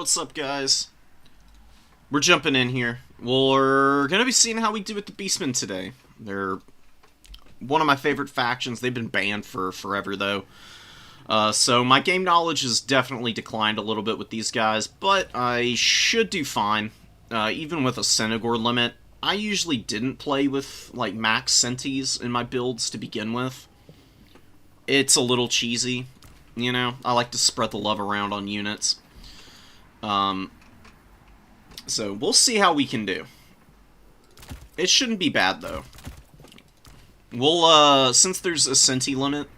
What's up, guys? We're jumping in here. We're gonna be seeing how we do with the Beastmen today. They're one of my favorite factions. They've been banned for forever, though. So my game knowledge has definitely declined a little bit with these guys, but I should do fine. Even with a Senegor limit, I usually didn't play with, like, max Sentis in my builds to begin with. It's a little cheesy, you know? I like to spread the love around on units. So we'll see how we can do. It shouldn't be bad, though. We'll, since there's a Senti limit,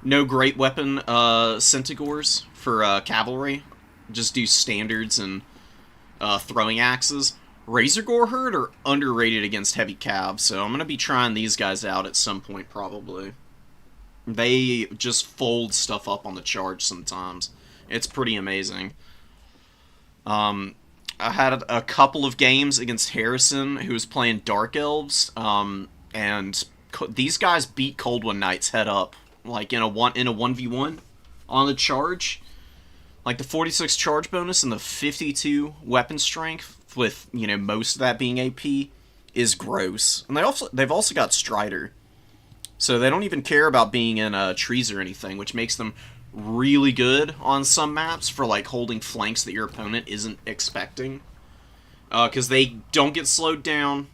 no great weapon, Centigores for, cavalry. Just do standards and, throwing axes. Razorgore Herd are underrated against heavy cav, so I'm gonna be trying these guys out at some point, probably. They just fold stuff up on the charge sometimes. It's pretty amazing. I had a couple of games against Harrison, who was playing Dark Elves, and these guys beat Coldwind Knights head up, like in a 1v1 on the charge. Like the 46 charge bonus and the 52 weapon strength, with, you know, most of that being AP, is gross. And they've also got Strider, so they don't even care about being in trees or anything, which makes them really good on some maps for, like, holding flanks that your opponent isn't expecting. Because they don't get slowed down.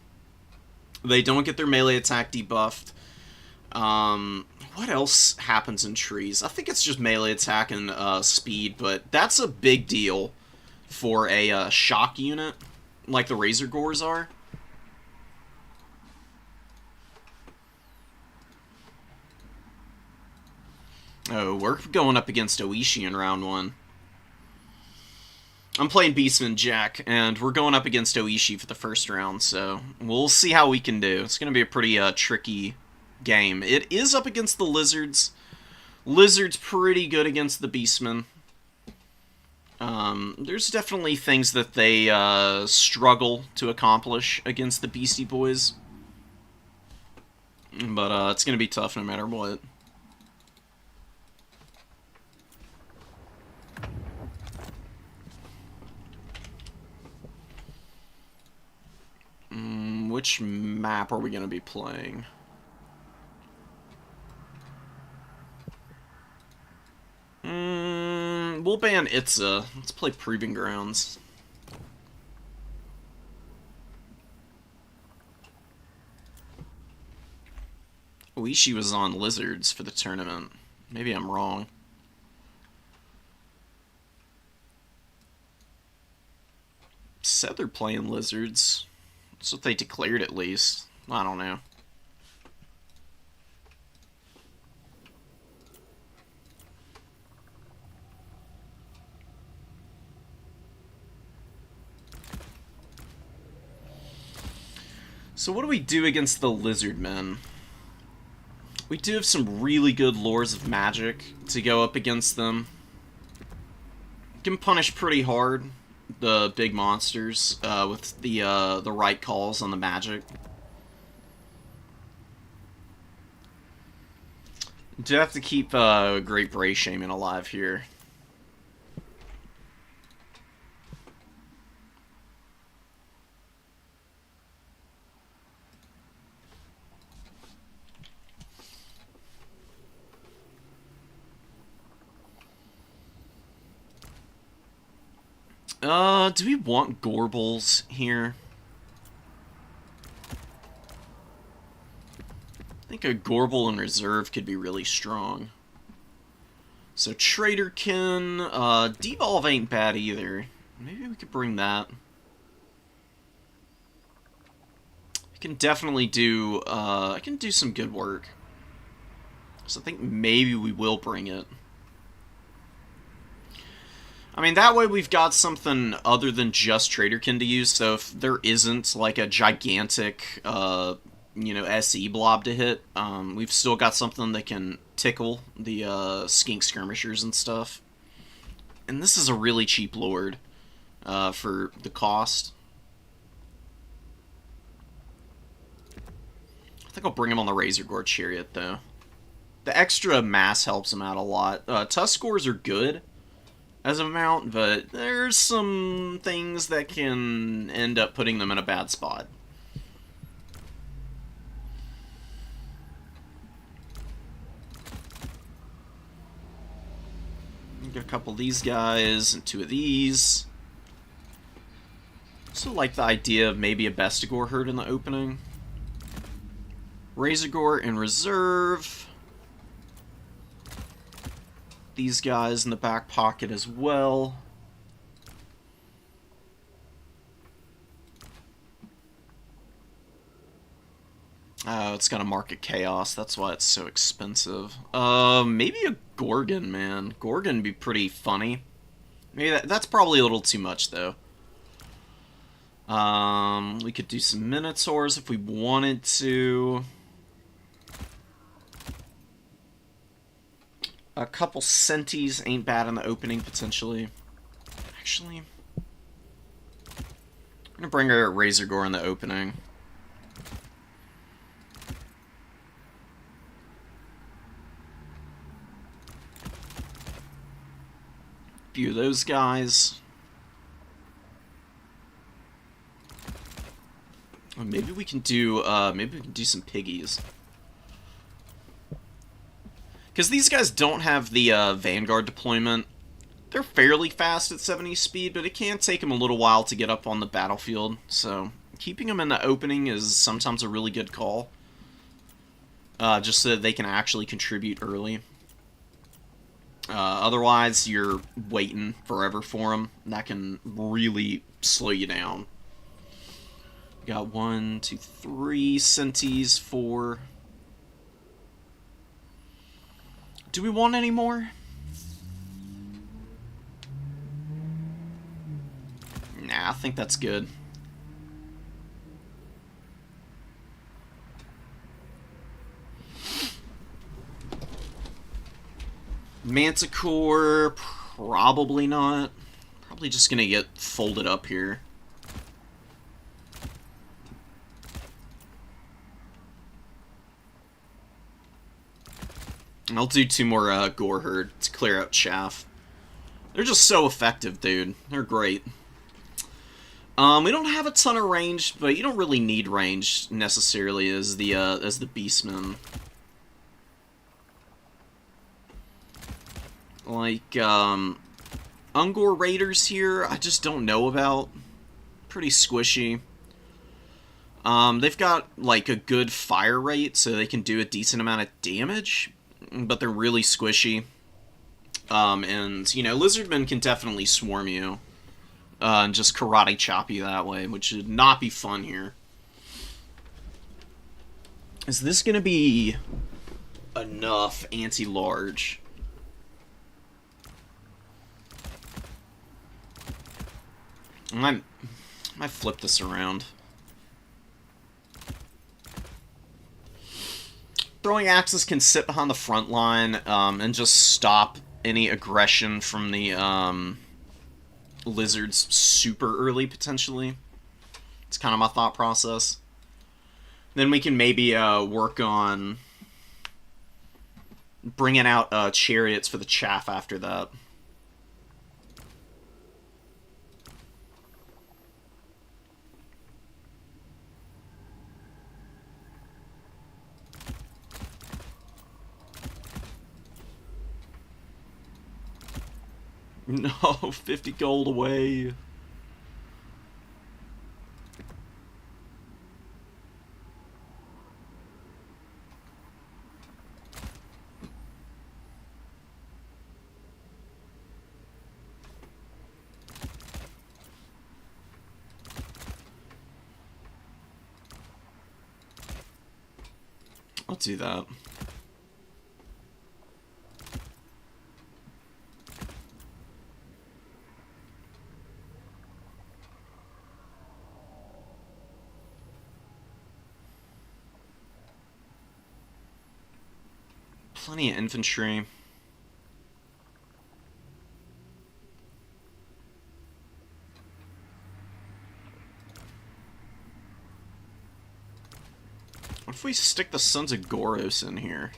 They don't get their melee attack debuffed. What else happens in trees? I think it's just melee attack and speed, but that's a big deal for a shock unit, like the Razorgores are. Oh, we're going up against Oishi in round 1. I'm playing Beastman Jack, and we're going up against Oishi for the first round, so we'll see how we can do. It's going to be a pretty tricky game. It is up against the Lizards. Lizards pretty good against the Beastmen. There's definitely things that they struggle to accomplish against the Beastie Boys. But it's going to be tough no matter what. Which map are we going to be playing? We'll ban Itza. Let's play Proving Grounds. Oishi was on Lizards for the tournament. Maybe I'm wrong. Said they're playing Lizards. That's what they declared, at least. I don't know. So what do we do against the Lizard Men? We do have some really good Lores of Magic to go up against them. Can punish pretty hard the big monsters with the right calls on the magic. Do have to keep Great Bray Shaman alive here. Do we want Gorbles here? I think a Gorble in reserve could be really strong. So Traderkin, Devolve ain't bad either. Maybe we could bring that. I can definitely do, I can do some good work. So I think maybe we will bring it. I mean, that way we've got something other than just Traderkin to use, so if there isn't, like, a gigantic, you know, SE blob to hit, we've still got something that can tickle the, skink skirmishers and stuff. And this is a really cheap lord, for the cost. I think I'll bring him on the Razorgore Chariot, though. The extra mass helps him out a lot. Tusk scores are good, as a mount, but there's some things that can end up putting them in a bad spot. Get a couple of these guys and 2 of these. Also like the idea of maybe a Bestigor herd in the opening. Razorgore in reserve. These guys in the back pocket as well. Oh, it's got a market chaos. That's why it's so expensive. Maybe a Gorgon, man. Gorgon would be pretty funny. Maybe that's probably a little too much, though. We could do some Minotaurs if we wanted to. A couple Centis ain't bad in the opening, potentially. Actually, I'm gonna bring our Razorgore in the opening. Few of those guys. Maybe we can do some piggies. Because these guys don't have the Vanguard deployment. They're fairly fast at 70 speed, but it can take them a little while to get up on the battlefield. So keeping them in the opening is sometimes a really good call. Just so that they can actually contribute early. Otherwise, you're waiting forever for them. And that can really slow you down. Got 1, 2, 3 Centis, 4. Do we want any more? Nah, I think that's good. Manticore, probably not. Probably just gonna get folded up here. I'll do 2 more Gore Herd to clear out chaff. They're just so effective, dude. They're great. We don't have a ton of range, but you don't really need range necessarily as the Beastmen. Like Ungor Raiders here, I just don't know about. Pretty squishy. They've got like a good fire rate, so they can do a decent amount of damage, but they're really squishy. And, you know, Lizardmen can definitely swarm you. And just karate chop you that way, which should not be fun here. Is this going to be enough anti-large? I might flip this around. Throwing axes can sit behind the front line and just stop any aggression from the lizards super early, potentially. It's kind of my thought process. Then we can maybe work on bringing out chariots for the chaff after that. No, 50 gold away. I'll do that. Plenty of infantry. What if we stick the Sons of Goros in here?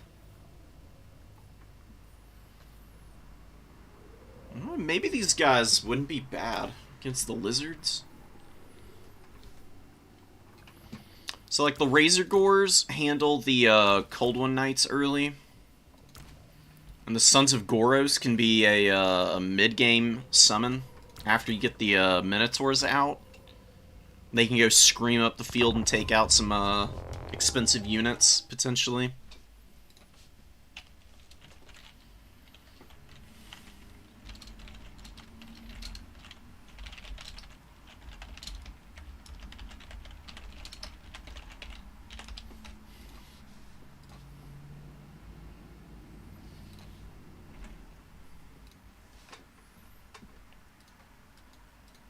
maybe these guys wouldn't be bad against the lizards. So, like, the Razor Gores handle the Cold One Knights early. And the Sons of Goros can be a mid-game summon after you get the Minotaurs out. They can go scream up the field and take out some expensive units, potentially.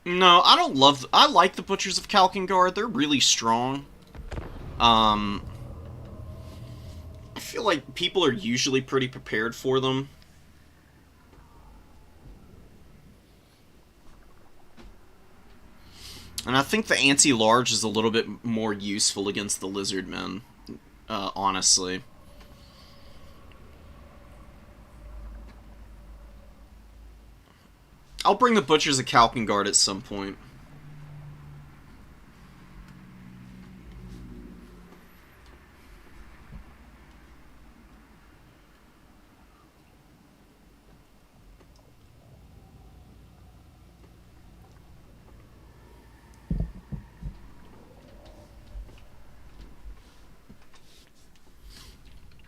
No, I don't love... I like the Butchers of Kalkengard. They're really strong. I feel like people are usually pretty prepared for them. And I think the anti-large is a little bit more useful against the Lizardmen, honestly. I'll bring the Butchers of Kalkengard at some point.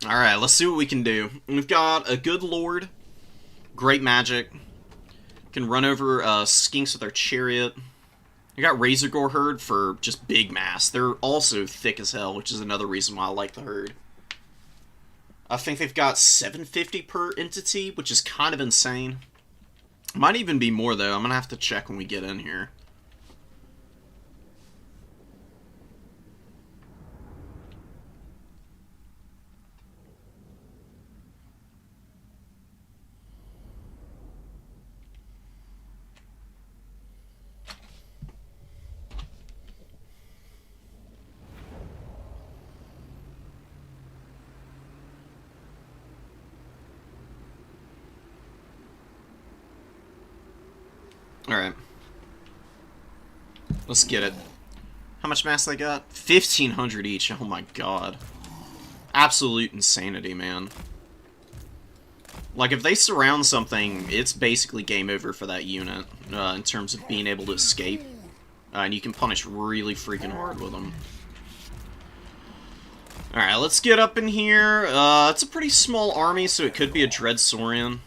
Alright, let's see what we can do. We've got a good Lord, great magic, can run over skinks with our chariot. I got Razor Gore Herd for just big mass. They're also thick as hell, which is another reason why I like the herd. I think they've got 750 per entity, which is kind of insane. Might even be more, though. I'm going to have to check when we get in here. Alright. Let's get it. How much mass they got? 1,500 each. Oh my god. Absolute insanity, man. Like, if they surround something, it's basically game over for that unit, in terms of being able to escape. And you can punish really freaking hard with them. Alright, let's get up in here. It's a pretty small army, so it could be a Dread Saurian.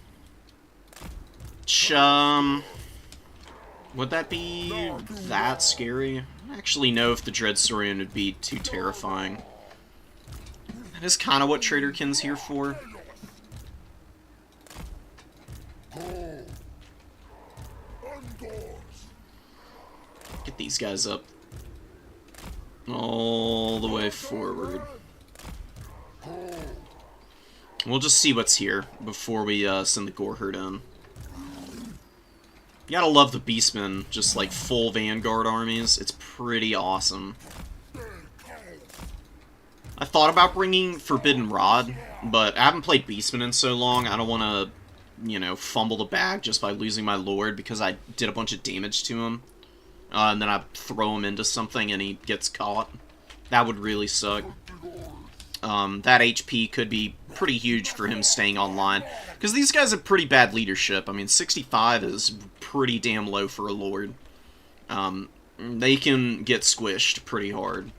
Would that be that scary? I don't actually know if the Dread Saurian would be too terrifying. That is kind of what Traderkin's here for. Get these guys up all the way forward. We'll just see what's here before we send the Gore Herd in. You gotta love the Beastmen, just like full Vanguard armies. It's pretty awesome. I thought about bringing Forbidden Rod, but I haven't played Beastmen in so long, I don't want to, you know, fumble the bag just by losing my Lord because I did a bunch of damage to him. And then I throw him into something and he gets caught. That would really suck. That HP could be pretty huge for him staying online. Because these guys have pretty bad leadership. I mean, 65 is pretty damn low for a Lord. They can get squished pretty hard.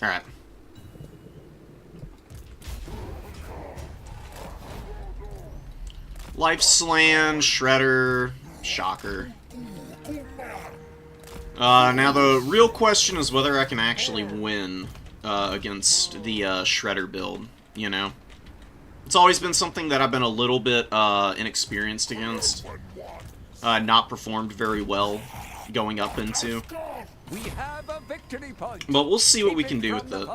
Alright. Life Slam, Shredder, Shocker. Now the real question is whether I can actually win against the Shredder build, you know? It's always been something that I've been a little bit inexperienced against. Not performed very well going up into. But we'll see what we can do with it.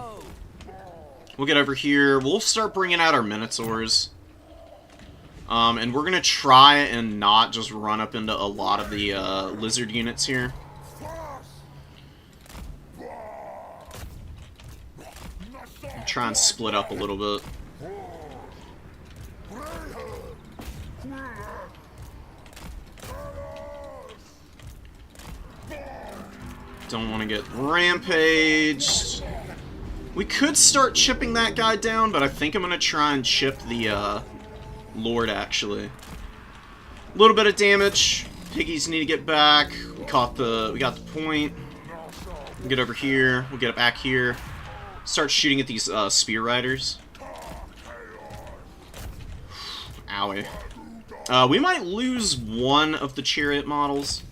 We'll get over here. We'll start bringing out our Minotaurs. And we're going to try and not just run up into a lot of the lizard units here. try and split up a little bit. Don't want to get rampaged. We could start chipping that guy down, but I think I'm going to try and chip the Lord, actually. A little bit of damage. Piggies need to get back. We got the point. We'll get over here. We'll get back here. Start shooting at these spear riders. Owie. We might lose one of the chariot models.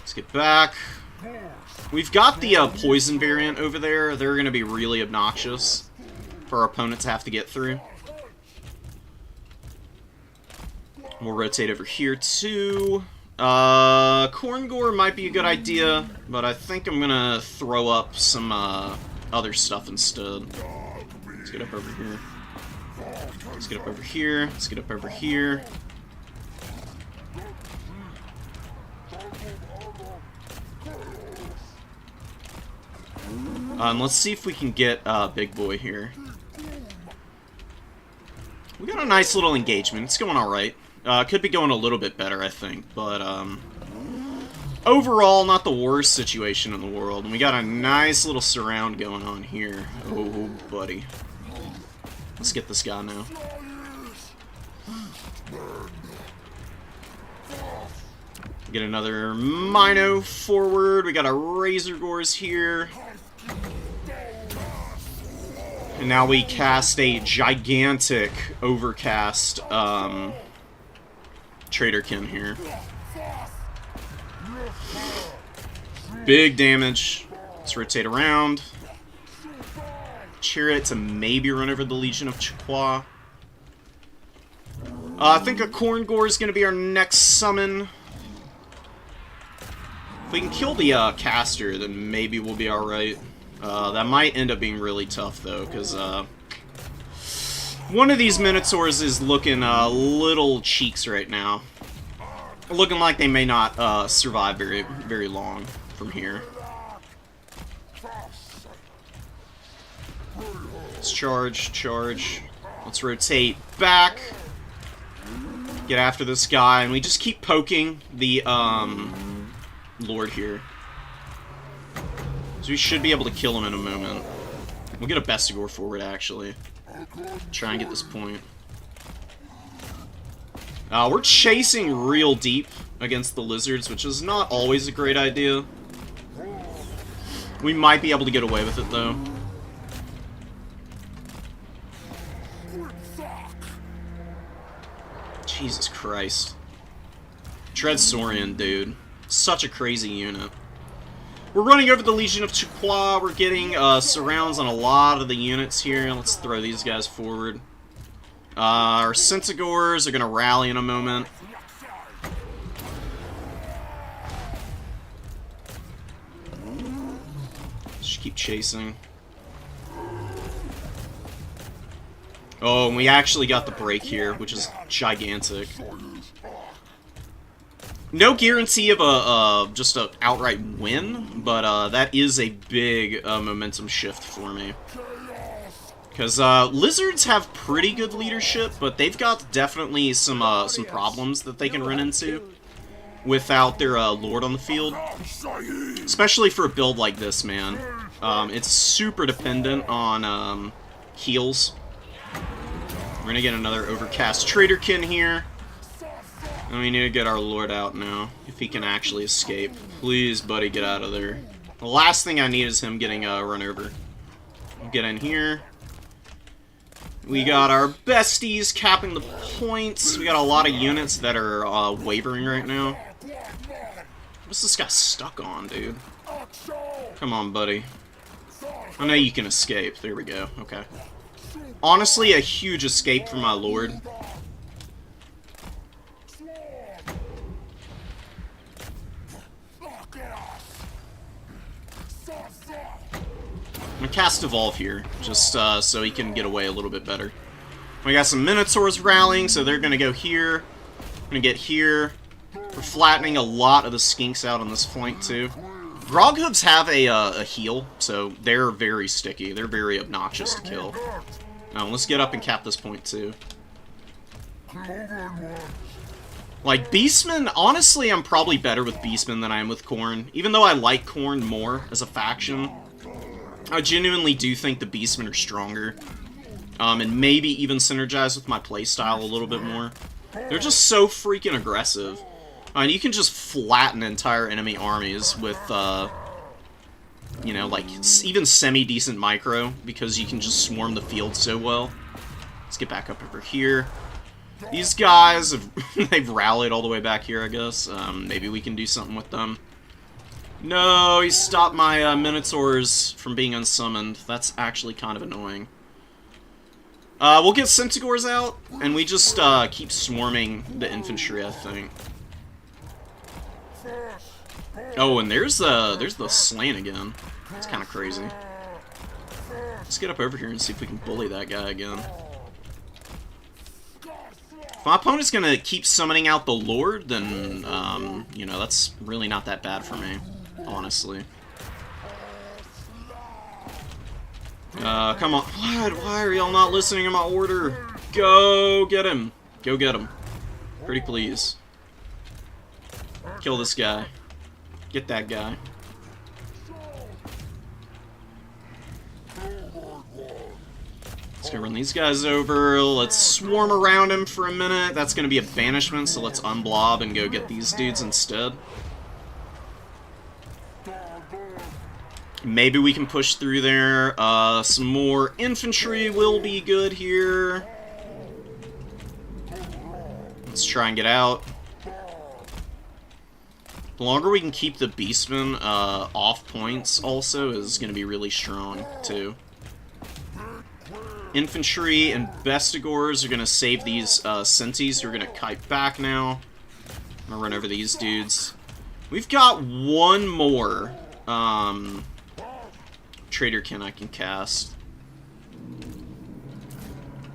Let's get back. We've got the poison variant over there. They're going to be really obnoxious for our opponent to have to get through. We'll rotate over here too. Corngore might be a good idea, but I think I'm gonna throw up some other stuff instead. Let's get up over here. Let's get up over here. Let's get up over here. Let's see if we can get Big Boy here. We got a nice little engagement. It's going alright. Could be going a little bit better, I think, but overall, not the worst situation in the world. And we got a nice little surround going on here. Oh, buddy. Let's get this guy now. Get another Mino forward. We got our Razor Gores here. And now we cast a gigantic overcast Traderkin here. Big damage. Let's rotate around. Chariot to maybe run over the Legion of Chaqua. I think a Corngore is going to be our next summon. If we can kill the caster, then maybe we'll be alright. That might end up being really tough, though, because one of these Minotaurs is looking little cheeks right now. Looking like they may not survive very long from here. Let's charge. Let's rotate back. Get after this guy, and we just keep poking the Lord here. So we should be able to kill him in a moment. We'll get a Bestigor forward, actually. Try and get this point. We're chasing real deep against the lizards, which is not always a great idea. We might be able to get away with it, though. Jesus Christ. Dreadsaurian, dude. Such a crazy unit. We're running over the Legion of Chaqua. We're getting surrounds on a lot of the units here. Let's throw these guys forward. Our Centaurs are going to rally in a moment. Just keep chasing. Oh, and we actually got the break here, which is gigantic. No guarantee of just an outright win, but that is a big momentum shift for me. Because lizards have pretty good leadership, but they've got definitely some problems that they can run into without their Lord on the field. Especially for a build like this, man. It's super dependent on heals. We're gonna get another Overcast Traderkin here. And we need to get our Lord out now, if he can actually escape. Please, buddy, get out of there. The last thing I need is him getting run over. We'll get in here. We got our besties capping the points. We got a lot of units that are wavering right now. What's this guy stuck on, dude? Come on, buddy. I know you can escape. There we go. Okay. Honestly, a huge escape for my Lord. I'm gonna cast Evolve here, just so he can get away a little bit better. We got some Minotaurs rallying, so they're gonna go here. We're gonna get here. We're flattening a lot of the skinks out on this flank, too. Grog hooves have a heal, so they're very sticky. They're very obnoxious to kill. Now, let's get up and cap this point, too. Like, Beastmen, honestly, I'm probably better with Beastmen than I am with Khorne. Even though I like Khorne more as a faction, I genuinely do think the Beastmen are stronger. And maybe even synergize with my playstyle a little bit more. They're just so freaking aggressive. And you can just flatten entire enemy armies with, you know, like, even semi-decent micro, because you can just swarm the field so well. Let's get back up over here. These guys, they've rallied all the way back here, I guess. Maybe we can do something with them. No, he stopped my Minotaurs from being unsummoned. That's actually kind of annoying. We'll get Centaurs out, and we just keep swarming the infantry, I think. Oh, and there's the Slain again. It's kind of crazy. Let's get up over here and see if we can bully that guy again. If my opponent's gonna keep summoning out the Lord, then, you know, that's really not that bad for me, honestly. Come on. What? Why are y'all not listening to my order? Go get him. Go get him. Pretty please. Kill this guy. Get that guy. Let's go run these guys over. Let's swarm around him for a minute. That's going to be a banishment, so let's unblob and go get these dudes instead. Maybe we can push through there. Some more infantry will be good here. Let's try and get out. The longer we can keep the Beastmen off points also is going to be really strong, too. Infantry and Bestigors are going to save these Centis who are going to kite back now. I'm going to run over these dudes. We've got one more Traderkin I can cast.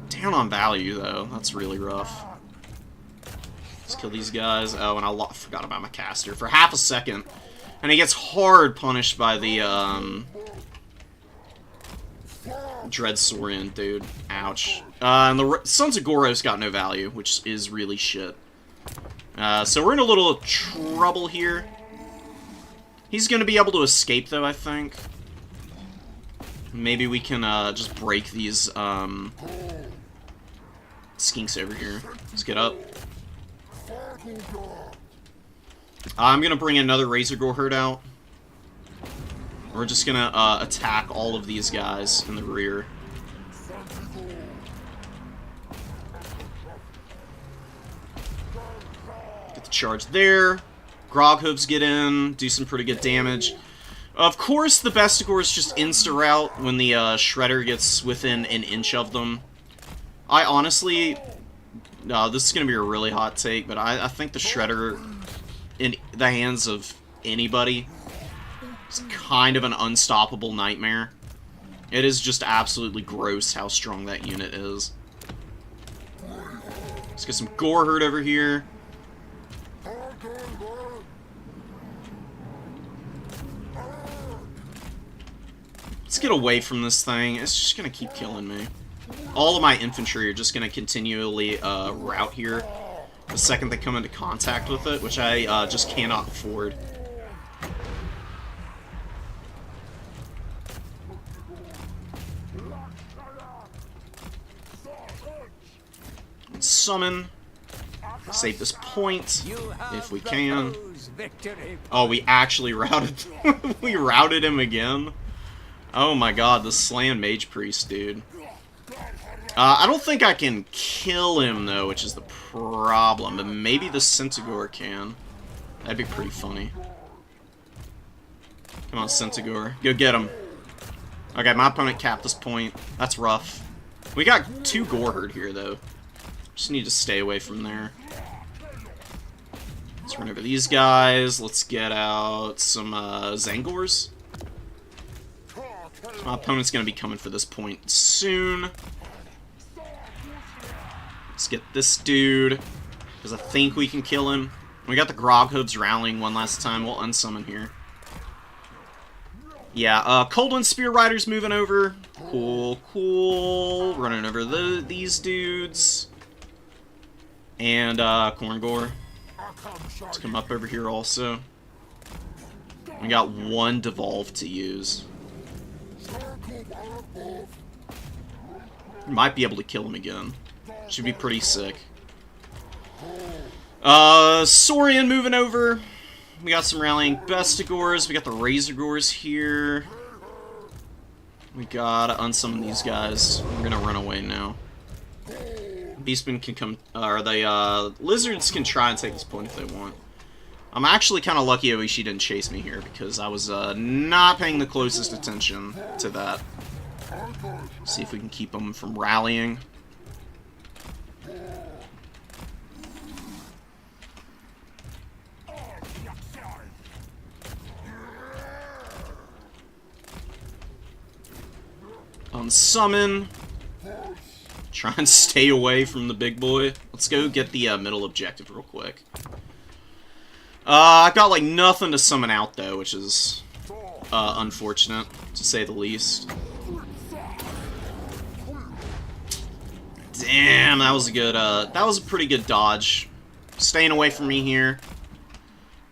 Down on value, though. That's really rough. Let's kill these guys. Oh, and I forgot about my caster for half a second. And he gets hard punished by the, Dreadsaurian, dude. Ouch. And the Sons of Goros got no value, which is really shit. So we're in a little trouble here. He's gonna be able to escape, though, I think. Maybe we can, just break these, skinks over here. Let's get up. I'm gonna bring another Razorgore herd out. We're just gonna attack all of these guys in the rear. Get the charge there. Groghooves get in, do some pretty good damage. Of course, the Bestigors just insta-rout when the Shredder gets within an inch of them. I honestly... No, this is going to be a really hot take, but I think the Shredder, in the hands of anybody, is kind of an unstoppable nightmare. It is just absolutely gross how strong that unit is. Let's get some Gore Herd over here. Let's get away from this thing. It's just going to keep killing me. All of my infantry are just going to continually rout here the second they come into contact with it, which I just cannot afford. Let's summon. Save this point, if we can. Oh, we actually routed... we routed him again? Oh my god, the Slan Mage Priest, dude. I don't think I can kill him, though, which is the problem. But maybe the Centaur can. That'd be pretty funny. Come on, Centaur. Go get him. Okay, my opponent capped this point. That's rough. We got 2 Gore Herd here, though. Just need to stay away from there. Let's run over these guys. Let's get out some Zangors. My opponent's going to be coming for this point soon. Let's get this dude, because I think we can kill him. We got the Groghooves rallying one last time. We'll unsummon here. Yeah, Coldwind Spear Rider's moving over. Cool, cool. Running over these dudes. And, Corngore. Let's come up over here also. We got one Devolve to use. Might be able to kill him again. Should be pretty sick. Saurian moving over. We got some rallying Bestigors. We got the Razorgores here. We gotta unsummon these guys. We're gonna run away now. Beastmen can come, or the lizards can try and take this point if they want. I'm actually kind of lucky Oishi didn't chase me here because I was not paying the closest attention to that. See if we can keep them from rallying. Unsummon. Try and stay away from the big boy. Let's go get the middle objective real quick. I've got like nothing to summon out though, which is unfortunate to say the least. Damn, that was a good that was a pretty good dodge. Staying away from me here.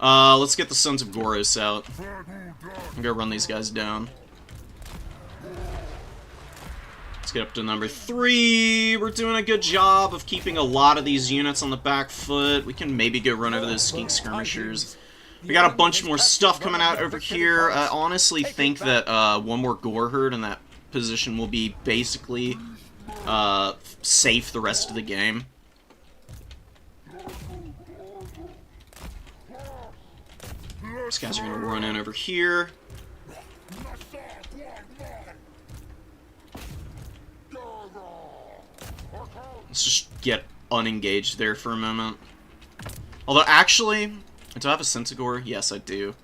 Let's get the Sons of Goros out. I'm gonna run these guys down. Let's get up to number 3. We're doing a good job of keeping a lot of these units on the back foot. We can maybe go run over those Skink Skirmishers. We got a bunch more stuff coming out over here. I honestly think that one more Gore Herd in that position will be basically safe the rest of the game. These guys are going to run in over here. Let's just get unengaged there for a moment. Although, actually, do I have a Centaur? Yes, I do.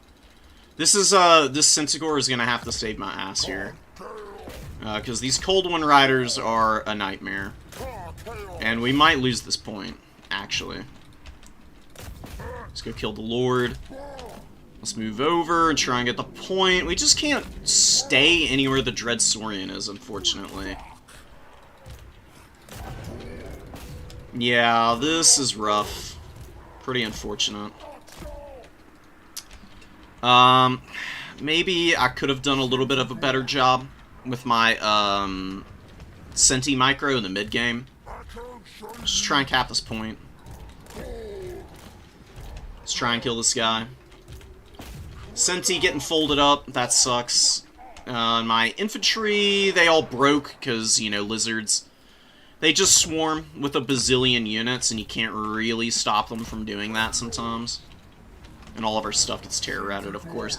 This Centaur is gonna have to save my ass here. Because these Coldwind Riders are a nightmare. And we might lose this point, actually. Let's go kill the Lord. Let's move over and try and get the point. We just can't stay anywhere the Dread Saurian is, unfortunately. Yeah, this is rough. Pretty unfortunate. Maybe I could have done a little bit of a better job with my, Senti Micro in the mid-game. Just try and cap this point. Let's try and kill this guy. Senti getting folded up, that sucks. My infantry, they all broke, because, you know, lizards. They just swarm with a bazillion units, and you can't really stop them from doing that sometimes. And all of our stuff gets terror-routed, of course.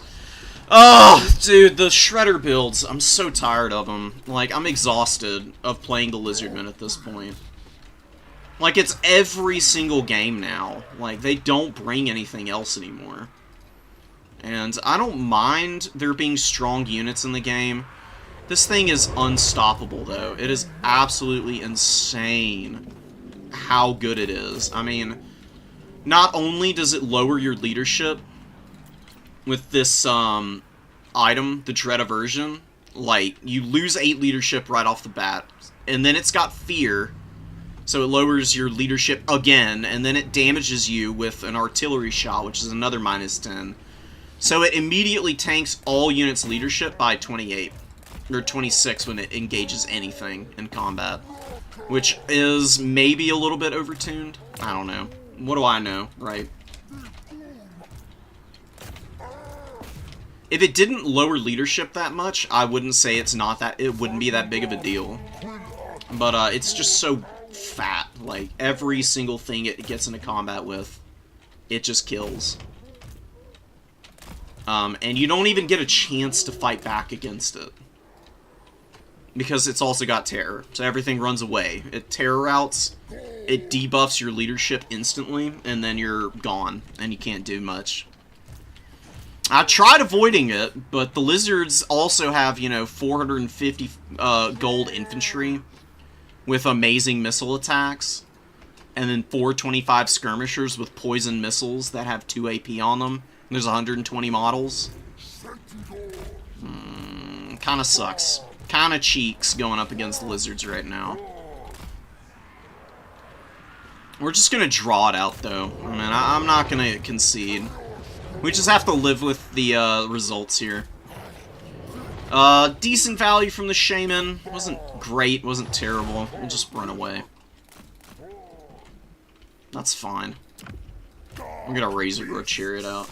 Oh, dude, the Shredder builds. I'm so tired of them. Like, I'm exhausted of playing the Lizardmen at this point. Like, it's every single game now. Like, they don't bring anything else anymore. And I don't mind there being strong units in the game. This thing is unstoppable, though. It is absolutely insane how good it is. I mean, not only does it lower your leadership with this item, the Dread Aversion, like, you lose 8 leadership right off the bat, and then it's got Fear, so it lowers your leadership again, and then it damages you with an artillery shot, which is another -10. So it immediately tanks all units' leadership by 28. Or 26 when it engages anything in combat. Which is maybe a little bit overtuned. I don't know. What do I know, right? If it didn't lower leadership that much, I wouldn't say it's not that, it wouldn't be that big of a deal. But it's just so fat. Like, every single thing it gets into combat with, it just kills. And you don't even get a chance to fight back against it. Because it's also got terror, so everything runs away. It terror routes, it debuffs your leadership instantly, and then you're gone, and you can't do much. I tried avoiding it, but the lizards also have, you know, 450 gold infantry with amazing missile attacks, and then 425 skirmishers with poison missiles that have 2 AP on them. There's 120 models. Kinda sucks. Kinda cheeks going up against lizards right now. We're just gonna draw it out, though. I mean, I'm not gonna concede. We just have to live with the results here. Decent value from the Shaman. Wasn't great, wasn't terrible. We'll just run away. That's fine. I'm gonna Razorgore Chariot out.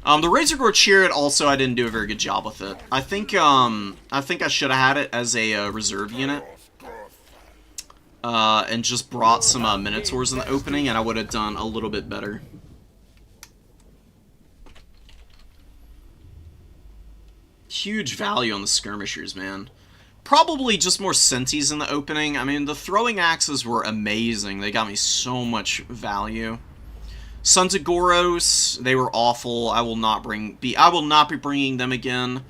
The Razorgore Chariot also, I didn't do a very good job with it. I think I should have had it as a reserve unit. And just brought some Minotaurs in the opening, and I would have done a little bit better. Huge value on the skirmishers, man. Probably just more Sentis in the opening. I mean, the throwing axes were amazing. They got me so much value. Suntagoros, they were awful. I will not be bringing them again.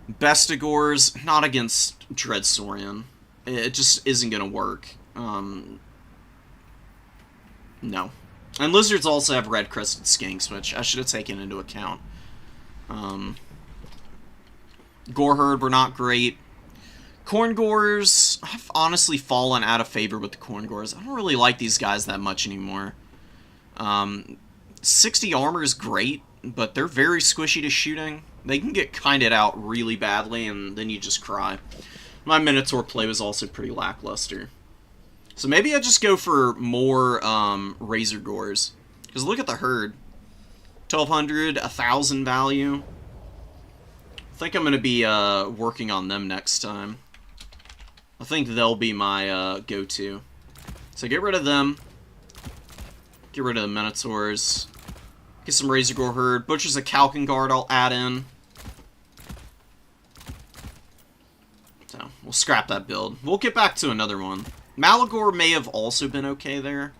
Bestigors, not against Dreadsaurian. It just isn't gonna work. No. And lizards also have red-crested skinks, which I should have taken into account. Goreherd were not great. Corngores, I've honestly fallen out of favor with the Corngores. I don't really like these guys that much anymore. 60 armor is great, but they're very squishy to shooting. They can get kinded out really badly, and then you just cry. My Minotaur play was also pretty lackluster. So maybe I just go for more Razorgores. Because look at the herd. 1,200, 1,000 value. I think I'm going to be working on them next time. I think they'll be my go-to. So get rid of them. Get rid of the Minotaurs. Get some Razorgore herd. Butcher's a Kalkengard I'll add in. So, we'll scrap that build. We'll get back to another one. Malagor may have also been okay there.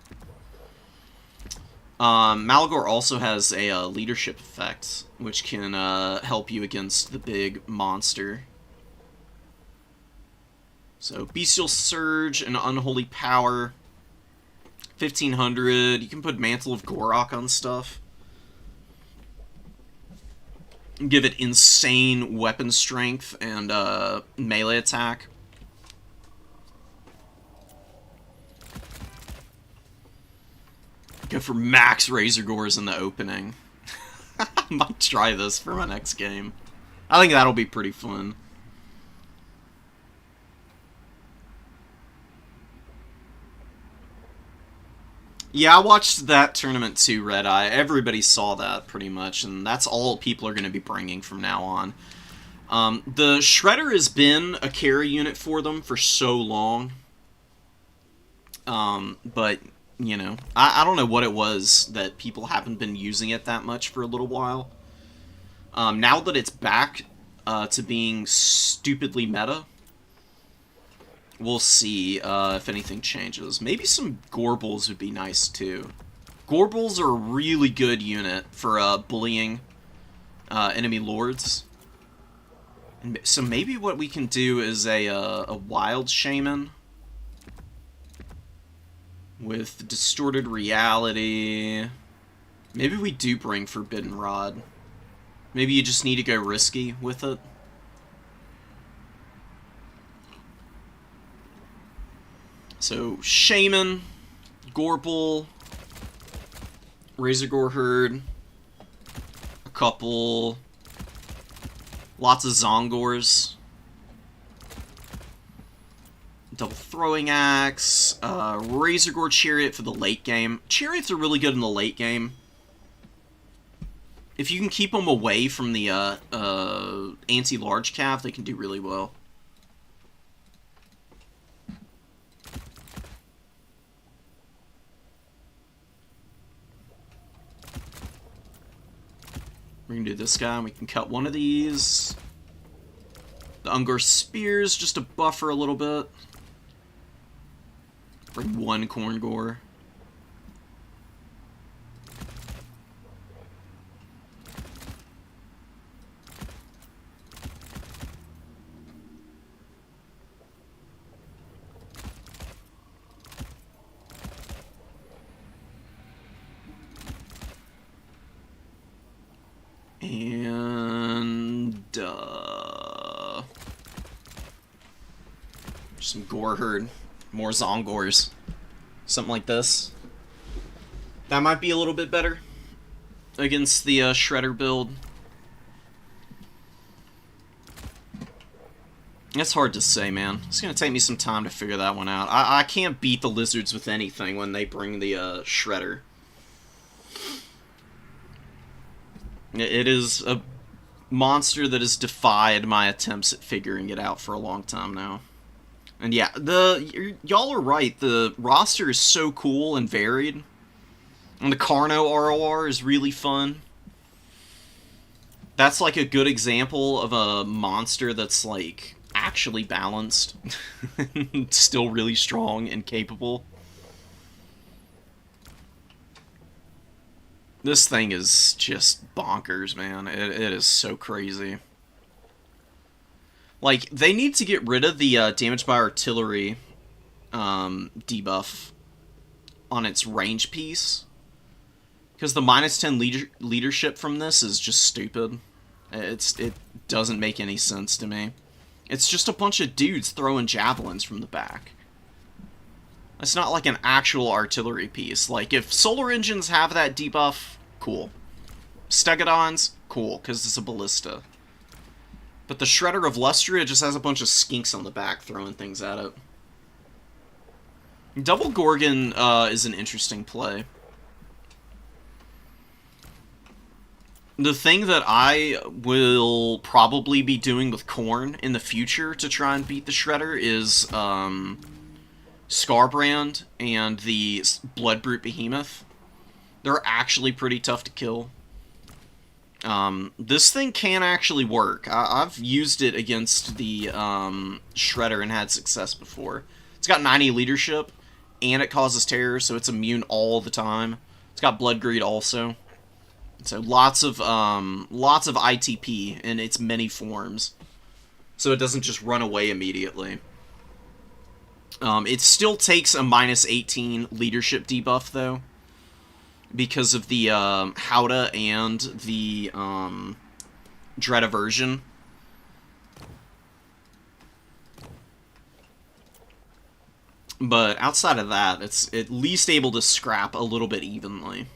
Malagor also has a leadership effect, which can help you against the big monster. So, Bestial Surge and Unholy Power. 1,500. You can put Mantle of Gorok on stuff. Give it insane weapon strength and melee attack. Go for max Razorgores in the opening. I might try this for my next game. I think that'll be pretty fun. Yeah, I watched that tournament too, Red Eye. Everybody saw that, pretty much, and that's all people are going to be bringing from now on. The Shredder has been a carry unit for them for so long. But, you know, I don't know what it was that people haven't been using it that much for a little while. Now that it's back to being stupidly meta, we'll see if anything changes. Maybe some Gorbals would be nice, too. Gorbals are a really good unit for bullying enemy lords. And so maybe what we can do is a Wild Shaman with Distorted Reality. Maybe we do bring Forbidden Rod. Maybe you just need to go risky with it. So, Shaman, Gorbal, Razorgore Herd, a couple, lots of Zongors, double Throwing Axe, Razorgore Chariot for the late game. Chariots are really good in the late game. If you can keep them away from the anti-large cav, they can do really well. We can do this guy, and we can cut one of these. The Ungor Spears, just to buffer a little bit. Bring one Corngore. And, Some Gore Herd. More Zongors. Something like this. That might be a little bit better against the Shredder build. It's hard to say, man. It's going to take me some time to figure that one out. I can't beat the lizards with anything when they bring the Shredder. It is a monster that has defied my attempts at figuring it out for a long time now. And yeah, y'all are right. The roster is so cool and varied. And the Carno ROR is really fun. That's like a good example of a monster that's like actually balanced. Still really strong and capable. This thing is just bonkers, man. It is so crazy. Like, they need to get rid of the damage by artillery debuff on its range piece. Because the minus 10 leadership from this is just stupid. It doesn't make any sense to me. It's just a bunch of dudes throwing javelins from the back. It's not like an actual artillery piece. Like, if solar engines have that debuff, cool. Stegodons, cool, because it's a ballista. But the Shredder of Lustria just has a bunch of skinks on the back throwing things at it. Double Gorgon is an interesting play. The thing that I will probably be doing with Korn in the future to try and beat the Shredder is Scarbrand and the Bloodbrute Behemoth. They're actually pretty tough to kill. This thing can actually work. I've used it against the Shredder and had success before. It's got 90 leadership, and it causes terror, so it's immune all the time. It's got Blood Greed also. So lots of ITP in its many forms. So it doesn't just run away immediately. It still takes a minus 18 leadership debuff, though. Because of the Howdah and the Dread Aversion. But outside of that, it's at least able to scrap a little bit evenly.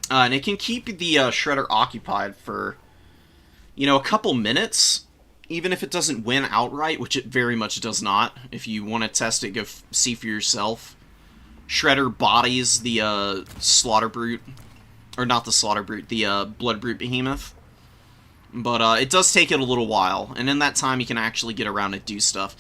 And it can keep the Shredder occupied for, a couple minutes, even if it doesn't win outright, which it very much does not. If you want to test it, go see for yourself. Shredder bodies the Slaughter Brute, or not the Slaughter Brute, the Blood Brute Behemoth. But it does take it a little while, and in that time you can actually get around and do stuff.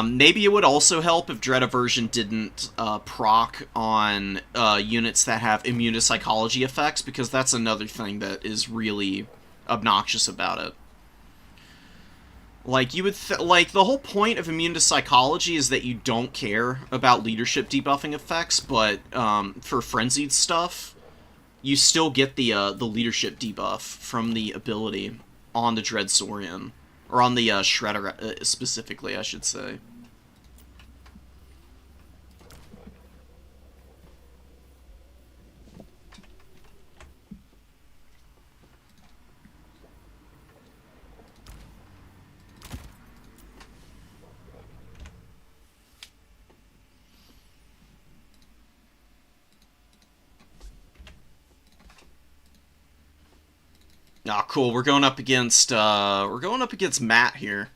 Maybe it would also help if Dread Aversion didn't proc on units that have immune to psychology effects, because that's another thing that is really obnoxious about it. Like, you would like, the whole point of immune to psychology is that you don't care about leadership debuffing effects, but for frenzied stuff, you still get the leadership debuff from the ability on the Dread Saurian. Or on the Shredder, specifically, I should say. Ah, cool. We're going up against Matt here.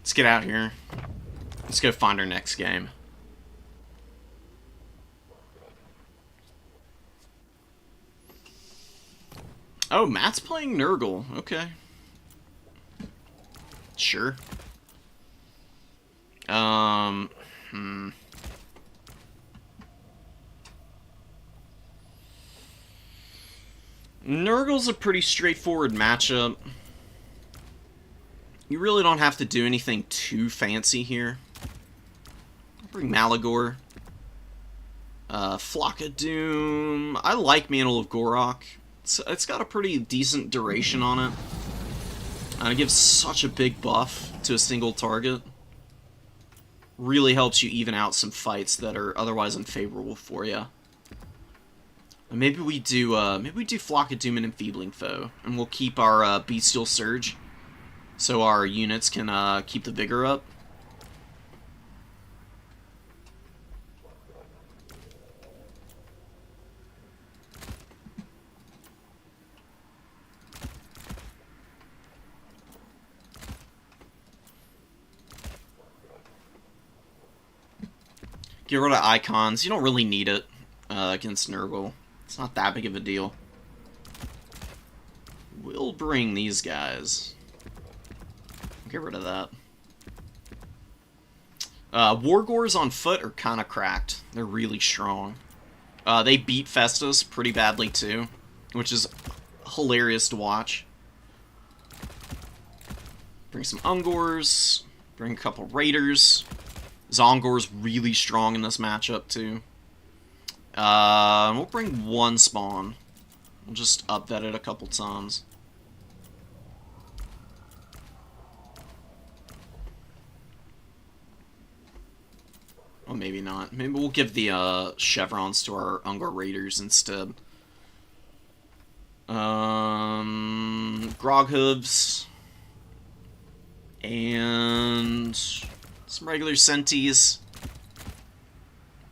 Let's get out here. Let's go find our next game. Oh, Matt's playing Nurgle. Okay. Sure. Nurgle's a pretty straightforward matchup. You really don't have to do anything too fancy here. I'll bring Malagor. Flock of Doom. I like Mantle of Gorok. It's got a pretty decent duration on it. And it gives such a big buff to a single target. Really helps you even out some fights that are otherwise unfavorable for you. And maybe we do Flock of Doom and Enfeebling Foe, and we'll keep our Bestial Surge, so our units can keep the vigor up. Get rid of icons. You don't really need it against Nurgle. It's not that big of a deal. We'll bring these guys. Get rid of that. Wargors on foot are kind of cracked. They're really strong. They beat Festus pretty badly too, which is hilarious to watch. Bring some Ungors. Bring a couple Raiders. Zongor's really strong in this matchup, too. We'll bring one spawn. We'll just up-vet it a couple times. Well, maybe not. Maybe we'll give the chevrons to our Ungor Raiders instead. Grog Hooves. And some regular Senties.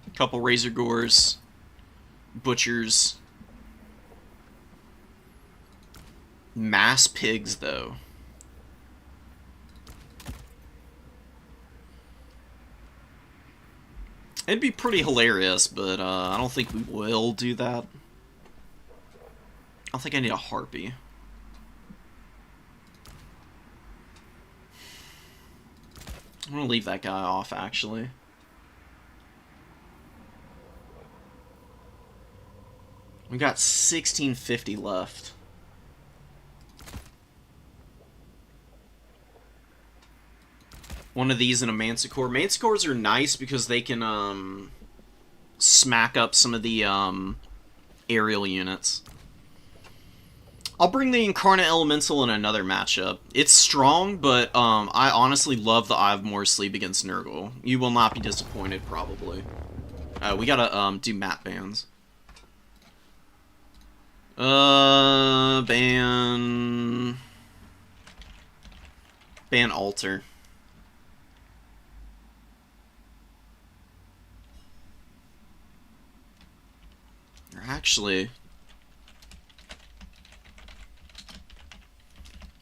A couple Razor Gores. Butchers. Mass Pigs, though. It'd be pretty hilarious, but I don't think we will do that. I don't think I need a Harpy. I'm gonna leave that guy off, actually. We got 1650 left. One of these and a Manticore. Manticores are nice because they can smack up some of the aerial units. I'll bring the Incarnate Elemental in another matchup. It's strong, but I honestly love the Eye of More Sleep against Nurgle. You will not be disappointed, probably. We gotta do map bans. Ban Altar. Or actually,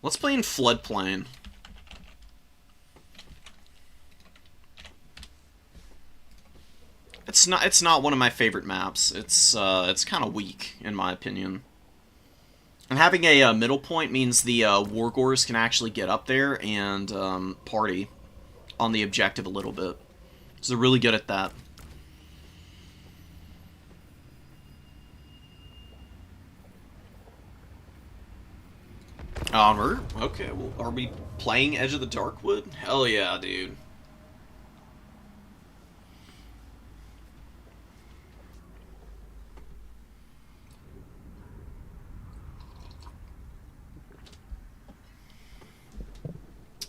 let's play in Floodplain. It's not one of my favorite maps. It's kind of weak in my opinion. And having a middle point means the Wargors can actually get up there and party on the objective a little bit. So they're really good at that. Okay, well, are we playing Edge of the Darkwood? Hell yeah, dude.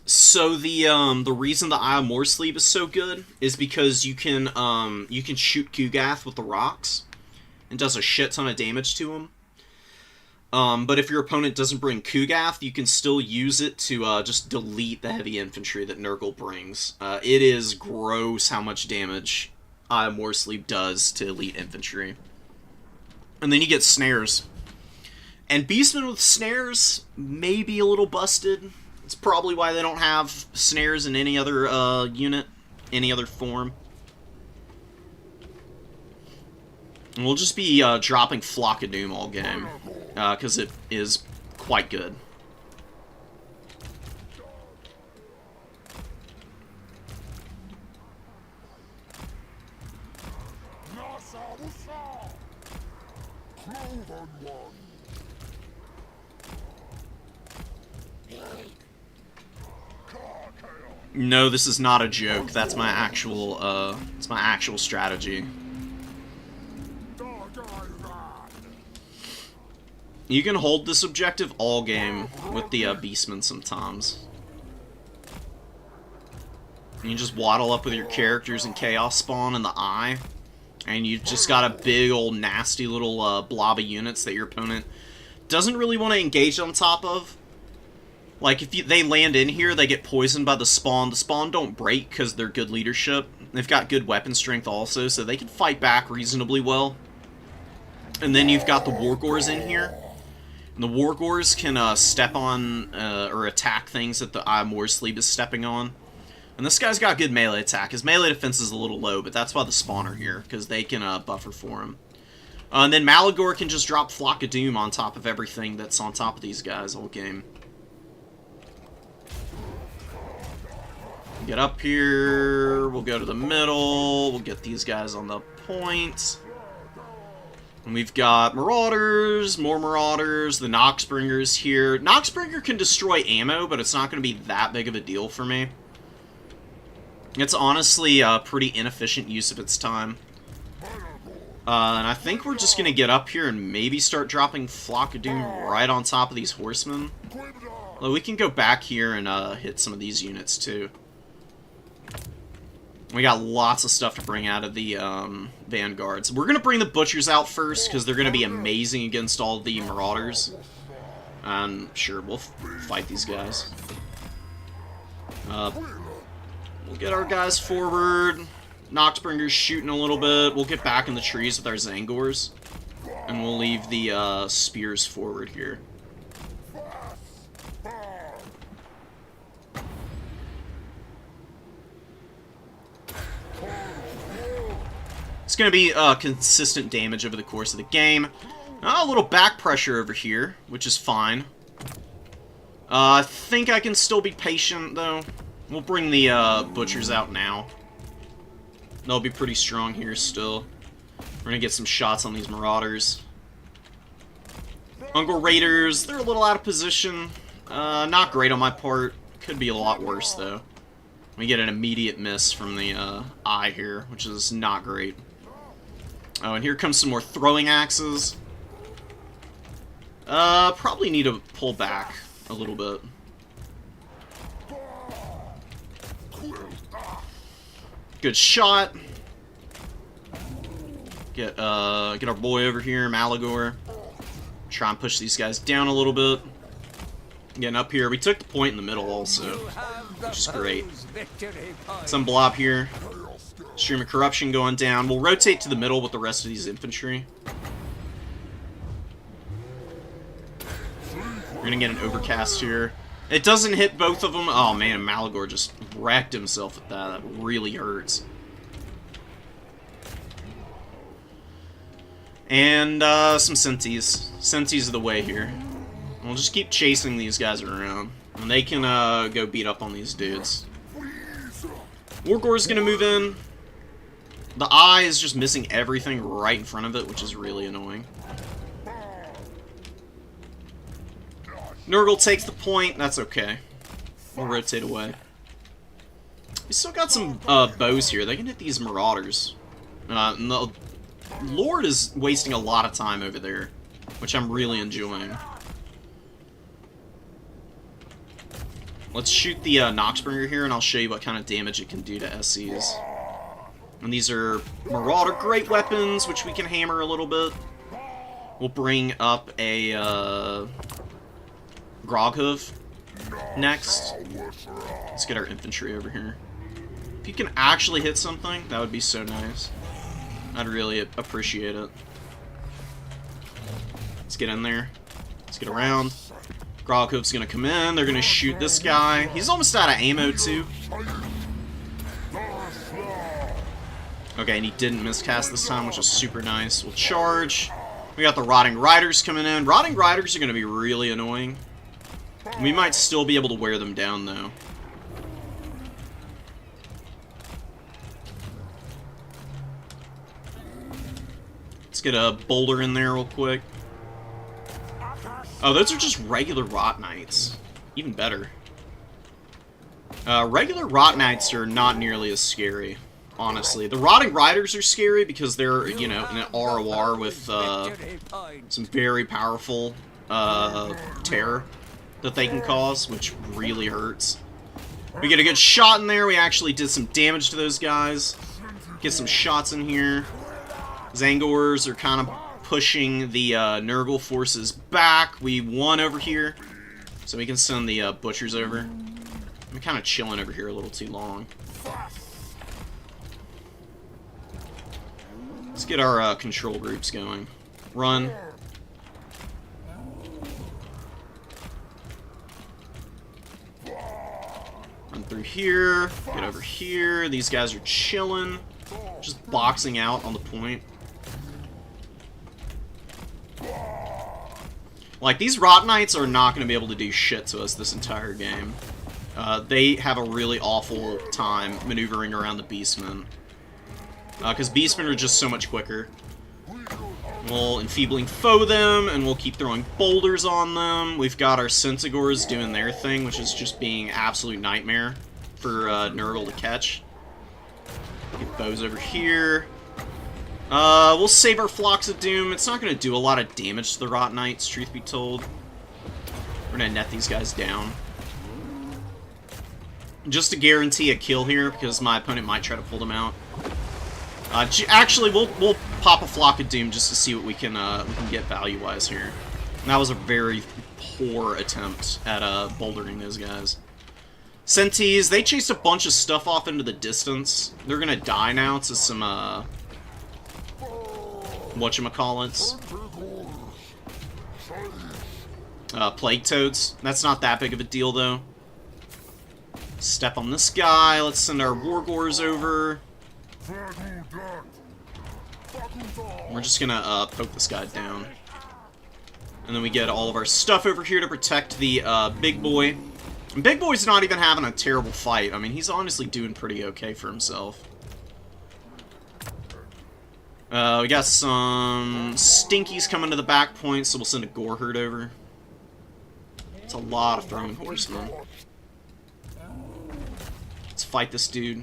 So the reason the Eye of More Sleep is so good is because you can shoot Kugath with the rocks and does a shit ton of damage to him. But if your opponent doesn't bring Kugath, you can still use it to just delete the heavy infantry that Nurgle brings. It is gross how much damage Eye of More Sleep does to elite infantry. And then you get snares. And Beastmen with snares may be a little busted. It's probably why they don't have snares in any other unit, any other form. And we'll just be dropping Flock of Doom all game, because it is quite good. No, this is not a joke. That's my actual, it's my actual strategy. You can hold this objective all game with the Beastmen sometimes. And you just waddle up with your characters and Chaos Spawn in the eye. And you've just got a big old nasty little blob of units that your opponent doesn't really want to engage on top of. Like, if they land in here, they get poisoned by the spawn. The spawn don't break because they're good leadership. They've got good weapon strength also, so they can fight back reasonably well. And then you've got the Wargors in here. And the Wargors can step on or attack things that the Eye of Morsleep is stepping on. And this guy's got good melee attack. His melee defense is a little low, but that's why the spawn are here, because they can buffer for him. And then Malagor can just drop Flock of Doom on top of everything that's on top of these guys all game. Get up here, we'll go to the middle, we'll get these guys on the point. And we've got Marauders, more Marauders, the Noxbringer's here. Noxbringer can destroy ammo, but it's not going to be that big of a deal for me. It's honestly a pretty inefficient use of its time. And I think we're just going to get up here and maybe start dropping Flock of Doom right on top of these Horsemen. Well, we can go back here and hit some of these units too. We got lots of stuff to bring out of the Vanguards. We're going to bring the Butchers out first, because they're going to be amazing against all the Marauders. Sure, we'll fight these guys. We'll get our guys forward. Noxbringer's shooting a little bit. We'll get back in the trees with our Zangors. And we'll leave the spears forward here. It's going to be consistent damage over the course of the game. A little back pressure over here, which is fine. I think I can still be patient, though. We'll bring the Butchers out now. They'll be pretty strong here still. We're going to get some shots on these Marauders. Ungor Raiders, they're a little out of position. Not great on my part. Could be a lot worse, though. We get an immediate miss from the eye here, which is not great. Oh, and here comes some more throwing axes. Probably need to pull back a little bit. Good shot. Get our boy over here, Malagor. Try and push these guys down a little bit. Getting up here. We took the point in the middle also, which is great. Some blob here. Stream of Corruption going down. We'll rotate to the middle with the rest of these infantry. We're gonna get an overcast here. It doesn't hit both of them. Oh man, Malagor just wrecked himself with that. That really hurts. And some Senties. Senties are the way here. We'll just keep chasing these guys around. And they can go beat up on these dudes. Wargor's gonna move in. The eye is just missing everything right in front of it, which is really annoying. Nurgle takes the point. That's okay. We'll rotate away. We still got some bows here. They can hit these Marauders. And the Lord is wasting a lot of time over there, which I'm really enjoying. Let's shoot the Noxbringer here, and I'll show you what kind of damage it can do to SCs. And these are Marauder great weapons, which we can hammer a little bit. We'll bring up a Groghoof next. Let's get our infantry over here. If you can actually hit something, that would be so nice. I'd really appreciate it. Let's get in there. Let's get around. Groghoof's gonna come in. They're gonna shoot this guy. He's almost out of ammo, too. Okay, and he didn't miscast this time, which is super nice. We'll charge. We got the Rotting Riders coming in. Rotting Riders are gonna be really annoying. We might still be able to wear them down, though. Let's get a boulder in there real quick. Oh, those are just regular Rot Knights. Even better. Regular Rot Knights are not nearly as scary, honestly. The Rotting Riders are scary because they're, you know, in an ROR with some very powerful terror that they can cause, which really hurts. We get a good shot in there. We actually did some damage to those guys. Get some shots in here. Zangors are kind of pushing the Nurgle forces back. We won over here, so we can send the butchers over. I'm kind of chilling over here a little too long. Let's get our control groups going. Run. Run through here. Get over here. These guys are chilling. Just boxing out on the point. Like, these Rot Knights are not going to be able to do shit to us this entire game. They have a really awful time maneuvering around the Beastmen. Because Beastmen are just so much quicker. We'll Enfeebling Foe them, and we'll keep throwing boulders on them. We've got our Centigors doing their thing, which is just being absolute nightmare for Nurgle to catch. Get bows over here. We'll save our Flocks of Doom. It's not going to do a lot of damage to the Rot Knights, truth be told. We're going to net these guys down. Just to guarantee a kill here, because my opponent might try to pull them out. Actually, we'll pop a Flock of Doom just to see what we can get value-wise here. And that was a very poor attempt at bouldering those guys. Sentis, they chased a bunch of stuff off into the distance. They're gonna die now to some, whatchamacallits. Plague Toads. That's not that big of a deal, though. Step on this guy. Let's send our Wargors over. We're just gonna poke this guy down. And then we get all of our stuff over here to protect the big boy. And Big Boy's not even having a terrible fight. I mean, he's honestly doing pretty okay for himself. We got some Stinkies coming to the back point, so we'll send a Gore Herd over. It's a lot of throwing horsemen. Let's fight this dude.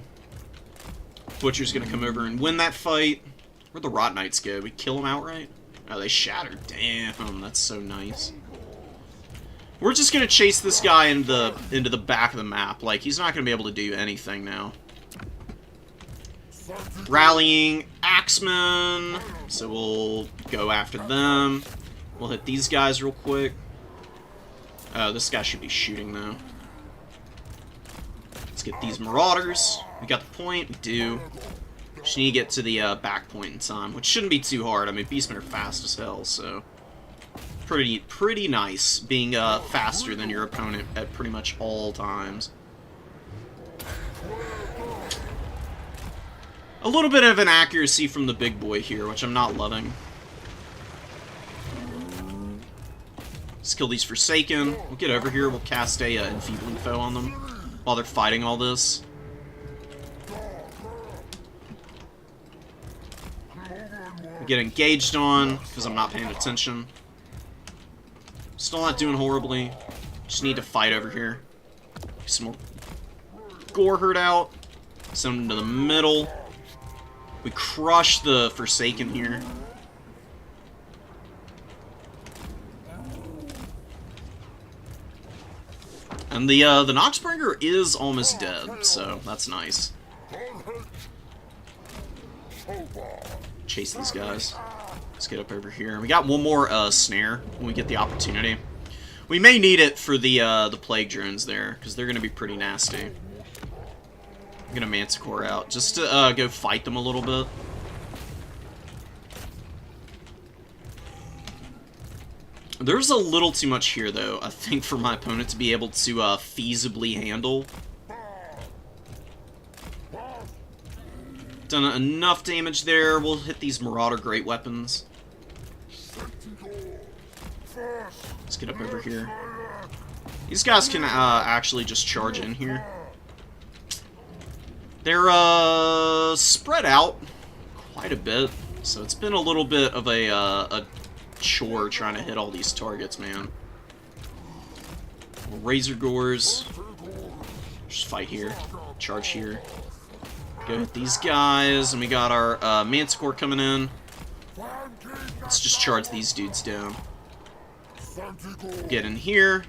Butcher's gonna come over and win that fight. Where'd the Rot Knights go? We kill them outright? Oh, they shattered. Damn, that's so nice. We're just gonna chase this guy into the back of the map. Like, he's not gonna be able to do anything now. Rallying Axemen. So we'll go after them. We'll hit these guys real quick. Oh, this guy should be shooting, though. Let's get these Marauders. We got the point. We do. Just need to get to the back point in time, which shouldn't be too hard. I mean, Beastmen are fast as hell, so... Pretty nice being faster than your opponent at pretty much all times. A little bit of inaccuracy from the big boy here, which I'm not loving. Let's kill these Forsaken. We'll get over here. We'll cast a Enfeebling Foe on them while they're fighting all this. We get engaged on because I'm not paying attention. Still not doing horribly. Just need to fight over here. Some more Gore Herd out. Send them to the middle. We crush the Forsaken here. And the Noxbringer is almost dead, so that's nice. Chase these guys. Let's get up over here. We got one more snare when we get the opportunity. We may need it for the plague drones there, because they're going to be pretty nasty. I'm going to Manticore out, just to go fight them a little bit. There's a little too much here, though, I think, for my opponent to be able to feasibly handle. Done enough damage there. We'll hit these Marauder Great Weapons. Let's get up over here. These guys can actually just charge in here. They're spread out quite a bit, so it's been a little bit of a chore trying to hit all these targets, man. Razor Gores. Just fight here. Charge here. Go hit these guys, and we got our Manticore coming in. Let's just charge these dudes down. Get in here.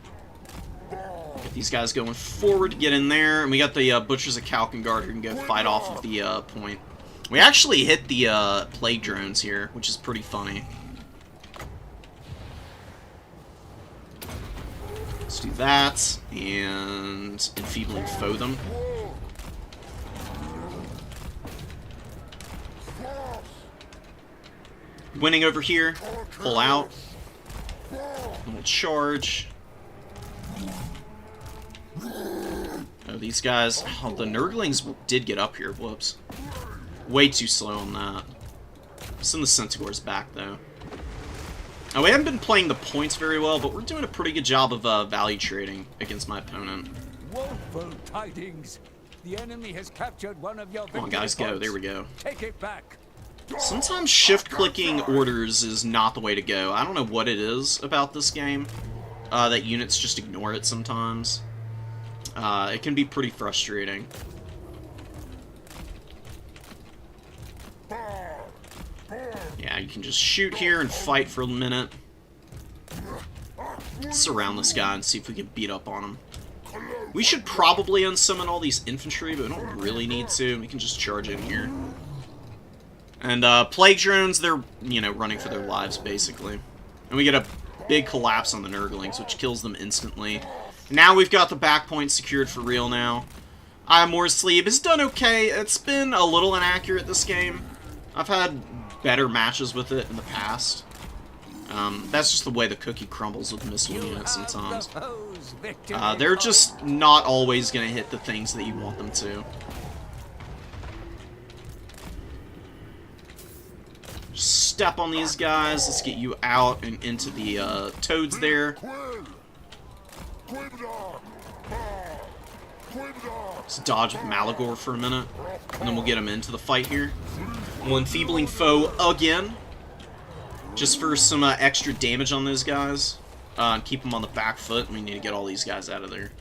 Get these guys going forward, get in there. And we got the Butchers of Kalkengard who can go fight off of the point. We actually hit the plague drones here, which is pretty funny. Let's do that, and enfeebling foe them. Winning over here, pull out, and we'll charge. Oh, these guys, oh, the Nurglings did get up here, whoops. Way too slow on that. Send the Centaurs back, though. Now, we haven't been playing the points very well, but we're doing a pretty good job of value trading against my opponent. Woeful tidings. The enemy has captured one of your. Come on, guys, go. There we go. Take it back. Sometimes shift-clicking orders is not the way to go. I don't know what it is about this game, that units just ignore it sometimes. It can be pretty frustrating. Yeah, you can just shoot here and fight for a minute. Surround this guy and see if we can beat up on him. We should probably unsummon all these infantry, but we don't really need to. We can just charge in here. And plague drones, they're, you know, running for their lives, basically. And we get a big collapse on the Nurglings, which kills them instantly. Now we've got the back point secured for real now. More Sleep has done okay. It's been a little inaccurate this game. I've had better matches with it in the past. That's just the way the cookie crumbles with missile units sometimes. They're just not always going to hit the things that you want them to. Just step on these guys. Let's get you out and into the toads there. Let's dodge with Malagor for a minute, and then we'll get him into the fight here. We'll enfeebling foe again, just for some extra damage on those guys, and keep them on the back foot. We need to get all these guys out of there.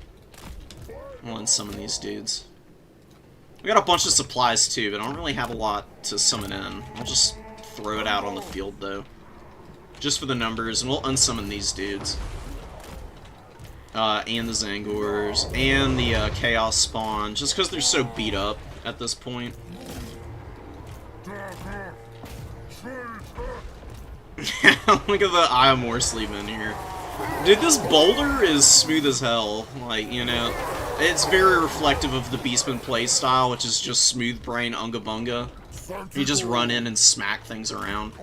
We'll unsummon these dudes. We got a bunch of supplies too, but I don't really have a lot to summon in. I'll just throw it out on the field though, just for the numbers, and we'll unsummon these dudes. And the Zangors, and the Chaos Spawn, just because they're so beat up at this point. Look at the Eye of Morsleep in here. Dude, this boulder is smooth as hell. Like, you know, it's very reflective of the Beastman playstyle, which is just smooth brain unga bunga. You just run in and smack things around.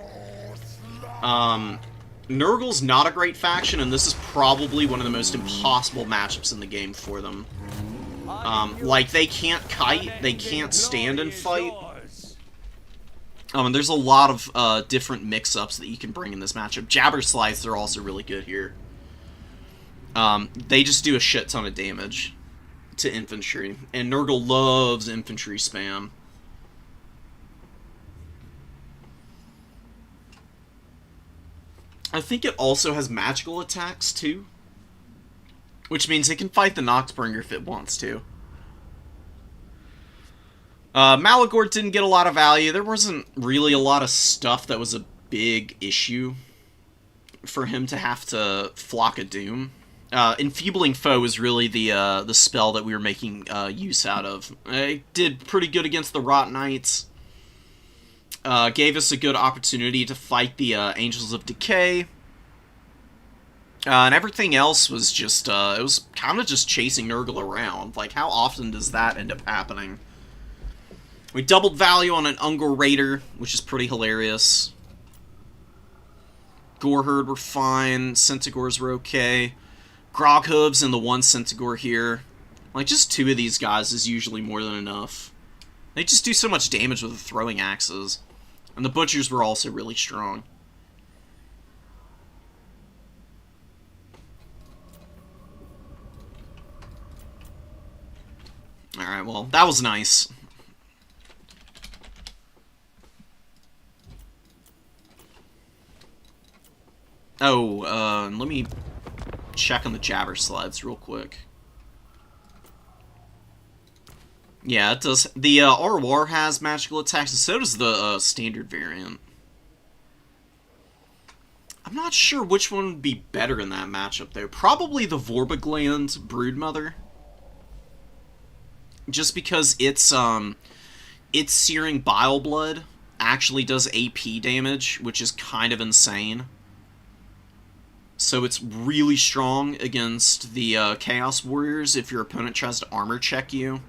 Nurgle's not a great faction, and this is probably one of the most impossible matchups in the game for them. Like, they can't kite, they can't stand and fight. And there's a lot of different mix-ups that you can bring in this matchup. Jabber Slides are also really good here. They just do a shit ton of damage to infantry, and Nurgle loves infantry spam. I think it also has magical attacks, too. Which means it can fight the Noxbringer if it wants to. Malagor didn't get a lot of value. There wasn't really a lot of stuff that was a big issue for him to have to Flock of Doom. Enfeebling Foe is really the spell that we were making use out of. It did pretty good against the Rot Knights. Gave us a good opportunity to fight the Angels of Decay. And everything else was just, it was kind of just chasing Nurgle around. Like, how often does that end up happening? We doubled value on an Ungor Raider, which is pretty hilarious. Goreherd were fine. Centigors were okay. Groghooves and the one Centigor here. Like, just two of these guys is usually more than enough. They just do so much damage with the throwing axes. And the Butchers were also really strong. Alright, well, that was nice. Oh, let me check on the Jabber Slides real quick. Yeah, it does. The Arwar has magical attacks, and so does the standard variant. I'm not sure which one would be better in that matchup, though. Probably the Vorbagland Broodmother. Just because its Searing Bile Blood actually does AP damage, which is kind of insane. So it's really strong against the Chaos Warriors if your opponent tries to armor check you.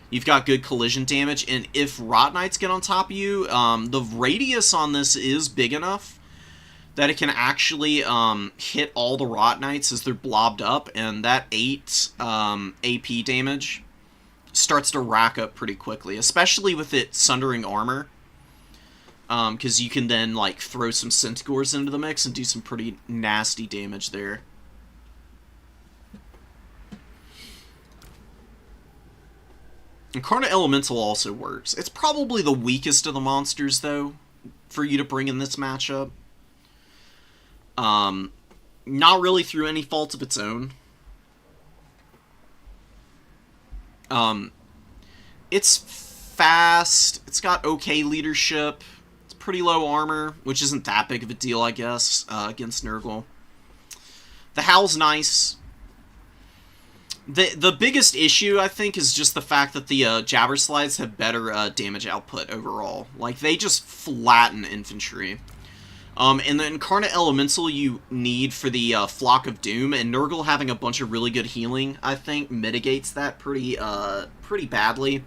You've got good collision damage, and if Rot Knights get on top of you, the radius on this is big enough that it can actually hit all the Rot Knights as they're blobbed up, and that 8 AP damage starts to rack up pretty quickly, especially with it Sundering Armor, because you can then like throw some Centaurs into the mix and do some pretty nasty damage there. Incarnate Elemental also works. It's probably the weakest of the monsters, though, for you to bring in this matchup. Not really through any fault of its own. It's fast. It's got okay leadership. It's pretty low armor, which isn't that big of a deal, I guess, against Nurgle. The Howl's nice. The biggest issue, I think, is just the fact that the Jabberslides have better damage output overall. Like, they just flatten infantry. And the Incarnate Elemental you need for the Flock of Doom, and Nurgle having a bunch of really good healing, I think, mitigates that pretty badly.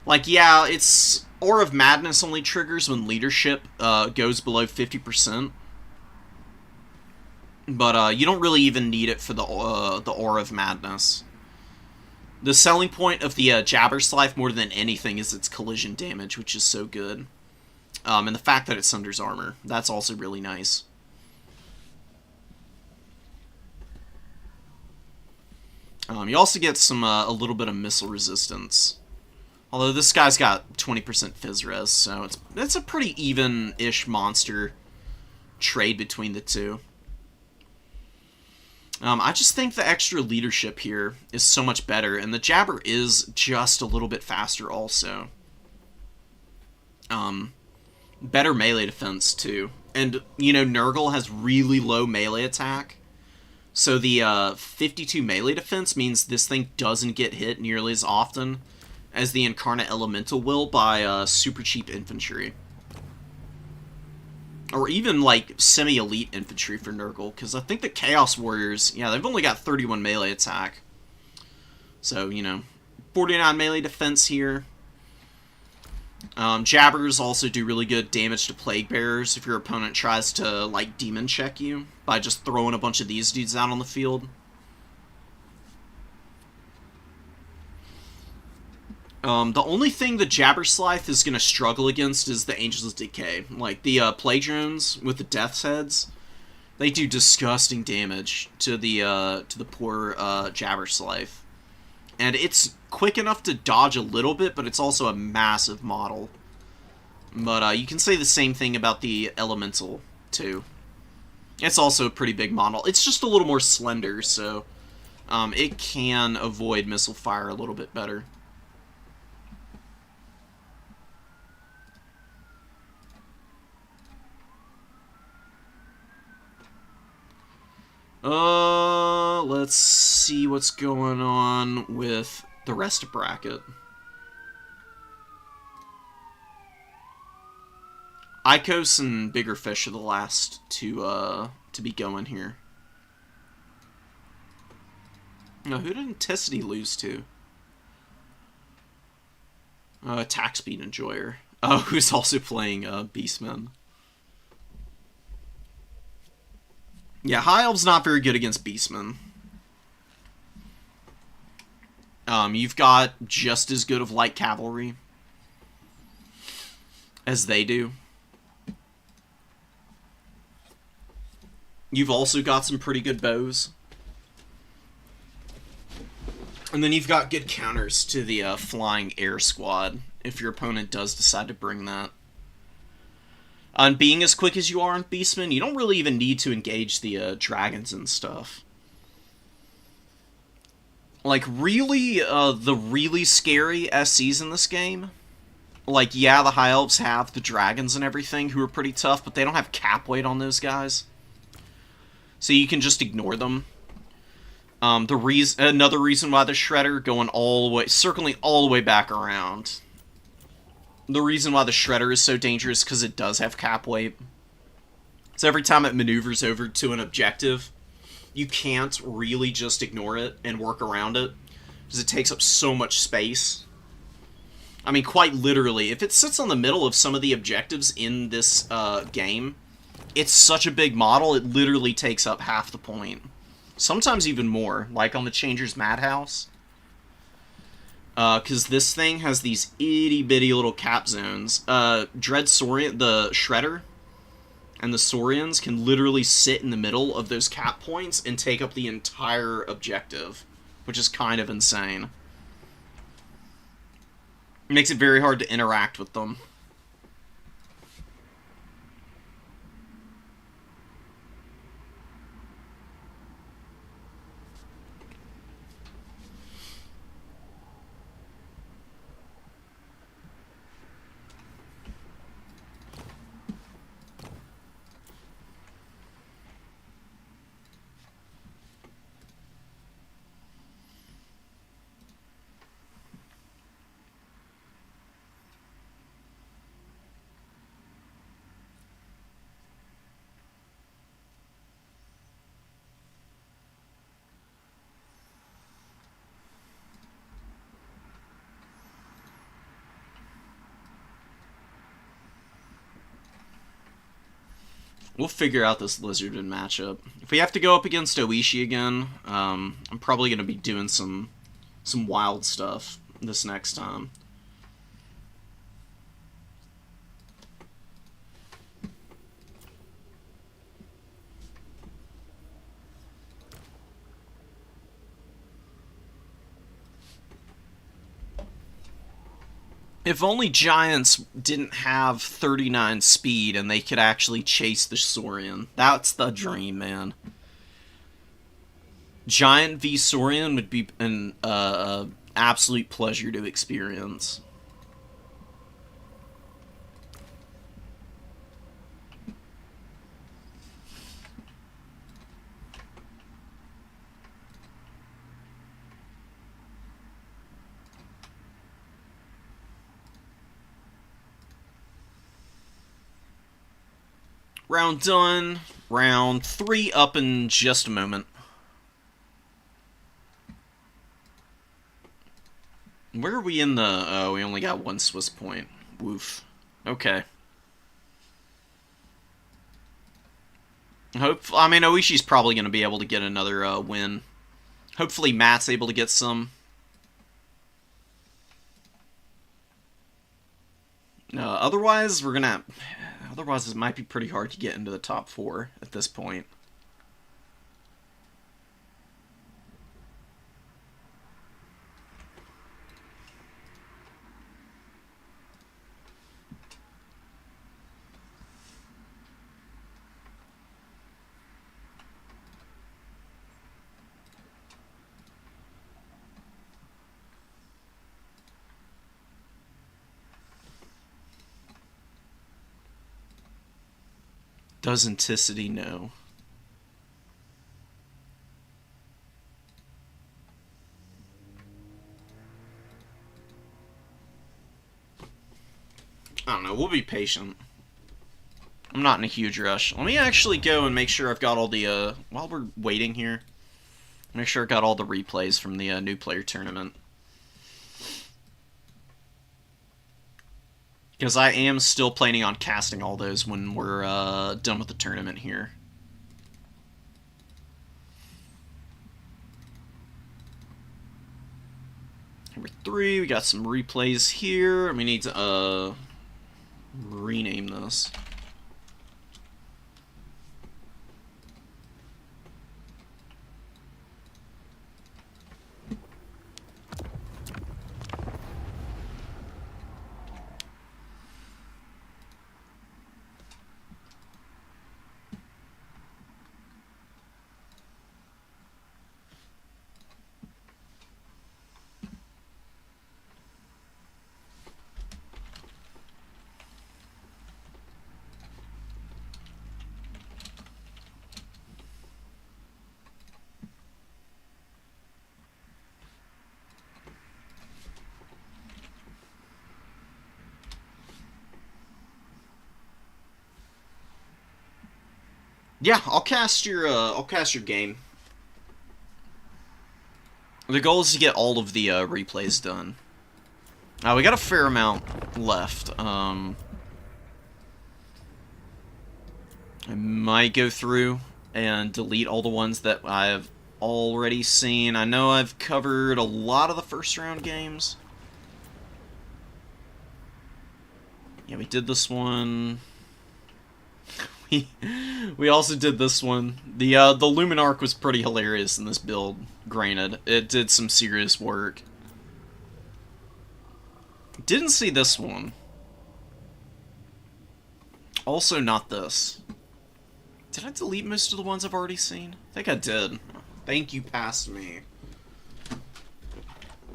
Like, yeah, it's Aura of Madness only triggers when leadership goes below 50%. But you don't really even need it for the Aura of Madness. The selling point of the Jabberslide more than anything is its collision damage, which is so good. And the fact that it sunders armor. That's also really nice. You also get some a little bit of missile resistance. Although this guy's got 20% Phys Res, so it's a pretty even-ish monster trade between the two. I just think the extra leadership here is so much better, and the Jabber is just a little bit faster also. Better melee defense, too. And, you know, Nurgle has really low melee attack, so the 52 melee defense means this thing doesn't get hit nearly as often as the Incarnate Elemental will by super cheap infantry. Or even, like, semi-elite infantry for Nurgle, because I think the Chaos Warriors, yeah, they've only got 31 melee attack. So, you know, 49 melee defense here. Jabbers also do really good damage to Plague Bearers if your opponent tries to, like, demon check you by just throwing a bunch of these dudes out on the field. The only thing the Jabberslide is going to struggle against is the Angels of Decay. Like, the Plague Drones with the Death's Heads, they do disgusting damage to the poor Jabberslide. And it's quick enough to dodge a little bit, but it's also a massive model. But you can say the same thing about the Elemental, too. It's also a pretty big model. It's just a little more slender, so it can avoid missile fire a little bit better. Let's see what's going on with the rest of bracket. Icos and Bigger Fish are the last to be going here. No, who did Anticity lose to? Attack Speed Enjoyer. Oh, who's also playing Beastmen. Yeah, High Elf's not very good against Beastmen. You've got just as good of Light Cavalry as they do. You've also got some pretty good bows. And then you've got good counters to the Flying Air Squad, if your opponent does decide to bring that. On being as quick as you are on Beastmen, you don't really even need to engage the dragons and stuff. Like, really, the really scary SCs in this game Like, yeah, the High Elves have the dragons and everything, who are pretty tough, but they don't have cap weight on those guys. So you can just ignore them. Another reason why the Shredder going all the way, circling all the way back around. The reason why the Shredder is so dangerous because it does have cap weight. So every time it maneuvers over to an objective, you can't really just ignore it and work around it because it takes up so much space. I mean, quite literally, if it sits on the middle of some of the objectives in this game, it's such a big model, it literally takes up half the point. Sometimes even more, like on the Changer's Madhouse. Because this thing has these itty-bitty little cap zones. Dread Saurian, the Shredder, and the Saurians can literally sit in the middle of those cap points and take up the entire objective, which is kind of insane. It makes it very hard to interact with them. We'll figure out this Lizardman matchup. If we have to go up against Oishi again, I'm probably going to be doing some wild stuff this next time. If only Giants didn't have 39 speed and they could actually chase the Saurian. That's the dream, man. Giant v Saurian would be an absolute pleasure to experience. Round done. Round 3 up in just a moment. Where are we in the... Oh, we only got one Swiss point. Woof. Okay. I mean, Oishi's probably going to be able to get another win. Hopefully Matt's able to get some. Otherwise, we're going to... Otherwise, it might be pretty hard to get into the top 4 at this point. Does Anticity know? I don't know, we'll be patient. I'm not in a huge rush. Let me actually go and make sure I've got all the, while we're waiting here, make sure I've got all the replays from the new player tournament. Because I am still planning on casting all those when we're done with the tournament here. Number 3, we got some replays here. We need to rename this. Yeah, I'll cast your game. The goal is to get all of the replays done. We got a fair amount left. I might go through and delete all the ones that I've already seen. I know I've covered a lot of the first round games. Yeah, we did this one. We also did this one. The Lumen Arc was pretty hilarious in this build, granted. It did some serious work. Didn't see this one. Also not this. Did I delete most of the ones I've already seen? I think I did. Thank you, past me.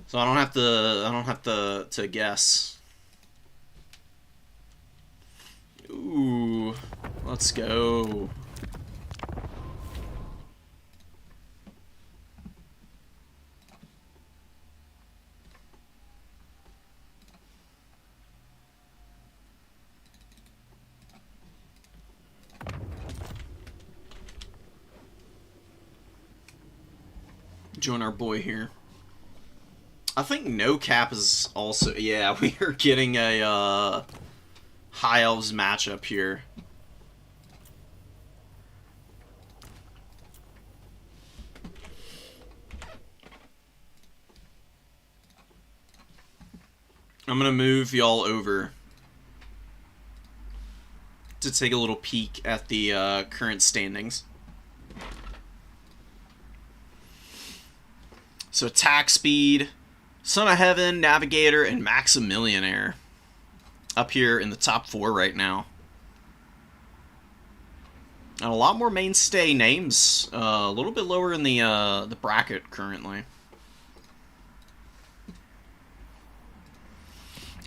So I don't have to guess. Ooh, let's go. Join our boy here. I think No Cap is also... Yeah, we are getting a High Elves matchup here. I'm gonna move y'all over to take a little peek at the current standings. So attack speed, Son of Heaven, Navigator, and Maximillionaire up here in the top 4 right now. And a lot more mainstay names, a little bit lower in the bracket currently.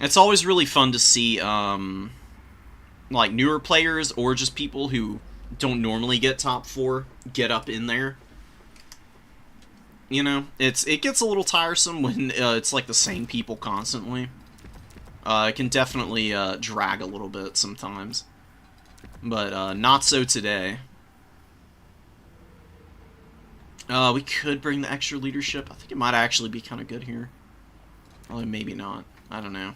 It's always really fun to see like newer players or just people who don't normally get top 4 get up in there. You know, it gets a little tiresome when it's like the same people constantly. It can definitely drag a little bit sometimes, but not so today. We could bring the extra leadership. I think it might actually be kind of good here. Although maybe not. I don't know.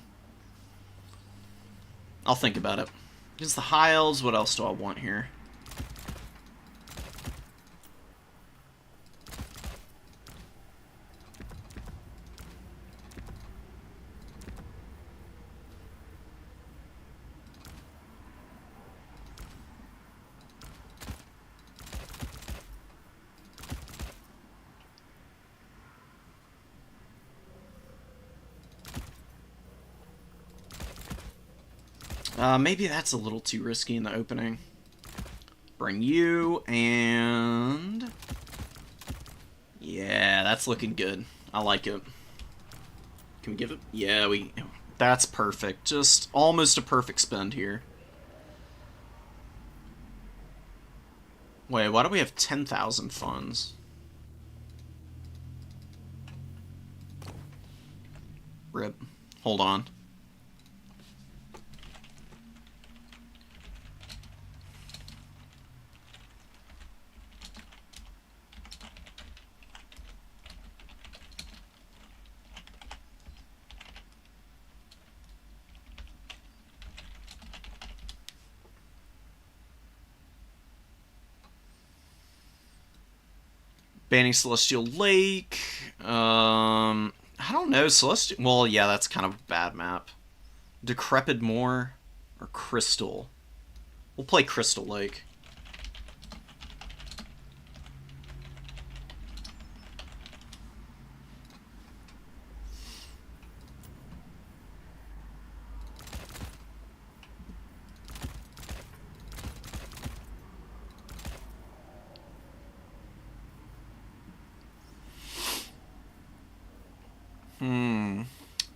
I'll think about it. Here's the High Elves. What else do I want here? Maybe that's a little too risky in the opening. Bring you, and... Yeah, that's looking good. I like it. Can we give it? Yeah, we... That's perfect. Just almost a perfect spend here. Wait, why do we have 10,000 funds? Rip. Hold on. Banning Celestial Lake. I don't know. Celestial... Well, yeah, that's kind of a bad map. Decrepit Moor or Crystal? We'll play Crystal Lake.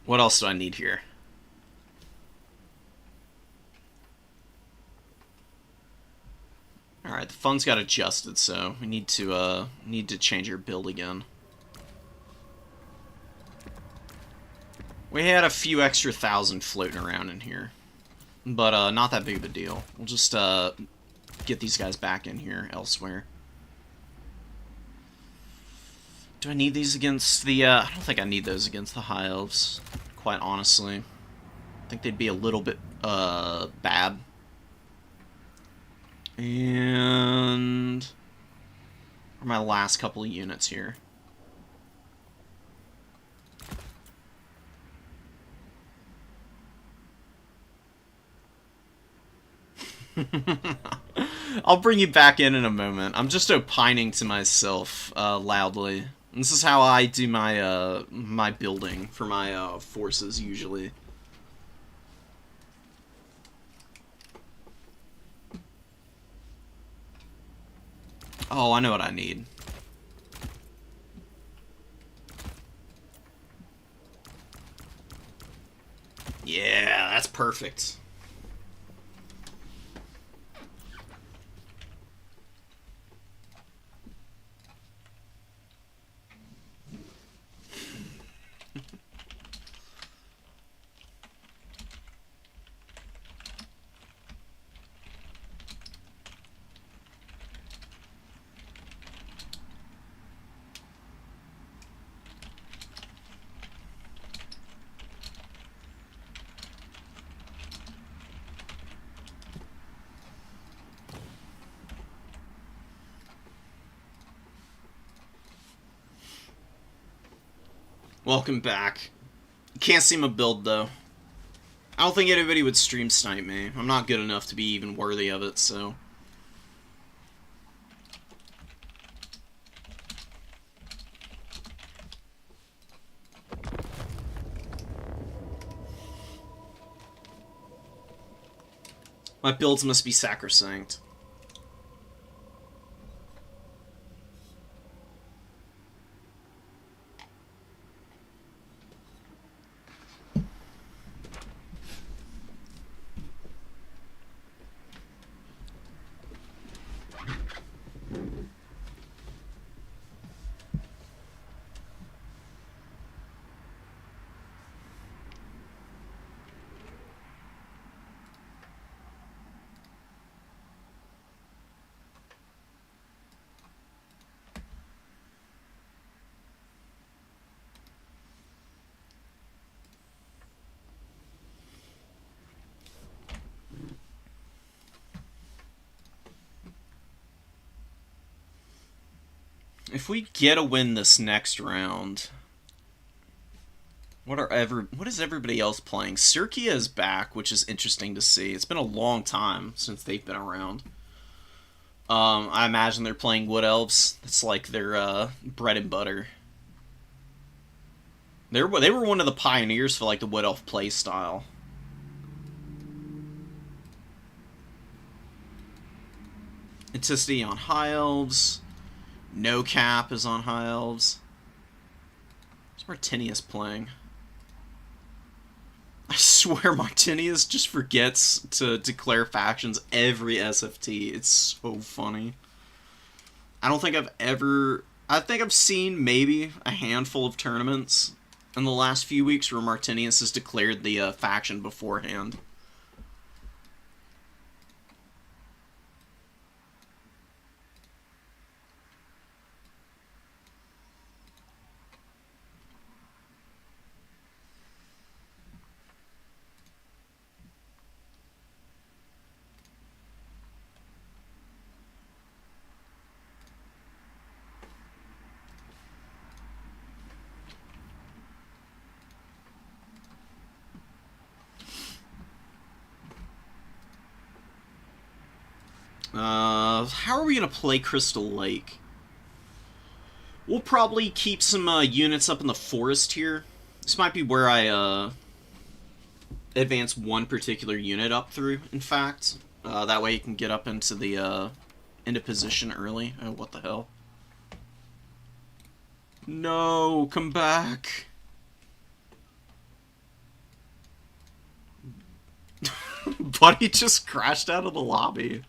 What else do I need here? Alright, the funds got adjusted, so we need to change our build again. We had a few extra thousand floating around in here, but not that big of a deal. We'll just get these guys back in here elsewhere. Do I need these against the, I don't think I need those against the High Elves, quite honestly. I think they'd be a little bit, bad. And... for my last couple of units here. I'll bring you back in a moment. I'm just opining to myself loudly. This is how I do my my building for my forces usually. Oh, I know what I need. Yeah, that's perfect. Welcome back. Can't see my build, though. I don't think anybody would stream snipe me. I'm not good enough to be even worthy of it, so... my builds must be sacrosanct. If we get a win this next round, what is everybody else playing? Sirkia is back, which is interesting to see. It's been a long time since they've been around. I imagine they're playing Wood Elves. It's like their bread and butter. They were one of the pioneers for like the Wood Elf play style. Intensity on High Elves. No Cap is on High Elves. What's Martinius playing? I swear Martinius just forgets to declare factions every SFT. It's so funny. I don't think I've ever... I think I've seen maybe a handful of tournaments in the last few weeks where Martinius has declared the faction beforehand. How are we going to play Crystal Lake? We'll probably keep some units up in the forest here. This might be where I advance one particular unit up through, in fact. That way you can get up into the into position early. Oh, what the hell? No, come back. Buddy just crashed out of the lobby.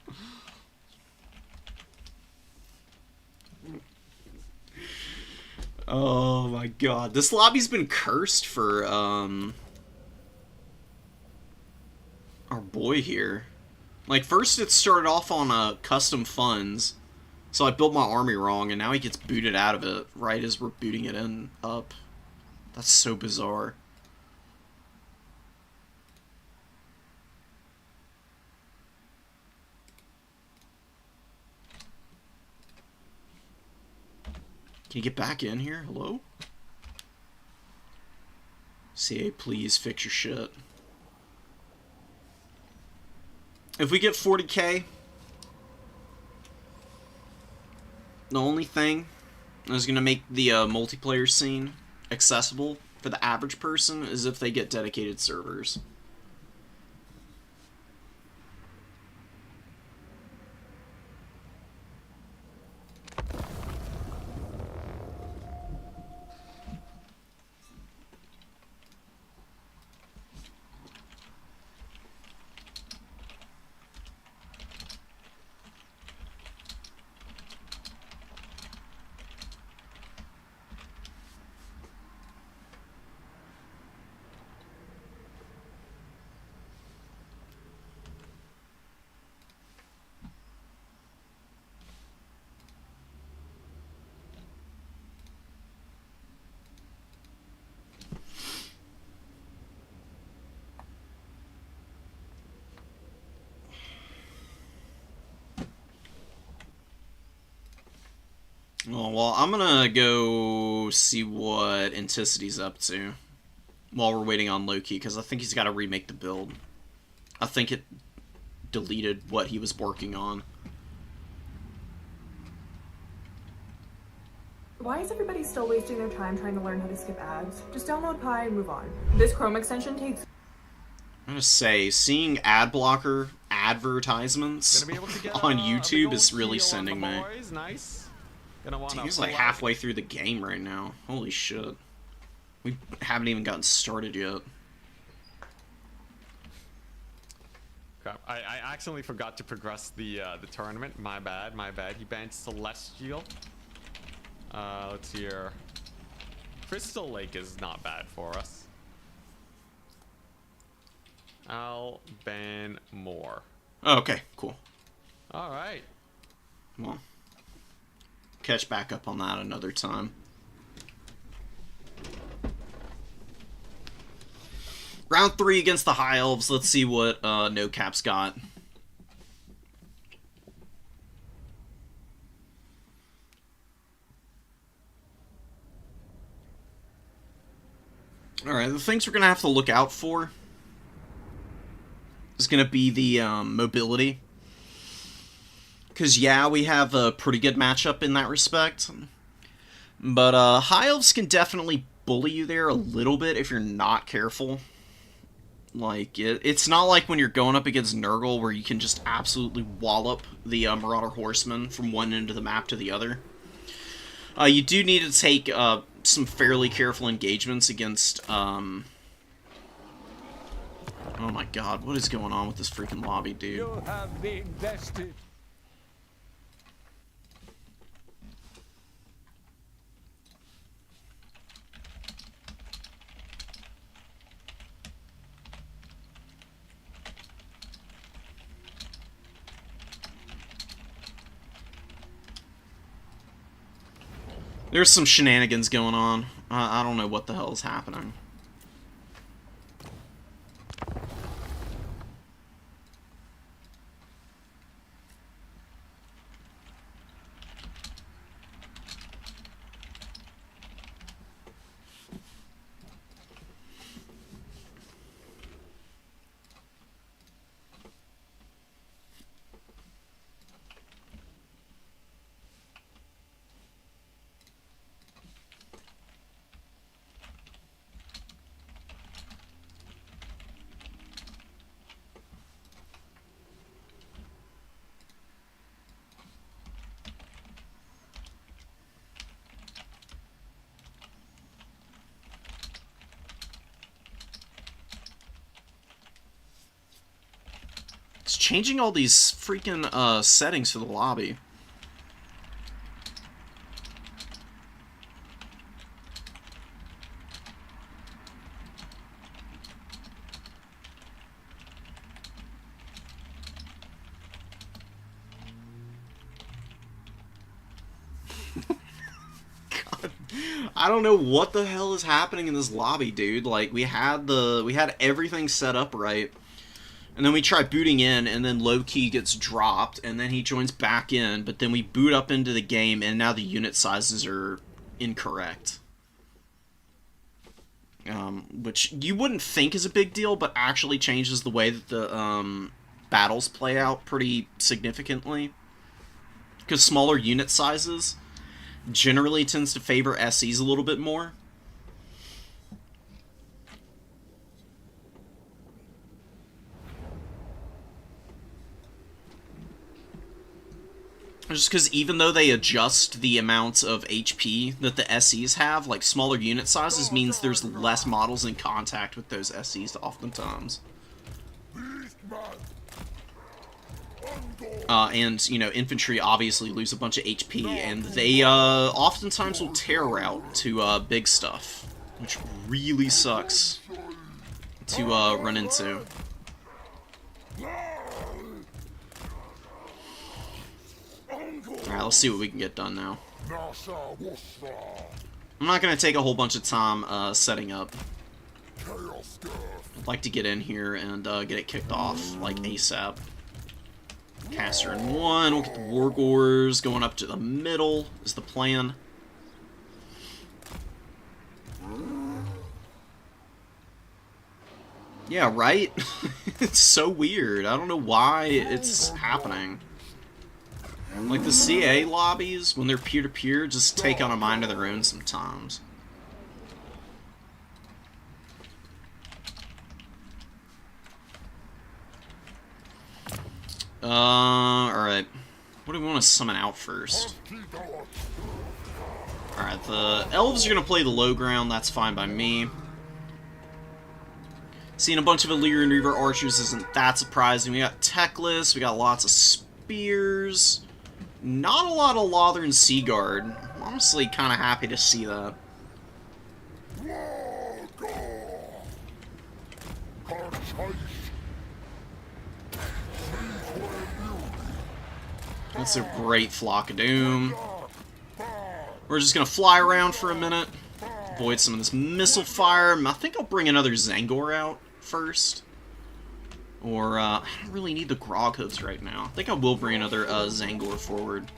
Oh my god. This lobby's been cursed for, our boy here. Like, first it started off on custom funds, so I built my army wrong, and now he gets booted out of it right as we're booting it in up. That's so bizarre. Can you get back in here? Hello? CA, please fix your shit. If we get 40k, the only thing that's going to make the multiplayer scene accessible for the average person is if they get dedicated servers. Oh, well, I'm gonna go see what Anticity's up to while we're waiting on Loki, because I think he's got to remake the build. I think it deleted what he was working on. Why is everybody still wasting their time trying to learn how to skip ads? Just download Pi and move on. This Chrome extension takes... I'm gonna say, seeing ad blocker advertisements on YouTube is really sending me. Nice. Dude, he's like halfway through the game right now. Holy shit. We haven't even gotten started yet. Crap. I accidentally forgot to progress the tournament. My bad. He banned Celestial. Let's see here. Crystal Lake is not bad for us. I'll ban more. Oh, okay, cool. Alright. Well, catch back up on that another time. Round 3 against the High Elves. Let's see what No Cap's got. Alright, the things we're going to have to look out for is going to be the mobility. Because, yeah, we have a pretty good matchup in that respect. But High Elves can definitely bully you there a little bit if you're not careful. Like, it's not like when you're going up against Nurgle where you can just absolutely wallop the Marauder Horsemen from one end of the map to the other. You do need to take some fairly careful engagements against... Oh my god, what is going on with this freaking lobby, dude? You have been bested. There's some shenanigans going on. I don't know what the hell is happening. It's changing all these freaking settings for the lobby. I don't know what the hell is happening in this lobby, dude. Like, we had everything set up right. And then we try booting in, and then low-key gets dropped, and then he joins back in, but then we boot up into the game, and now the unit sizes are incorrect. Which you wouldn't think is a big deal, but actually changes the way that the battles play out pretty significantly. Because smaller unit sizes generally tends to favor SEs a little bit more. Just because even though they adjust the amounts of HP that the SEs have, like, smaller unit sizes means there's less models in contact with those SEs oftentimes. And, you know, infantry obviously lose a bunch of HP, and they oftentimes will tear out to big stuff, which really sucks to run into. Alright, let's see what we can get done now. I'm not going to take a whole bunch of time setting up. I'd like to get in here and get it kicked off, like, ASAP. Caster in one, we'll get the Wargors going up to the middle, is the plan. Yeah, right? It's so weird. I don't know why it's happening. Like, the CA lobbies, when they're peer-to-peer, just take on a mind of their own sometimes. Alright. What do we want to summon out first? Alright, the elves are going to play the low ground, that's fine by me. Seeing a bunch of Illyrian Reaver archers isn't that surprising. We got Techless, we got lots of spears. Not a lot of Lothern Seaguard. I'm honestly kind of happy to see that. That's a great Flock of Doom. We're just going to fly around for a minute. Avoid some of this missile fire. I think I'll bring another Zangor out first. Or, I don't really need the Grog Hooves right now. I think I will bring another Zangor forward.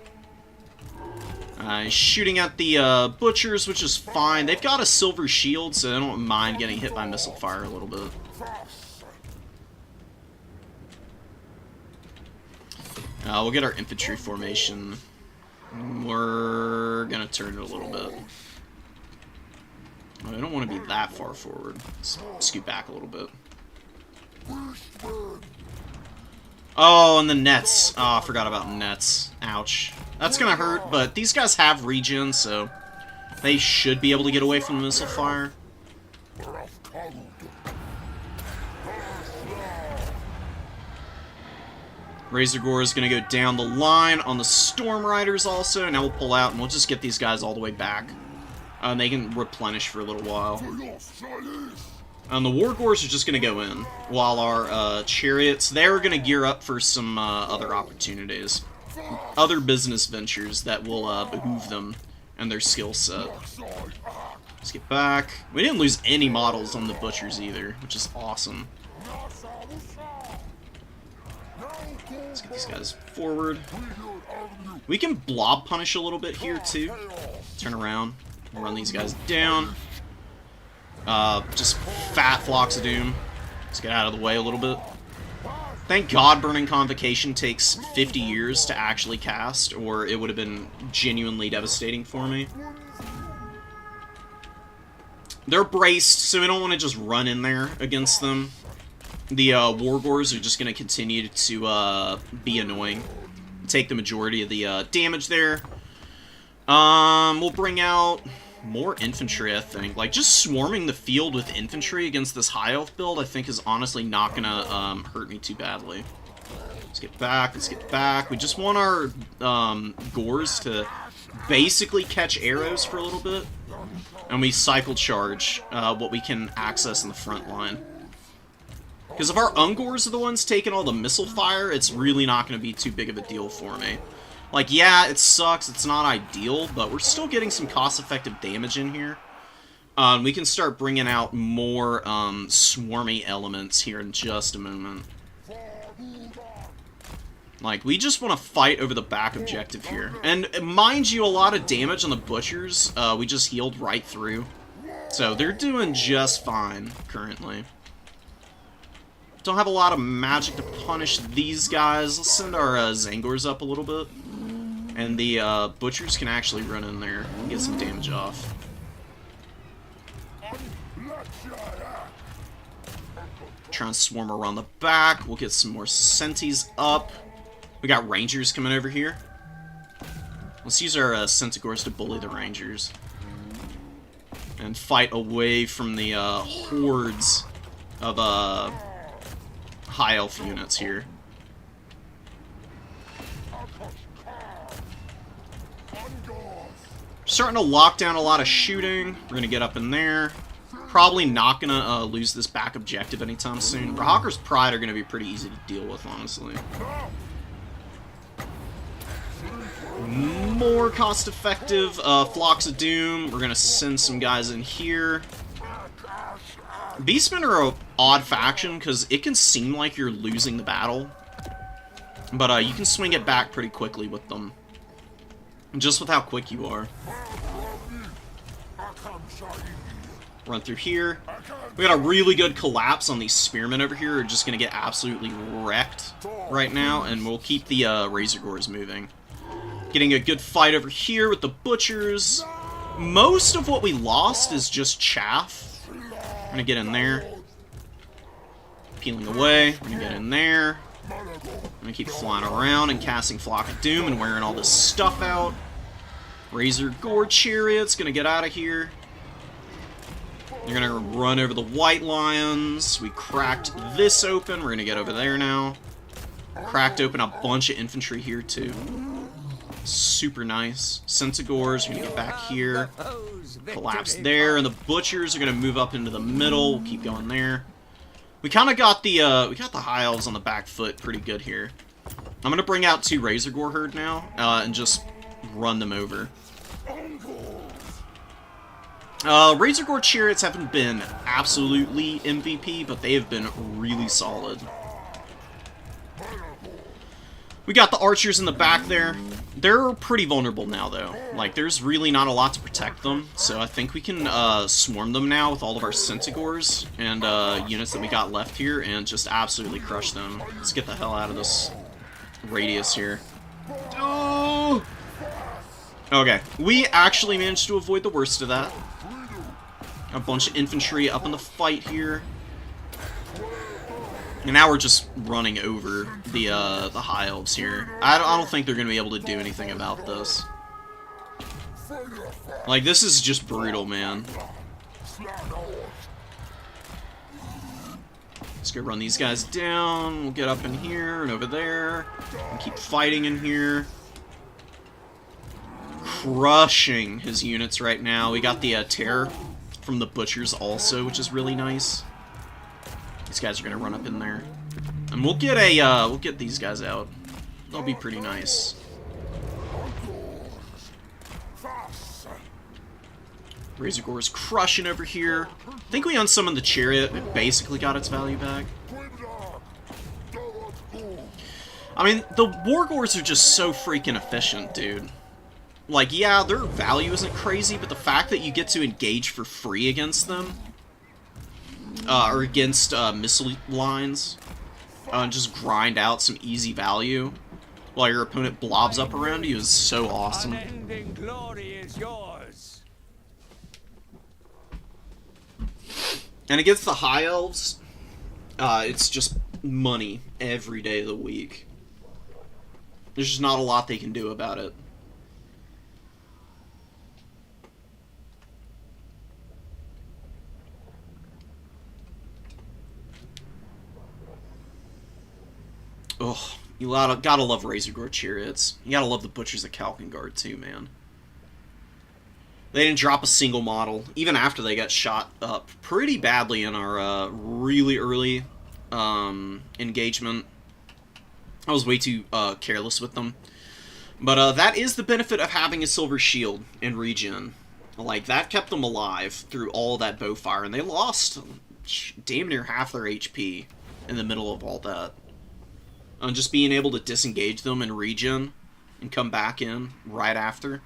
Shooting at the Butchers, which is fine. They've got a silver shield, so I don't mind getting hit by missile fire a little bit. We'll get our infantry formation. We're gonna turn it a little bit. I don't want to be that far forward. Let's scoot back a little bit. Oh, and the nets. Oh, I forgot about nets. Ouch. That's gonna hurt, but these guys have regen, so they should be able to get away from the missile fire. Razor Gore is going to go down the line on the Storm Riders also. Now we'll pull out and we'll just get these guys all the way back. And they can replenish for a little while. And the Wargors are just going to go in. While our Chariots, they're going to gear up for some other opportunities. Other business ventures that will behoove them and their skill set. Let's get back. We didn't lose any models on the Butchers either, which is awesome. Let's get these guys forward. We can blob punish a little bit here, too. Turn around. Run these guys down. Just fat Flocks of Doom. Let's get out of the way a little bit. Thank God Burning Convocation takes 50 years to actually cast, or it would have been genuinely devastating for me. They're braced, so we don't want to just run in there against them. The Wargors are just going to continue to be annoying. Take the majority of the damage there. We'll bring out more infantry, I think. Like, just swarming the field with infantry against this high elf build, I think, is honestly not going to hurt me too badly. Let's get back, let's get back. We just want our Gores to basically catch arrows for a little bit. And we cycle charge what we can access in the front line. Because if our Ungors are the ones taking all the missile fire, it's really not going to be too big of a deal for me. Like, yeah, it sucks, it's not ideal, but we're still getting some cost-effective damage in here. We can start bringing out more swarmy elements here in just a moment. Like, we just want to fight over the back objective here. And mind you, a lot of damage on the butchers, we just healed right through. So they're doing just fine currently. Don't have a lot of magic to punish these guys. Let's send our Zangors up a little bit. And the butchers can actually run in there and get some damage off. Try and swarm around the back. We'll get some more Sentis up. We got Rangers coming over here. Let's use our Centigores to bully the Rangers. And fight away from the hordes of high elf units here. Starting to lock down a lot of shooting. We're going to get up in there. Probably not going to lose this back objective anytime soon. Hawker's Pride are going to be pretty easy to deal with, honestly. More cost-effective Flocks of Doom. We're going to send some guys in here. Beastmen are an odd faction because it can seem like you're losing the battle. But you can swing it back pretty quickly with them. Just with how quick you are. Run through here. We got a really good collapse on these spearmen over here. We're just going to get absolutely wrecked right now. And we'll keep the Razor Gores moving. Getting a good fight over here with the butchers. Most of what we lost is just chaff. I'm going to get in there. Peeling away. I'm going to get in there. I'm going to keep flying around and casting Flock of Doom and wearing all this stuff out. Razor Gore Chariot's going to get out of here. They're going to run over the White Lions. We cracked this open. We're going to get over there now. Cracked open a bunch of infantry here, too. Super nice. Centigores are going to get back here. Collapse there. And the Butchers are going to move up into the middle. We'll keep going there. We kind of got the High Elves on the back foot pretty good here. I'm going to bring out 2 Razor Gore Herd now and just run them over. Razor Gore Chariots haven't been absolutely MVP, but they have been really solid. We got the archers in the back there. They're pretty vulnerable now, though. Like, there's really not a lot to protect them, so I think we can swarm them now with all of our Centigores and units that we got left here and just absolutely crush them. Let's get the hell out of this radius here. Oh! Okay, we actually managed to avoid the worst of that. A bunch of infantry up in the fight here. And now we're just running over the High Elves here. I don't think they're going to be able to do anything about this. Like, this is just brutal, man. Let's go run these guys down. We'll get up in here and over there. And keep fighting in here. Crushing his units right now. We got the Terror from the Butchers also, which is really nice. These guys are gonna run up in there, and we'll get these guys out. They'll be pretty nice. Razor Gore is crushing over here. I think we unsummoned the chariot. It basically got its value back. I mean, the War Gores are just so freaking efficient, dude. Like, yeah, their value isn't crazy, but the fact that you get to engage for free against them, or against missile lines, and just grind out some easy value while your opponent blobs up around you is so awesome. Unending glory is yours. And against the High Elves, it's just money every day of the week. There's just not a lot they can do about it. Oh, you gotta love Razor Gore Chariots. You gotta love the Butchers of Kalkengard too, man. They didn't drop a single model, even after they got shot up pretty badly in our really early engagement. I was way too careless with them. But that is the benefit of having a silver shield in regen. Like, that kept them alive through all that bow fire, and they lost damn near half their HP in the middle of all that. And just being able to disengage them and regen and come back in right after.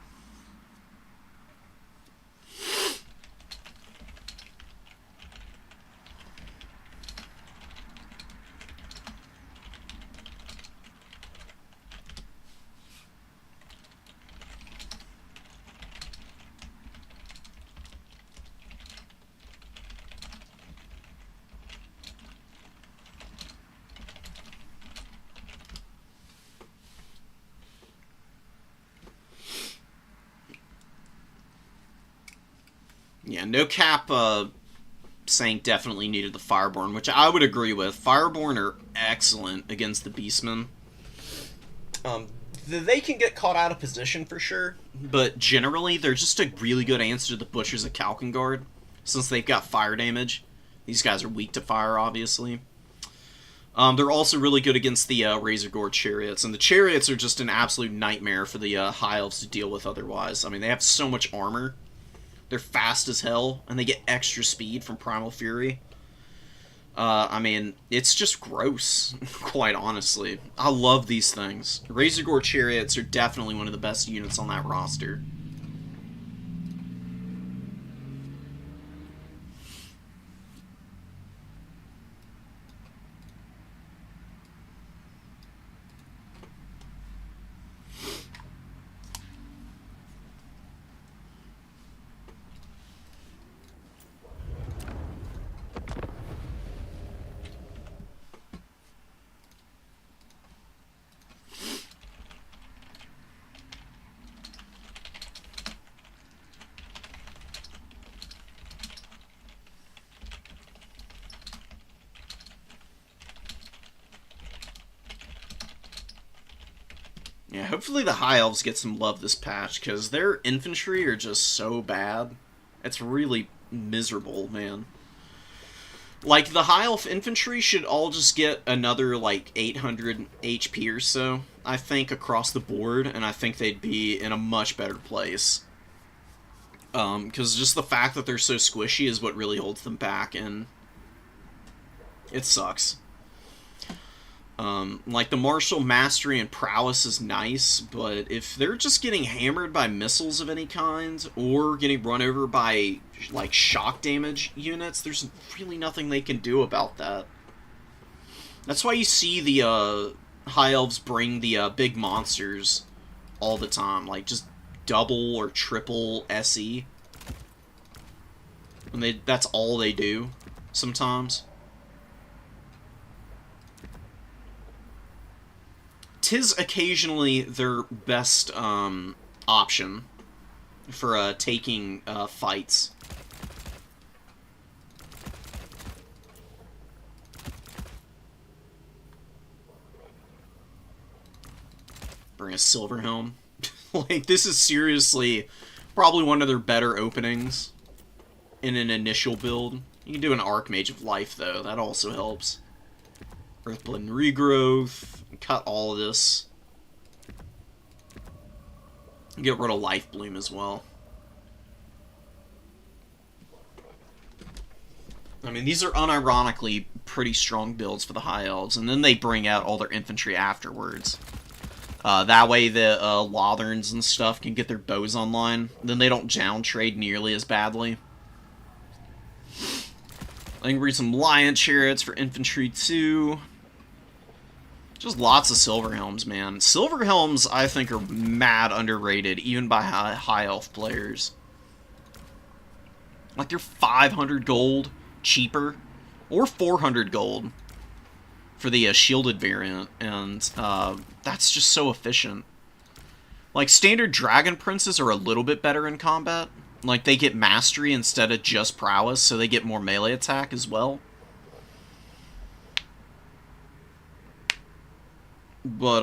Yeah, no cap saying definitely needed the Fireborn, which I would agree with. Fireborn are excellent against the Beastmen. They can get caught out of position for sure, but generally they're just a really good answer to the Butchers of Kalkengard, since they've got fire damage. These guys are weak to fire, obviously. They're also really good against the Razor Gore Chariots, and the Chariots are just an absolute nightmare for the High Elves to deal with otherwise. I mean, they have so much armor. They're fast as hell, and they get extra speed from Primal Fury. I mean, it's just gross, quite honestly. I love these things. Razor Gore Chariots are definitely one of the best units on that roster. Yeah, hopefully the High Elves get some love this patch, because their infantry are just so bad. It's really miserable, man. Like, the High Elf infantry should all just get another, like, 800 HP or so, I think, across the board, and I think they'd be in a much better place. Because just the fact that they're so squishy is what really holds them back, and it sucks. Like, the martial mastery and prowess is nice, but if they're just getting hammered by missiles of any kind, or getting run over by, like, shock damage units, there's really nothing they can do about that. That's why you see the, High Elves bring the, big monsters all the time, like, just double or triple SE. And that's all they do, sometimes. 'Tis occasionally their best option for taking fights. Bring a Silver Helm. Like, this is seriously probably one of their better openings in an initial build. You can do an Archmage of Life, though. That also helps. Earthblood and Regrowth. Cut all of this. Get rid of Life Bloom as well. I mean, these are unironically pretty strong builds for the High Elves, and then they bring out all their infantry afterwards. That way the Lotherns and stuff can get their bows online. Then they don't down trade nearly as badly. I can bring some Lion Chariots for infantry too. Just lots of Silver Helms, man. Silver Helms, I think, are mad underrated, even by high elf players. Like, they're 500 gold cheaper, or 400 gold for the shielded variant, and that's just so efficient. Like, standard Dragon Princes are a little bit better in combat. Like, they get mastery instead of just prowess, so they get more melee attack as well. But,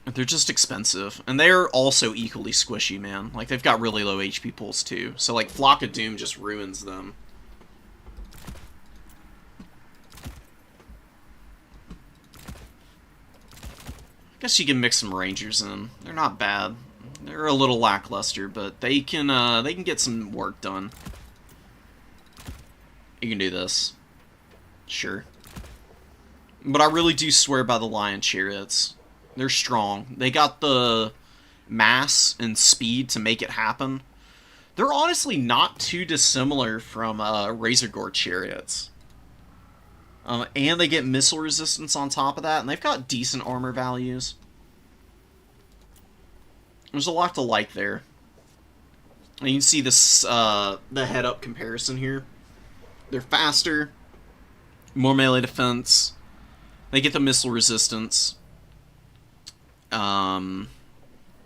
they're just expensive. And they're also equally squishy, man. Like, they've got really low HP pools, too. So, like, Flock of Doom just ruins them. Guess you can mix some Rangers in. They're not bad. They're a little lackluster, but they can get some work done. You can do this. Sure. But I really do swear by the Lion Chariots. They're strong. They got the mass and speed to make it happen. They're honestly not too dissimilar from Razorgore Chariots. And they get missile resistance on top of that, and they've got decent armor values. There's a lot to like there. And you can see this, the head-up comparison here. They're faster, more melee defense. They get the missile resistance. A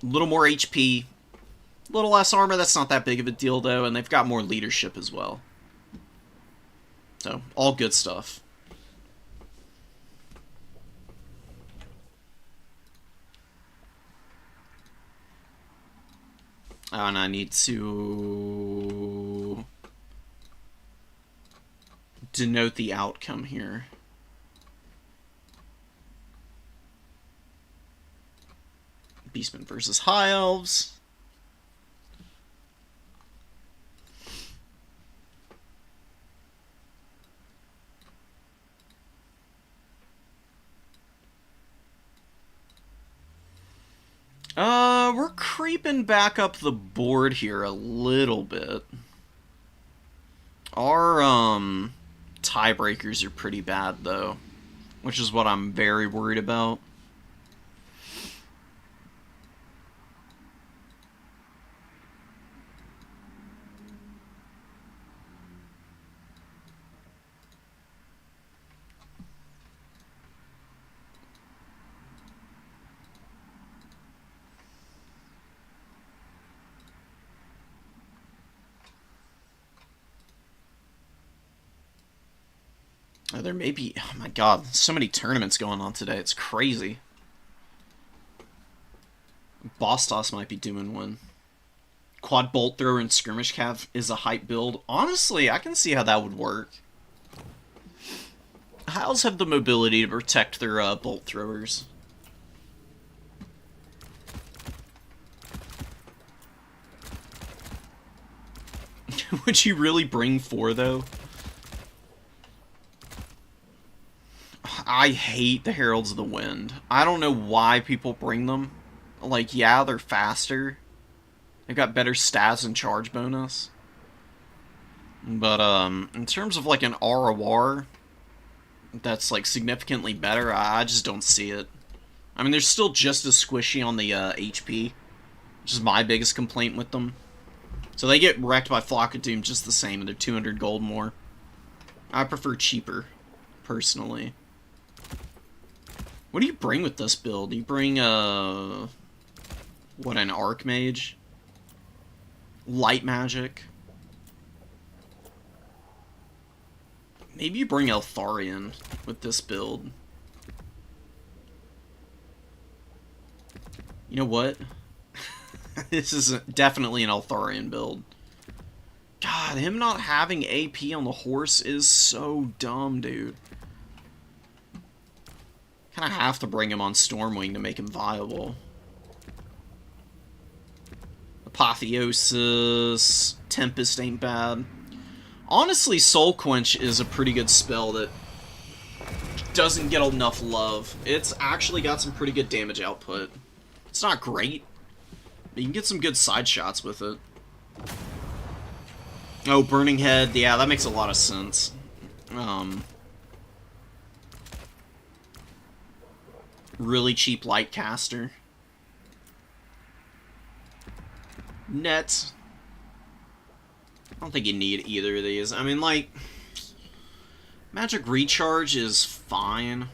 little more HP. A little less armor, that's not that big of a deal, though. And they've got more leadership as well. So, all good stuff. And I need to denote the outcome here. Beastmen versus High Elves. We're creeping back up the board here a little bit. Our, tiebreakers are pretty bad, though, which is what I'm very worried about. There may be... Oh my god, so many tournaments going on today. It's crazy. Boss Toss might be doing one. Quad Bolt Thrower and Skirmish Cav is a hype build. Honestly, I can see how that would work. Hiles have the mobility to protect their Bolt Throwers. Would you really bring 4, though? I hate the Heralds of the Wind. I don't know why people bring them. Like, yeah, they're faster. They've got better stats and charge bonus. But, in terms of, like, an ROR that's, like, significantly better, I just don't see it. I mean, they're still just as squishy on the, HP, which is my biggest complaint with them. So they get wrecked by Flock of Doom just the same, and they're 200 gold more. I prefer cheaper, personally. What do you bring with this build? You bring, what, an Archmage? Light Magic? Maybe you bring Eltharion with this build. You know what? This is definitely an Eltharion build. God, him not having AP on the horse is so dumb, dude. Kind of have to bring him on Stormwing to make him viable. Apotheosis, Tempest ain't bad. Honestly, Soul Quench is a pretty good spell that doesn't get enough love. It's actually got some pretty good damage output. It's not great, but you can get some good side shots with it. Oh, Burning Head, yeah, that makes a lot of sense. Really cheap light caster. Net. I don't think you need either of these. I mean, like, Magic Recharge is fine.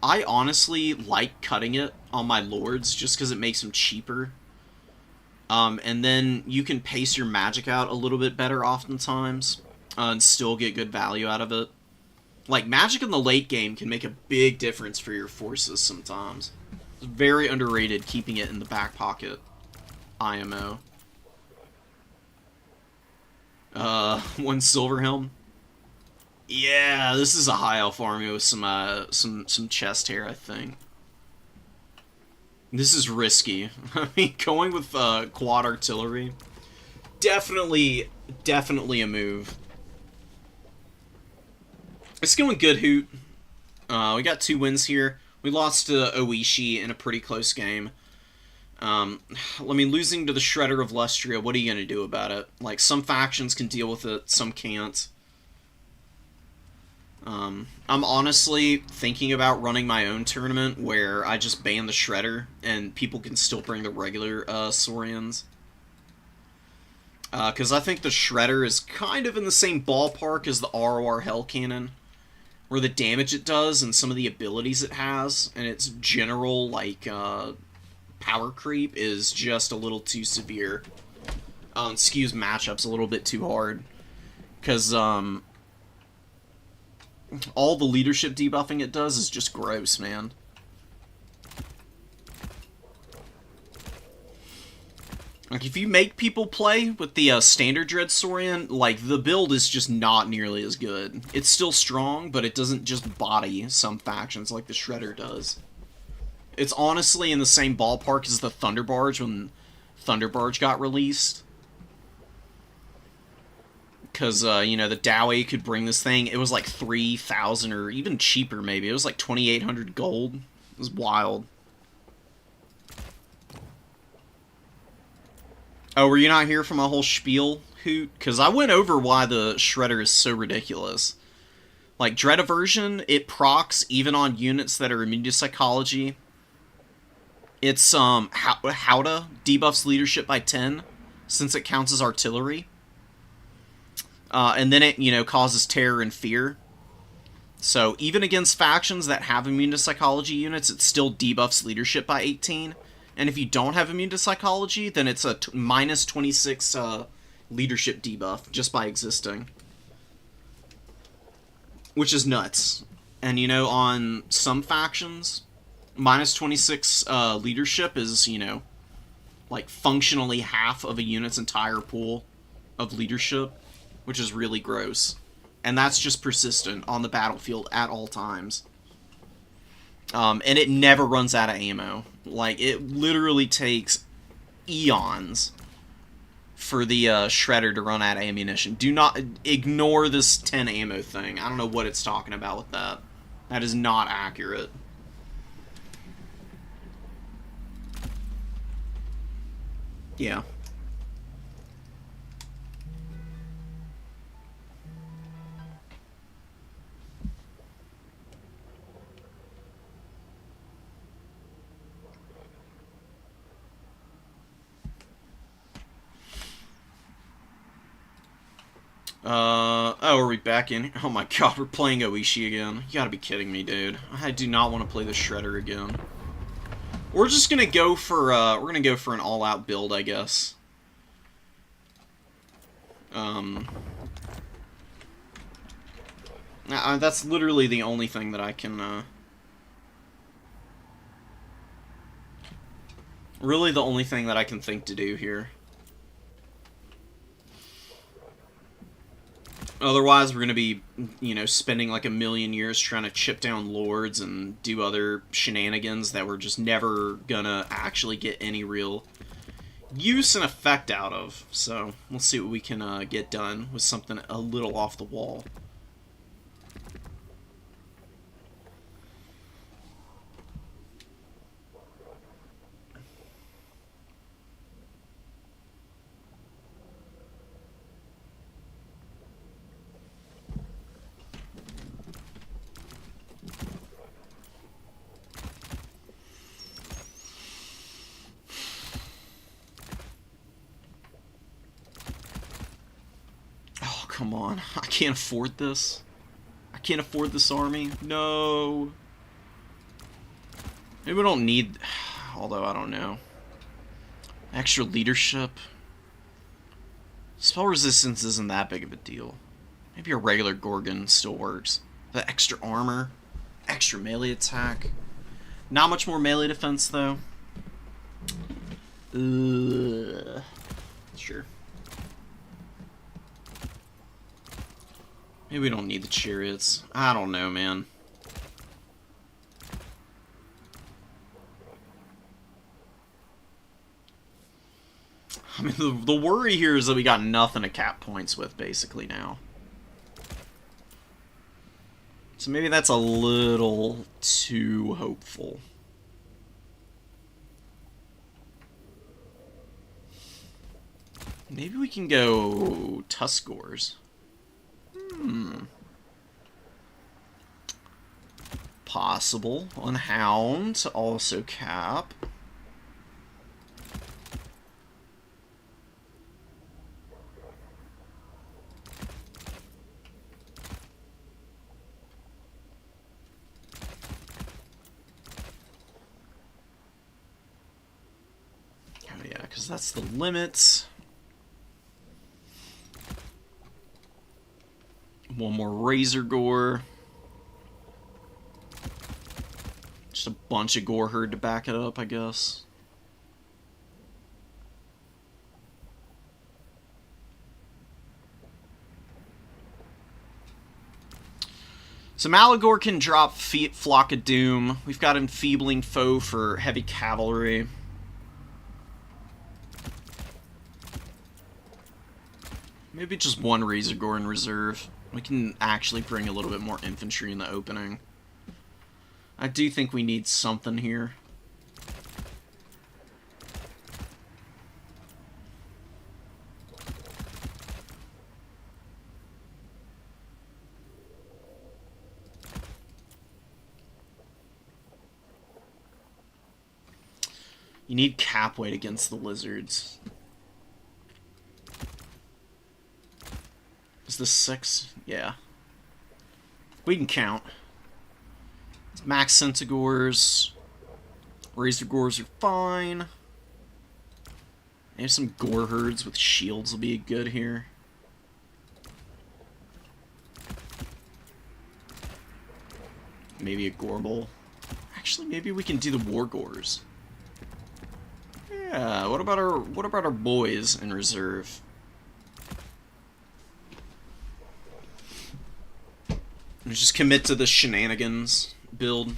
I honestly like cutting it on my Lords just because it makes them cheaper. And then you can pace your magic out a little bit better oftentimes and still get good value out of it. Like, magic in the late game can make a big difference for your forces sometimes. It's very underrated keeping it in the back pocket. IMO. One Silverhelm. Yeah, this is a high elf army with some chest hair, I think. This is risky. I mean, going with quad artillery, definitely a move. It's going good, Hoot. We got 2 wins here. We lost to Oishi in a pretty close game. I mean, losing to the Shredder of Lustria, what are you going to do about it? Like, some factions can deal with it, some can't. I'm honestly thinking about running my own tournament where I just ban the Shredder and people can still bring the regular Saurians. Because I think the Shredder is kind of in the same ballpark as the ROR Hell Cannon, where the damage it does and some of the abilities it has and its general, like, power creep is just a little too severe. Skews matchups a little bit too hard. Because, all the leadership debuffing it does is just gross, man. Like, if you make people play with the standard Dread Saurian, like, the build is just not nearly as good. It's still strong, but it doesn't just body some factions like the Shredder does. It's honestly in the same ballpark as the Thunder Barge when Thunder Barge got released. Because, you know, the Dowie could bring this thing. It was like 3,000 or even cheaper, maybe. It was like 2,800 gold. It was wild. Oh, were you not here for my whole spiel, Hoot? Because I went over why the Shredder is so ridiculous. Like, Dread Aversion, it procs even on units that are immune to Psychology. It's, Howda debuffs leadership by 10, since it counts as artillery. And then it, you know, causes terror and fear. So, even against factions that have immune to Psychology units, it still debuffs leadership by 18. And if you don't have immune to Psychology, then it's a minus 26 leadership debuff just by existing. Which is nuts. And, you know, on some factions, minus 26 leadership is, you know, like functionally half of a unit's entire pool of leadership, which is really gross. And that's just persistent on the battlefield at all times. And it never runs out of ammo. Like, it literally takes eons for the Shredder to run out of ammunition. Do not ignore this 10 ammo thing. I don't know what it's talking about with that. That is not accurate. Yeah. Oh, are we back in? Oh my god, we're playing Oishi again. You gotta be kidding me, dude. I do not want to play the Shredder again. We're just gonna go for, we're gonna go for an all-out build, I guess. That's literally the only thing that I can, really the only thing that I can think to do here. Otherwise, we're going to be, you know, spending like 1,000,000 years trying to chip down lords and do other shenanigans that we're just never going to actually get any real use and effect out of. So, let's see what we can get done with something a little off the wall. Come on. I can't afford this. I can't afford this army. No. Maybe we don't need... Although, I don't know. Extra leadership. Spell resistance isn't that big of a deal. Maybe a regular Gorgon still works. The extra armor. Extra melee attack. Not much more melee defense, though. Sure. Maybe we don't need the chariots. I don't know, man. I mean, the worry here is that we got nothing to cap points with, basically, now. So maybe that's a little too hopeful. Maybe we can go Tuskors. Possible. On Hound, also cap. Oh yeah, because that's the limit. One more Razor Gore. Just a bunch of Gore Herd to back it up, I guess. So Malagor can drop Flock of Doom. We've got Enfeebling Foe for heavy cavalry. Maybe just one Razor Gore in reserve. We can actually bring a little bit more infantry in the opening. I do think we need something here. You need cap weight against the lizards. Is this 6? Yeah. We can count. Max Centigores. Razor Gores are fine. Maybe some Gore Herds with shields will be good here. Maybe a Gorble. Actually, maybe we can do the War Gores. Yeah, what about our boys in reserve? Let's just commit to the shenanigans build.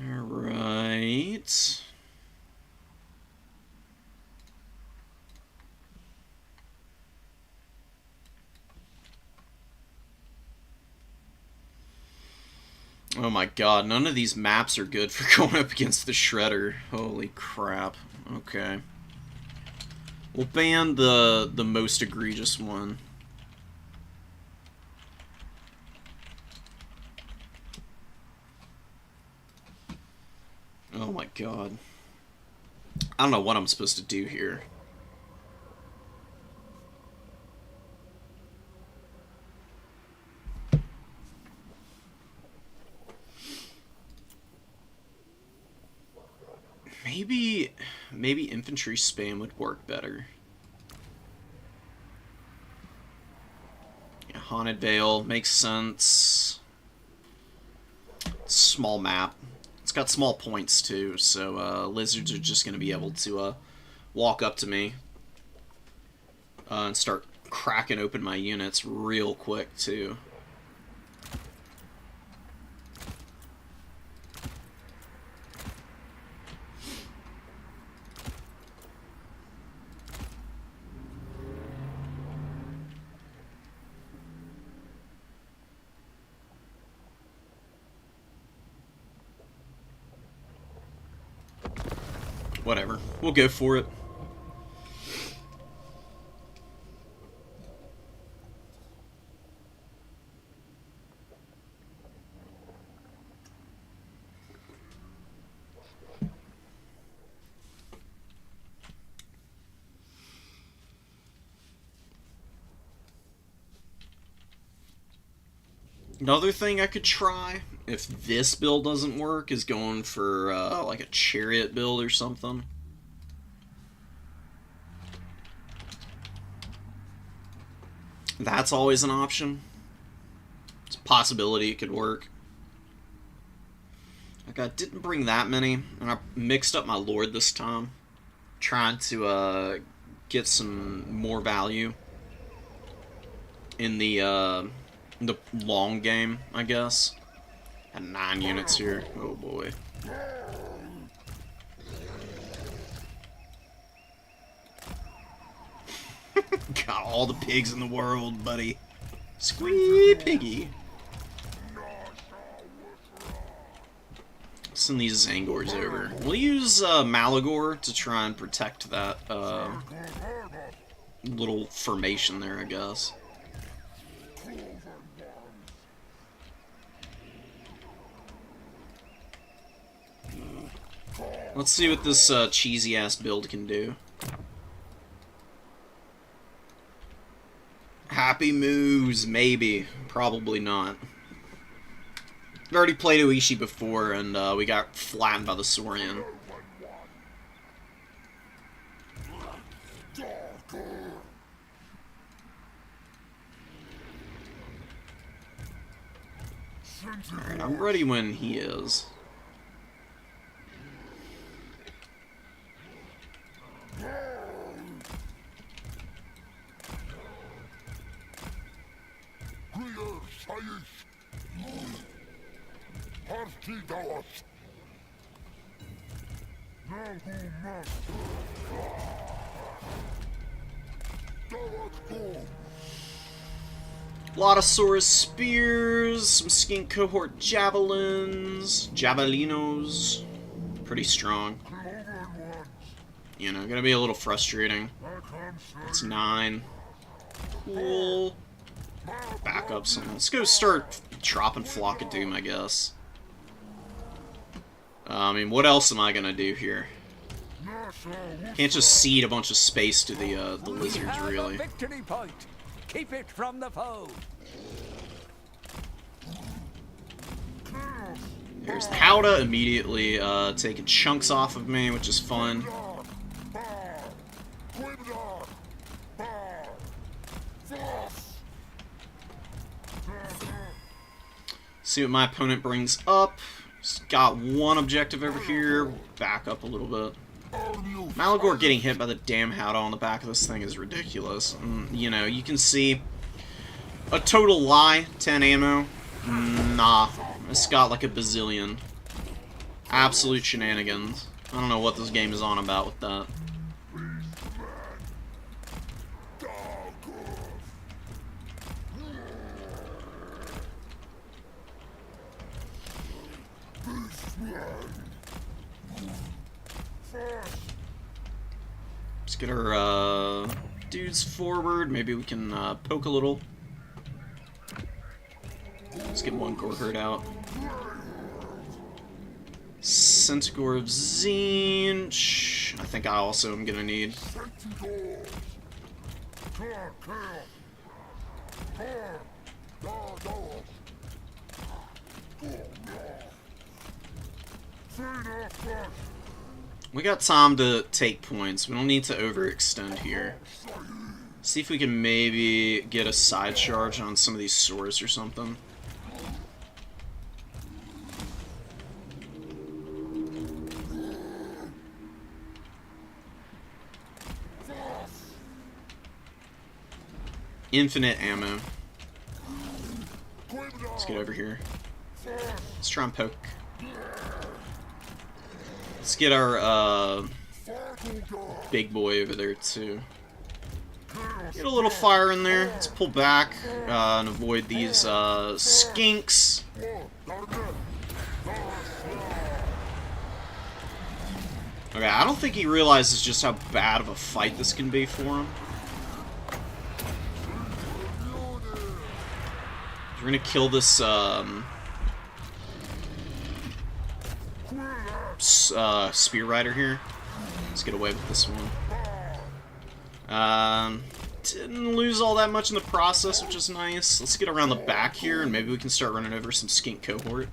All right. Oh my god, none of these maps are good for going up against the Shredder. Holy crap. Okay. We'll ban the most egregious one. Oh my god. I don't know what I'm supposed to do here. Maybe infantry spam would work better. Yeah, Haunted Vale makes sense. Small map. It's got small points too, so lizards are just going to be able to walk up to me and start cracking open my units real quick too. Whatever. We'll go for it. Another thing I could try, if this build doesn't work, is going for like a chariot build or something. That's always an option. It's a possibility it could work. Like, I didn't bring that many, and I mixed up my lord this time. Trying to, get some more value in the long game, I guess. At 9 units here. Oh boy. Got all the pigs in the world, buddy. Squee piggy. Send these Zangors over. We'll use Malagor to try and protect that little formation there, I guess. Let's see what this cheesy-ass build can do. Happy moves, maybe. Probably not. I've already played Oishi before, and we got flattened by the Saurian. Alright, I'm ready when he is. Lotosaurus spears, some skink cohort javelins, javelinos. Pretty strong. You know, gonna be a little frustrating. It's 9. Cool. Back up some. Let's go start dropping Flock of Doom, I guess. I mean, what else am I gonna do here? Can't just cede a bunch of space to the lizards, really. Victory point. Keep it from the foe. There's the Howdah immediately taking chunks off of me, which is fun. See what my opponent brings up. He's got one objective over here. Back up a little bit. Malagor getting hit by the damn Howdah on the back of this thing is ridiculous. You know, you can see a total lie, 10 ammo. Nah, it's got like a bazillion. Absolute shenanigans. I don't know what this game is on about with that. Let's get our dudes forward. Maybe we can poke a little. Let's get one Gorherd out. Centaur of Zinch. I think I also am gonna need. We got time to take points. We don't need to overextend here. See if we can maybe get a side charge on some of these swords or something. Infinite ammo. Let's get over here. Let's try and poke. Let's get our big boy over there too. Get a little fire in there. Let's pull back and avoid these skinks. Okay, I don't think he realizes just how bad of a fight this can be for him. We're gonna kill this Spear Rider here. Let's get away with this one. Didn't lose all that much in the process, which is nice. Let's get around the back here, and maybe we can start running over some skink cohort.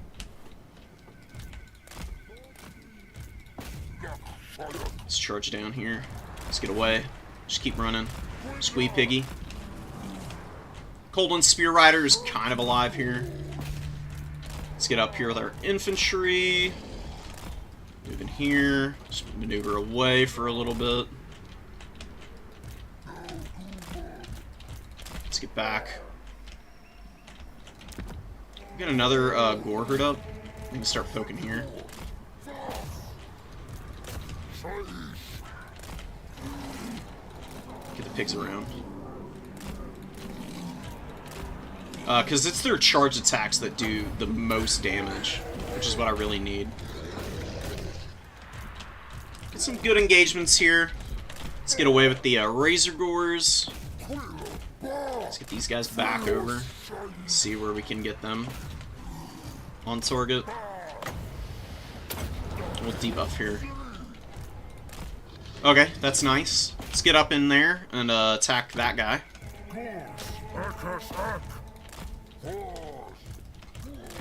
Let's charge down here. Let's get away. Just keep running. Squee piggy. Cold One Spear Rider is kind of alive here. Let's get up here with our infantry. Move in here. Just maneuver away for a little bit. Let's get back. Get another gore herd up. I'm gonna start poking here. Get the pigs around. Because it's their charge attacks that do the most damage, which is what I really need. Get some good engagements here. Let's get away with the Razor Gores. Let's get these guys back over. See where we can get them on target. We'll debuff here. Okay, that's nice. Let's get up in there and attack that guy.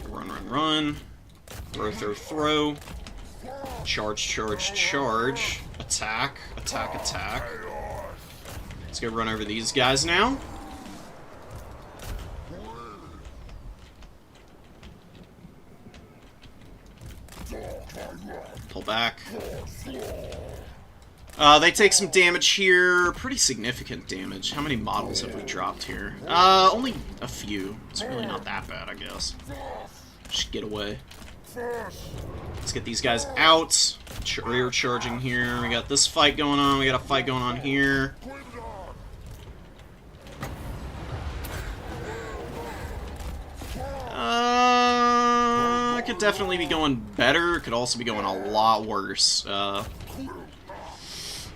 Run, run, run. Throw, throw, throw. Charge, charge, charge. Attack, attack, attack. Let's go run over these guys now. Pull back. They take some damage here. Pretty significant damage. How many models have we dropped here? Only a few. It's really not that bad, I guess. Just get away. Let's get these guys out. Rear charging here. We got this fight going on. We got a fight going on here. It could definitely be going better. It could also be going a lot worse. We're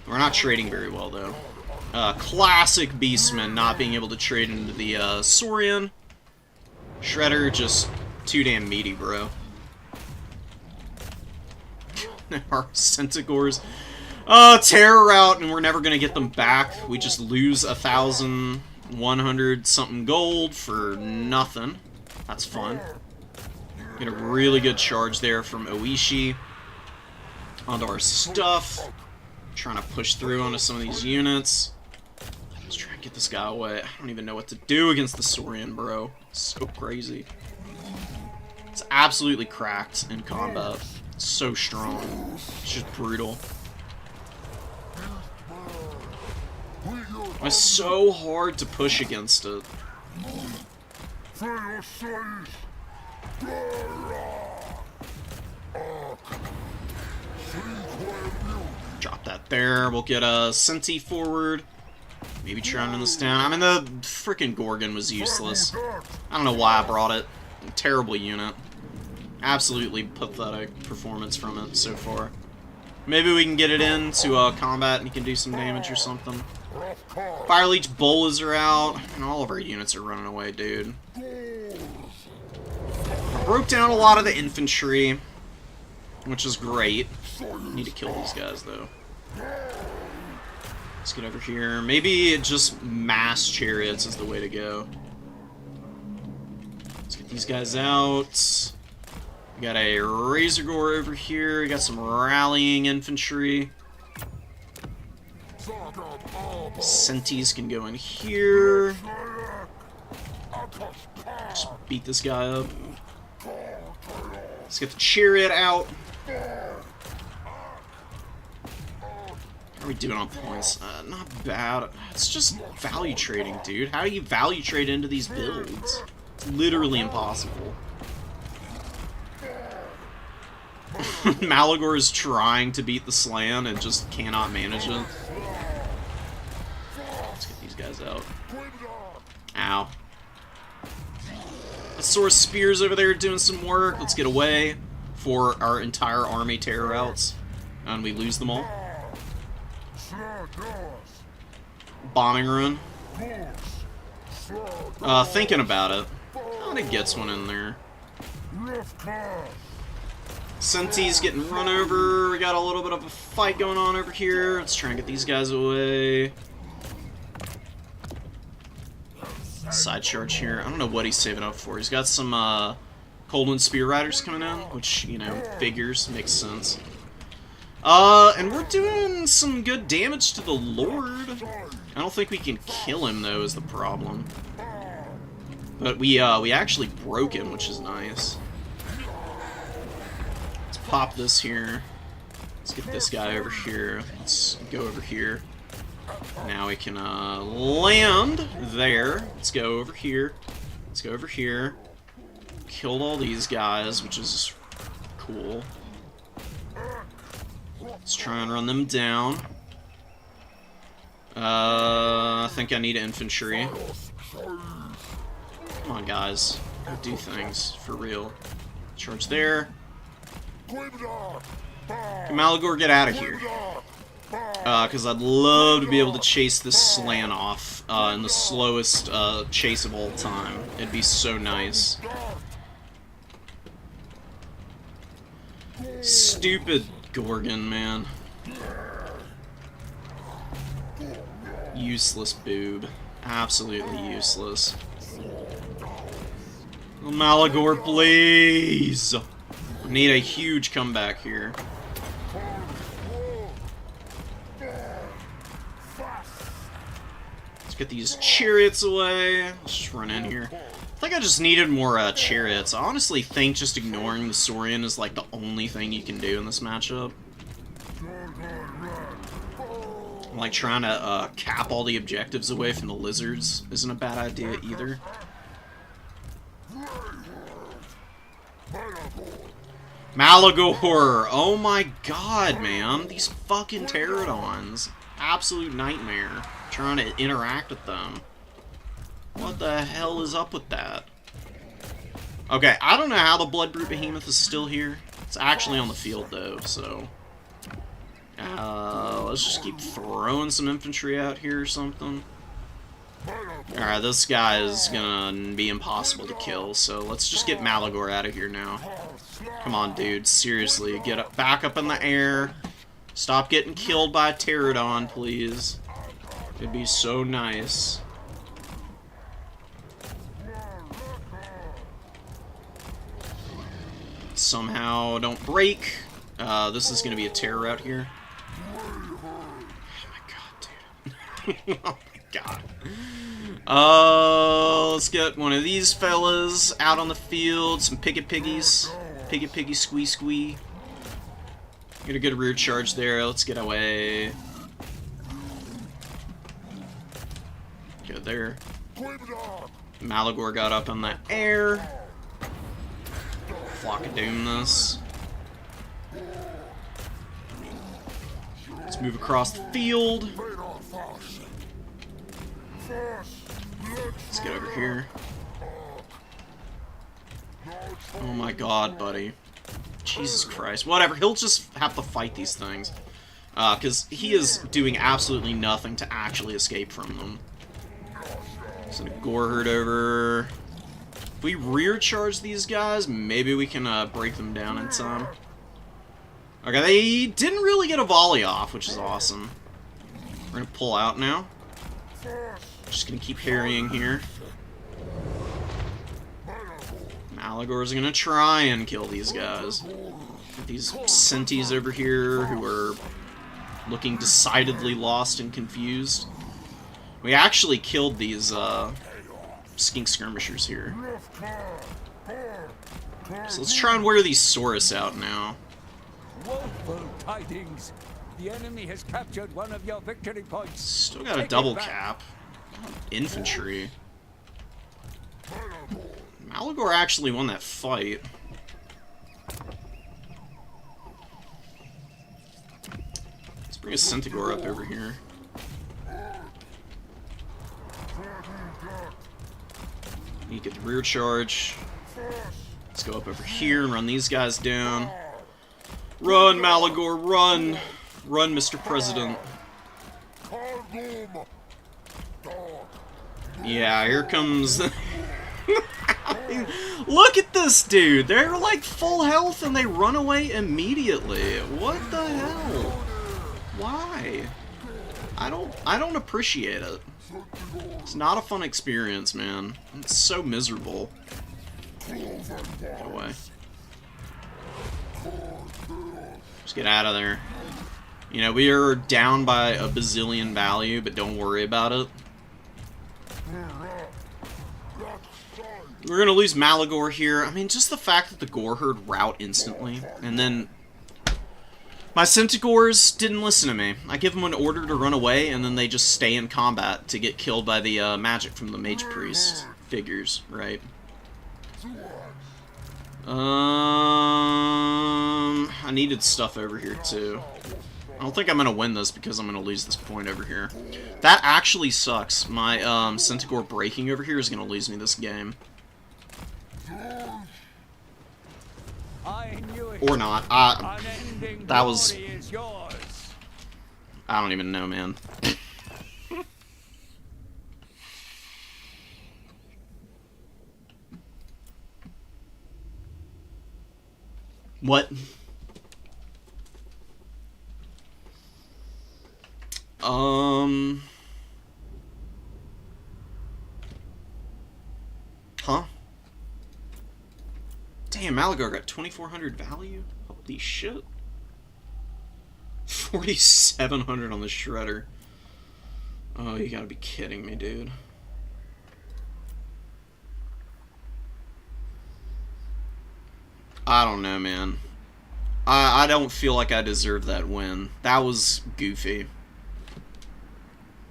not trading very well, though. Classic Beastman not being able to trade into the Saurian. Shredder just too damn meaty, bro. Our Centaurs. Terror route, and we're never gonna get them back. We just lose 1,100 something gold for nothing. That's fun. Get a really good charge there from Oishi onto our stuff. Trying to push through onto some of these units. Let's try and get this guy away. I don't even know what to do against the Saurian, bro. It's so crazy. It's absolutely cracked in combat. It's so strong. It's just brutal. It's so hard to push against it. Drop that there. We'll get a Senti forward. Maybe try and run this down. I mean, the freaking Gorgon was useless. I don't know why I brought it. Terrible unit. Absolutely pathetic performance from it so far. Maybe we can get it into combat and he can do some damage or something. Fire Leech Bolas are out. And all of our units are running away, dude. I broke down a lot of the infantry, which is great. Need to kill these guys, though. Let's get over here. Maybe just mass chariots is the way to go. Let's get these guys out. We got a Razor Gore over here. We got some rallying infantry. Sentis can go in here. Just beat this guy up. Let's get the chariot out. How are we doing on points? Not bad. It's just value trading, dude. How do you value trade into these builds? It's literally impossible. Malagor is trying to beat the Slan and just cannot manage it. Let's get these guys out. Ow. The Source Spears over there doing some work. Let's get away for our entire army terror routes. And we lose them all. Bombing run. Thinking about it. Oh, it gets one in there. Senti's getting run over. We got a little bit of a fight going on over here. Let's try and get these guys away. Side charge here. I don't know what he's saving up for. He's got some Coldwind Spear Riders coming in, which, you know, figures. Makes sense. And we're doing some good damage to the Lord. I don't think we can kill him, though, is the problem. But we actually broke him, which is nice. Let's pop this here. Let's get this guy over here. Let's go over here. Now we can land there. Let's go over here. Let's go over here. Killed all these guys, which is cool. Let's try and run them down. I think I need infantry. Come on, guys. Go do things. For real. Charge there. Malagor, get out of here. Because I'd love to be able to chase this Slan off in the slowest chase of all time. It'd be so nice. Stupid Gorgon, man. Useless boob. Absolutely useless. Malagor, please! Need a huge comeback here. Let's get these chariots away. Let's just run in here. I think I just needed more chariots. I honestly think just ignoring the Saurian is like the only thing you can do in this matchup. Like trying to cap all the objectives away from the lizards isn't a bad idea either. Malagor! Oh my god, man. These fucking pterodons. Absolute nightmare. Trying to interact with them. What the hell is up with that? Okay, I don't know how the Blood Brute Behemoth is still here. It's actually on the field, though, so... let's just keep throwing some infantry out here or something. Alright, this guy is gonna be impossible to kill, so let's just get Malagor out of here now. Come on, dude. Seriously, get up, back up in the air. Stop getting killed by a pterodon, please. It'd be so nice. Somehow don't break. This is gonna be a terror out here. Oh my god, dude. Oh my god. Let's get one of these fellas out on the field. Some picket piggies. Picket piggy squee squee. Get a good rear charge there. Let's get away. Good there. Malagor got up in the air. Flock of Doom this. Let's move across the field. Let's get over here. Oh my god, buddy. Jesus Christ. Whatever, he'll just have to fight these things. Because he is doing absolutely nothing to actually escape from them. Send a gore herd over. If we rear charge these guys, maybe we can break them down in time. Okay, they didn't really get a volley off, which is awesome. We're gonna pull out now. Just gonna keep harrying here. Malagor's gonna try and kill these guys. Got these Senties over here who are looking decidedly lost and confused. We actually killed these skink skirmishers here. So let's try and wear these Saurus out now. Woeful tidings. The enemy has captured one of your victory points. Still got a double cap. Infantry. Malagor actually won that fight. Let's bring a Centaur up over here. You get the rear charge. Let's go up over here and run these guys down. Run, Malagor, run! Run, Mr. President. Yeah, here comes... Look at this dude! They're like full health and they run away immediately. What the hell? Why? I don't appreciate it. It's not a fun experience, man. It's so miserable. Get away. Just get out of there. You know, we are down by a bazillion value, but don't worry about it. We're gonna lose Malagor here. I mean, just the fact that the Gore Herd rout instantly, and then... My Centigores didn't listen to me. I give them an order to run away, and then they just stay in combat to get killed by the magic from the Mage Priest figures, right? I needed stuff over here, too. I don't think I'm gonna win this because I'm gonna lose this point over here. That actually sucks. My Centigore breaking over here is gonna lose me this game. I knew it. Or not. Unending That was... glory is yours. I don't even know, man. What? Huh? Damn, Malagar got 2,400 value? Holy shit. 4,700 on the Shredder. Oh, you gotta be kidding me, dude. I don't know, man. I don't feel like I deserve that win. That was goofy.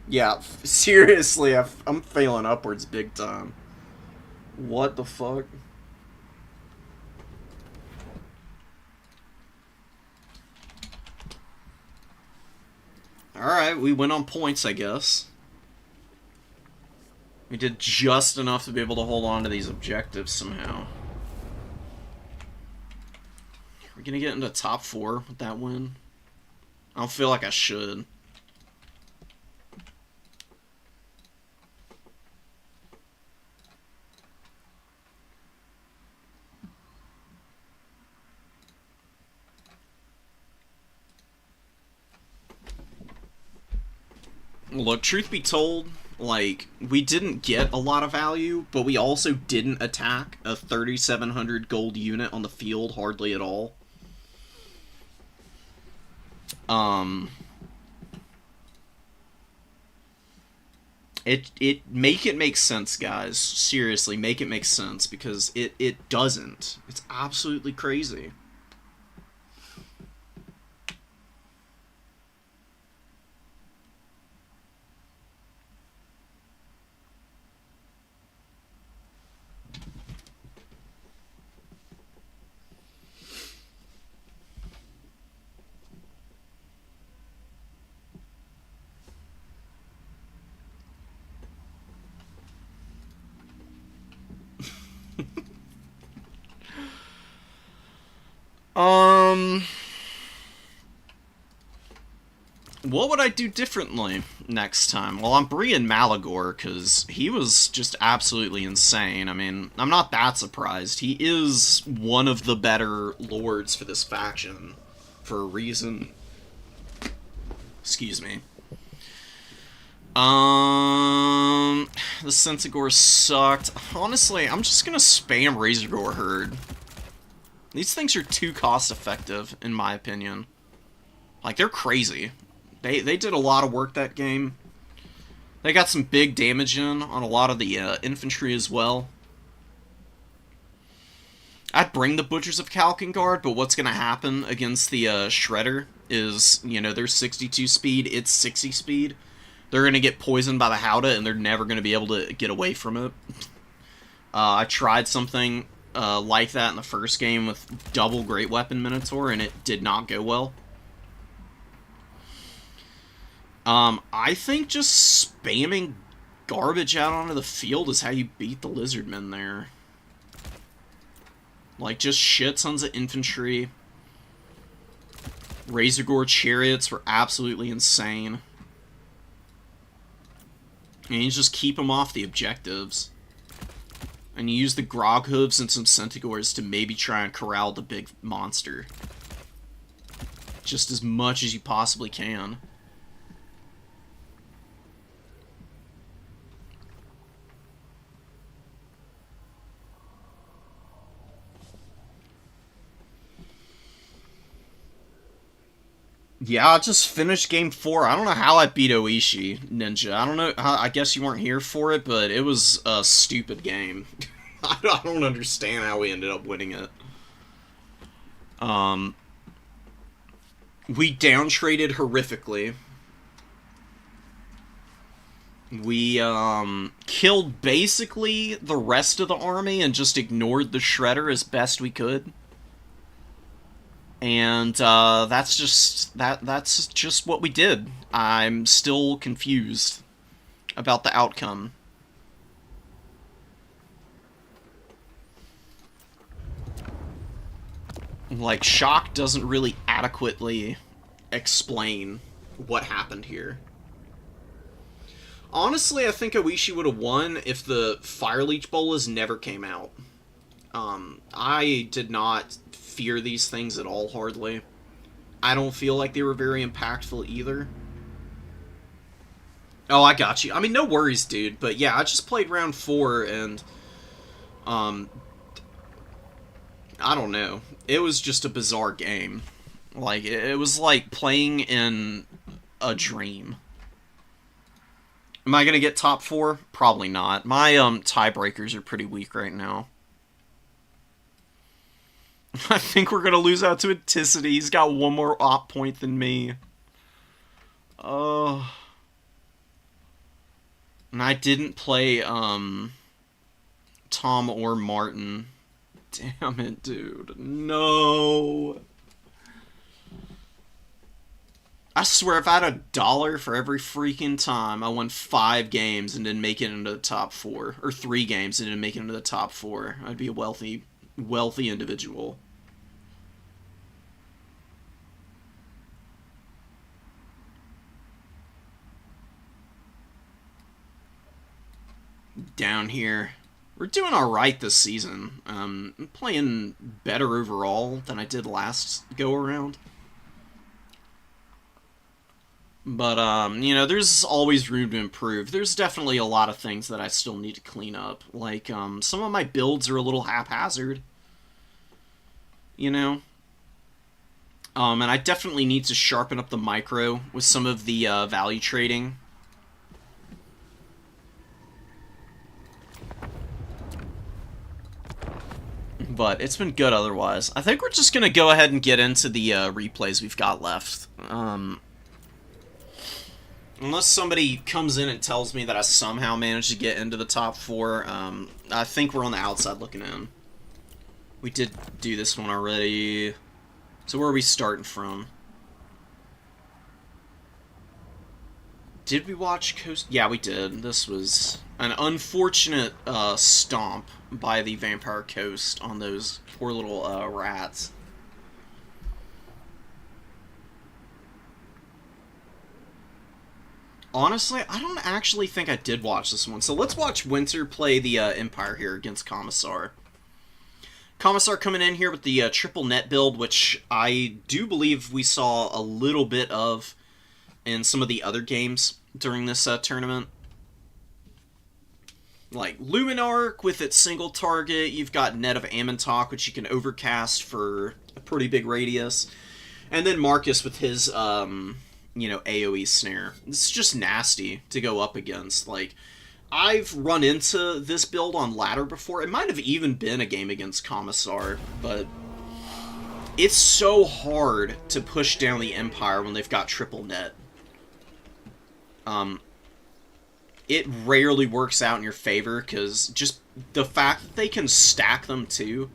Yeah, seriously, I'm failing upwards big time. What the fuck? Alright, we went on points, I guess. We did just enough to be able to hold on to these objectives somehow. We're gonna get into top 4 with that win. I don't feel like I should. Look, truth be told, like, we didn't get a lot of value, but we also didn't attack a 3,700 gold unit on the field hardly at all. Make it make sense, guys. Seriously, make it make sense, because it doesn't. It's absolutely crazy. What would I do differently next time? Well, I'm bringing Malagor, because he was just absolutely insane. I mean, I'm not that surprised. He is one of the better lords for this faction, for a reason. Excuse me. The Centigore sucked. Honestly, I'm just gonna spam Razorgore Herd. These things are too cost-effective, in my opinion. Like, they're crazy. They did a lot of work that game. They got some big damage in on a lot of the infantry as well. I'd bring the Butchers of Kalkengard, but what's going to happen against the Shredder is, you know, they're 62 speed, it's 60 speed. They're going to get poisoned by the Howdah, and they're never going to be able to get away from it. I tried something like that in the first game with double Great Weapon Minotaur, and it did not go well. I think just spamming garbage out onto the field is how you beat the Lizardmen there. Like, just shit tons of infantry. Razorgore chariots were absolutely insane. And you just keep them off the objectives. And you use the Grog Hooves and some Centigores to maybe try and corral the big monster. Just as much as you possibly can. Yeah, I just finished game 4. I don't know how I beat Oishi, Ninja. I don't know. I guess you weren't here for it, but it was a stupid game. I don't understand how we ended up winning it. We downtraded horrifically. We, killed basically the rest of the army and just ignored the Shredder as best we could. And, that's just what we did. I'm still confused about the outcome. Like, shock doesn't really adequately explain what happened here. Honestly, I think Oishi would have won if the Fire Leech Bolas never came out. I did not fear these things at all, hardly. I don't feel like they were very impactful either. Oh, I got you. I mean, no worries, dude. But yeah, I just played round 4 and, I don't know. It was just a bizarre game. Like, it was like playing in a dream. Am I gonna get top 4? Probably not. My, tiebreakers are pretty weak right now. I think we're gonna lose out to Anticity. He's got one more op point than me. And I didn't play, Tom or Martin. Damn it, dude. No. I swear, if I had $1 for every freaking time I won 5 games and didn't make it into the top 4, or 3 games and didn't make it into the top 4, I'd be a wealthy individual. Down here. We're doing alright this season. I'm playing better overall than I did last go-around. But, you know, there's always room to improve. There's definitely a lot of things that I still need to clean up. Like, some of my builds are a little haphazard. You know? And I definitely need to sharpen up the micro with some of the, value trading. But it's been good otherwise. I think we're just gonna go ahead and get into the, replays we've got left. Unless somebody comes in and tells me that I somehow managed to get into the top 4, I think we're on the outside looking in. We did do this one already. So where are we starting from? Did we watch Coast? Yeah, we did. This was an unfortunate stomp by the Vampire Coast on those poor little rats. Honestly, I don't actually think I did watch this one. So let's watch Winter play the Empire here against Commissar. Commissar coming in here with the triple net build, which I do believe we saw a little bit of in some of the other games during this tournament. Like Luminarch with its single target. You've got Net of Amontok, which you can overcast for a pretty big radius. And then Marcus with his, you know, AoE snare. It's just nasty to go up against. Like, I've run into this build on ladder before. It might have even been a game against Commissar, but it's so hard to push down the Empire when they've got triple net. It rarely works out in your favor, because just the fact that they can stack them too.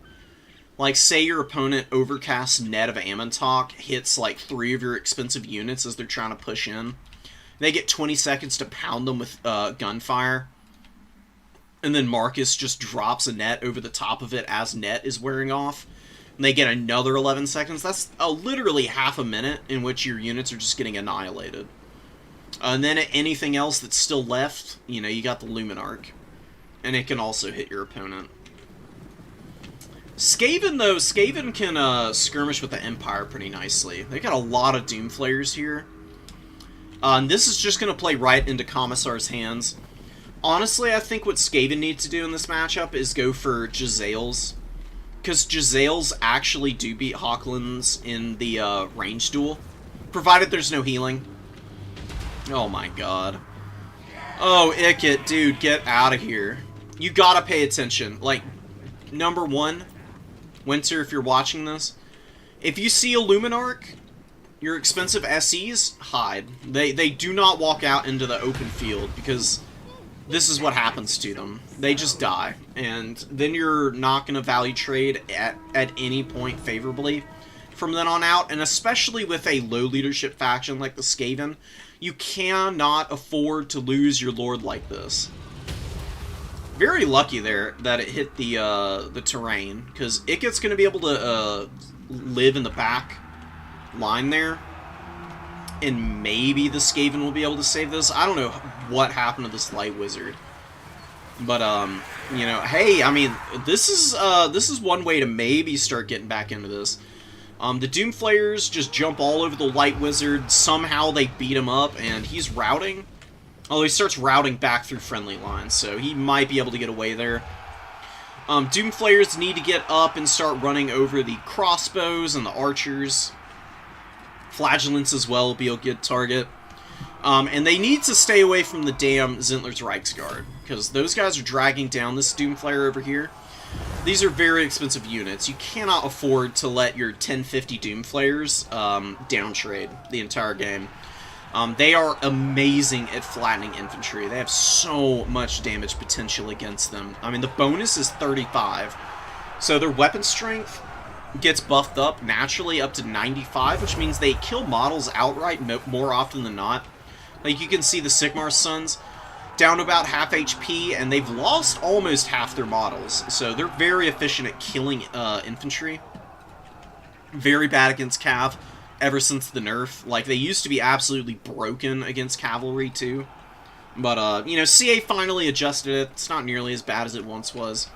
Like, say your opponent overcasts Net of Amontok, hits like 3 of your expensive units as they're trying to push in. They get 20 seconds to pound them with gunfire. And then Marcus just drops a net over the top of it as net is wearing off. And they get another 11 seconds. That's literally half a minute in which your units are just getting annihilated. And then anything else that's still left, you know, you got the Luminarch. And it can also hit your opponent. Skaven, though, Skaven can skirmish with the Empire pretty nicely. They got a lot of Doomflayers here. And this is just going to play right into Commissar's hands. Honestly, I think what Skaven needs to do in this matchup is go for Jezzails. Because Jezzails actually do beat Hawklands in the range duel. Provided there's no healing. Oh my god. Oh, Ikit, dude, get out of here. You gotta pay attention. Like, number 1, Winter, if you're watching this, if you see a Luminarch, your expensive SEs, hide. They do not walk out into the open field, because this is what happens to them. They just die, and then you're not going to value trade at any point favorably from then on out, and especially with a low leadership faction like the Skaven, you cannot afford to lose your lord like this. Very lucky there that it hit the terrain, because Iket's going to be able to live in the back line there, and maybe the Skaven will be able to save this. I don't know what happened to this Light Wizard, but you know, hey, I mean, this is one way to maybe start getting back into this. The Doomflayers just jump all over the Light Wizard. Somehow they beat him up, and he's routing. Although he starts routing back through friendly lines, so he might be able to get away there. Doomflayers need to get up and start running over the crossbows and the archers. Flagellants as well will be a good target. And they need to stay away from the damn Zintler's Reichsguard, because those guys are dragging down this Doomflayer over here. These are very expensive units. You cannot afford to let your 1050 Doomflayers downtrade the entire game. They are amazing at flattening infantry. They have so much damage potential against them. I mean, the bonus is 35. So their weapon strength gets buffed up naturally up to 95, which means they kill models outright more often than not. Like, you can see the Sigmar's Sons down to about half HP, and they've lost almost half their models. So they're very efficient at killing infantry. Very bad against Cav ever since the nerf. Like, they used to be absolutely broken against cavalry, too. But, you know, CA finally adjusted it. It's not nearly as bad as it once was.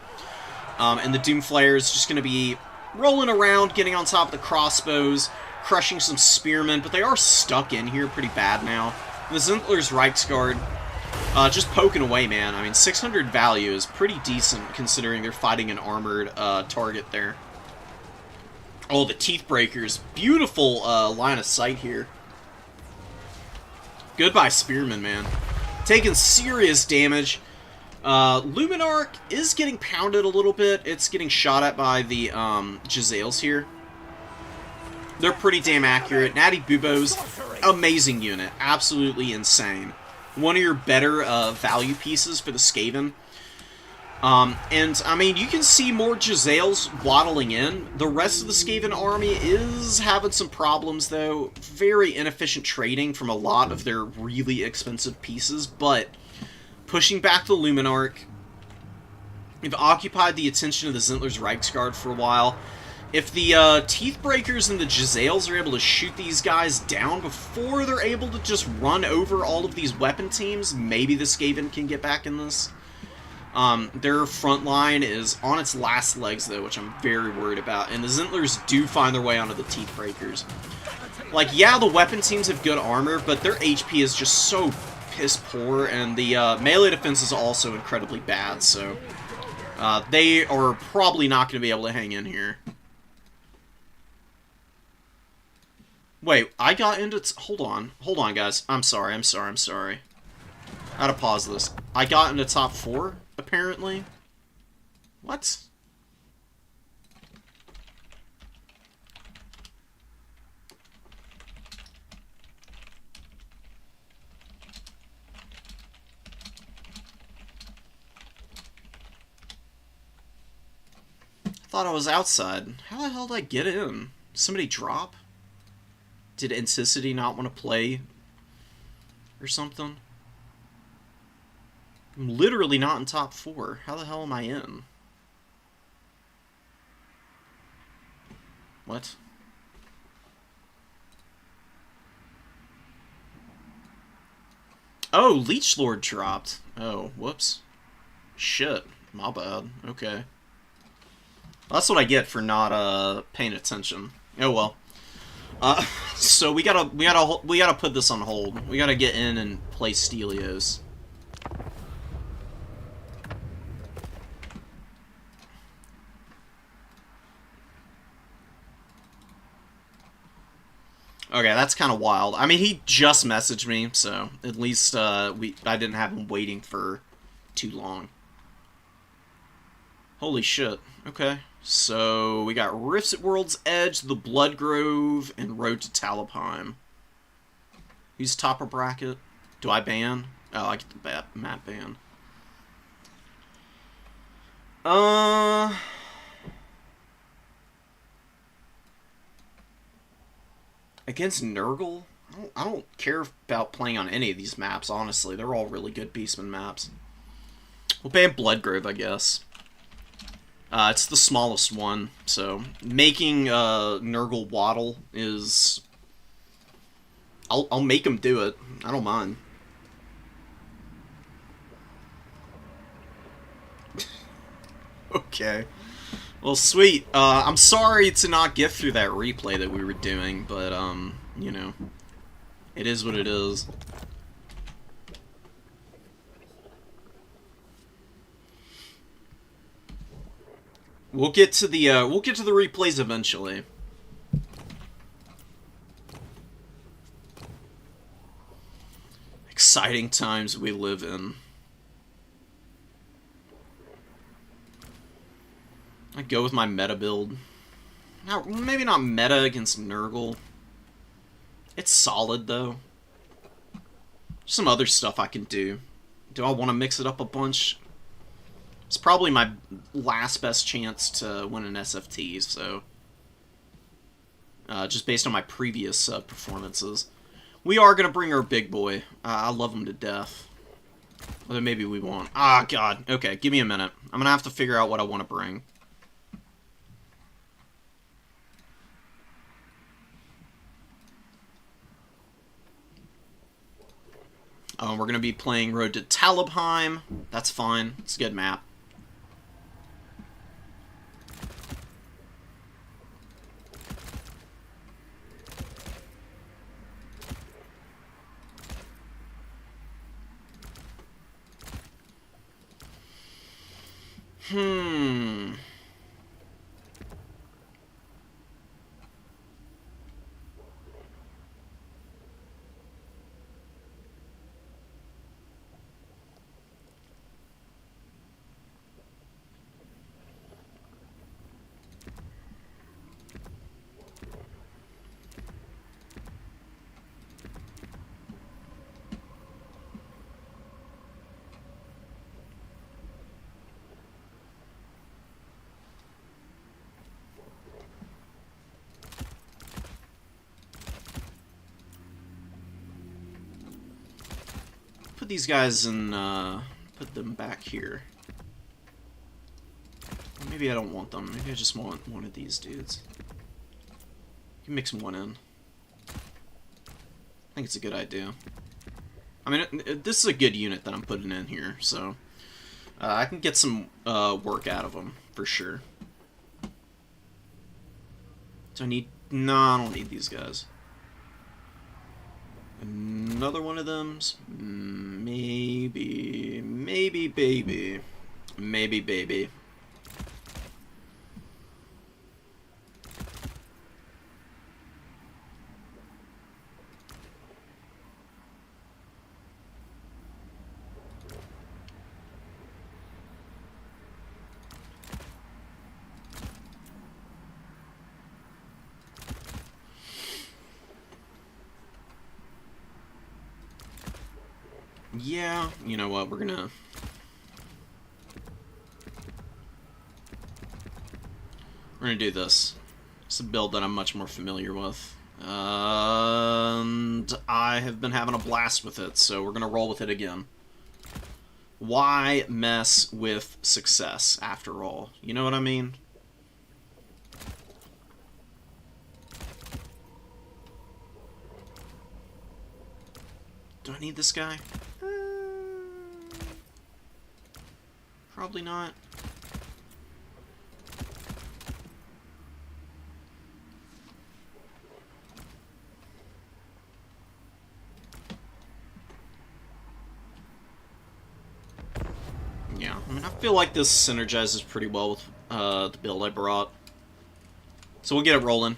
And the Doomflayer is just going to be rolling around, getting on top of the crossbows, crushing some spearmen, but they are stuck in here pretty bad now. The Zintler's Reichsguard, just poking away, man. I mean, 600 value is pretty decent considering they're fighting an armored target there. Oh, the Teeth Breakers. Beautiful line of sight here. Goodbye, Spearman, man. Taking serious damage. Luminarch is getting pounded a little bit. It's getting shot at by the Jezzails here. They're pretty damn accurate. Natty Bubos, amazing unit. Absolutely insane. One of your better value pieces for the Skaven. And, I mean, you can see more Jezzails waddling in. The rest of the Skaven army is having some problems, though. Very inefficient trading from a lot of their really expensive pieces, but pushing back the Luminarch, they've occupied the attention of the Zintler's Reichsguard for a while. If the Teeth Breakers and the Jezzails are able to shoot these guys down before they're able to just run over all of these weapon teams, maybe the Skaven can get back in this. Their front line is on its last legs, though, which I'm very worried about. And the Zintlers do find their way onto the Teeth Breakers. Like, yeah, the weapon teams have good armor, but their HP is just so piss poor, and the melee defense is also incredibly bad, so they are probably not going to be able to hang in here. Wait, I got into... Hold on, guys. I'm sorry. I gotta pause this. I got into top 4, apparently. What? I thought I was outside. How the hell did I get in? Did somebody drop? Did Incicity not want to play? Or something? I'm literally not in top 4. How the hell am I in? What? Oh, Leech Lord dropped. Oh, whoops. Shit. My bad. Okay. That's what I get for not paying attention. Oh well. So we gotta put this on hold. We gotta get in and play Stelios. Okay, that's kind of wild. I mean, he just messaged me, so at least I didn't have him waiting for too long. Holy shit. Okay. So we got Rifts at World's Edge, the Blood Grove, and Road to Talabheim. Who's top of bracket? Do I ban? Oh, I get the map ban. Against Nurgle? I don't care about playing on any of these maps, honestly. They're all really good Beastman maps. We'll ban Bloodgrove, I guess. It's the smallest one, so making Nurgle waddle is... I'll make him do it. I don't mind. Okay. Well, sweet. I'm sorry to not get through that replay that we were doing, but, you know, it is what it is. We'll get to the replays eventually. Exciting times we live in. I go with my meta build. Now, maybe not meta against Nurgle. It's solid, though. Some other stuff I can do. Do I want to mix it up a bunch? It's probably my last best chance to win an SFT, so... just based on my previous performances. We are going to bring our big boy. I love him to death. Well, maybe we won't. Ah, God. Okay, give me a minute. I'm going to have to figure out what I want to bring. We're going to be playing Road to Talabheim. That's fine. It's a good map. Put these guys in, put them back here. Maybe I don't want them. Maybe I just want one of these dudes. You can mix one in. I think it's a good idea. I mean, this is a good unit that I'm putting in here, so... I can get some work out of them, for sure. Do I need... No, I don't need these guys. Another one of them? Maybe baby. Maybe baby. Yeah, you know what, we're gonna do this. It's a build that I'm much more familiar with. And I have been having a blast with it, so we're gonna roll with it again. Why mess with success, after all? You know what I mean? Do I need this guy? Probably not. Yeah, I mean, I feel like this synergizes pretty well with the build I brought. So we'll get it rolling.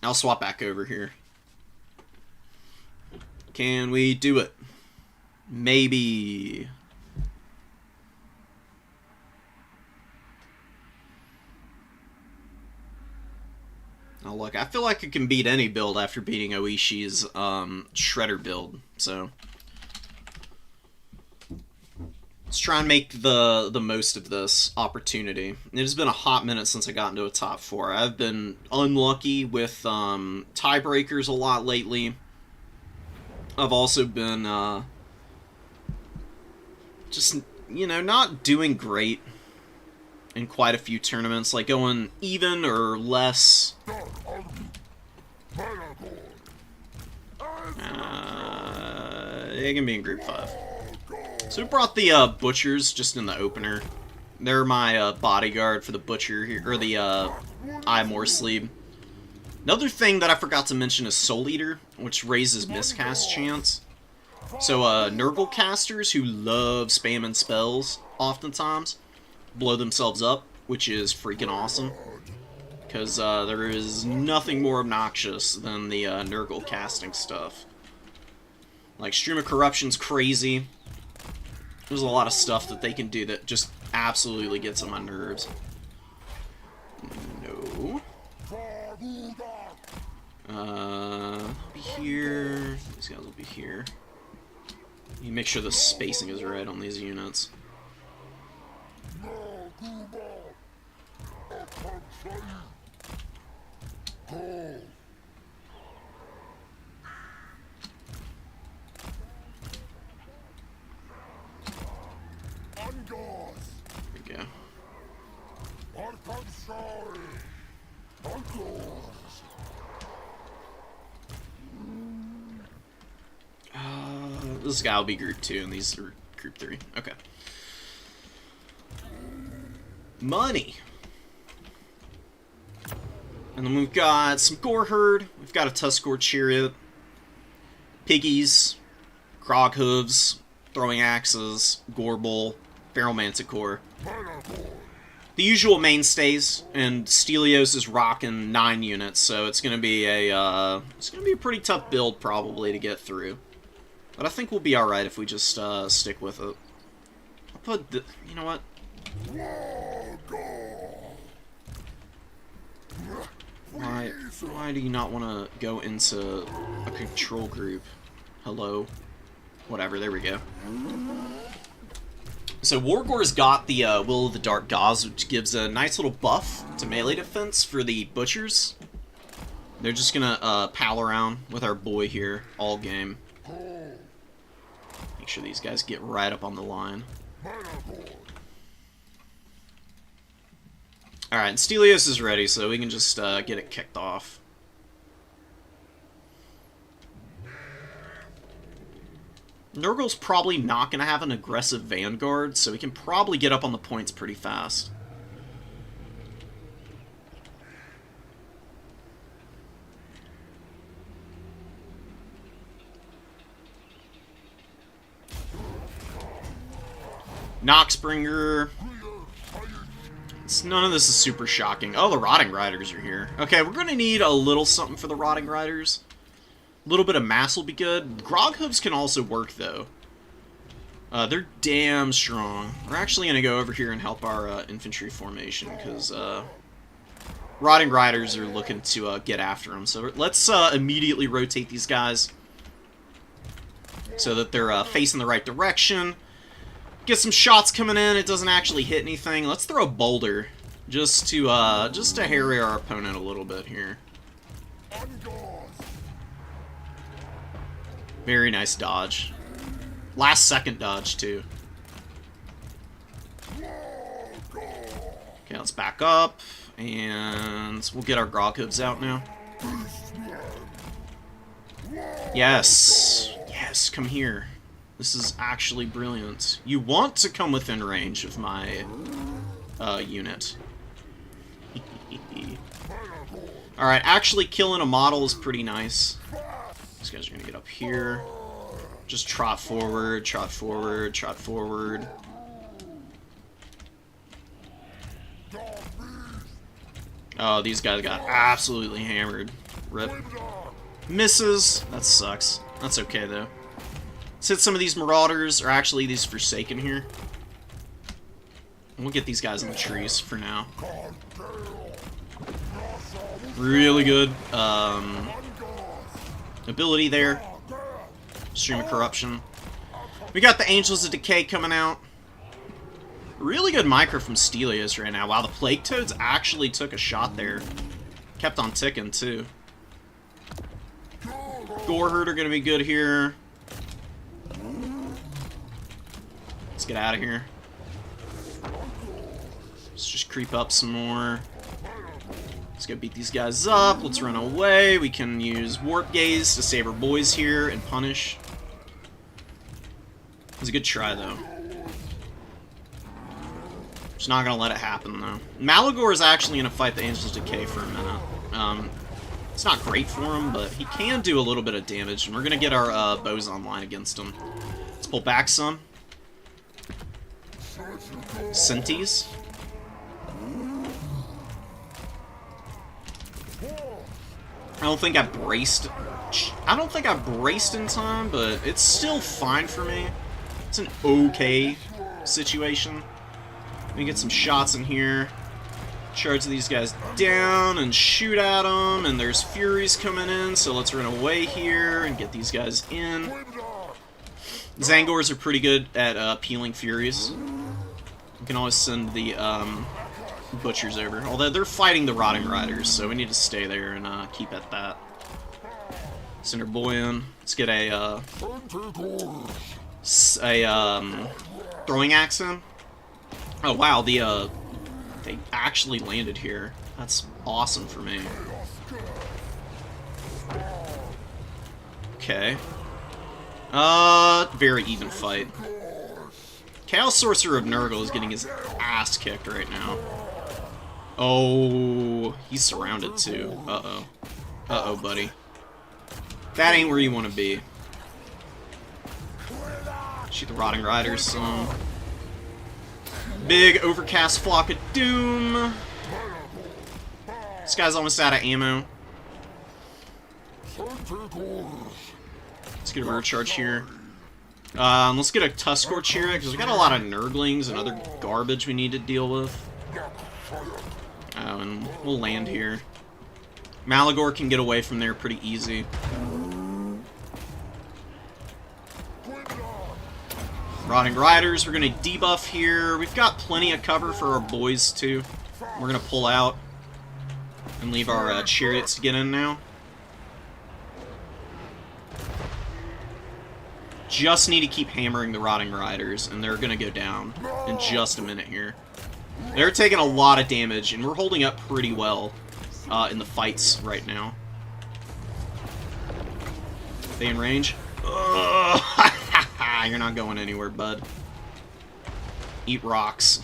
I'll swap back over here. Can we do it? Maybe. Oh, look, I feel like I can beat any build after beating Oishi's Shredder build, so... Let's try and make the most of this opportunity. It has been a hot minute since I got into a top 4. I've been unlucky with tiebreakers a lot lately. I've also been just, you know, not doing great in quite a few tournaments, like going even or less. It can be in Group 5. So we brought the Butchers just in the opener. They're my bodyguard for the Butcher here, or the Eye Sleeve. Another thing that I forgot to mention is Soul Eater, which raises miscast chance. So Nurgle casters who love spamming spells oftentimes blow themselves up, which is freaking awesome. Because there is nothing more obnoxious than the Nurgle casting stuff. Like, Stream of Corruption's crazy. There's a lot of stuff that they can do that just absolutely gets on my nerves. No. I'll be here. These guys will be here. You make sure the spacing is right on these units. There we go. This guy will be Group 2, and these are Group 3. Okay. Money! And then we've got some Gore Herd, we've got a Tuskor Chariot, Piggies, Grog Hooves, Throwing Axes, Gorble, Feral Manticore. The usual mainstays, and Stelios is rocking 9 units, so it's gonna be a pretty tough build probably to get through. But I think we'll be alright if we just stick with it. I'll put the, you know what? Why do you not want to go into a control group? Hello? Whatever, there we go. So Wargore's got the Will of the Dark Gauze, which gives a nice little buff to melee defense for the Butchers. They're just gonna pal around with our boy here all game. Make sure these guys get right up on the line. Alright, and Stelios is ready, so we can just get it kicked off. Nurgle's probably not going to have an aggressive Vanguard, so we can probably get up on the points pretty fast. Noxbringer. None of this is super shocking. Oh, the Rotting Riders are here. Okay, we're going to need a little something for the Rotting Riders. A little bit of mass will be good. Grog Hooves can also work, though. They're damn strong. We're actually going to go over here and help our infantry formation, because Rotting Riders are looking to get after them. So let's immediately rotate these guys so that they're facing the right direction. Get some shots coming in. It doesn't actually hit anything. Let's throw a boulder just to harry our opponent a little bit here. Very nice dodge. Last second dodge too. Okay, let's back up and we'll get our Grog Hooves out now. Yes. Yes, come here. This is actually brilliant. You want to come within range of my unit. Alright, actually killing a model is pretty nice. These guys are going to get up here. Just trot forward, trot forward, trot forward. Oh, these guys got absolutely hammered. Rip. Misses. That sucks. That's okay, though. Let's hit some of these Marauders, or actually these Forsaken here. And we'll get these guys in the trees for now. Really good ability there. Stream of Corruption. We got the Angels of Decay coming out. Really good micro from Stelios right now. Wow, the Plague Toads actually took a shot there. Kept on ticking, too. Goreherd are going to be good here. Let's get out of here. Let's just creep up some more. Let's go beat these guys up. Let's run away. We can use Warp Gaze to save our boys here and punish. It was a good try, though. Just not going to let it happen, though. Malagor is actually going to fight the Angels of Decay for a minute. It's not great for him, but he can do a little bit of damage, and we're going to get our bows online against him. Let's pull back some. Senties. I don't think I braced in time, but it's still fine for me. It's an okay situation. Let me get some shots in here. Charge these guys down and shoot at them, and there's Furies coming in, so let's run away here and get these guys in. Zangors are pretty good at peeling Furies. You can always send the Butchers over. Although they're fighting the Rotting Riders, so we need to stay there and keep at that. Send our boy in. Let's get a throwing axe in. Oh wow, they actually landed here. That's awesome for me. Okay. Very even fight. Chaos Sorcerer of Nurgle is getting his ass kicked right now. Oh, he's surrounded too. Uh-oh. Uh-oh, buddy. That ain't where you want to be. Shoot the Rotting Riders some. Big overcast flock of doom. This guy's almost out of ammo. Let's get a rear charge here. Let's get a Tuskor Chariot, because we got a lot of Nurglings and other garbage we need to deal with. Oh, and we'll land here. Malagor can get away from there pretty easy. Rotting Riders, we're going to debuff here. We've got plenty of cover for our boys, too. We're going to pull out and leave our chariots to get in now. Just need to keep hammering the Rotting Riders, and they're going to go down in just a minute here. They're taking a lot of damage, and we're holding up pretty well in the fights right now. They in range? You're not going anywhere, bud. Eat rocks.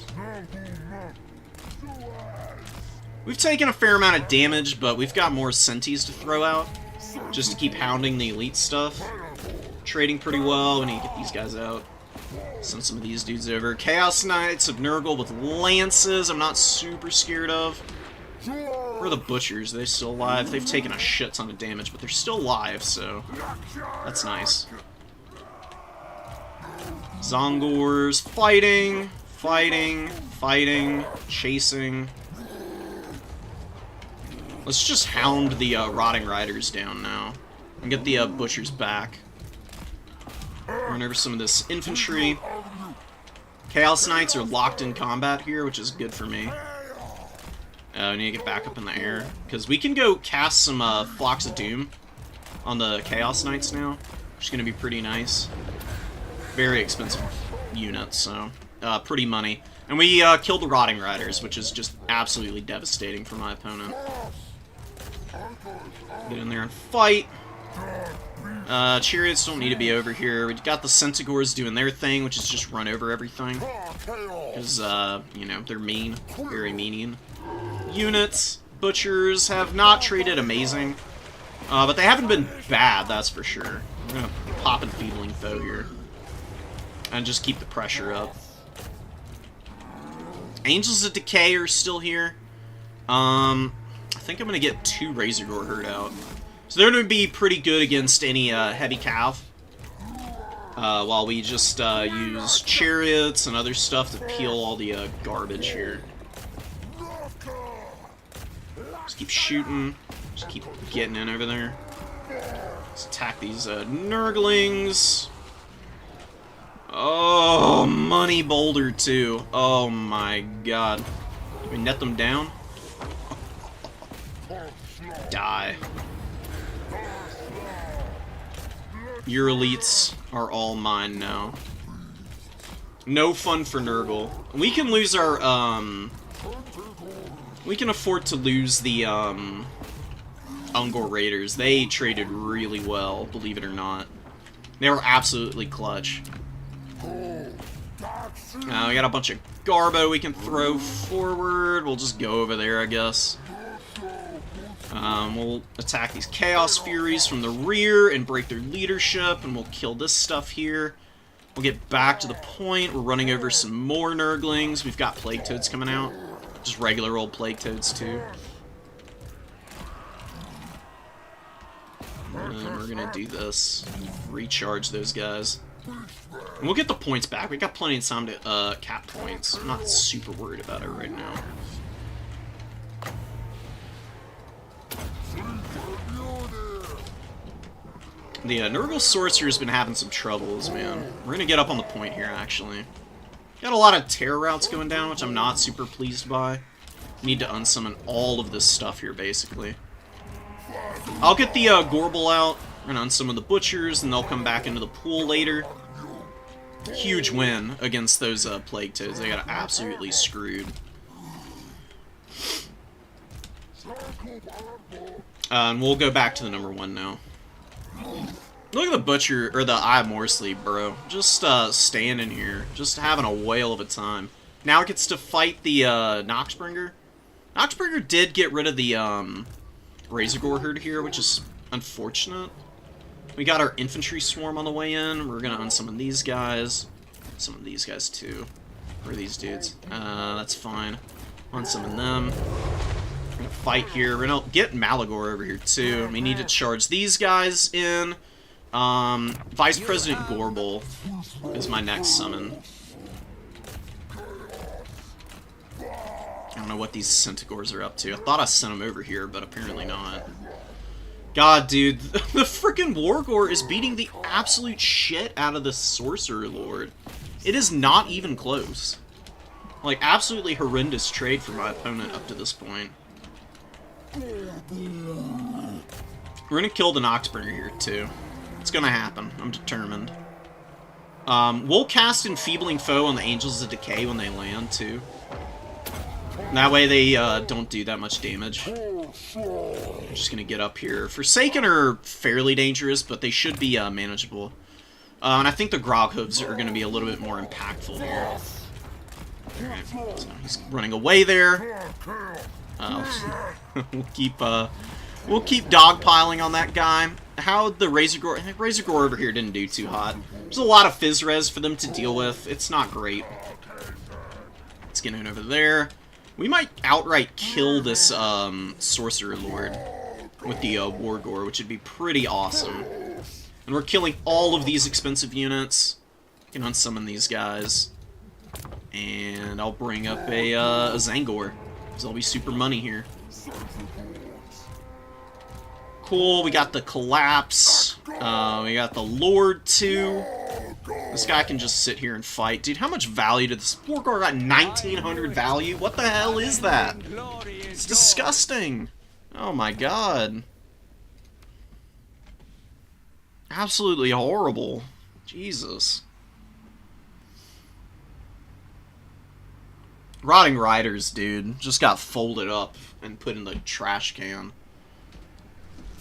We've taken a fair amount of damage, but we've got more Senties to throw out, just to keep hounding the elite stuff. Trading pretty well. We need to get these guys out. Send some of these dudes over. Chaos Knights of Nurgle with lances. I'm not super scared of. Where are the Butchers? Are they still alive? They've taken a shit ton of damage, but they're still alive, so that's nice. Zongors fighting, fighting, fighting, chasing. Let's just hound the Rotting Riders down now and get the Butchers back. Run over some of this infantry. Chaos Knights are locked in combat here, which is good for me. I need to get back up in the air, because we can go cast some Flocks of Doom on the Chaos Knights now, which is going to be pretty nice. Very expensive units, so pretty money. And we killed the Rotting Riders, which is just absolutely devastating for my opponent. Get in there and fight. Chariots don't need to be over here. We've got the Centaurs doing their thing, which is just run over everything. Because, you know, they're mean. Very mean. Units, Butchers, have not traded amazing. But they haven't been bad, that's for sure. We're gonna pop and Feebling Foe here. And just keep the pressure up. Angels of Decay are still here. I think I'm gonna get 2 Razor Gore Herd out. So they're going to be pretty good against any heavy cav. While we just use chariots and other stuff to peel all the garbage here. Just keep shooting. Just keep getting in over there. Let's attack these Nurglings. Oh, money boulder too. Oh my god. Can we net them down? Die. Your elites are all mine now. No fun for Nurgle. We can lose our, we can afford to lose the, Ungor Raiders. They traded really well, believe it or not. They were absolutely clutch. Now we got a bunch of Garbo we can throw forward. We'll just go over there, I guess. We'll attack these Chaos Furies from the rear and break their leadership, and we'll kill this stuff here. We'll get back to the point. We're running over some more Nurglings. We've got Plague Toads coming out. Just regular old Plague Toads, too. And we're gonna do this. Recharge those guys. And we'll get the points back. We got plenty of time to cap points. I'm not super worried about it right now. The Nurgle Sorcerer's been having some troubles, man. We're gonna get up on the point here, actually. Got a lot of terror routes going down, which I'm not super pleased by. Need to unsummon all of this stuff here, basically. I'll get the Gorbel out, and unsummon the Butchers, and they'll come back into the pool later. Huge win against those Plague Toads. They got absolutely screwed. And we'll go back to the number 1 now. Look at the Butcher, or the Eye of Morrsleep, bro. Just standing here, just having a whale of a time. Now it gets to fight the Noxbringer. Noxbringer did get rid of the Razorgore herd here, which is unfortunate. We got our infantry swarm on the way in. We're gonna unsummon these guys. Summon these guys too. Where are these dudes? That's fine. Unsummon them. We're gonna fight here. We're gonna get Malagor over here too. We need to charge these guys in. Vice President Gorbel is my next summon. I don't know what these Centigores are up to. I thought I sent them over here, but apparently not. God, dude, the frickin' Wargore is beating the absolute shit out of the Sorcerer Lord. It is not even close. Like, absolutely horrendous trade for my opponent up to this point. We're gonna kill the Noxbringer here, too. It's gonna happen. I'm determined. We'll cast Enfeebling Foe on the Angels of Decay when they land, too. That way they don't do that much damage. I'm just gonna get up here. Forsaken are fairly dangerous, but they should be manageable. And I think the Groghooves are gonna be a little bit more impactful here. Alright, so he's running away there. We'll keep dogpiling on that guy. How'd the Razorgore... I think Razorgore over here didn't do too hot. There's a lot of Phys-Res for them to deal with. It's not great. Let's get in over there. We might outright kill this Sorcerer Lord with the Wargore, which would be pretty awesome. And we're killing all of these expensive units. Can unsummon these guys. And I'll bring up a Zangor, because there'll be super money here. Cool, we got the Collapse. We got the Lord, too. This guy can just sit here and fight. Dude, how much value did this... Wargore got 1,900 value? What the hell is that? It's disgusting. Oh my god. Absolutely horrible. Jesus. Rotting Riders, dude, just got folded up and put in the trash can.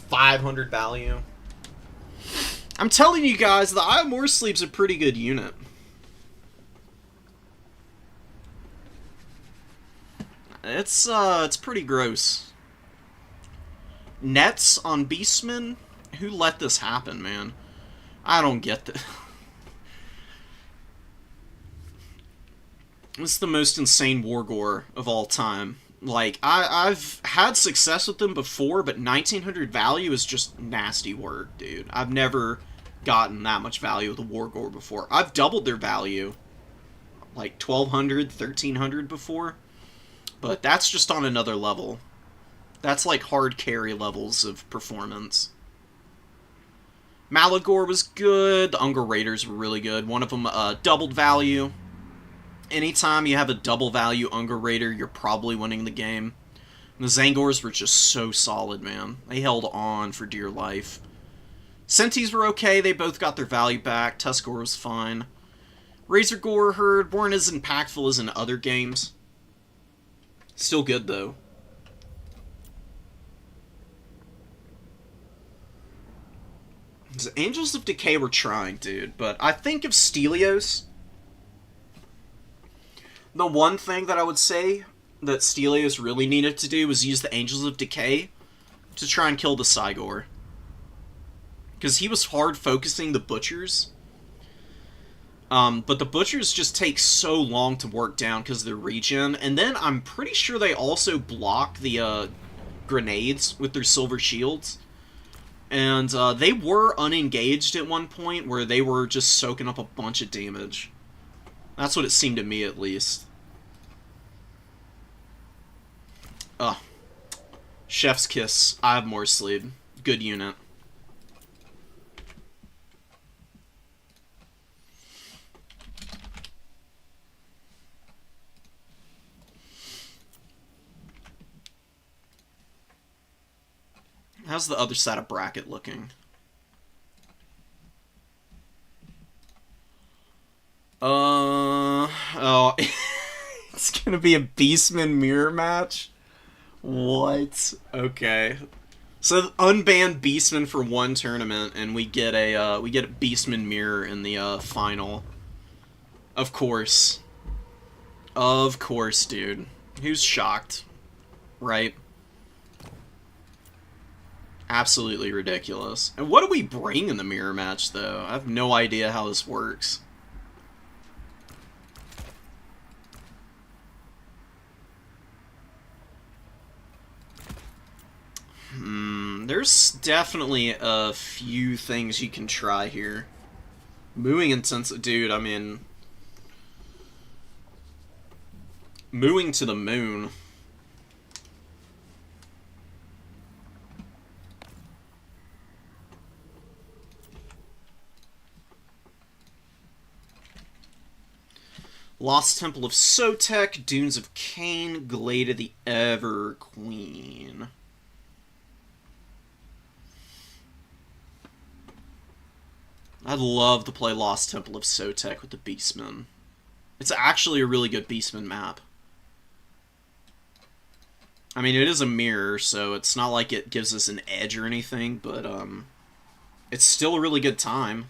500 value. I'm telling you guys, the Eye of Morrsleep's a pretty good unit. It's pretty gross. Nets on Beastmen? Who let this happen, man? I don't get this. It's the most insane Wargore of all time. Like, I've had success with them before, but 1,900 value is just nasty work, dude. I've never gotten that much value with a Wargore before. I've doubled their value, like 1,200, 1,300 before, but that's just on another level. That's like hard carry levels of performance. Malagor was good. The Unger Raiders were really good. One of them doubled value. Anytime you have a double value Unger Raider, you're probably winning the game. And the Zangors were just so solid, man. They held on for dear life. Sentis were okay. They both got their value back. Tuskor was fine. Razorgore Herd weren't as impactful as in other games. Still good, though. The Angels of Decay were trying, dude. But I think of Stelios. The one thing that I would say that Stelios really needed to do was use the Angels of Decay to try and kill the Cygor. Because he was hard focusing the Butchers. But the Butchers just take so long to work down because of their regen. And then I'm pretty sure they also block the grenades with their silver shields. And they were unengaged at one point where they were just soaking up a bunch of damage. That's what it seemed to me, at least. Chef's Kiss. I have more sleep. Good unit. How's the other side of bracket looking? Oh, it's gonna be a Beastman mirror match? What? Okay. So unbanned Beastman for one tournament, and we get a Beastman mirror in the final. Of course. Of course, dude. Who's shocked? Right? Absolutely ridiculous. And what do we bring in the mirror match, though? I have no idea how this works. There's definitely a few things you can try here. Mooing intensive, dude, I mean... Mooing to the moon. Lost Temple of Sotek, Dunes of Cain, Glade of the Everqueen. I'd love to play Lost Temple of Sotek with the Beastmen. It's actually a really good Beastman map. I mean, it is a mirror, so it's not like it gives us an edge or anything, but it's still a really good time,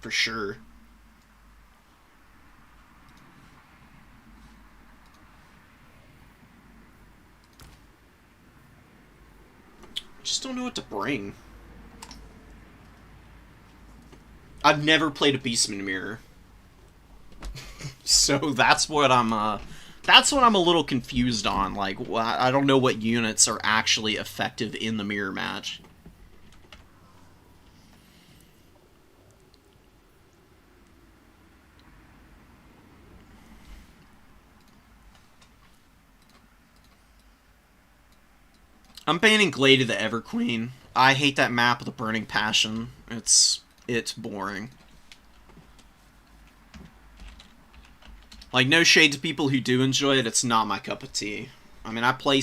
for sure. I just don't know what to bring. I've never played a Beastman mirror. So that's what I'm a little confused on. Like, I don't know what units are actually effective in the mirror match. I'm banning Glade of the Everqueen. I hate that map with a burning passion. It's boring. Like, no shade to people who do enjoy it, it's not my cup of tea. I mean, I play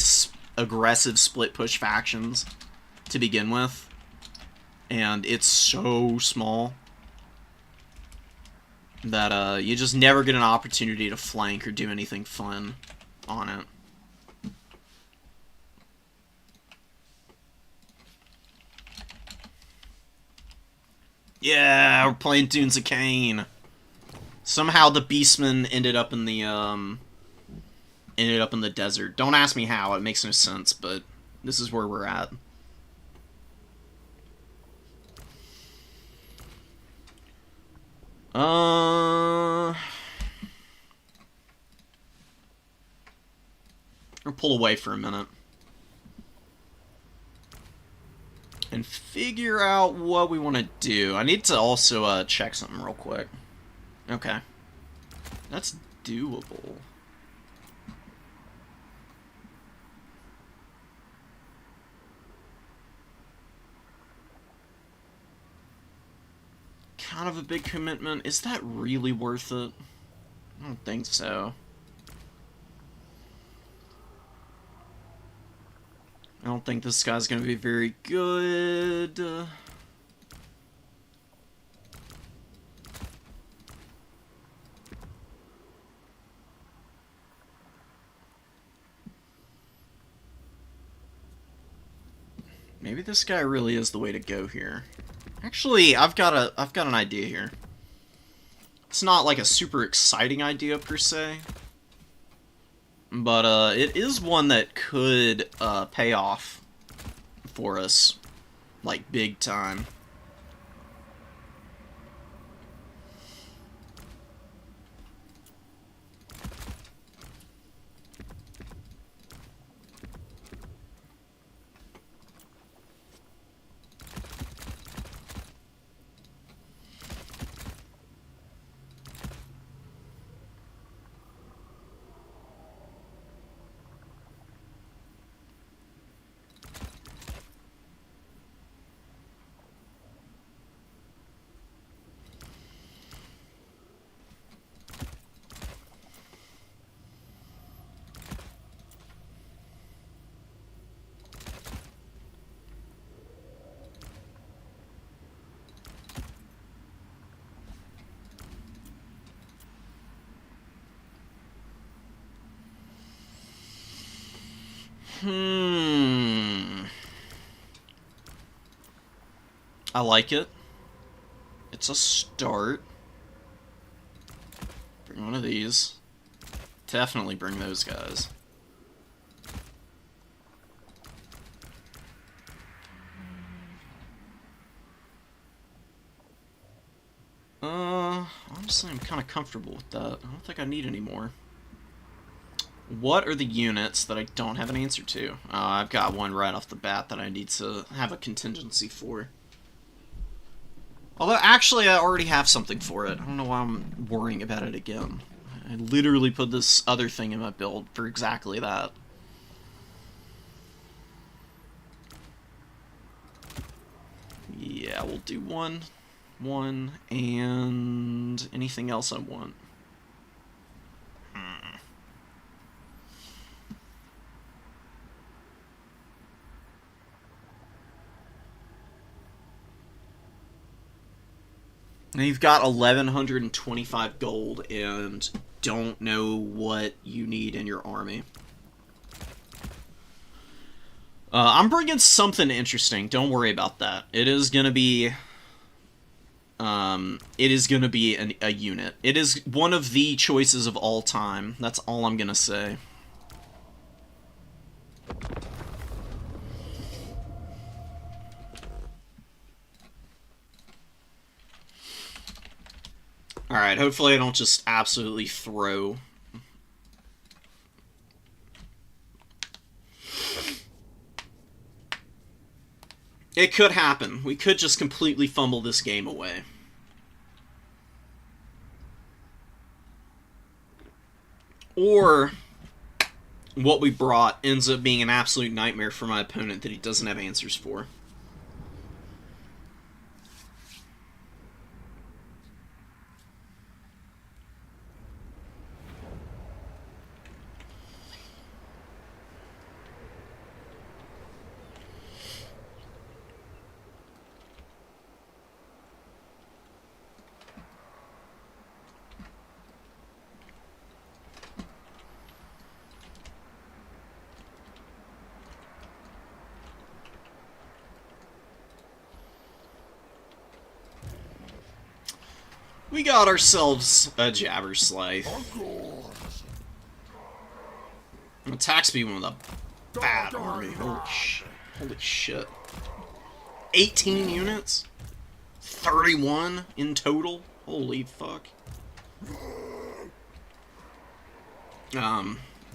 aggressive split-push factions to begin with, and it's so small that you just never get an opportunity to flank or do anything fun on it. Yeah, we're playing Dunes of Cain. Somehow the Beastmen ended up in the desert. Don't ask me how, it makes no sense, but this is where we're at. Or pull away for a minute. And figure out what we want to do. I need to also check something real quick. Okay. That's doable. kind of a big commitment. Is that really worth it? I don't think so. I don't think this guy's going to be very good. Maybe this guy really is the way to go here. Actually, I've got an idea here. It's not like a super exciting idea per se, but it is one that could pay off for us, like big time. I like it. It's a start. Bring one of these. Definitely bring those guys. Honestly, I'm kind of comfortable with that. I don't think I need any more. What are the units that I don't have an answer to? I've got one right off the bat that I need to have a contingency for. Although, actually, I already have something for it. I don't know why I'm worrying about it again. I literally put this other thing in my build for exactly that. Yeah, we'll do one, and anything else I want. Now you've got 1,125 gold and don't know what you need in your army. I'm bringing something interesting. Don't worry about that. It is gonna be... it is gonna be a unit. It is one of the choices of all time. That's all I'm gonna say. Alright, hopefully I don't just absolutely throw. It could happen. We could just completely fumble this game away. Or what we brought ends up being an absolute nightmare for my opponent that he doesn't have answers for. We got ourselves a Jabber Scythe. Attack speed one with a bad army. Holy shit. Holy shit. 18 units? 31 in total? Holy fuck.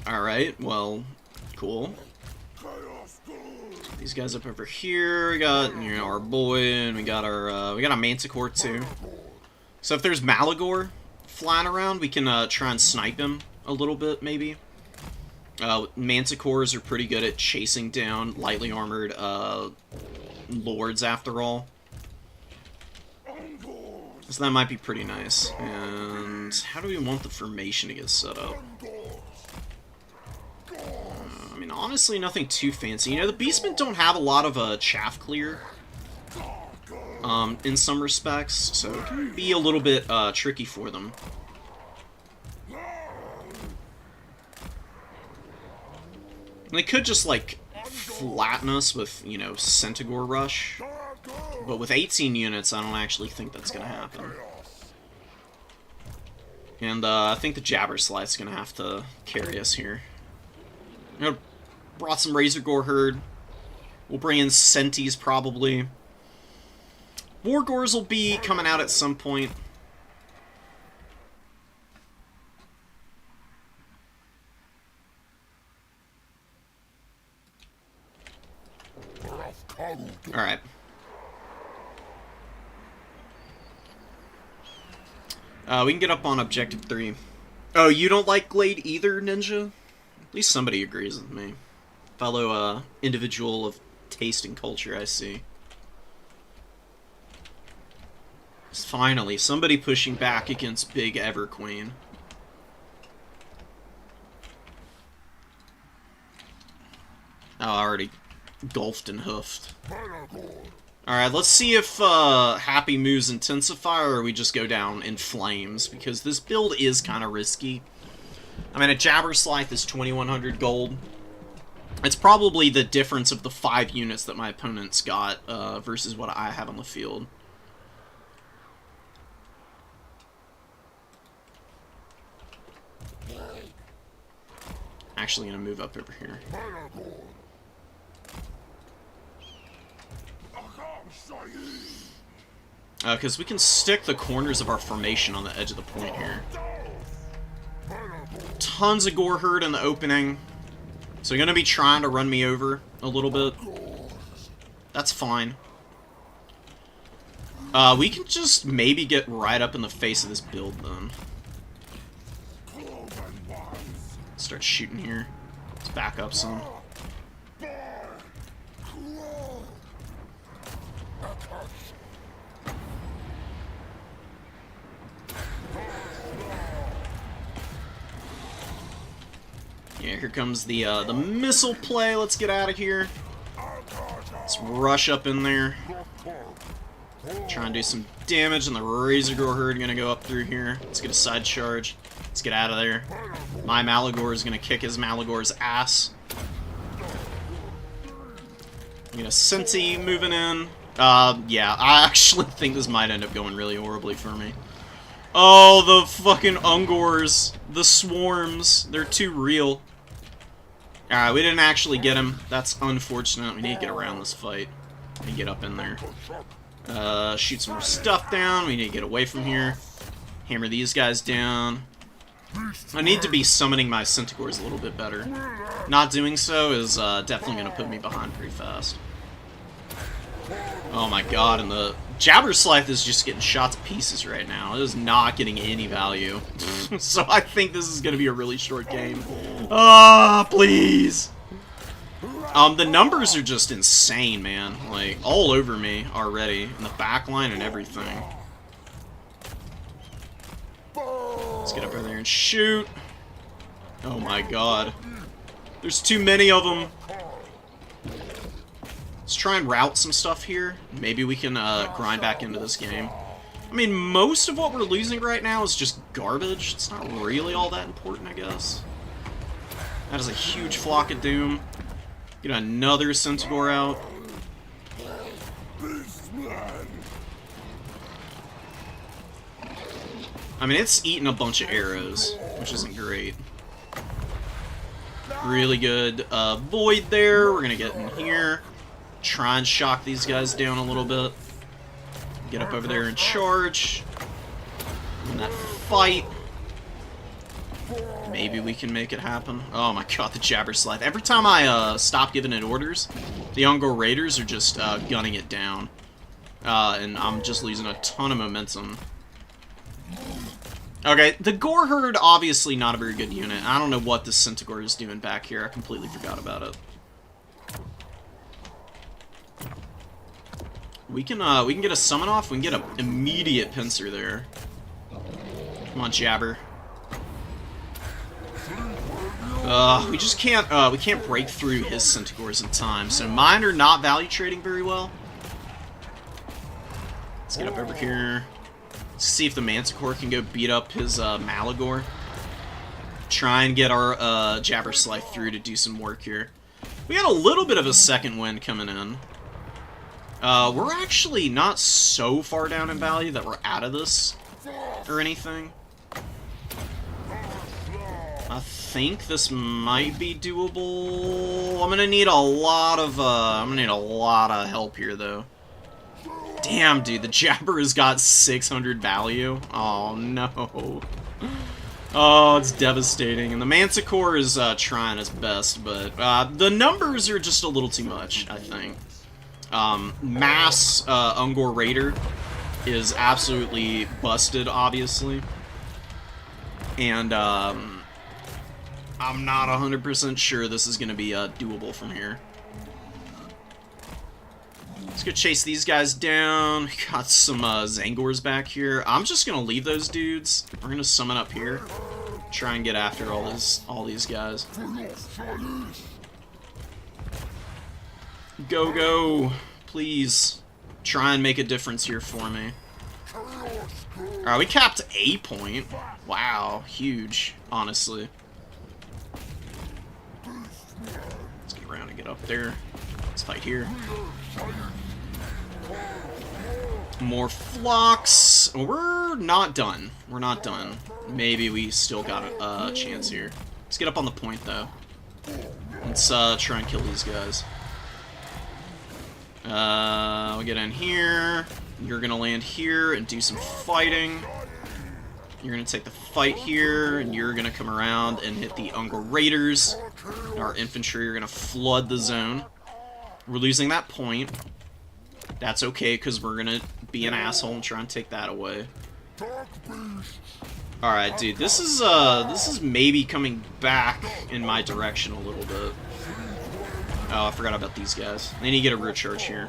Alright, well, cool. These guys up over here, we got, you know, our boy, and we got our, we got a Manticore too. So if there's Malagor flying around, we can try and snipe him a little bit, maybe. Manticores are pretty good at chasing down lightly armored lords, after all. So that might be pretty nice. And how do we want the formation to get set up? I mean, honestly, nothing too fancy. You know, the Beastmen don't have a lot of chaff clear in some respects, so it can be a little bit tricky for them. And they could just, like, flatten us with, you know, Centaur Rush. But with 18 units, I don't actually think that's going to happen. And I think the Jabberslythe's going to have to carry us here. You know, brought some Razor Gore Herd. We'll bring in Senties, probably. Wargors will be coming out at some point. Alright. We can get up on Objective 3. Oh, you don't like Glade either, Ninja? At least somebody agrees with me. Fellow individual of taste and culture, I see. Finally, somebody pushing back against Big Everqueen. Oh, already gulfed and hoofed. Alright, let's see if Happy moves intensify or we just go down in flames, because this build is kind of risky. I mean, a Jabberslythe is 2100 gold. It's probably the difference of the 5 units that my opponent's got versus what I have on the field. Actually gonna move up over here. Because we can stick the corners of our formation on the edge of the point here. Tons of Gore Herd in the opening. So you're gonna be trying to run me over a little bit. That's fine. We can just maybe get right up in the face of this build then. Start shooting here. Let's back up some. Yeah, here comes the missile play. Let's get out of here. Let's rush up in there. Try and do some damage, and the Razor Gore Herd gonna go up through here. Let's get a side charge. Let's get out of there. My Malagor is gonna kick his Malagor's ass. I'm gonna Sensi moving in. Yeah, I actually think this might end up going really horribly for me. Oh, the fucking Ungors. The swarms. They're too real. Alright, we didn't actually get him. That's unfortunate. We need to get around this fight and get up in there. Shoot some more stuff down. We need to get away from here. Hammer these guys down. I need to be summoning my Centaurs a little bit better. Not doing so is definitely going to put me behind pretty fast. Oh my god, and the Jabberslythe is just getting shot to pieces right now. It is not getting any value. So I think this is going to be a really short game. Ah, please! The numbers are just insane, man. Like, all over me already. In the backline and everything. Let's get up over there and shoot. Oh my god. There's too many of them. Let's try and route some stuff here. Maybe we can grind back into this game. I mean, most of what we're losing right now is just garbage. It's not really all that important, I guess. That is a huge flock of doom. Get another Centaur out. I mean, it's eating a bunch of arrows, which isn't great. Really good void there. We're gonna get in here. Try and shock these guys down a little bit. Get up over there and charge. In that fight. Maybe we can make it happen. Oh my god, the Jabberslythe. Every time I stop giving it orders, the Ungor Raiders are just gunning it down. And I'm just losing a ton of momentum. Okay, the Gore Herd, obviously not a very good unit. I don't know what the Centaur is doing back here. I completely forgot about it. We can get a summon off. We can get an immediate pincer there. Come on, Jabber. We just can't, we can't break through his Centaurs in time, so mine are not value trading very well. Let's get up over here. Let's see if the Manticore can go beat up his, Malagor. Try and get our, Jabber Slife through to do some work here. We got a little bit of a second wind coming in. We're actually not so far down in value that we're out of this or anything. I think this might be doable. I'm gonna need a lot of help here, though. Damn, dude, the Jabber has got 600 value. Oh no. Oh, it's devastating. And the Manticore is trying his best, but the numbers are just a little too much, I think. Mass Ungor Raider is absolutely busted, obviously. And I'm not 100% sure this is going to be doable from here. Let's go chase these guys down. Got some Zangors back here. I'm just going to leave those dudes. We're going to summon up here. Try and get after all these guys. Go, go. Please. Try and make a difference here for me. Alright, we capped a point. Wow, huge, honestly. Let's get around and get up there. Let's fight here. More flocks. We're not done. We're not done. Maybe we still got a chance here. Let's get up on the point, though. Let's try and kill these guys. We'll get in here. You're gonna land here and do some fighting. You're gonna take the fight here, and you're gonna come around and hit the Ungor Raiders. Our infantry are gonna flood the zone. We're losing that point. That's okay, because we're gonna be an asshole and try and take that away. Alright, dude, this is maybe coming back in my direction a little bit. Oh, I forgot about these guys. They need to get a root charge here.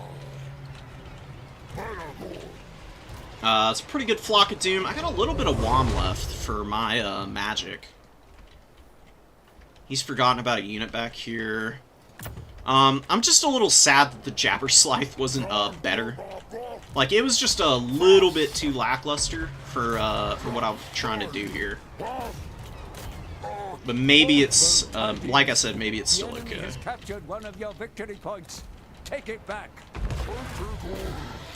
It's a pretty good Flock of Doom. I got a little bit of Wom left for my magic. He's forgotten about a unit back here. I'm just a little sad that the Jabber Slife wasn't better. Like, it was just a little bit too lackluster for what I'm trying to do here. But maybe it's, like I said, maybe it's still okay. The enemy has captured one of your victory points. Take it back.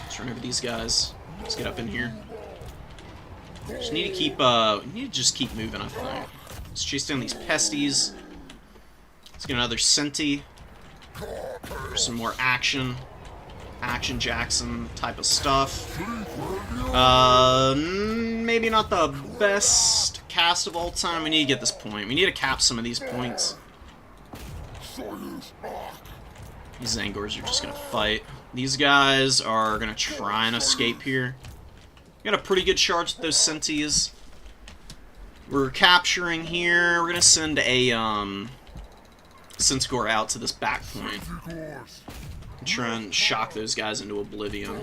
Let's run over these guys. Let's get up in here. Just need to keep, need to just keep moving, I think. Let's chase down these pesties. Let's get another Senti. For some more action. Action Jackson type of stuff. Maybe not the best cast of all time. We need to get this point. We need to cap some of these points. These Zangors are just gonna fight. These guys are gonna try and escape here. We got a pretty good charge with those Sentis. We're capturing here. We're gonna send a Centaur out to this back point. Try and shock those guys into oblivion.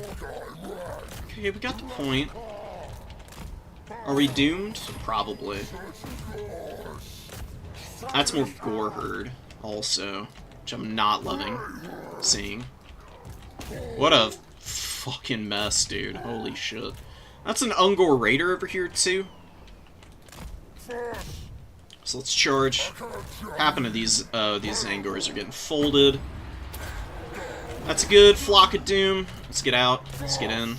Okay, we got the point. Are we doomed? Probably. That's more Gore Herd, also, which I'm not loving seeing. What a fucking mess, dude. Holy shit. That's an Ungor Raider over here, too. So let's charge. Half of these Zangors are getting folded. That's a good Flock of Doom. Let's get out. Let's get in.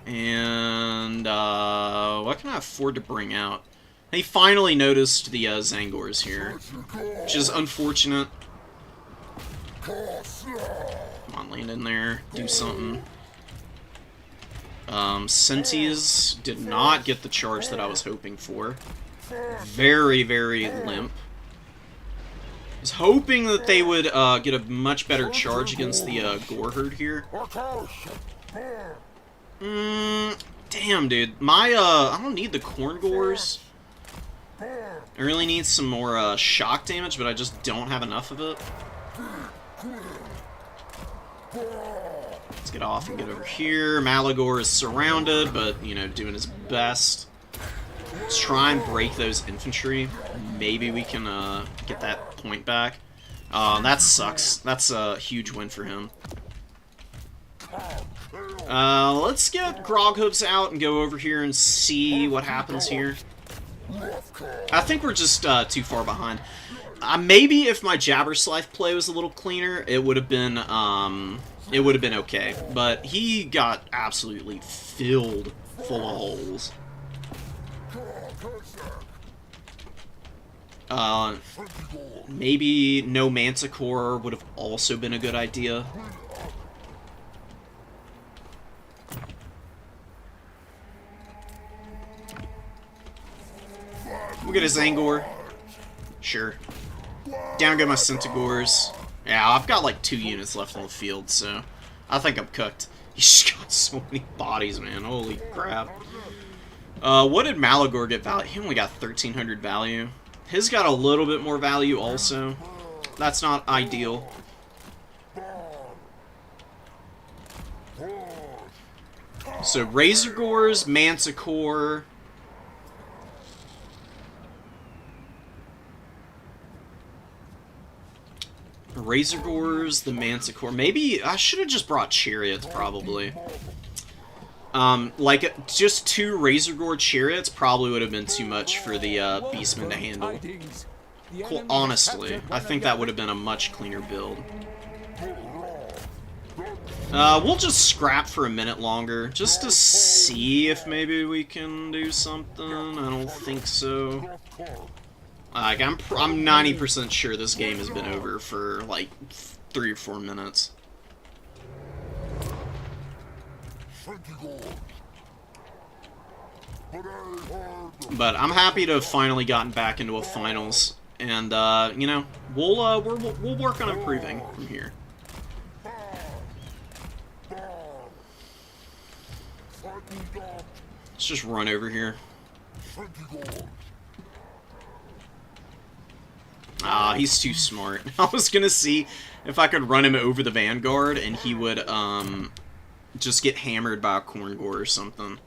And, what can I afford to bring out? He finally noticed the Zangors here, which is unfortunate. Come on, land in there. Do something. Sentis did not get the charge that I was hoping for. Very, very limp. I was hoping that they would get a much better charge against the Gore Herd here. Damn, dude. My, I don't need the Corn Gores. I really need some more shock damage, but I just don't have enough of it. Let's get off and get over here. Malagor is surrounded, but, you know, doing his best. Let's try and break those infantry. Maybe we can get that point back. That sucks. That's a huge win for him. Let's get Groghooves out and go over here and see what happens here. I think we're just too far behind. Maybe if my Jabberslife play was a little cleaner, it would have been okay. But he got absolutely filled full of holes. Maybe no Manticore would have also been a good idea. We'll get a Zangor. Sure. Down go my Centigores. Yeah, I've got like 2 units left on the field, so I think I'm cooked. He's got so many bodies, man. Holy crap. What did Malagor get value? He only got 1,300 value. His got a little bit more value also. That's not ideal. So Razorgores, Manticore. Razorgores, the Manticore. Maybe I should have just brought Chariots, probably. Like, just 2 Razorgore Chariots probably would have been too much for the Beastmen to handle. Honestly, I think that would have been a much cleaner build. We'll just scrap for a minute longer, just to see if maybe we can do something. I don't think so. Like, I'm 90% sure this game has been over for, like, 3 or 4 minutes. But I'm happy to have finally gotten back into a finals, and you know, we'll work on improving from here. Let's just run over here. Ah, he's too smart. I was gonna see if I could run him over the Vanguard and he would just get hammered by a Corngore or something.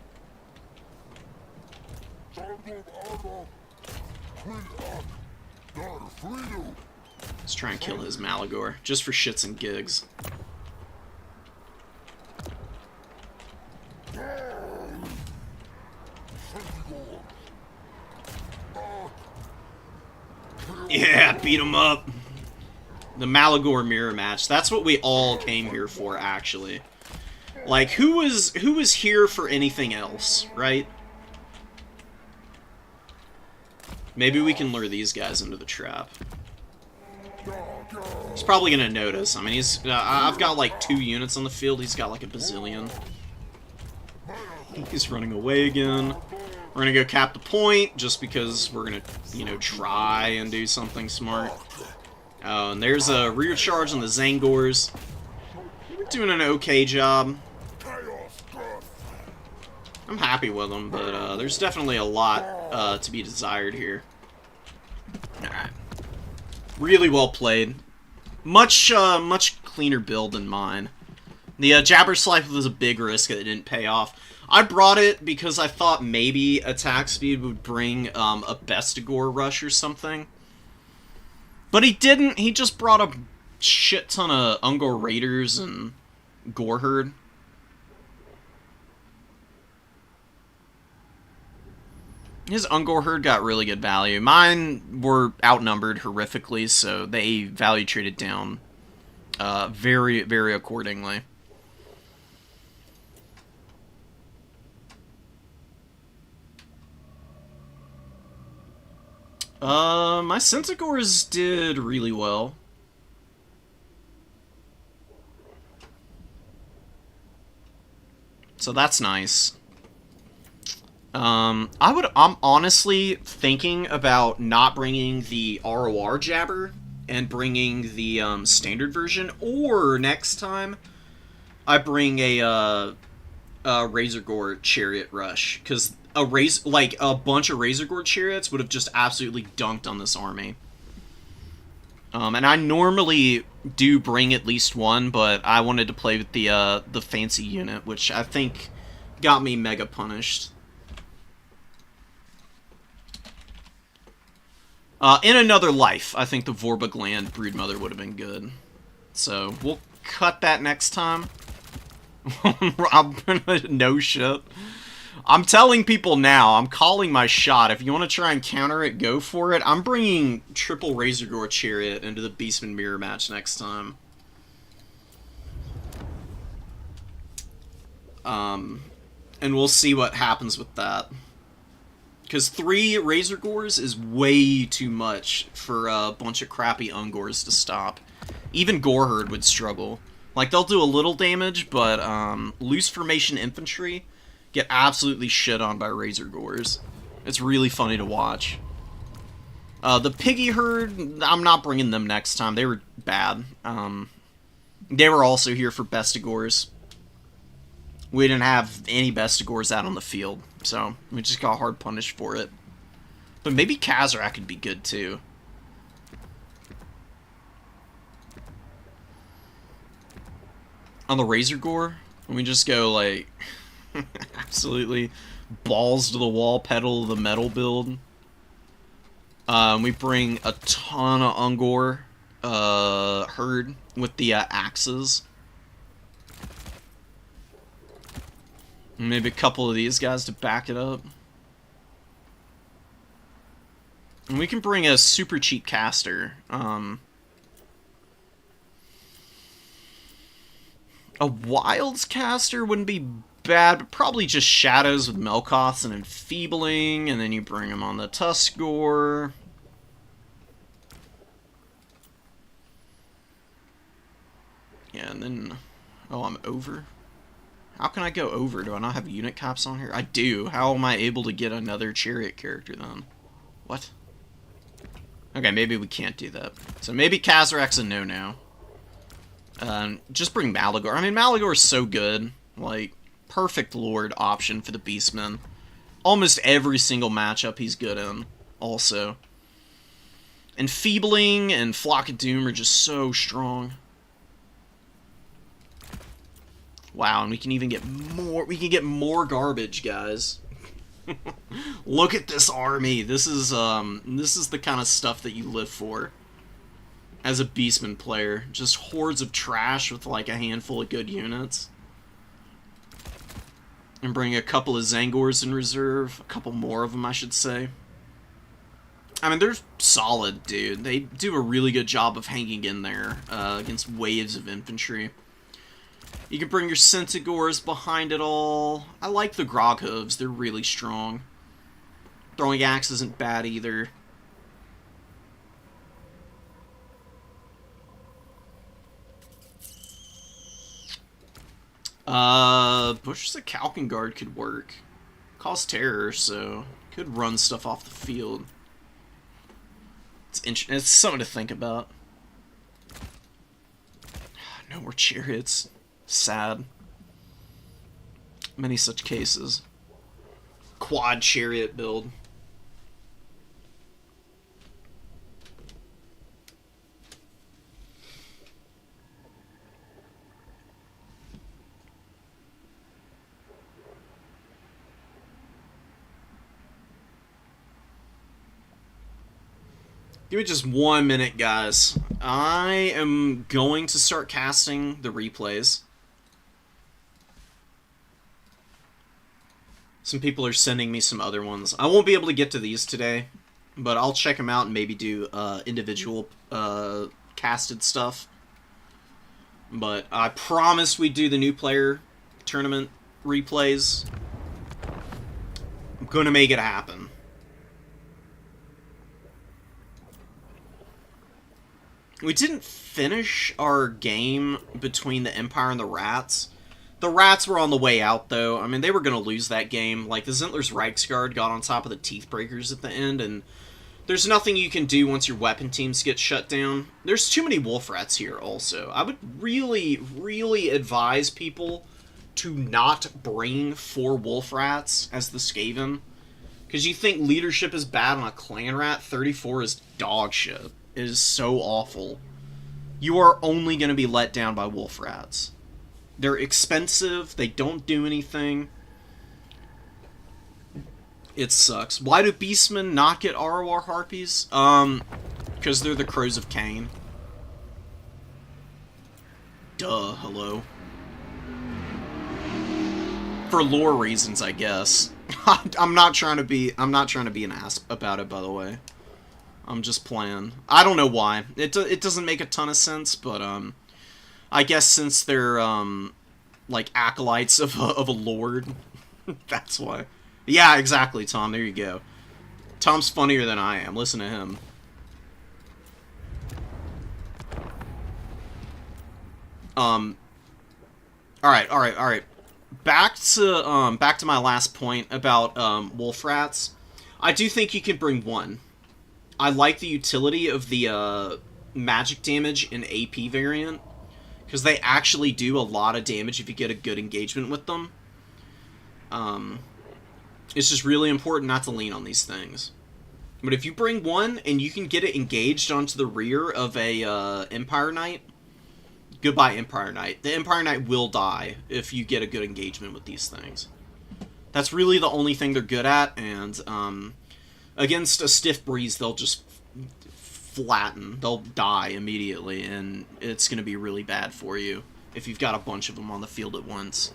Let's try and kill his Malagor, just for shits and gigs. Yeah, beat him up. The Malagor mirror match. That's what we all came here for, actually. Like, who was here for anything else, right? Maybe we can lure these guys into the trap. He's probably gonna notice. I mean, I've got like 2 units on the field. He's got like a bazillion. He's running away again. We're gonna go cap the point, just because we're gonna, you know, try and do something smart. Oh, and there's a rear charge on the Zangors. We're doing an okay job. I'm happy with them, but there's definitely a lot to be desired here. Alright. Really well played. Much cleaner build than mine. The Jabberslife was a big risk that it didn't pay off. I brought it because I thought maybe attack speed would bring a Bestigor rush or something. But he didn't. He just brought a shit ton of Ungor Raiders and Goreherd. His Ungor herd got really good value. Mine were outnumbered horrifically, so they value traded down very, very accordingly. My Centigores did really well. So that's nice. I'm honestly thinking about not bringing the ROR Jabber and bringing the standard version, or next time I bring a Razorgore Chariot Rush, because a bunch of Razorgore Chariots would have just absolutely dunked on this army. And I normally do bring at least one, but I wanted to play with the fancy unit, which I think got me mega punished. In another life, I think the Vorbagland Broodmother would have been good. So, we'll cut that next time. I'm gonna... No shit. I'm telling people now, I'm calling my shot. If you want to try and counter it, go for it. I'm bringing triple Razorgore Chariot into the Beastman Mirror match next time. And we'll see what happens with that. Because 3 Razorgores is way too much for a bunch of crappy Ungors to stop. Even Goreherd would struggle. Like, they'll do a little damage, but loose formation infantry get absolutely shit on by Razorgores. It's really funny to watch. The Piggy Herd, I'm not bringing them next time. They were bad. They were also here for Bestigors. We didn't have any Bestigors out on the field, so we just got hard punished for it. But maybe Kazarak could be good, too. On the Razorgore, we just go, like... absolutely balls to the wall, pedal to the metal build. We bring a ton of Ungor herd with the axes. Maybe a couple of these guys to back it up. And we can bring a super cheap caster. A Wilds caster wouldn't be bad, but probably just Shadows with Melkoths and Enfeebling, and then you bring them on the Tuskgore. Yeah, and then... Oh, I'm over? How can I go over? Do I not have unit caps on here? I do. How am I able to get another Chariot character, then? What? Okay, maybe we can't do that. So maybe Kazarak's a no-no. Just bring Malagor. I mean, Malagor's so good. Like... perfect Lord option for the Beastmen. Almost every single matchup he's good in, also. Enfeebling and Flock of Doom are just so strong. Wow, and we can even get more... we can get more garbage, guys. Look at this army. This is the kind of stuff that you live for. As a Beastman player. Just hordes of trash with, like, a handful of good units. And bring a couple of Zangors in reserve. A couple more of them, I should say. I mean, they're solid, dude. They do a really good job of hanging in there against waves of infantry. You can bring your Centigores behind it all. I like the Groghooves. They're really strong. Throwing Axe isn't bad either. Bush's a Kalkengard could work. Cause terror, so could run stuff off the field. It's something to think about. No more chariots. Sad. Many such cases. Quad chariot build. Give me just 1 minute, guys. I am going to start casting the replays. Some people are sending me some other ones. I won't be able to get to these today, but I'll check them out and maybe do individual casted stuff. But I promise we do the new player tournament replays. I'm gonna make it happen. We didn't finish our game between the Empire and the Rats. The Rats were on the way out, though. I mean, they were going to lose that game. Like, the Zentler's Reichsguard got on top of the Teethbreakers at the end, and there's nothing you can do once your weapon teams get shut down. There's too many Wolf Rats here, also. I would really, really advise people to not bring 4 Wolf Rats as the Skaven. Because you think leadership is bad on a Clan Rat, 34 is dog shit. It is so awful. You are only going to be let down by wolf rats. They're expensive. They don't do anything. It sucks. Why do beastmen not get ROR harpies? Because they're the crows of Cain. Duh, hello. For lore reasons, I guess. I'm not trying to be an ass about it, by the way. I'm just playing. I don't know why. It doesn't make a ton of sense, but I guess since they're like acolytes of a lord, that's why. Yeah, exactly, Tom. There you go. Tom's funnier than I am. Listen to him. Alright. Back to my last point about wolf rats. I do think you can bring one. I like the utility of the magic damage in AP variant, because they actually do a lot of damage if you get a good engagement with them. It's just really important not to lean on these things. But if you bring one and you can get it engaged onto the rear of a Empire Knight, goodbye Empire Knight. The Empire Knight will die if you get a good engagement with these things. That's really the only thing they're good at, and against a stiff breeze, they'll just flatten. They'll die immediately, and it's going to be really bad for you if you've got a bunch of them on the field at once.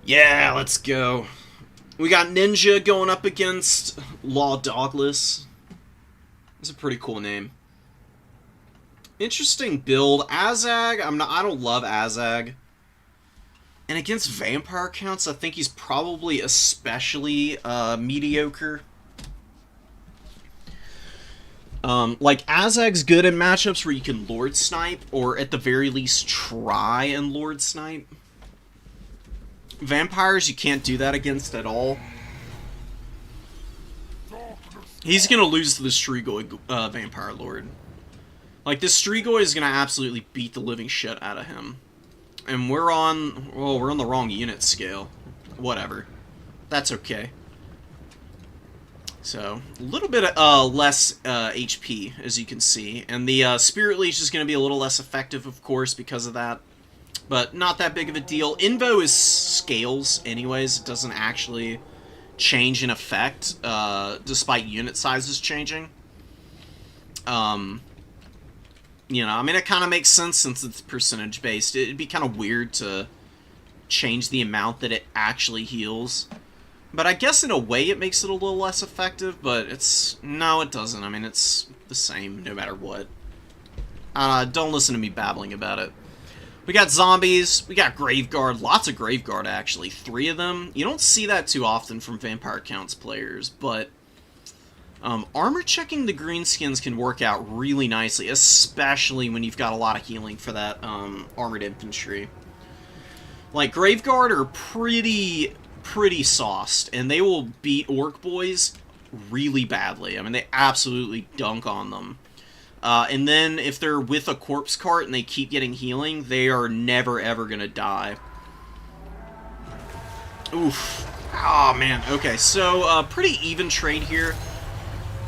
Yeah, let's go. We got Ninja going up against Law Dogless. That's a pretty cool name. Interesting build. Azag, I don't love Azag. And against vampire counts, I think he's probably especially mediocre. Like, Azag's good in matchups where you can Lord Snipe, or at the very least try and Lord Snipe. Vampires, you can't do that against at all. He's gonna lose to the Strigoi Vampire Lord. Like, this Strigoi is gonna absolutely beat the living shit out of him. And we're on the wrong unit scale. Whatever. That's okay. So, a little bit less HP, as you can see. And the Spirit Leech is going to be a little less effective, of course, because of that. But not that big of a deal. Invo is scales, anyways. It doesn't actually change in effect, despite unit sizes changing. You know, I mean, it kind of makes sense since it's percentage-based. It'd be kind of weird to change the amount that it actually heals. But I guess in a way it makes it a little less effective, but no, it doesn't. I mean, it's the same no matter what. Don't listen to me babbling about it. We got zombies, we got Graveguard, lots of Graveguard actually, 3 of them. You don't see that too often from Vampire Counts players, but armor checking the greenskins can work out really nicely, especially when you've got a lot of healing for that armored infantry. Like, Graveguard are pretty sauced, and they will beat Orc Boys really badly. I mean, they absolutely dunk on them. And then, if they're with a corpse cart and they keep getting healing, they are never ever gonna die. Oof. Oh, man. Okay, so, pretty even trade here.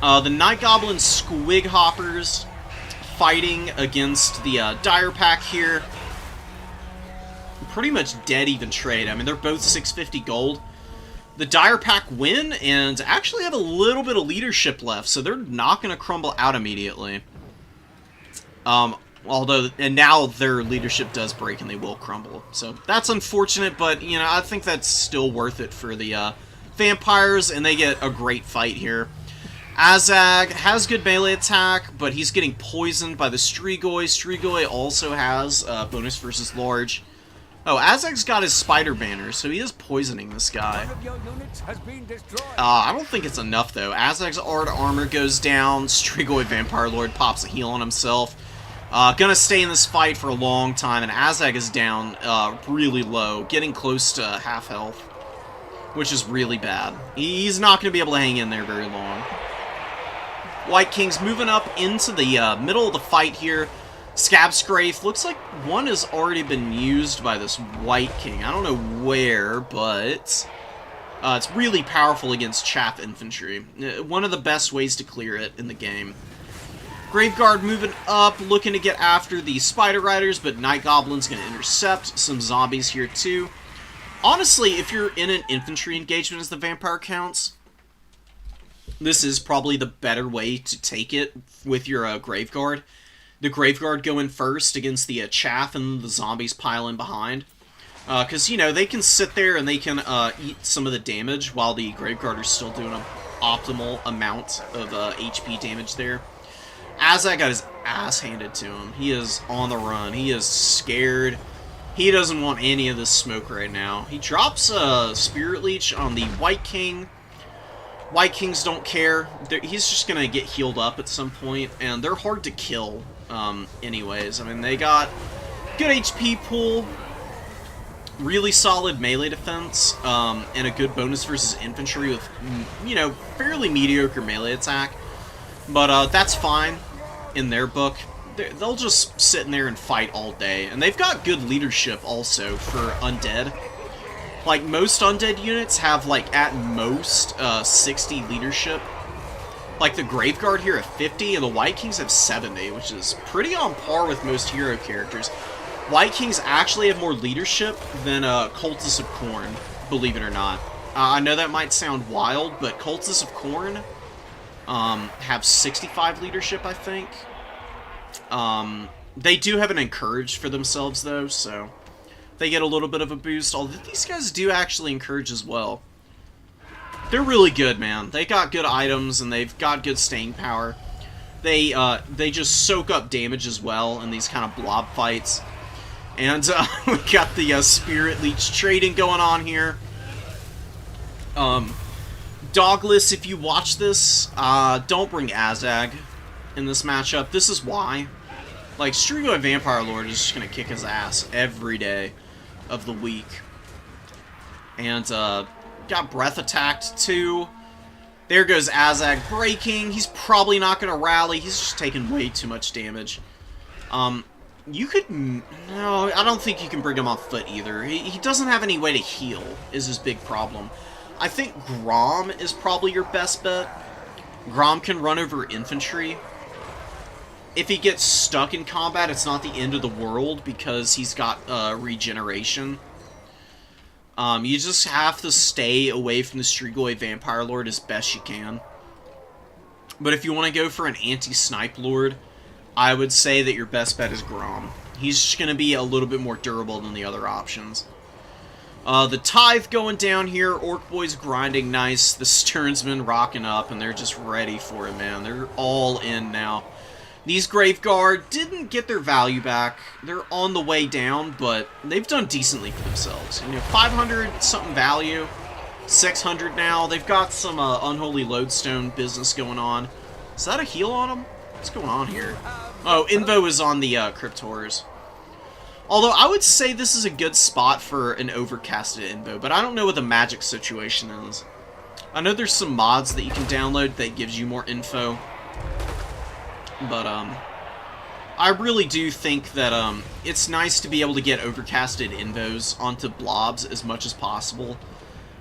The Night Goblin Squig Hoppers fighting against the Dire Pack here. Pretty much dead even trade. I mean, they're both 650 gold. The Dire Pack win and actually have a little bit of leadership left, so they're not going to crumble out immediately. Although, and now their leadership does break and they will crumble. So that's unfortunate, but, you know, I think that's still worth it for the vampires, and they get a great fight here. Azag has good melee attack, but he's getting poisoned by the Strigoi. Strigoi also has bonus versus large. Oh, Azag's got his spider banner, so he is poisoning this guy. I don't think it's enough, though. Azag's art armor goes down. Strigoi Vampire Lord pops a heal on himself. Gonna stay in this fight for a long time, and Azag is down really low, getting close to half health, which is really bad. He's not going to be able to hang in there very long. White King's moving up into the middle of the fight here. Scab Scrape, looks like one has already been used by this White King. I don't know where, but it's really powerful against chaff infantry. One of the best ways to clear it in the game. Graveguard moving up, looking to get after the Spider Riders, but Night Goblin's going to intercept some zombies here too. Honestly, if you're in an infantry engagement as the vampire counts, this is probably the better way to take it with your Graveguard. The Graveguard go in first against the chaff and the zombies pile in behind. Because, you know, they can sit there and they can eat some of the damage while the Graveguard are still doing an optimal amount of HP damage there. Azag got his ass handed to him. He is on the run. He is scared. He doesn't want any of this smoke right now. He drops a Spirit Leech on the White King. White Kings don't care. He's just going to get healed up at some point, and they're hard to kill anyways. I mean, they got good HP pool, really solid melee defense, and a good bonus versus infantry with, you know, fairly mediocre melee attack. But that's fine in their book. They'll just sit in there and fight all day. And they've got good leadership also for undead. Like, most undead units have, like, at most 60 leadership. Like, the Graveguard here at 50, and the White Kings have 70, which is pretty on par with most hero characters. White Kings actually have more leadership than Cultists of Khorne, believe it or not. I know that might sound wild, but Cultists of Khorne have 65 leadership, I think. They do have an Encourage for themselves, though, so they get a little bit of a boost, although these guys do actually Encourage as well. They're really good, man. They got good items, and they've got good staying power. They just soak up damage as well in these kind of blob fights. And we got the Spirit Leech trading going on here. Dogless, if you watch this, don't bring Azag in this matchup. This is why. Like, Strigoi Vampire Lord is just going to kick his ass every day of the week. And, got Breath attacked, too. There goes Azag breaking. He's probably not going to rally. He's just taking way too much damage. You could... No, I don't think you can bring him on foot, either. He doesn't have any way to heal, is his big problem. I think Grom is probably your best bet. Grom can run over infantry. If he gets stuck in combat, it's not the end of the world because he's got regeneration. You just have to stay away from the Strigoi Vampire Lord as best you can. But if you want to go for an anti-snipe Lord, I would say that your best bet is Grom. He's just going to be a little bit more durable than the other options. The Tithe going down here. Orc Boy's grinding nice. The Sternsmen rocking up, and they're just ready for it, man. They're all in now. These Graveguard didn't get their value back. They're on the way down, but they've done decently for themselves. You know, 500-something value. 600 now. They've got some Unholy Lodestone business going on. Is that a heal on them? What's going on here? Oh, Invo is on the Cryptors. Although, I would say this is a good spot for an overcasted Invo, but I don't know what the magic situation is. I know there's some mods that you can download that gives you more info. But, I really do think that, it's nice to be able to get overcasted Invos onto blobs as much as possible.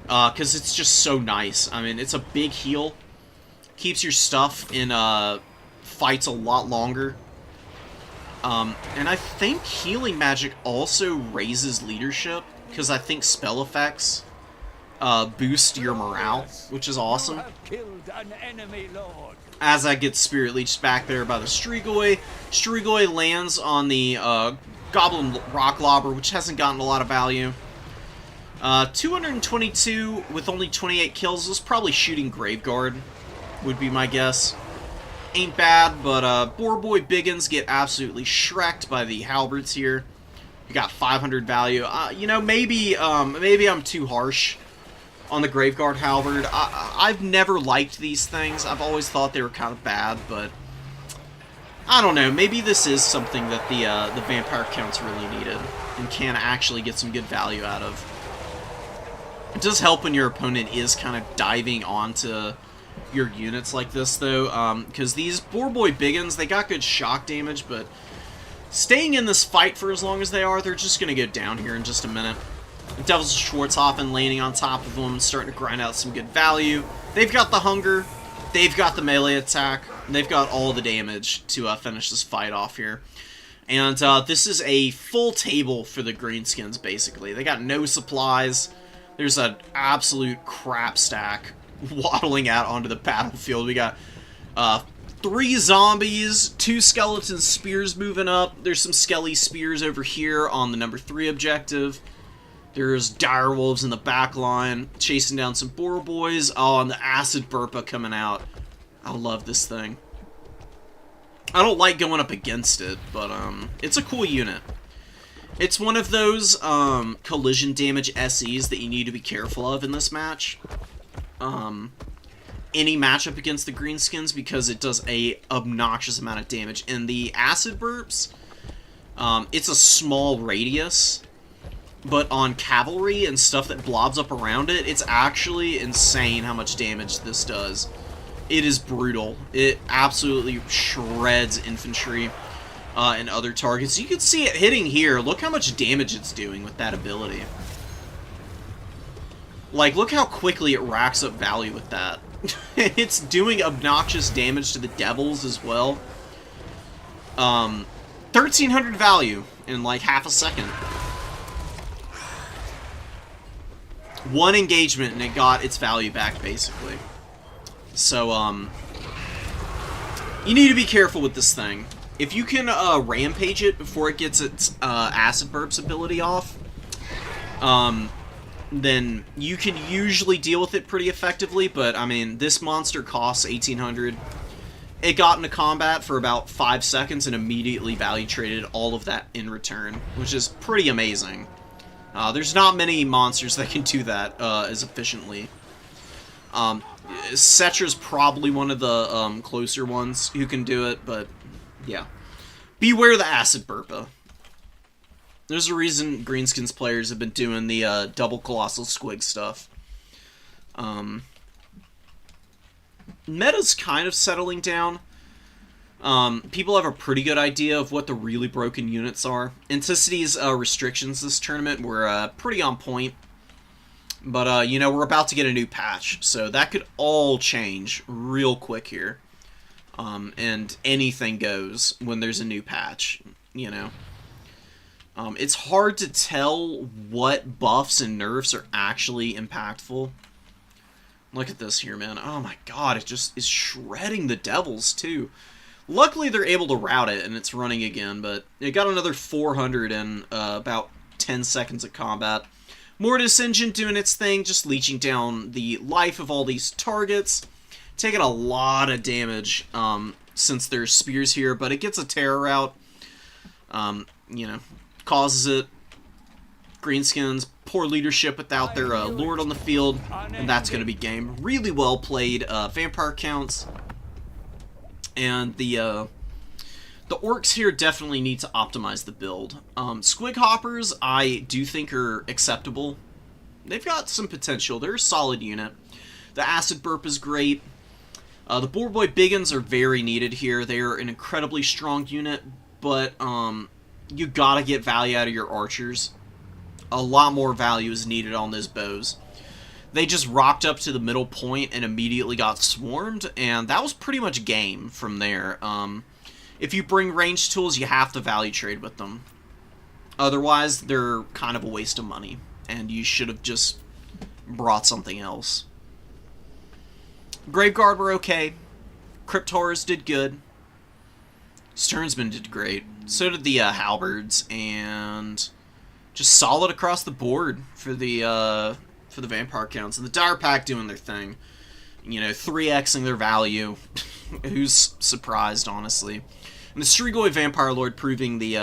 Because it's just so nice. I mean, it's a big heal. Keeps your stuff in, fights a lot longer. And I think healing magic also raises leadership, because I think spell effects boost your morale, which is awesome. As I get Spirit Leeched back there by the Strigoi, Strigoi lands on the Goblin Rock Lobber, which hasn't gotten a lot of value. 222 with only 28 kills. Was probably shooting Graveguard, would be my guess. Ain't bad, but Boar Boy Biggins get absolutely shreked by the halberds here. You got 500 value. You know, maybe I'm too harsh on the Graveguard halberd. I've never liked these things. I've always thought they were kind of bad, but I don't know. Maybe this is something that the vampire counts really needed and can actually get some good value out of. It does help when your opponent is kind of diving onto your units like this, though, because these Boar Boy Biggins, they got good shock damage, but staying in this fight for as long as they are, they're just going to go down here in just a minute. Devil's Schwarzhofen landing on top of them, starting to grind out some good value. They've got the hunger, they've got the melee attack. They've got all the damage to finish this fight off here. And this is a full table for the greenskins, basically. They got no supplies. There's an absolute crap stack waddling out onto the battlefield. We got 3 zombies, 2 skeleton spears moving up. There's some skelly spears over here on the number 3 objective. There's direwolves in the back line, chasing down some boar boys. Oh, and the acid burpa coming out. I love this thing. I don't like going up against it, but it's a cool unit. It's one of those collision damage SEs that you need to be careful of in this match. Any matchup against the greenskins, because it does a obnoxious amount of damage. And the acid burps, it's a small radius, but on cavalry and stuff that blobs up around it, it's actually insane how much damage this does. It is brutal. It absolutely shreds infantry and other targets. You can see it hitting here. Look how much damage it's doing with that ability. Like, look how quickly it racks up value with that. It's doing obnoxious damage to the devils as well. 1,300 value in like half a second. One engagement and it got its value back, basically. So, you need to be careful with this thing. If you can rampage it before it gets its acid burps ability off, then you can usually deal with it pretty effectively. But I mean, this monster costs 1,800. It got into combat for about 5 seconds and immediately value traded all of that in return, which is pretty amazing. There's not many monsters that can do that as efficiently. Cetra's probably one of the closer ones who can do it, but yeah. Beware the acid burpa. There's a reason greenskins players have been doing the double colossal squig stuff. Meta's kind of settling down. People have a pretty good idea of what the really broken units are. Anticity's restrictions this tournament were pretty on point. But, you know, we're about to get a new patch, so that could all change real quick here. And anything goes when there's a new patch, you know. It's hard to tell what buffs and nerfs are actually impactful. Look at this here, man. Oh my god, it just is shredding the devils, too. Luckily, they're able to route it, and it's running again, but it got another 400 in about 10 seconds of combat. Mortis Engine doing its thing, just leeching down the life of all these targets. Taking a lot of damage since there's spears here, but it gets a terror route. You know, causes it. Greenskins, poor leadership without their lord on the field, and that's going to be game. Really well played vampire counts. And the orcs here definitely need to optimize the build. Squig hoppers, I do think are acceptable. They've got some potential. They're a solid unit. The acid burp is great. The boar boy biggins are very needed here. They are an incredibly strong unit, but you gotta get value out of your archers. A lot more value is needed on those bows. They just rocked up to the middle point and immediately got swarmed, and that was pretty much game from there. If you bring ranged tools, you have to value trade with them. Otherwise, they're kind of a waste of money, and you should have just brought something else. Graveguard were okay. Crypt Horrors did good. Sternsman did great. So did the halberds, and just solid across the board for the vampire counts. And the Dire Pack doing their thing. You know, 3xing their value. Who's surprised, honestly? And the Strigoi Vampire Lord proving the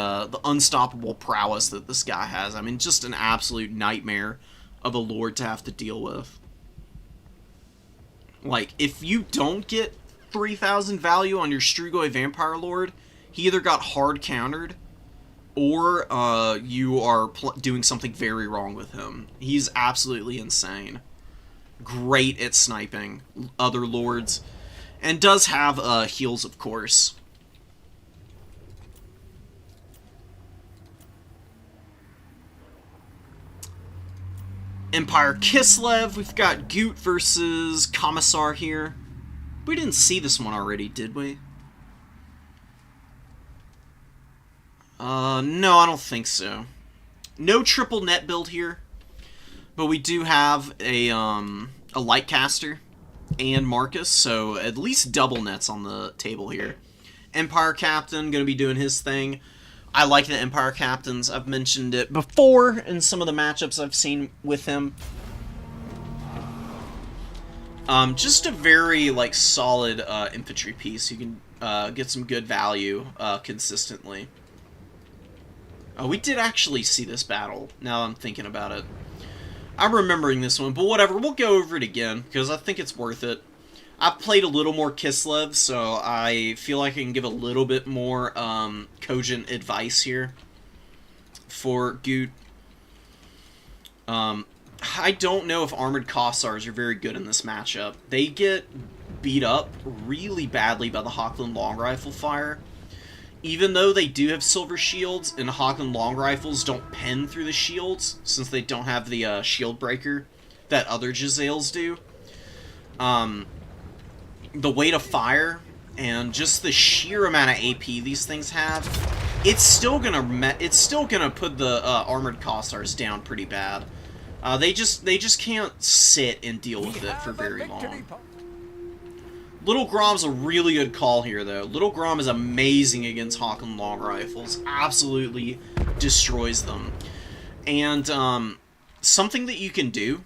unstoppable prowess that this guy has. I mean, just an absolute nightmare of a lord to have to deal with. Like, if you don't get 3,000 value on your Strigoi Vampire Lord, he either got hard countered, or you are doing something very wrong with him. He's absolutely insane. Great at sniping other lords, and does have heals, of course. Empire Kislev, we've got Goot versus Commissar here. We didn't see this one already, did we? No, I don't think so. No triple net build here, but we do have a Lightcaster and Marcus, so at least double nets on the table here. Empire Captain going to be doing his thing. I like the Empire Captains. I've mentioned it before in some of the matchups I've seen with him. Just a very like solid infantry piece. You can get some good value consistently. Oh, we did actually see this battle, now I'm thinking about it. I'm remembering this one, but whatever, we'll go over it again, because I think it's worth it. I've played a little more Kislev, so I feel like I can give a little bit more cogent advice here for Goot. I don't know if Armored Kossars are very good in this matchup. They get beat up really badly by the Hochland Long Rifle fire. Even though they do have silver shields, and Hochland Long Rifles don't pen through the shields, since they don't have the shield breaker that other Giselles do. The weight of fire, and just the sheer amount of AP these things have, it's still gonna put the Armored Kossars down pretty bad. They just can't sit and deal with it for very long. Little Grom's a really good call here, though. Little Grom is amazing against Hochland Long Rifles. Absolutely destroys them. And something that you can do,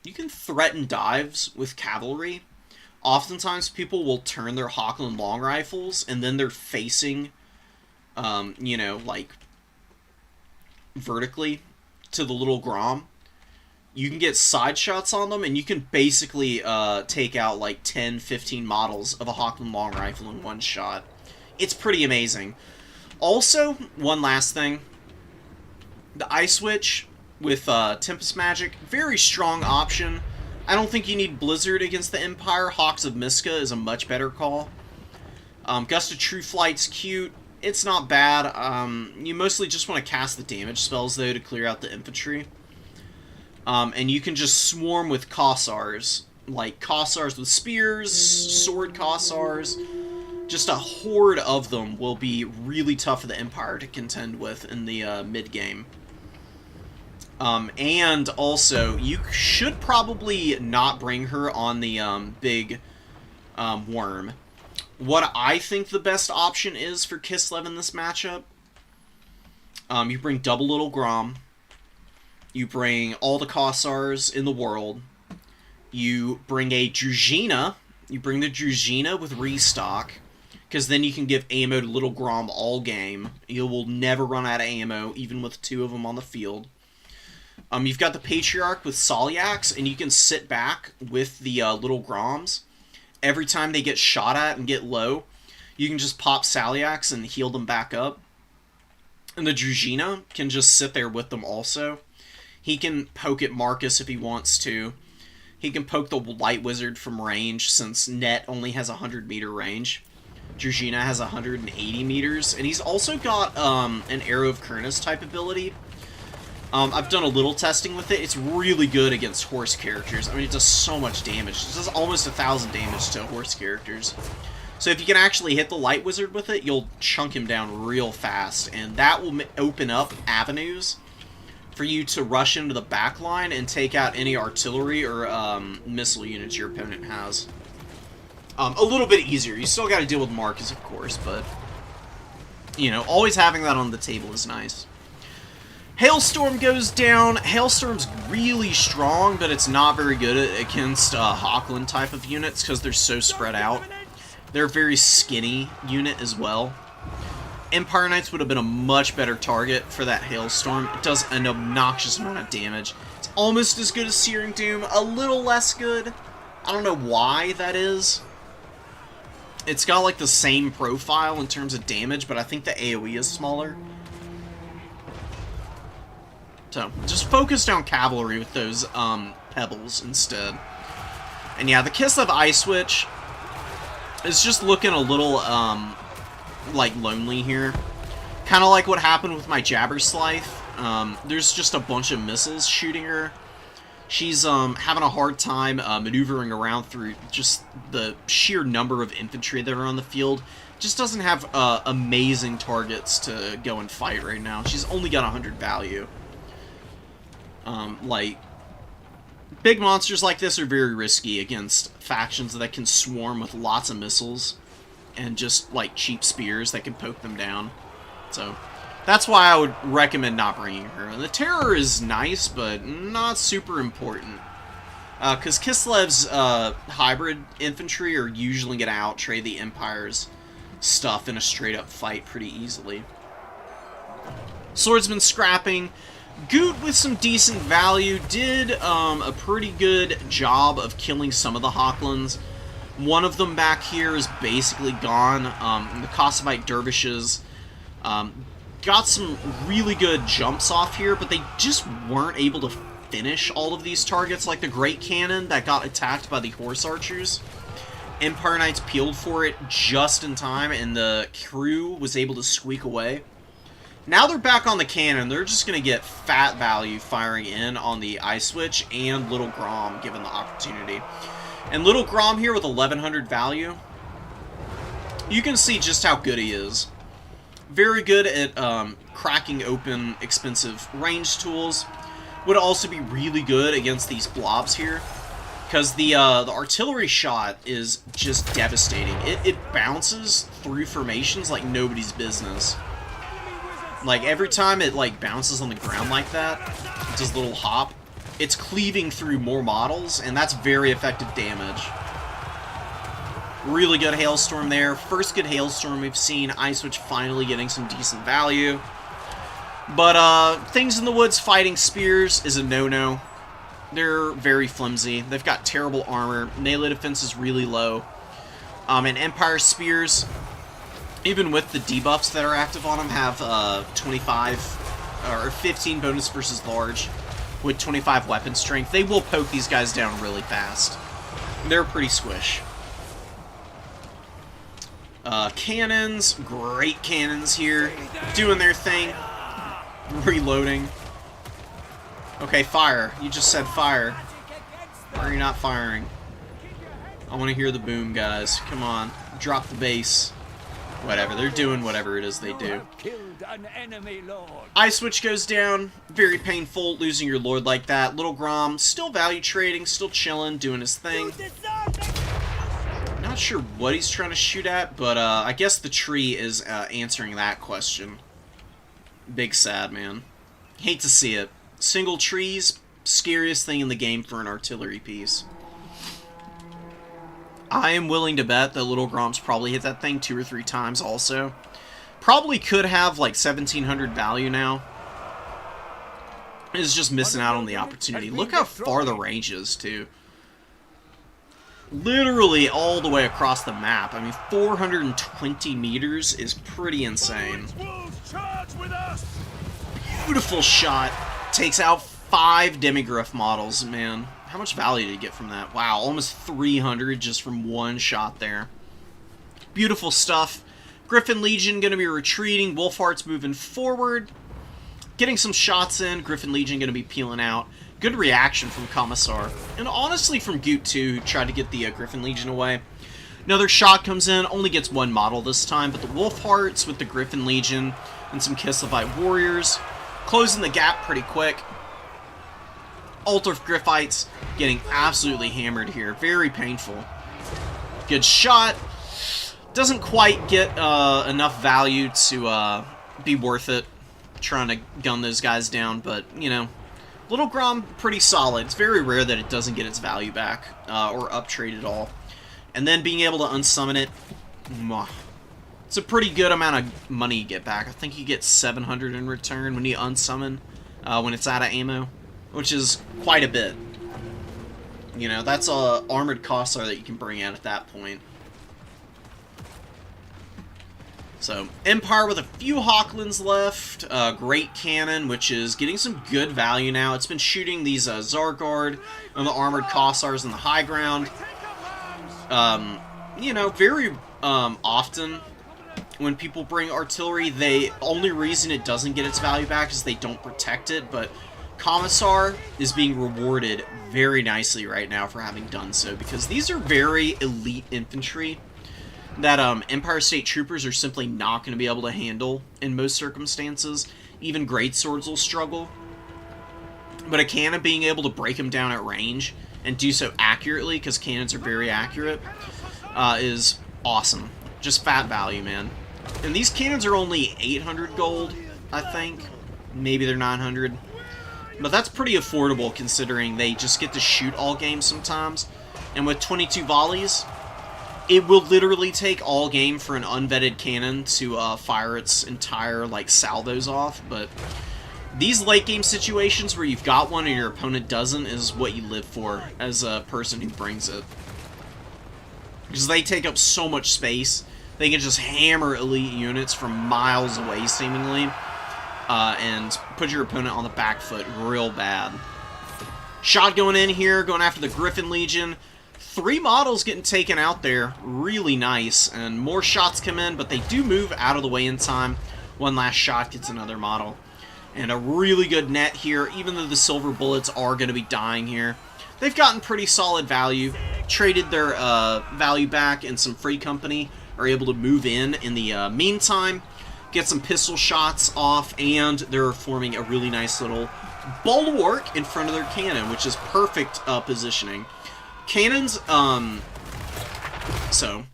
you can threaten dives with cavalry. Oftentimes people will turn their Hochland Long Rifles, and then they're facing, you know, like, vertically to the Little Grom. You can get side shots on them, and you can basically take out like 10, 15 models of a Hochland Long Rifle in one shot. It's pretty amazing. Also, one last thing. The Ice Witch with Tempest Magic, very strong option. I don't think you need Blizzard against the Empire. Hawks of Miska is a much better call. Gust of True Flight's cute. It's not bad. You mostly just want to cast the damage spells, though, to clear out the infantry. And you can just swarm with Kossars. Like, Kossars with spears, sword Kossars. Just a horde of them will be really tough for the Empire to contend with in the mid-game. And also, you should probably not bring her on the big worm. What I think the best option is for Kislev in this matchup, you bring double Little Grom. You bring all the Kossars in the world. You bring a Druzhina. You bring the Druzhina with restock, because then you can give ammo to Little Grom all game. You will never run out of ammo, even with 2 of them on the field. You've got the Patriarch with Soliacs, and you can sit back with the Little Groms. Every time they get shot at and get low, you can just pop Soliacs and heal them back up. And the Druzhina can just sit there with them also. He can poke at Marcus if he wants to. He can poke the Light Wizard from range, since Net only has 100-meter range. Druzhina has 180 meters. And he's also got an Arrow of Kurnus type ability. I've done a little testing with it. It's really good against horse characters. I mean, it does so much damage. It does almost 1,000 damage to horse characters. So if you can actually hit the Light Wizard with it, you'll chunk him down real fast. And that will open up avenues for you to rush into the back line and take out any artillery or missile units your opponent has. A little bit easier. You still got to deal with Marcus, of course, but, you know, always having that on the table is nice. Hailstorm goes down. Hailstorm's really strong, but it's not very good against Hochland type of units because they're so spread out. They're a very skinny unit as well. Empire Knights would have been a much better target for that Hailstorm. It does an obnoxious amount of damage. It's almost as good as Searing Doom, a little less good. I don't know why that is. It's got like the same profile in terms of damage, but I think the AoE is smaller. So, just focus on cavalry with those pebbles instead. And yeah, the Kislev Ice Witch is just looking a little like lonely here. Kind of like what happened with my Jabberslythe. There's just a bunch of missiles shooting her. She's having a hard time maneuvering around through just the sheer number of infantry that are on the field. Just doesn't have amazing targets to go and fight right now. She's only got 100 value. Like, big monsters like this are very risky against factions that can swarm with lots of missiles and just, like, cheap spears that can poke them down. So, that's why I would recommend not bringing her. And the Terror is nice, but not super important. Because Kislev's hybrid infantry are usually going to outtrade the Empire's stuff in a straight-up fight pretty easily. Swordsman scrapping. Goot, with some decent value, did a pretty good job of killing some of the Hochlands. One of them back here is basically gone. The Kossovite Dervishes got some really good jumps off here, but they just weren't able to finish all of these targets, like the Great Cannon that got attacked by the Horse Archers. Empire Knights peeled for it just in time, and the crew was able to squeak away. Now they're back on the cannon. They're just going to get fat value firing in on the Ice Witch and Little Grom, given the opportunity. And Little Grom here with 1100 value, you can see just how good he is. Very good at cracking open expensive range tools. Would also be really good against these blobs here, because the artillery shot is just devastating. It bounces through formations like nobody's business. Like, every time it, like, bounces on the ground like that, it does a little hop, it's cleaving through more models, and that's very effective damage. Really good Hailstorm there. First good Hailstorm we've seen. Ice Witch finally getting some decent value. But, Things in the Woods fighting spears is a no-no. They're very flimsy. They've got terrible armor. Melee defense is really low. And Empire spears, even with the debuffs that are active on them, have 25 or 15 bonus versus large with 25 weapon strength. They will poke these guys down really fast. They're pretty squish. Cannons, great cannons here, doing their thing. Reloading. Okay, fire. You just said fire. Why are you not firing? I want to hear the boom, guys. Come on. Drop the bass. Whatever. They're doing whatever it is they do. Ice Witch goes down. Very painful, losing your lord like that. Little Grom, still value trading, still chilling, doing his thing. Not sure what he's trying to shoot at, but I guess the tree is answering that question. Big sad, man. Hate to see it. Single trees, scariest thing in the game for an artillery piece. I am willing to bet that Little Grom's probably hit that thing 2 or 3 times also. Probably could have like 1700 value now. Is just missing out on the opportunity. Look how far the range is, too. Literally all the way across the map. I mean, 420 meters is pretty insane. Beautiful shot. Takes out 5 Demigryph models, man. How much value did you get from that? Wow, almost 300 just from one shot there. Beautiful stuff. Griffin Legion going to be retreating. Wolfheart's moving forward. Getting some shots in. Griffin Legion going to be peeling out. Good reaction from Commissar. And honestly from Goot too, who tried to get the Griffin Legion away. Another shot comes in. Only gets 1 model this time. But the Wolfhearts with the Griffin Legion and some Kislevite warriors closing the gap pretty quick. Ultra Griffites getting absolutely hammered here. Very painful. Good shot. Doesn't quite get enough value to be worth it. Trying to gun those guys down, but, you know. Little Grom, pretty solid. It's very rare that it doesn't get its value back, or up trade at all. And then being able to unsummon it, it's a pretty good amount of money you get back. I think you get 700 in return when you unsummon, when it's out of ammo, which is quite a bit. You know, that's a armored Kossar that you can bring out at that point. So, Empire with a few Hochlands left. Great Cannon, which is getting some good value now. It's been shooting these Zargard and the armored Kossars in the high ground. You know, very often when people bring artillery, the only reason it doesn't get its value back is they don't protect it, but Commissar is being rewarded very nicely right now for having done so, because these are very elite infantry that Empire State Troopers are simply not going to be able to handle in most circumstances. Even great swords will struggle. But a cannon being able to break them down at range and do so accurately, because cannons are very accurate, is awesome. Just fat value, man. And these cannons are only 800 gold, I think. Maybe they're 900. But that's pretty affordable considering they just get to shoot all game sometimes. And with 22 volleys, it will literally take all game for an unvetted cannon to fire its entire like salvos off. But these late game situations where you've got one and your opponent doesn't is what you live for as a person who brings it. Because they take up so much space. They can just hammer elite units from miles away, seemingly, and put your opponent on the back foot real bad. Shot going in here, going after the Griffin Legion. 3 models getting taken out there. Really nice. And more shots come in, but they do move out of the way in time. One last shot gets another model. And a really good net here, even though the silver bullets are going to be dying here. They've gotten pretty solid value. Traded their value back and some free company. Are able to move in the meantime. Get some pistol shots off. And they're forming a really nice little bulwark in front of their cannon, which is perfect positioning. Cannons, so,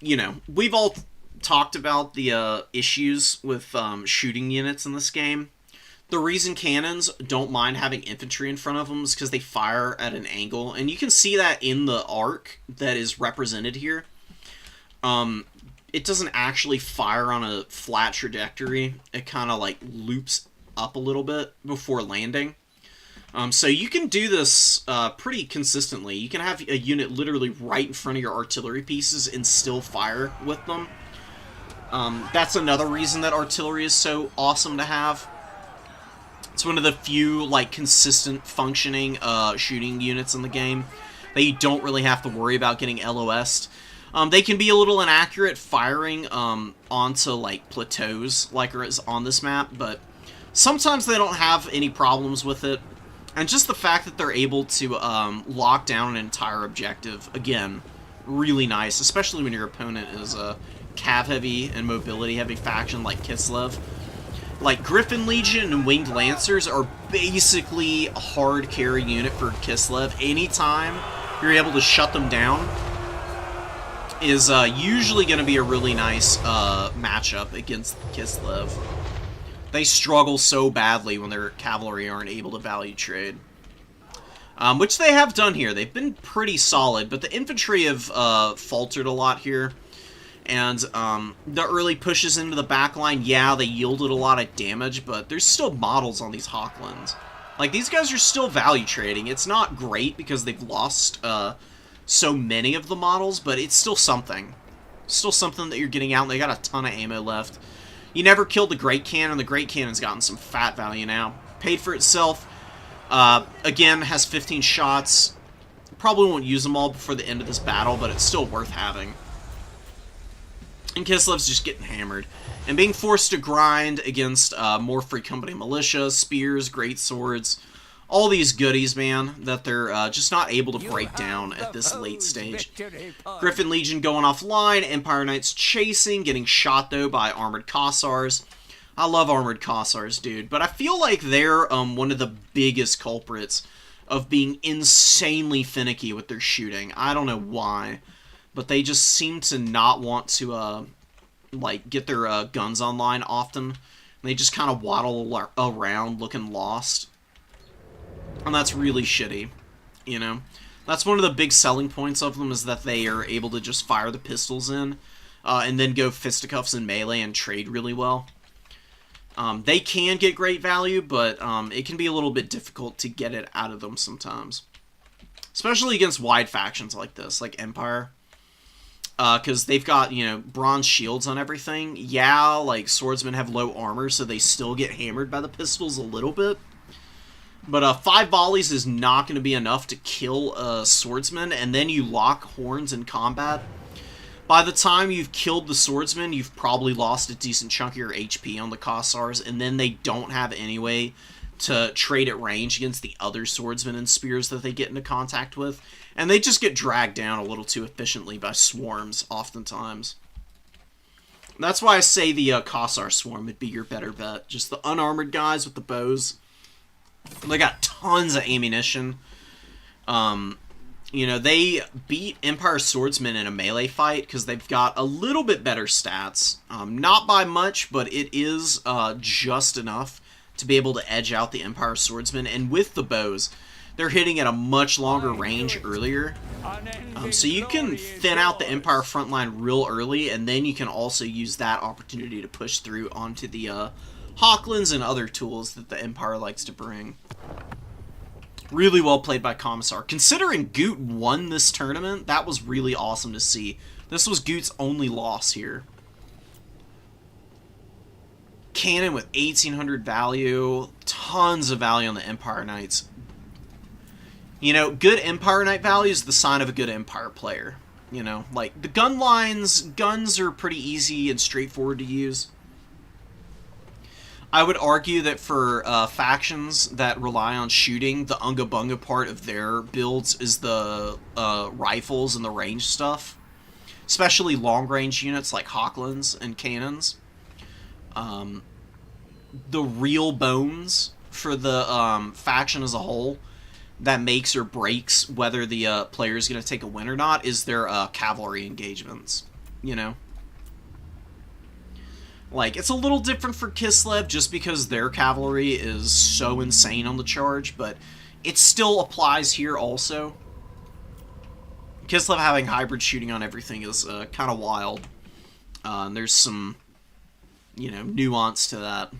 you know, we've all talked about the issues with shooting units in this game. The reason cannons don't mind having infantry in front of them is because they fire at an angle, and you can see that in the arc that is represented here. It doesn't actually fire on a flat trajectory. It kind of like loops up a little bit before landing. So you can do this pretty consistently. You can have a unit literally right in front of your artillery pieces and still fire with them. That's another reason that artillery is so awesome to have. It's one of the few like consistent functioning shooting units in the game that you don't really have to worry about getting LOS'd. They can be a little inaccurate firing onto like plateaus like is on this map, but sometimes they don't have any problems with it. And just the fact that they're able to lock down an entire objective, again, really nice, especially when your opponent is a cav-heavy and mobility-heavy faction like Kislev. Like, Griffin Legion and Winged Lancers are basically a hard carry unit for Kislev. Anytime you're able to shut them down is usually going to be a really nice matchup against Kislev. They struggle so badly when their cavalry aren't able to value trade. Which they have done here. They've been pretty solid, but the infantry have faltered a lot here. And the early pushes into the backline, yeah, they yielded a lot of damage, but there's still models on these Hawklands. Like, these guys are still value trading. It's not great because they've lost so many of the models, but it's still something. Still something that you're getting out, and they got a ton of ammo left. You never killed the Great Cannon. The Great Cannon's gotten some fat value now. Paid for itself. Again, has 15 shots. Probably won't use them all before the end of this battle, but it's still worth having. And Kislev's just getting hammered. And being forced to grind against more Free Company militia, spears, great swords, all these goodies, man, that they're just not able to break down at this late stage. Griffin Legion going offline, Empire Knights chasing, getting shot, though, by Armored Kossars. I love Armored Kossars, dude, but I feel like they're one of the biggest culprits of being insanely finicky with their shooting. I don't know why, but they just seem to not want to, like, get their guns online often. They just kind of waddle around looking lost. And that's really shitty, you know? That's one of the big selling points of them, is that they are able to just fire the pistols in, and then go fisticuffs in melee and trade really well. They can get great value, but it can be a little bit difficult to get it out of them sometimes. Especially against wide factions like this, like Empire. Because they've got, you know, bronze shields on everything. Yeah, like, swordsmen have low armor, so they still get hammered by the pistols a little bit. But 5 volleys is not going to be enough to kill a swordsman, and then you lock horns in combat. By the time you've killed the swordsman, you've probably lost a decent chunk of your HP on the Kossars, and then they don't have any way to trade at range against the other swordsmen and spears that they get into contact with. And they just get dragged down a little too efficiently by swarms, oftentimes. That's why I say the Kossar swarm would be your better bet. Just the unarmored guys with the bows. They got tons of ammunition. You know, they beat Empire Swordsmen in a melee fight because they've got a little bit better stats. Not by much, but it is just enough to be able to edge out the Empire Swordsmen. And with the bows, they're hitting at a much longer range earlier. So you can thin out the Empire front line real early, and then you can also use that opportunity to push through onto the Hawklands and other tools that the Empire likes to bring. Really well played by Commissar. Considering Goot won this tournament, that was really awesome to see. This was Goot's only loss here. Cannon with 1800 value. Tons of value on the Empire Knights. You know, good Empire Knight value is the sign of a good Empire player. You know, like, the gun lines, guns are pretty easy and straightforward to use. I would argue that for factions that rely on shooting, the Unga Bunga part of their builds is the rifles and the range stuff. Especially long-range units like Hawklands and cannons. The real bones for the faction as a whole that makes or breaks whether the player is going to take a win or not is their cavalry engagements, you know? Like, it's a little different for Kislev just because their cavalry is so insane on the charge, but it still applies here also. Kislev having hybrid shooting on everything is kind of wild. And there's some, you know, nuance to that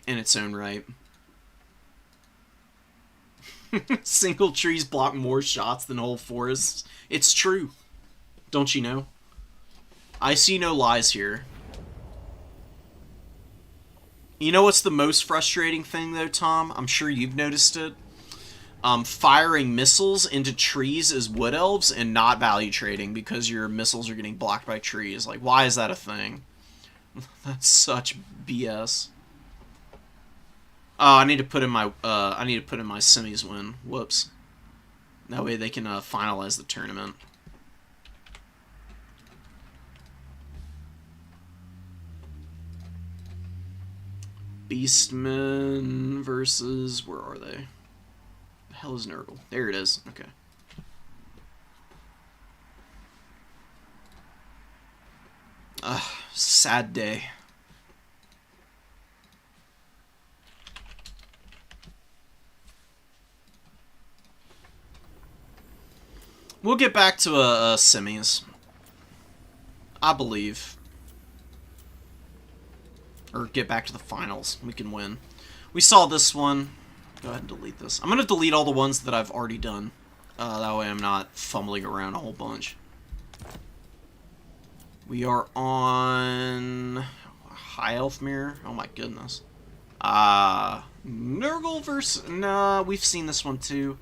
in its own right. Single trees block more shots than whole forests. It's true. Don't you know? I see no lies here. You know what's the most frustrating thing, though, Tom? I'm sure you've noticed it. Firing missiles into trees as wood elves and not value trading because your missiles are getting blocked by trees. Like, why is that a thing? That's such BS. Oh, I need to put in my semis win. Whoops. That way they can finalize the tournament. Beastmen versus... where are they? The hell is Nurgle? There it is. Okay. Sad day. We'll get back to semis. I believe. Or get back to the finals. We can win. We saw this one. Go ahead and delete this. I'm going to delete all the ones that I've already done. That way I'm not fumbling around a whole bunch. We are on... High Elf Mirror? Oh my goodness. Nurgle versus... Nah, we've seen this one too.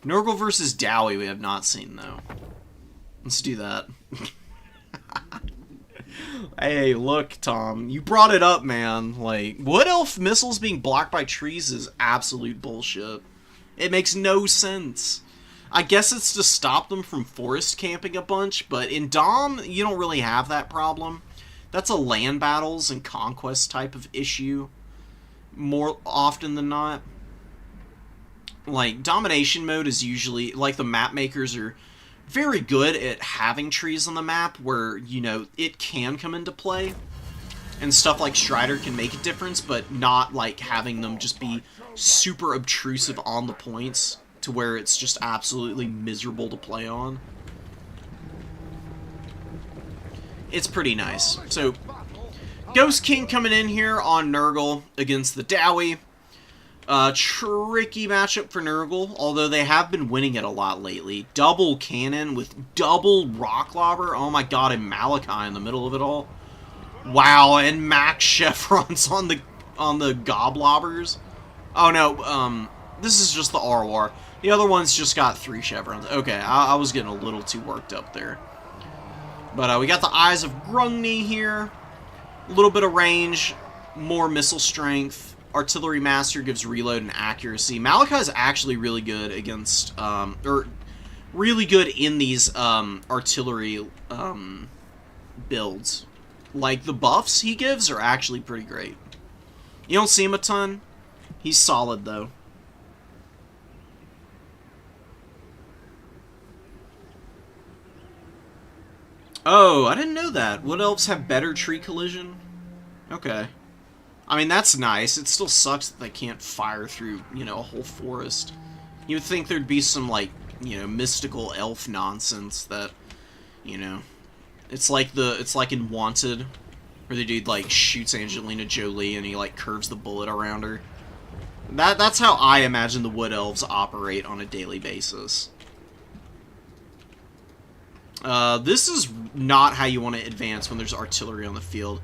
Nurgle versus Dowie we have not seen, though. Let's do that. Hey, look, Tom. You brought it up, man. Like, Wood Elf missiles being blocked by trees is absolute bullshit. It makes no sense. I guess it's to stop them from forest camping a bunch, but in Dom, you don't really have that problem. That's a land battles and conquest type of issue, more often than not. Like, domination mode is usually, like, the map makers are very good at having trees on the map where, you know, it can come into play. And stuff like Strider can make a difference, but not, like, having them just be super obtrusive on the points to where it's just absolutely miserable to play on. It's pretty nice. So, Ghost King coming in here on Nurgle against the Dowie. Tricky matchup for Nurgle, although they have been winning it a lot lately. Double cannon with double rock lobber. Oh my god, and Malachi in the middle of it all. Wow, and max chevrons on the goblobbers. Oh no, this is just the R-War. The other one's just got 3 chevrons. Okay, I was getting a little too worked up there. But we got the Eyes of Grungni here. A little bit of range, more missile strength. Artillery Master gives reload and accuracy. Malachi is actually really good against, or really good in these artillery builds. Like, the buffs he gives are actually pretty great. You don't see him a ton. He's solid, though. Oh, I didn't know that. Wood Elves have better tree collision? Okay. I mean, that's nice. It still sucks that they can't fire through, you know, a whole forest. You would think there'd be some, like, you know, mystical elf nonsense that, you know... It's like in Wanted, where the dude, like, shoots Angelina Jolie and he, like, curves the bullet around her. That's how I imagine the Wood Elves operate on a daily basis. This is not how you want to advance when there's artillery on the field.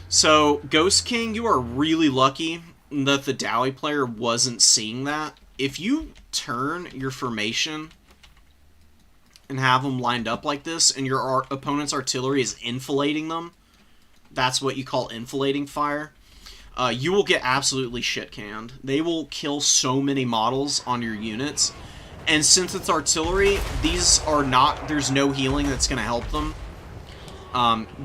So, Ghost King, you are really lucky that the Dowie player wasn't seeing that. If you turn your formation and have them lined up like this, and your opponent's artillery is enfilading them, that's what you call enfilading fire, you will get absolutely shit-canned. They will kill so many models on your units. And since it's artillery, these are not... There's no healing that's going to help them.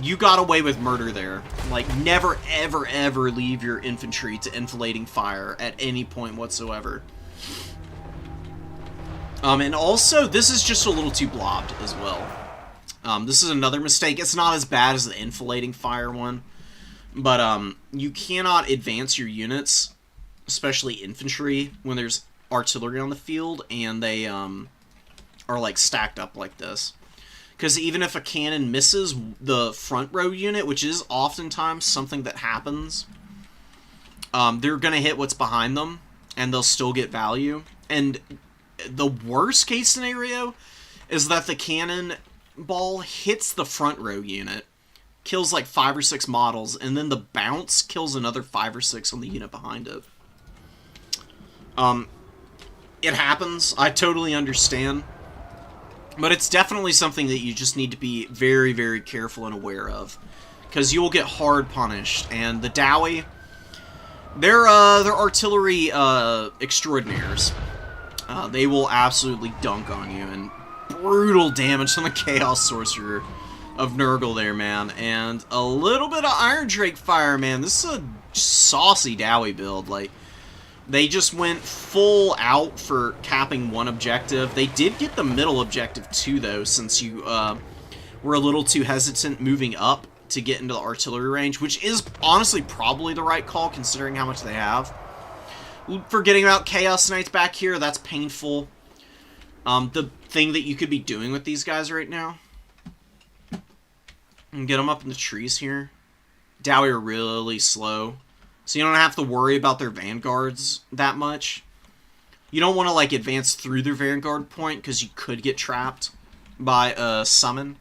You got away with murder there. Like, never, ever, ever leave your infantry to enfilading fire at any point whatsoever. And also, this is just a little too blobbed as well. This is another mistake. It's not as bad as the enfilading fire one. But, you cannot advance your units, especially infantry, when there's artillery on the field, and they are like stacked up like this. Because even if a cannon misses the front row unit, which is oftentimes something that happens, they're going to hit what's behind them, and they'll still get value. And the worst case scenario is that the cannon ball hits the front row unit, kills like 5 or 6 models, and then the bounce kills another 5 or 6 on the unit behind it. It happens. I totally understand. But it's definitely something that you just need to be very, very careful and aware of. Because you will get hard punished. And the Dowie, they're artillery extraordinaires. They will absolutely dunk on you. And brutal damage on the Chaos Sorcerer of Nurgle there, man. And a little bit of Iron Drake fire, man. This is a saucy Dowie build. Like, they just went full out for capping one objective. They did get the middle objective too, though, since you were a little too hesitant moving up to get into the artillery range, which is honestly probably the right call, considering how much they have. Forgetting about Chaos Knights back here, that's painful. The thing that you could be doing with these guys right now, and get them up in the trees here. Dowie are really slow. So you don't have to worry about their vanguards that much. You don't want to, like, advance through their vanguard point, because you could get trapped by a summon.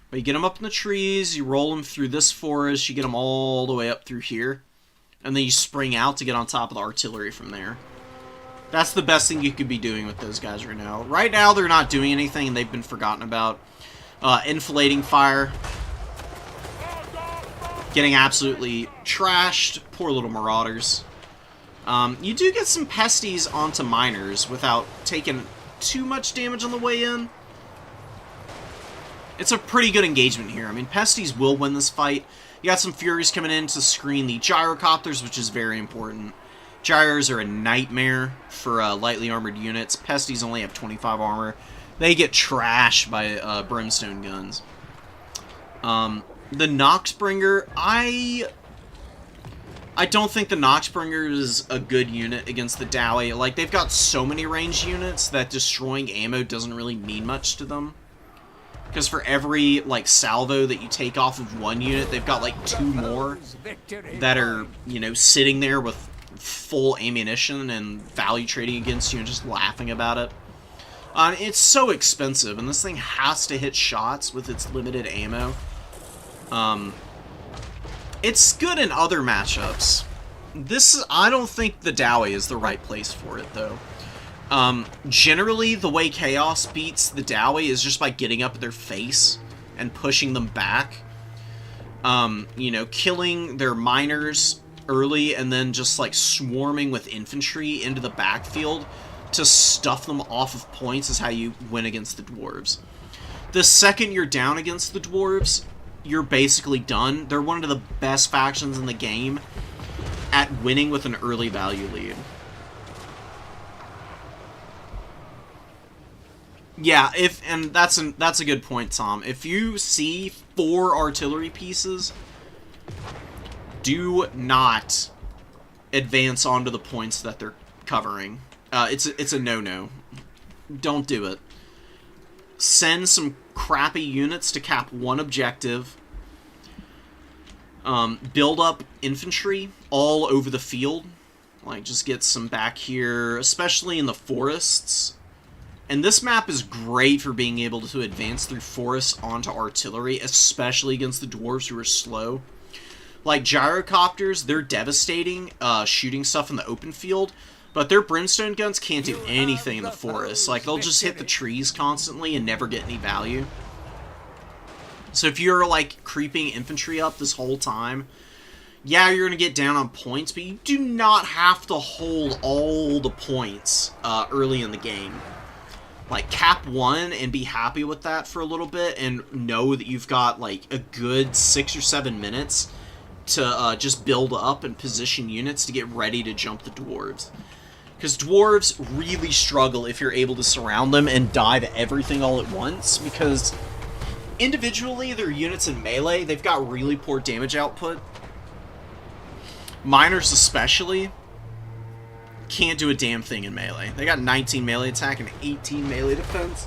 But you get them up in the trees, you roll them through this forest, you get them all the way up through here. And then you spring out to get on top of the artillery from there. That's the best thing you could be doing with those guys right now. Right now, they're not doing anything, and they've been forgotten about. Inflating fire. Getting absolutely trashed. Poor little marauders. You do get some pesties onto miners without taking too much damage on the way in. It's a pretty good engagement here. I mean, pesties will win this fight. You got some Furies coming in to screen the gyrocopters, which is very important. Gyros are a nightmare for lightly armored units. Pesties only have 25 armor. They get trashed by brimstone guns. The Noxbringer, I don't think the Noxbringer is a good unit against the Dowie. Like, they've got so many ranged units that destroying ammo doesn't really mean much to them. Because for every, like, salvo that you take off of one unit, they've got, like, 2 more that are, you know, sitting there with full ammunition and value trading against you and just laughing about it. It's so expensive, and this thing has to hit shots with its limited ammo. It's good in other matchups. I don't think the Dowie is the right place for it, though. Generally, the way Chaos beats the Dowie is just by getting up their face and pushing them back. You know, killing their miners early and then just like swarming with infantry into the backfield to stuff them off of points is how you win against the dwarves. The second you're down against the dwarves, you're basically done. They're one of the best factions in the game at winning with an early value lead. Yeah, and that's a good point, Tom. If you see 4 artillery pieces, do not advance onto the points that they're covering. It's a no-no. Don't do it. Send some crappy units to cap one objective. Build up infantry all over the field. Like, just get some back here, especially in the forests. And this map is great for being able to advance through forests onto artillery, especially against the dwarves who are slow. Like, gyrocopters, they're devastating, shooting stuff in the open field, but their brimstone guns can't do anything in the forest. Like, they'll just hit the trees constantly and never get any value. So if you're, like, creeping infantry up this whole time, yeah, you're going to get down on points, but you do not have to hold all the points early in the game. Like, cap 1 and be happy with that for a little bit and know that you've got, like, a good 6 or 7 minutes to just build up and position units to get ready to jump the dwarves. Because dwarves really struggle if you're able to surround them and dive everything all at once, because individually, their units in melee, they've got really poor damage output. Miners especially can't do a damn thing in melee. They got 19 melee attack and 18 melee defense.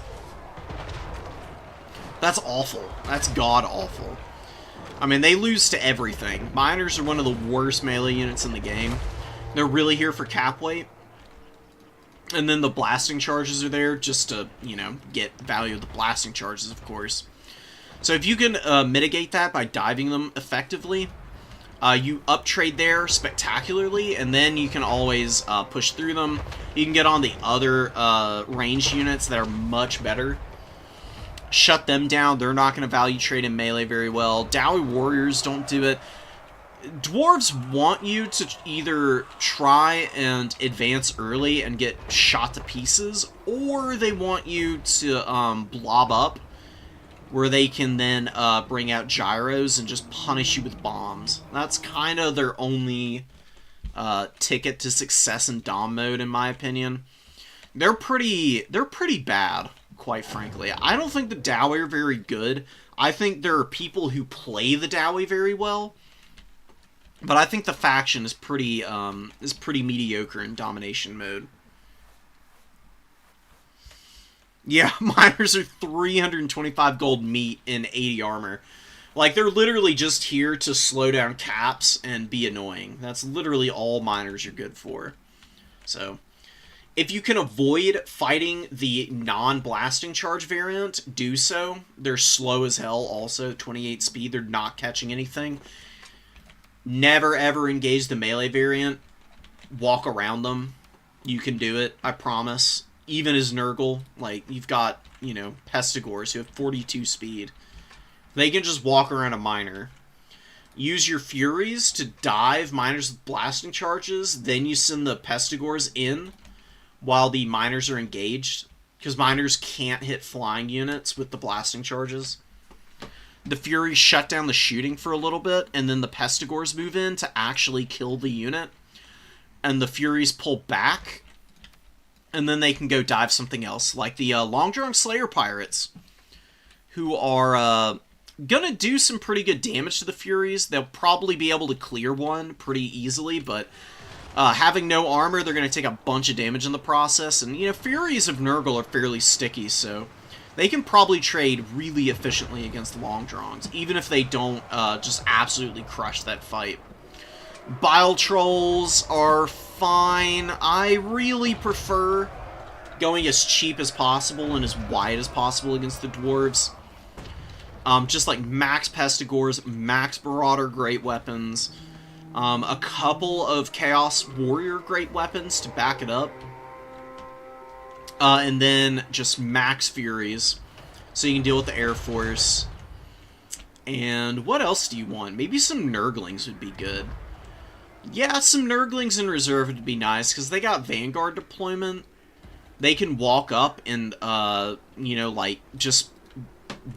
That's awful. That's god-awful. I mean, they lose to everything. Miners are one of the worst melee units in the game. They're really here for cap weight. And then the blasting charges are there just to, you know, get value of the blasting charges, of course. So if you can mitigate that by diving them effectively, you uptrade there spectacularly, and then you can always push through them. You can get on the other ranged units that are much better. Shut them down. They're not going to value trade in melee very well. Dowie warriors don't do it. Dwarves want you to either try and advance early and get shot to pieces, or they want you to blob up, where they can then bring out gyros and just punish you with bombs. That's kind of their only ticket to success in Dom mode, in my opinion. They're pretty bad, quite frankly. I don't think the Dowie are very good. I think there are people who play the Dowie very well, but I think the faction is pretty mediocre in domination mode. Yeah, miners are 325 gold meat and 80 armor. Like, they're literally just here to slow down caps and be annoying. That's literally all miners are good for. So, if you can avoid fighting the non-blasting charge variant, do so. They're slow as hell also, 28 speed, they're not catching anything. Never ever engage the melee variant. Walk around them. You can do it, I promise. Even as Nurgle, like, you've got, you know, Pestigors who have 42 speed. They can just walk around a miner. Use your Furies to dive miners with blasting charges, then you send the Pestigors in while the miners are engaged, because miners can't hit flying units with the blasting charges. The Furies shut down the shooting for a little bit, and then the Pestigors move in to actually kill the unit, and the Furies pull back, and then they can go dive something else, like the Long-Drunk Slayer Pirates, who are gonna do some pretty good damage to the Furies. They'll probably be able to clear one pretty easily, but having no armor, they're gonna take a bunch of damage in the process, and, you know, Furies of Nurgle are fairly sticky, so they can probably trade really efficiently against Long-Drongs, even if they don't just absolutely crush that fight. Bile Trolls are fine. I really prefer going as cheap as possible and as wide as possible against the dwarves. Just like max Pestigors, max Marauder great weapons, a couple of Chaos Warrior great weapons to back it up, and then just max Furies, so you can deal with the Air Force. And what else do you want? Maybe some Nurglings would be good. Yeah, some Nurglings in reserve would be nice, because they got Vanguard deployment. They can walk up and, you know, like, just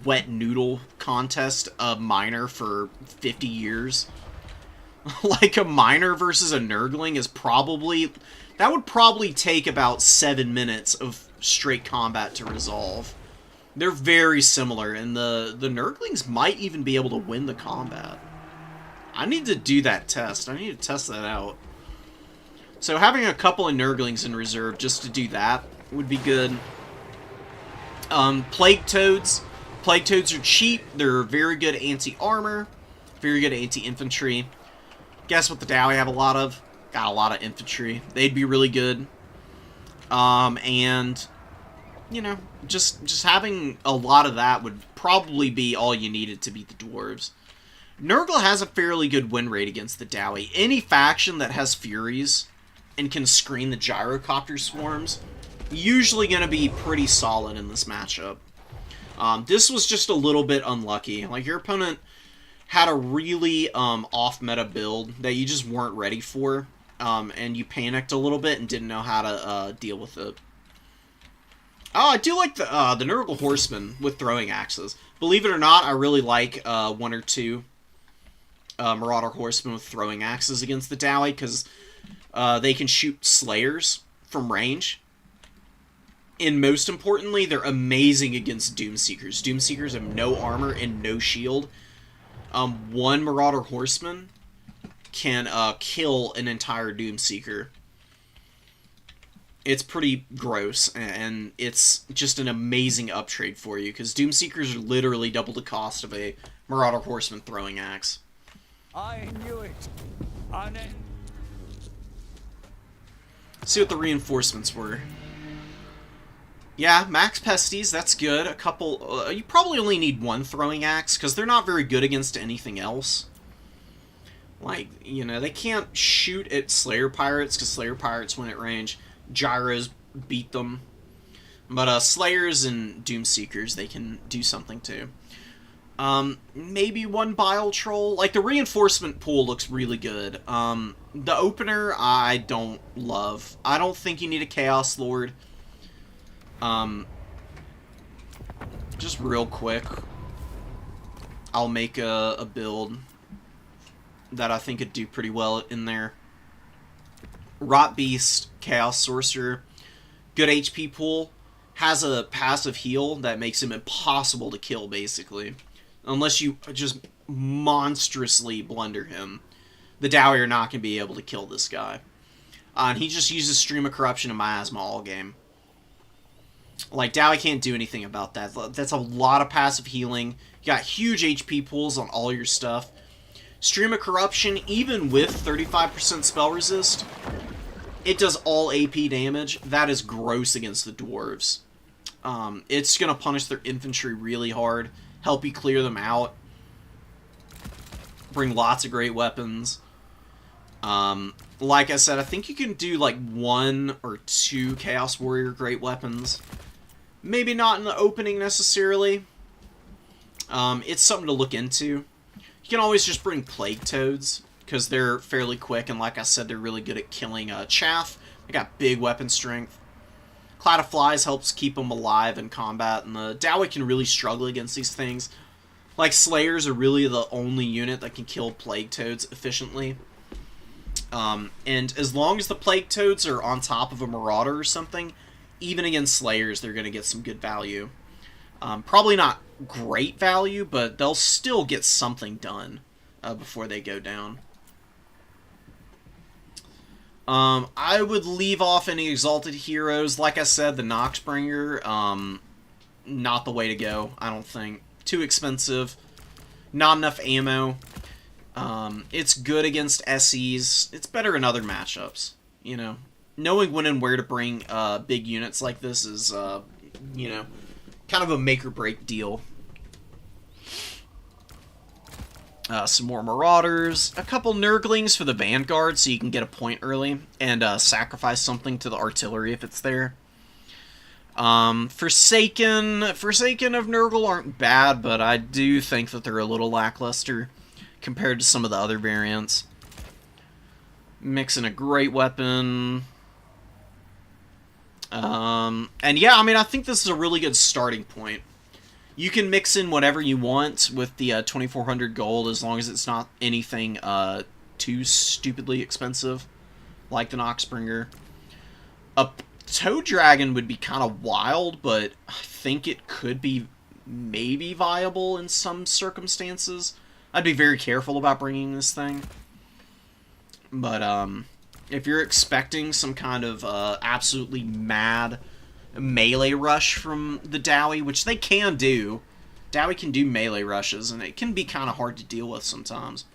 wet noodle contest a miner for 50 years. Like, a miner versus a Nurgling is probably... That would probably take about 7 minutes of straight combat to resolve. They're very similar, and the Nurglings might even be able to win the combat. I need to do that test. I need to test that out. So having a couple of Nurglings in reserve just to do that would be good. Plague Toads. Plague Toads are cheap. They're very good anti-armor. Very good anti-infantry. Guess what the Dowie have a lot of? Got a lot of infantry. They'd be really good. And, you know, just having a lot of that would probably be all you needed to beat the Dwarves. Nurgle has a fairly good win rate against the Dowie. Any faction that has Furies and can screen the Gyrocopter swarms, usually going to be pretty solid in this matchup. This was just a little bit unlucky. Like, your opponent had a really off-meta build that you just weren't ready for, and you panicked a little bit and didn't know how to deal with it. Oh, I do like the Nurgle Horsemen with throwing axes. Believe it or not, I really like 1 or 2 Marauder Horsemen with throwing axes against the Dowie, because they can shoot Slayers from range. And most importantly, they're amazing against Doomseekers. Doomseekers have no armor and no shield. One Marauder Horseman can kill an entire Doomseeker. It's pretty gross, and it's just an amazing uptrade for you, because Doomseekers are literally double the cost of a Marauder Horseman throwing axe. I knew it. See what the reinforcements were. Yeah, max pesties, that's good. A couple... you probably only need 1 throwing axe, because they're not very good against anything else. Like, you know, they can't shoot at Slayer Pirates, because Slayer Pirates win at range. Gyros beat them. But Slayers and Doomseekers, they can do something too. Maybe 1 Bile Troll. Like, the reinforcement pool looks really good. The opener, I don't love. I don't think you need a Chaos Lord. Just real quick, I'll make a build that I think could do pretty well in there. Rot Beast, Chaos Sorcerer, good HP pool, has a passive heal that makes him impossible to kill, basically. Unless you just monstrously blunder him. The Dowie are not going to be able to kill this guy. And he just uses Stream of Corruption and Miasma all game. Like, Dowie can't do anything about that. That's a lot of passive healing. You got huge HP pools on all your stuff. Stream of Corruption, even with 35% spell resist, it does all AP damage. That is gross against the Dwarves. It's going to punish their infantry really hard, help you clear them out, bring lots of great weapons. Like I said, I think you can do like 1 or 2 Chaos Warrior great weapons. Maybe not in the opening necessarily. It's something to look into. You can always just bring Plague Toads, because they're fairly quick, and like I said, they're really good at killing chaff. They got big weapon strength. Cloud of Flies helps keep them alive in combat, and the Dowie can really struggle against these things. Like, Slayers are really the only unit that can kill Plague Toads efficiently. And as long as the Plague Toads are on top of a Marauder or something, even against Slayers, they're going to get some good value. Probably not great value, but they'll still get something done before they go down. I would leave off any Exalted Heroes. Like I said, the Noxbringer, not the way to go, I don't think. Too expensive. Not enough ammo. It's good against SEs. It's better in other matchups, you know. Knowing when and where to bring big units like this is, you know, kind of a make-or-break deal. Some more Marauders. A couple Nurglings for the Vanguard so you can get a point early. And sacrifice something to the artillery if it's there. Forsaken of Nurgle aren't bad, but I do think that they're a little lackluster compared to some of the other variants. Mix in a great weapon. And yeah, I mean, I think this is a really good starting point. You can mix in whatever you want with the 2400 gold as long as it's not anything too stupidly expensive, like the Noxbringer. A Toe Dragon would be kind of wild, but I think it could be maybe viable in some circumstances. I'd be very careful about bringing this thing. But if you're expecting some kind of absolutely mad melee rush from the Dowie, which they can do, Dowie can do melee rushes, and it can be kind of hard to deal with sometimes.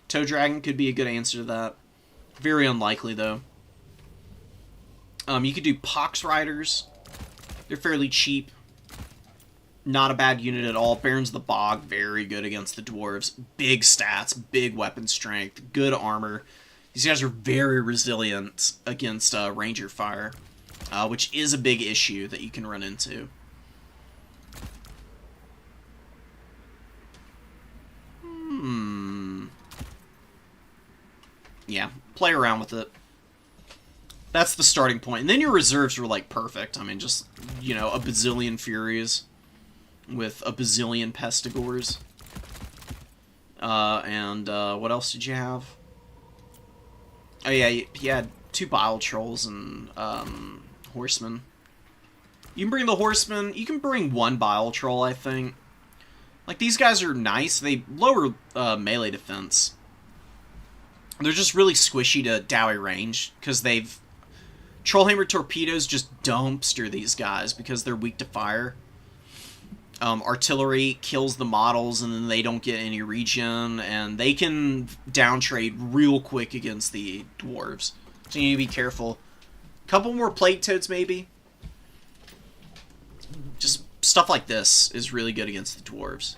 Toe Dragon could be a good answer to that. Very unlikely, though. You could do Pox Riders. They're fairly cheap. Not a bad unit at all. Barons of the Bog, very good against the Dwarves. Big stats, big weapon strength, good armor. These guys are very resilient against Ranger Fire, which is a big issue that you can run into. Yeah, play around with it. That's the starting point. And then your reserves are, like, perfect. I mean, just, you know, a bazillion Furies with a bazillion Pestigors. And what else did you have? Oh, yeah, you had 2 Bile Trolls and Horsemen. You can bring the Horsemen. You can bring 1 Bile Troll, I think. Like, these guys are nice. They lower melee defense. They're just really squishy to Dowie range, because they've... Trollhammer Torpedoes just dumpster these guys, because they're weak to fire. Artillery kills the models, and then they don't get any regen, and they can downtrade real quick against the Dwarves. So you need to be careful. Couple more Plague Toads, maybe? Just stuff like this is really good against the Dwarves.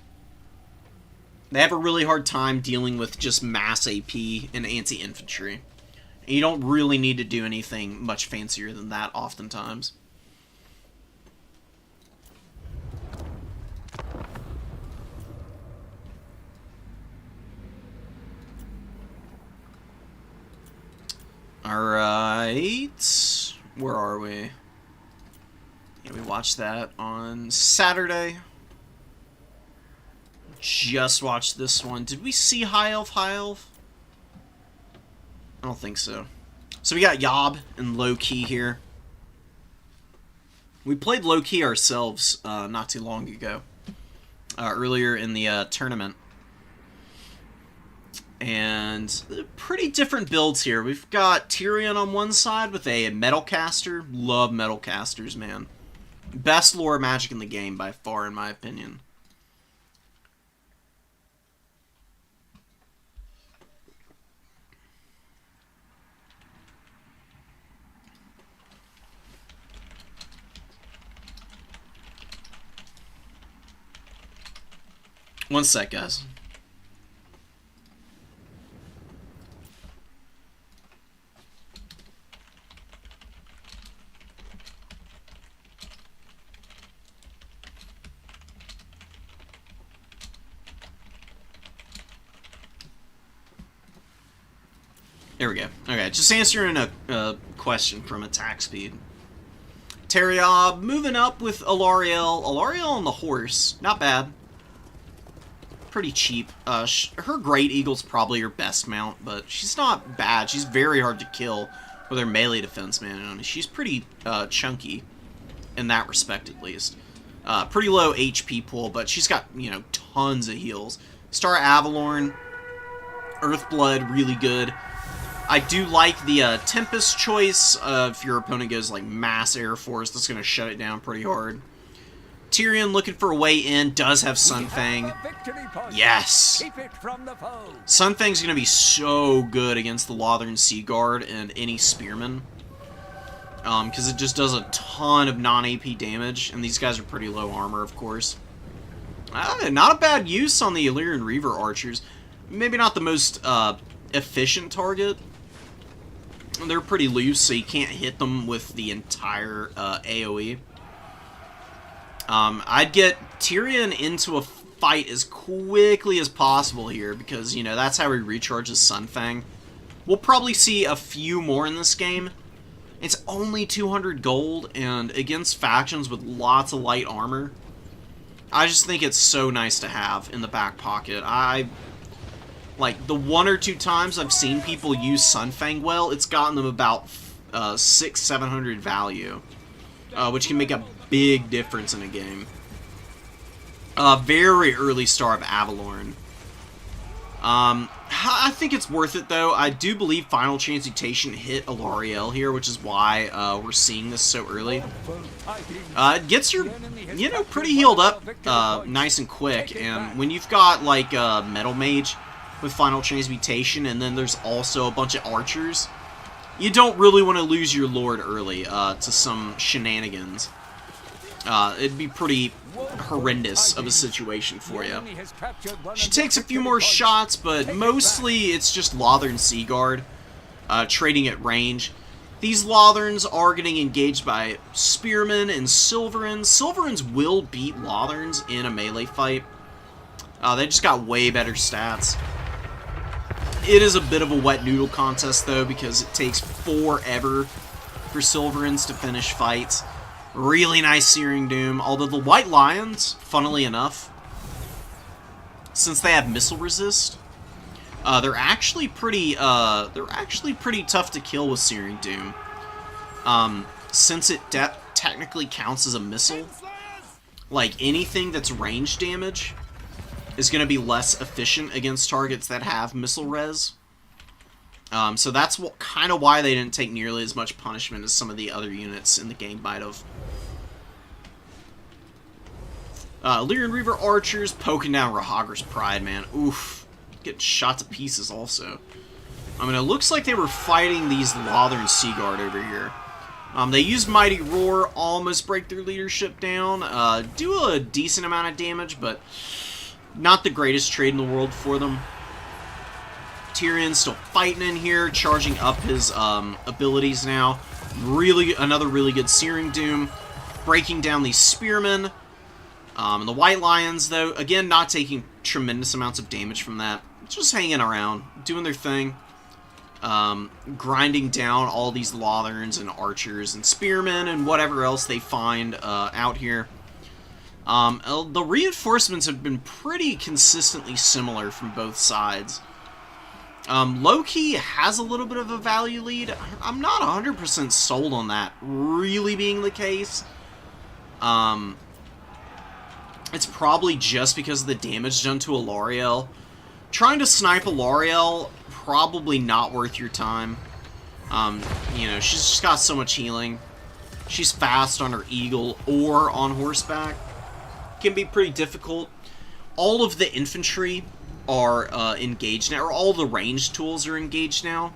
They have a really hard time dealing with just mass AP and anti-infantry. And you don't really need to do anything much fancier than that oftentimes. Alright. Where are we? Yeah, we watched that on Saturday. Just watched this one. Did we see High Elf, High Elf? I don't think so. So we got Yob and Low Key here. We played Low Key ourselves not too long ago. Earlier in the tournament. And pretty different builds here. We've got Tyrion on one side with a Metal Caster. Love Metal Casters, man. Best lore magic in the game by far, in my opinion. One sec, guys. There we go. Okay, just answering a question from Attack Speed. Terriob moving up with Alariel. Alariel on the horse. Not bad. Pretty cheap. Her Great Eagle's probably her best mount, but she's not bad. She's very hard to kill with her melee defense, man. I mean, she's pretty chunky in that respect, at least. Pretty low HP pool, but she's got, you know, tons of heals. Star Avalorn, Earthblood, really good. I do like the Tempest choice. If your opponent goes like mass Air Force, that's going to shut it down pretty hard. Tyrion looking for a way in, does have Sunfang. Yes! Sunfang's going to be so good against the Lothern Sea Guard and any Spearman. Because it just does a ton of non-AP damage, and these guys are pretty low armor, of course. Not a bad use on the Illyrian Reaver archers. Maybe not the most efficient target. They're pretty loose, so you can't hit them with the entire AoE. I'd get Tyrion into a fight as quickly as possible here, because, you know, that's how he recharges Sunfang. We'll probably see a few more in this game. It's only 200 gold, and against factions with lots of light armor, I just think it's so nice to have in the back pocket. Like, the 1 or 2 times I've seen people use Sunfang well, it's gotten them about 600-700 value, which can make a big difference in a game. Very early star of Avalorn. I think it's worth it, though. I do believe Final Transmutation hit Alarielle here, which is why we're seeing this so early. It gets your, you know, pretty healed up nice and quick, and when you've got, like, Metal Mage with Final Transmutation, and then there's also a bunch of archers, you don't really want to lose your Lord early to some shenanigans. It'd be pretty horrendous of a situation for you. She takes a few more shots, but mostly it's just Lothern Seaguard trading at range. These Lotherns are getting engaged by Spearmen and Silverins. Silverins will beat Lotherns in a melee fight. They just got way better stats. It is a bit of a wet noodle contest, though, because it takes forever for Silverins to finish fights. Really nice Searing Doom, although the White Lions, funnily enough, since they have missile resist, they're actually pretty tough to kill with Searing Doom. Since it technically counts as a missile, like anything that's range damage is going to be less efficient against targets that have missile res. So that's kind of why they didn't take nearly as much punishment as some of the other units in the game might have. Lyrian Reaver archers poking down Rahagra's Pride, man. Oof. Getting shot to pieces also. I mean, it looks like they were fighting these Lothern Seaguard over here. They use Mighty Roar, almost break their leadership down. Do a decent amount of damage, but not the greatest trade in the world for them. Tyrion's still fighting in here, charging up his abilities now. Another really good Searing Doom. Breaking down these Spearmen. And the White Lions, though, again, not taking tremendous amounts of damage from that. Just hanging around, doing their thing. Grinding down all these Lotherns and Archers and Spearmen and whatever else they find out here. The reinforcements have been pretty consistently similar from both sides. Low-key has a little bit of a value lead. I'm not 100% sold on that really being the case. It's probably just because of the damage done to Alarielle. Trying to snipe Alarielle, probably not worth your time. You know, she's just got so much healing. She's fast on her eagle or on horseback. Can be pretty difficult. All of the infantry are engaged now, or all the ranged tools are engaged now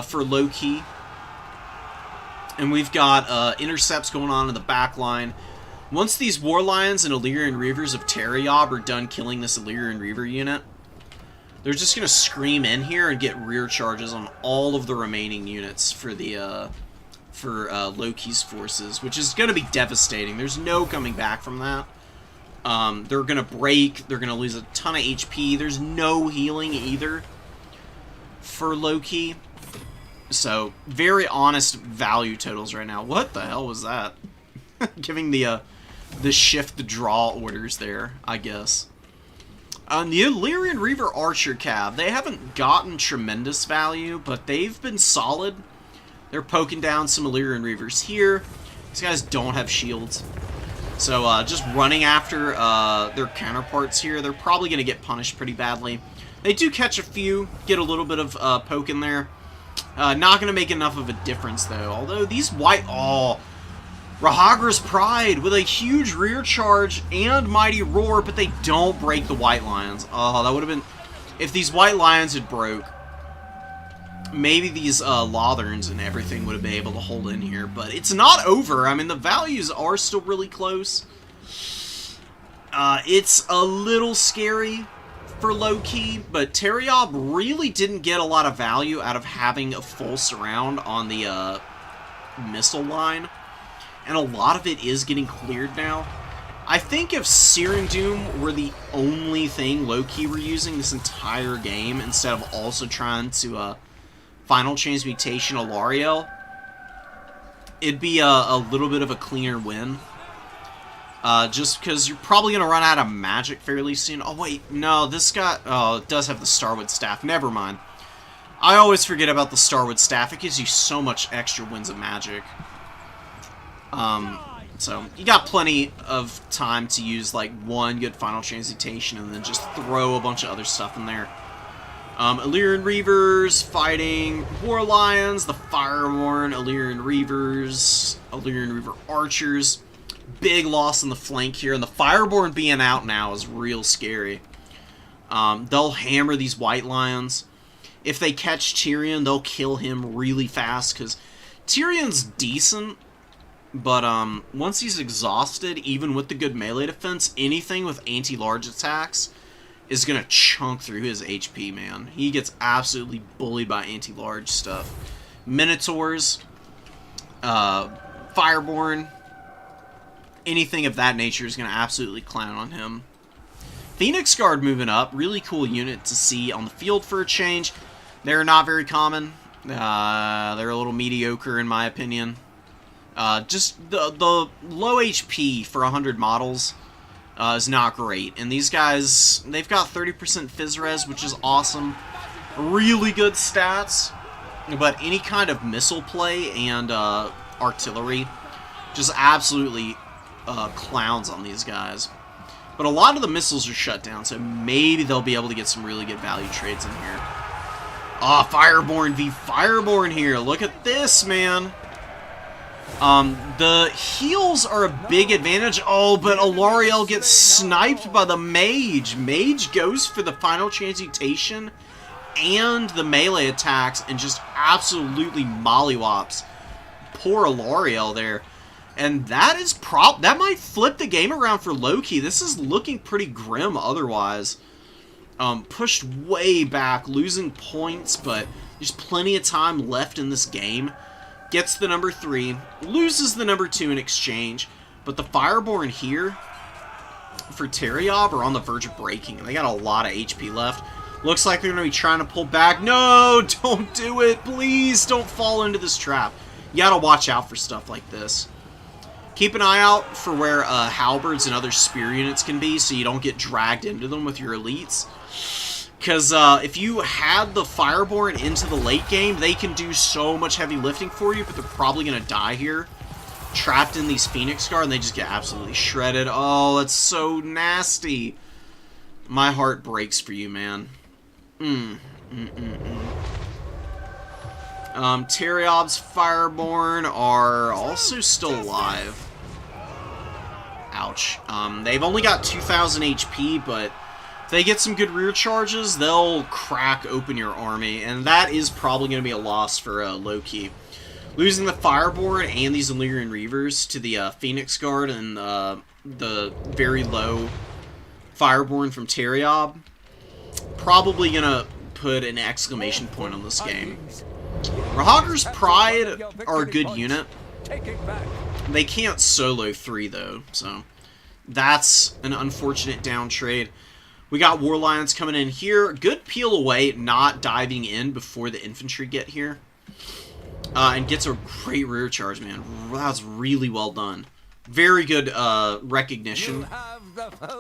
for low-key. And we've got intercepts going on in the back line. Once these War Lions and Illyrian Reavers of Terryob are done killing this Illyrian Reaver unit, they're just going to scream in here and get rear charges on all of the remaining units for the Loki's forces, which is going to be devastating. There's no coming back from that. They're going to break. They're going to lose a ton of HP. There's no healing either for Loki. So, very honest value totals right now. What the hell was that? Giving the shift draw orders there, I guess. The Illyrian Reaver Archer Cav, they haven't gotten tremendous value, but they've been solid. They're poking down some Illyrian Reavers here. These guys don't have shields. So, just running after their counterparts here, they're probably going to get punished pretty badly. They do catch a few, get a little bit of poke in there. Not going to make enough of a difference, though. Although these white... Oh, Rahagra's Pride with a huge rear charge and Mighty Roar, but they don't break the White Lions. Oh, that would have been... If these White Lions had broke, maybe these Lotherns and everything would have been able to hold in here. But it's not over. I mean, the values are still really close. It's a little scary for low-key, but Terryob really didn't get a lot of value out of having a full surround on the missile line. And a lot of it is getting cleared now. I think if Searing Doom were the only thing low-key we're using this entire game, instead of also trying to Final Transmutation Alariel, it'd be a little bit of a cleaner win. Just because you're probably going to run out of magic fairly soon. Oh, wait, no, this guy, oh, it does have the Starwood Staff. Never mind. I always forget about the Starwood Staff. It gives you so much extra winds of magic. So, you got plenty of time to use, like, one good Final Transmutation and then just throw a bunch of other stuff in there. Illyrian Reavers fighting War Lions, the Fireborn, Illyrian Reavers, Illyrian Reaver Archers. Big loss in the flank here, and the Fireborn being out now is real scary. They'll hammer these White Lions. If they catch Tyrion, they'll kill him really fast, because Tyrion's decent, but once he's exhausted, even with the good melee defense, anything with anti-large attacks is going to chunk through his HP, man. He gets absolutely bullied by anti-large stuff. Minotaurs, Fireborn, anything of that nature is going to absolutely clown on him. Phoenix Guard moving up. Really cool unit to see on the field for a change. They're not very common. They're a little mediocre in my opinion. Just the low HP for 100 models is not great. And these guys, they've got 30% Phys Res, which is awesome. Really good stats. But any kind of missile play and artillery just absolutely clowns on these guys. But a lot of the missiles are shut down, so maybe they'll be able to get some really good value trades in here. Ah, Fireborn v Fireborn here. Look at this, man. The heals are a big advantage. Oh, but Alariel gets sniped by the Mage. Mage goes for the Final Transmutation and the melee attacks and just absolutely mollywops poor Alariel there. And that is that might flip the game around for Loki. This is looking pretty grim otherwise. Pushed way back, losing points, but there's plenty of time left in this game. Gets the number 3, loses the number 2 in exchange, but the Fireborn here for Teriob are on the verge of breaking. They got a lot of HP left. Looks like they're going to be trying to pull back. No, don't do it. Please don't fall into this trap. You got to watch out for stuff like this. Keep an eye out for where halberds and other spear units can be so you don't get dragged into them with your elites. Because if you had the Fireborn into the late game, they can do so much heavy lifting for you, but they're probably going to die here. Trapped in these Phoenix Guard, and they just get absolutely shredded. Oh, that's so nasty. My heart breaks for you, man. Teriob's Fireborn are also still alive. Ouch. They've only got 2,000 HP, but if they get some good rear charges, they'll crack open your army, and that is probably going to be a loss for Loki. Losing the Fireborn and these Illyrian Reavers to the Phoenix Guard and the very low Fireborn from Teriob, probably going to put an exclamation point on this game. Rahagger's Pride are a good unit. They can't solo 3 though, so that's an unfortunate down trade. We got War Lions coming in here. Good peel away, not diving in before the infantry get here. And gets a great rear charge, man. That's really well done. Very good recognition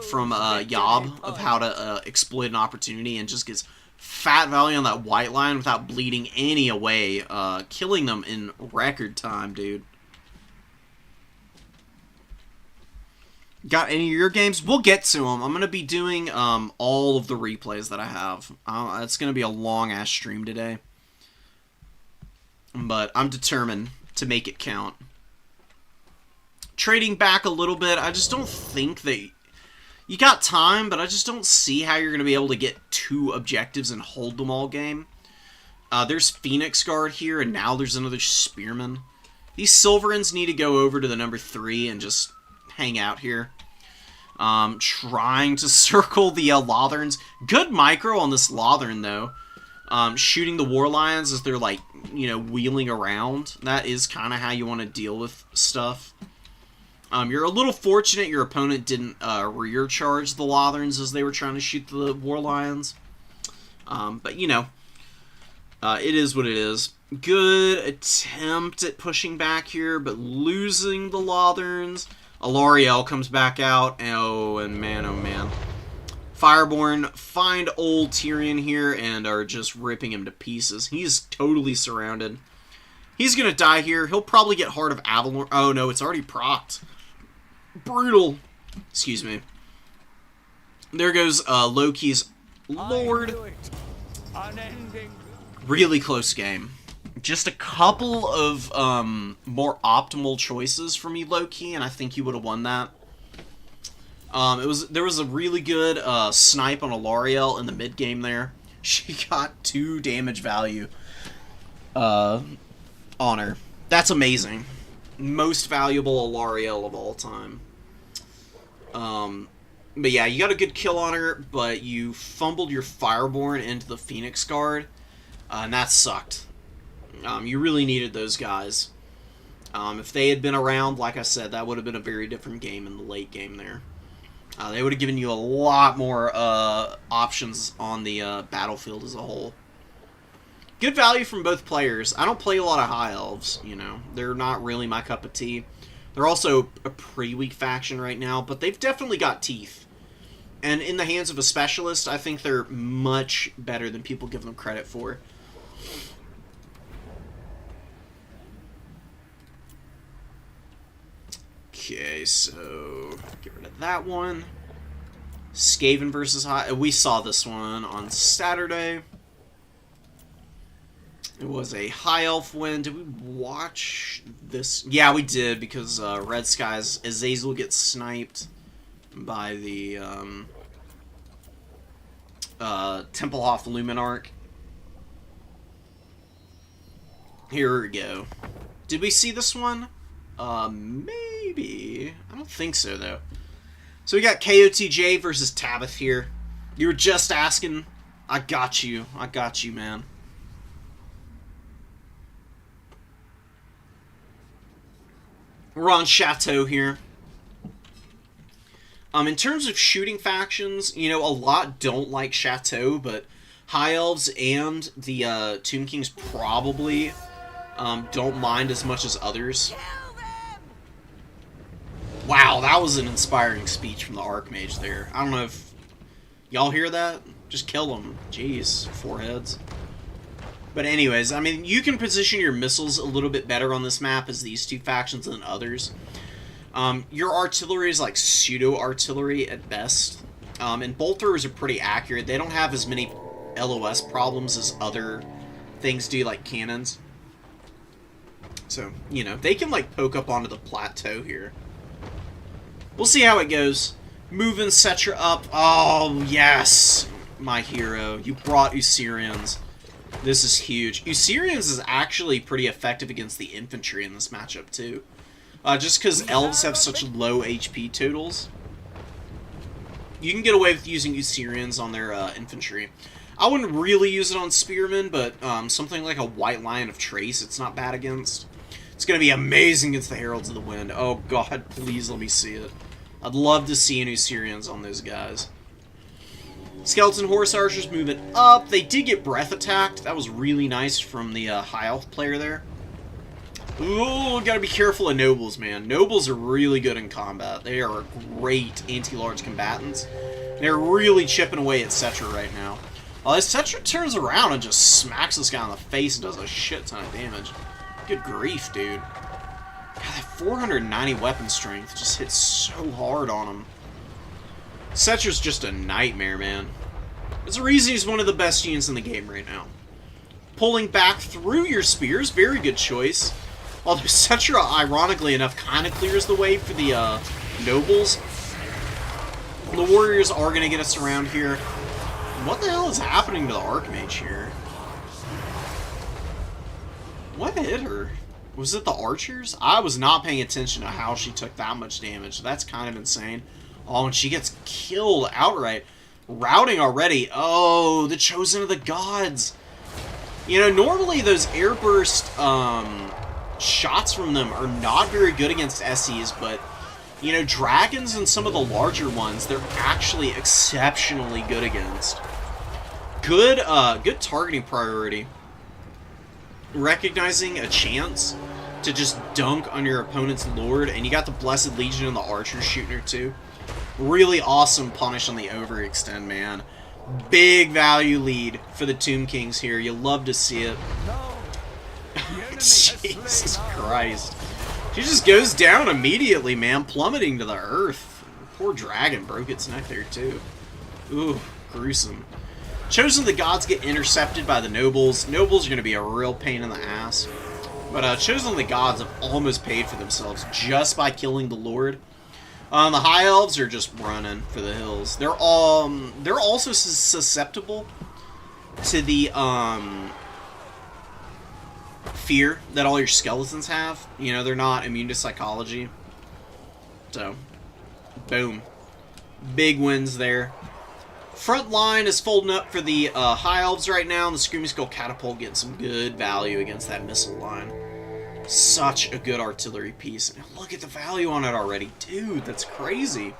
from Yob of how to exploit an opportunity, and just gets fat value on that white line without bleeding any away, killing them in record time, dude. Got any of your games? We'll get to them. I'm going to be doing all of the replays that I have. It's going to be a long-ass stream today. But I'm determined to make it count. Trading back a little bit, I just don't think that... You got time, but I just don't see how you're going to be able to get 2 objectives and hold them all game. There's Phoenix Guard here, and now there's another Spearman. These Silverins need to go over to the number 3 and just hang out here. Trying to circle the Lotherns. Good micro on this Lothern, though. Shooting the War Lions as they're, like, you know, wheeling around. That is kind of how you want to deal with stuff. You're a little fortunate your opponent didn't rear charge the Lotherns as they were trying to shoot the War Lions. But, you know, It is what it is. Good attempt at pushing back here, but losing the Lotherns. Alariel comes back out. Oh, and man, oh man. Fireborn find old Tyrion here and are just ripping him to pieces. He's totally surrounded. He's going to die here. He'll probably get Heart of Avalon. Oh, no, it's already procced. Brutal. Excuse me. There goes Loki's Lord. Unending. Really close game. Just a couple of more optimal choices for me, Loki, and I think you would have won that. There was a really good snipe on Alariel in the mid game there. She got 2 damage value on her. That's amazing. Most valuable Alariel of all time. But yeah, you got a good kill on her, but you fumbled your Fireborn into the Phoenix Guard, and that sucked. You really needed those guys. If they had been around, like I said, that would have been a very different game in the late game there. They would have given you a lot more options on the battlefield as a whole. Good value from both players. I don't play a lot of High Elves, you know. They're not really my cup of tea. They're also a pretty weak faction right now, but they've definitely got teeth. And in the hands of a specialist, I think they're much better than people give them credit for. Okay, so get rid of that one. Skaven versus High. We saw this one on Saturday. It was a High Elf win. Did we watch this? Yeah, we did, because Red Skies, Azazel gets sniped by the Templehoff Luminarch. Here we go. Did we see this one? Maybe. I don't think so, though. So we got KOTJ versus Tabith here. You were just asking. I got you. I got you, man. We're on Chateau here. In terms of shooting factions, you know, a lot don't like Chateau, but High Elves and the Tomb Kings probably don't mind as much as others. Wow, that was an inspiring speech from the Archmage there. I don't know if y'all hear that. Just kill them. Jeez, 4 heads. But anyways, I mean, you can position your missiles a little bit better on this map as these 2 factions than others. Your artillery is like pseudo-artillery at best. And bolt throwers are pretty accurate. They don't have as many LOS problems as other things do, like cannons. So, you know, they can like poke up onto the plateau here. We'll see how it goes. Moving Cetra up. Oh, yes, my hero. You brought Usirians. This is huge. Usirians is actually pretty effective against the infantry in this matchup, too. Just because elves have such low HP totals. You can get away with using Usirians on their infantry. I wouldn't really use it on spearmen, but something like a White Lion of Trace, it's not bad against. It's going to be amazing against the Heralds of the Wind. Oh, God, please let me see it. I'd love to see an Usirians on those guys. Skeleton Horse Archers moving up. They did get breath attacked. That was really nice from the High Elf player there. Ooh, gotta be careful of Nobles, man. Nobles are really good in combat. They are great anti-large combatants. They're really chipping away at Cetra right now. As Cetra turns around and just smacks this guy in the face and does a shit ton of damage. Good grief, dude. God, that 490 weapon strength just hits so hard on him. Cetra's just a nightmare, man. There's a reason he's one of the best units in the game right now. Pulling back through your spears, very good choice. Although Cetra, ironically enough, kind of clears the way for the Nobles. The Warriors are going to get us around here. What the hell is happening to the Archmage here? What hit her? Was it the archers? I was not paying attention to how she took that much damage. That's kind of insane. Oh, and she gets killed outright. Routing already. Oh, the Chosen of the Gods. You know, normally those airburst shots from them are not very good against SEs, but, you know, dragons and some of the larger ones, they're actually exceptionally good against. Good targeting priority. recognizing a chance to just dunk on your opponent's Lord, and you got the Blessed Legion and the Archers shooting her too. Really awesome punish on the overextend, man. Big value lead for the Tomb Kings here. You love to see it. No. The enemy has Jesus slain our Christ. She just goes down immediately, man, plummeting to the earth. Poor dragon broke its neck there, too. Ooh, gruesome. Chosen of the Gods get intercepted by the Nobles. Nobles are going to be a real pain in the ass. But Chosen of the Gods have almost paid for themselves just by killing the Lord. The High Elves are just running for the hills. They're also susceptible to the fear that all your skeletons have. You know, they're not immune to psychology. So, boom. Big wins there. Front line is folding up for the High Elves right now, and the Screaming Skull Catapult getting some good value against that missile line. Such a good artillery piece. And look at the value on it already. Dude, that's crazy.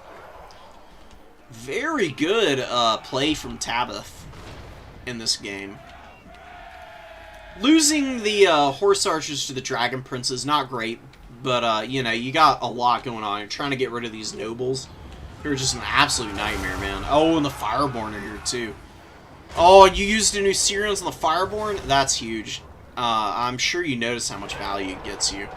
Very good play from Tabith in this game. Losing the Horse Archers to the Dragon Princes, not great. But, you know, you got a lot going on. You're trying to get rid of these Nobles. They're just an absolute nightmare, man. Oh, and the Fireborn are here, too. Oh, you used a new Syrians on the Fireborn? That's huge. I'm sure you notice how much value it gets you.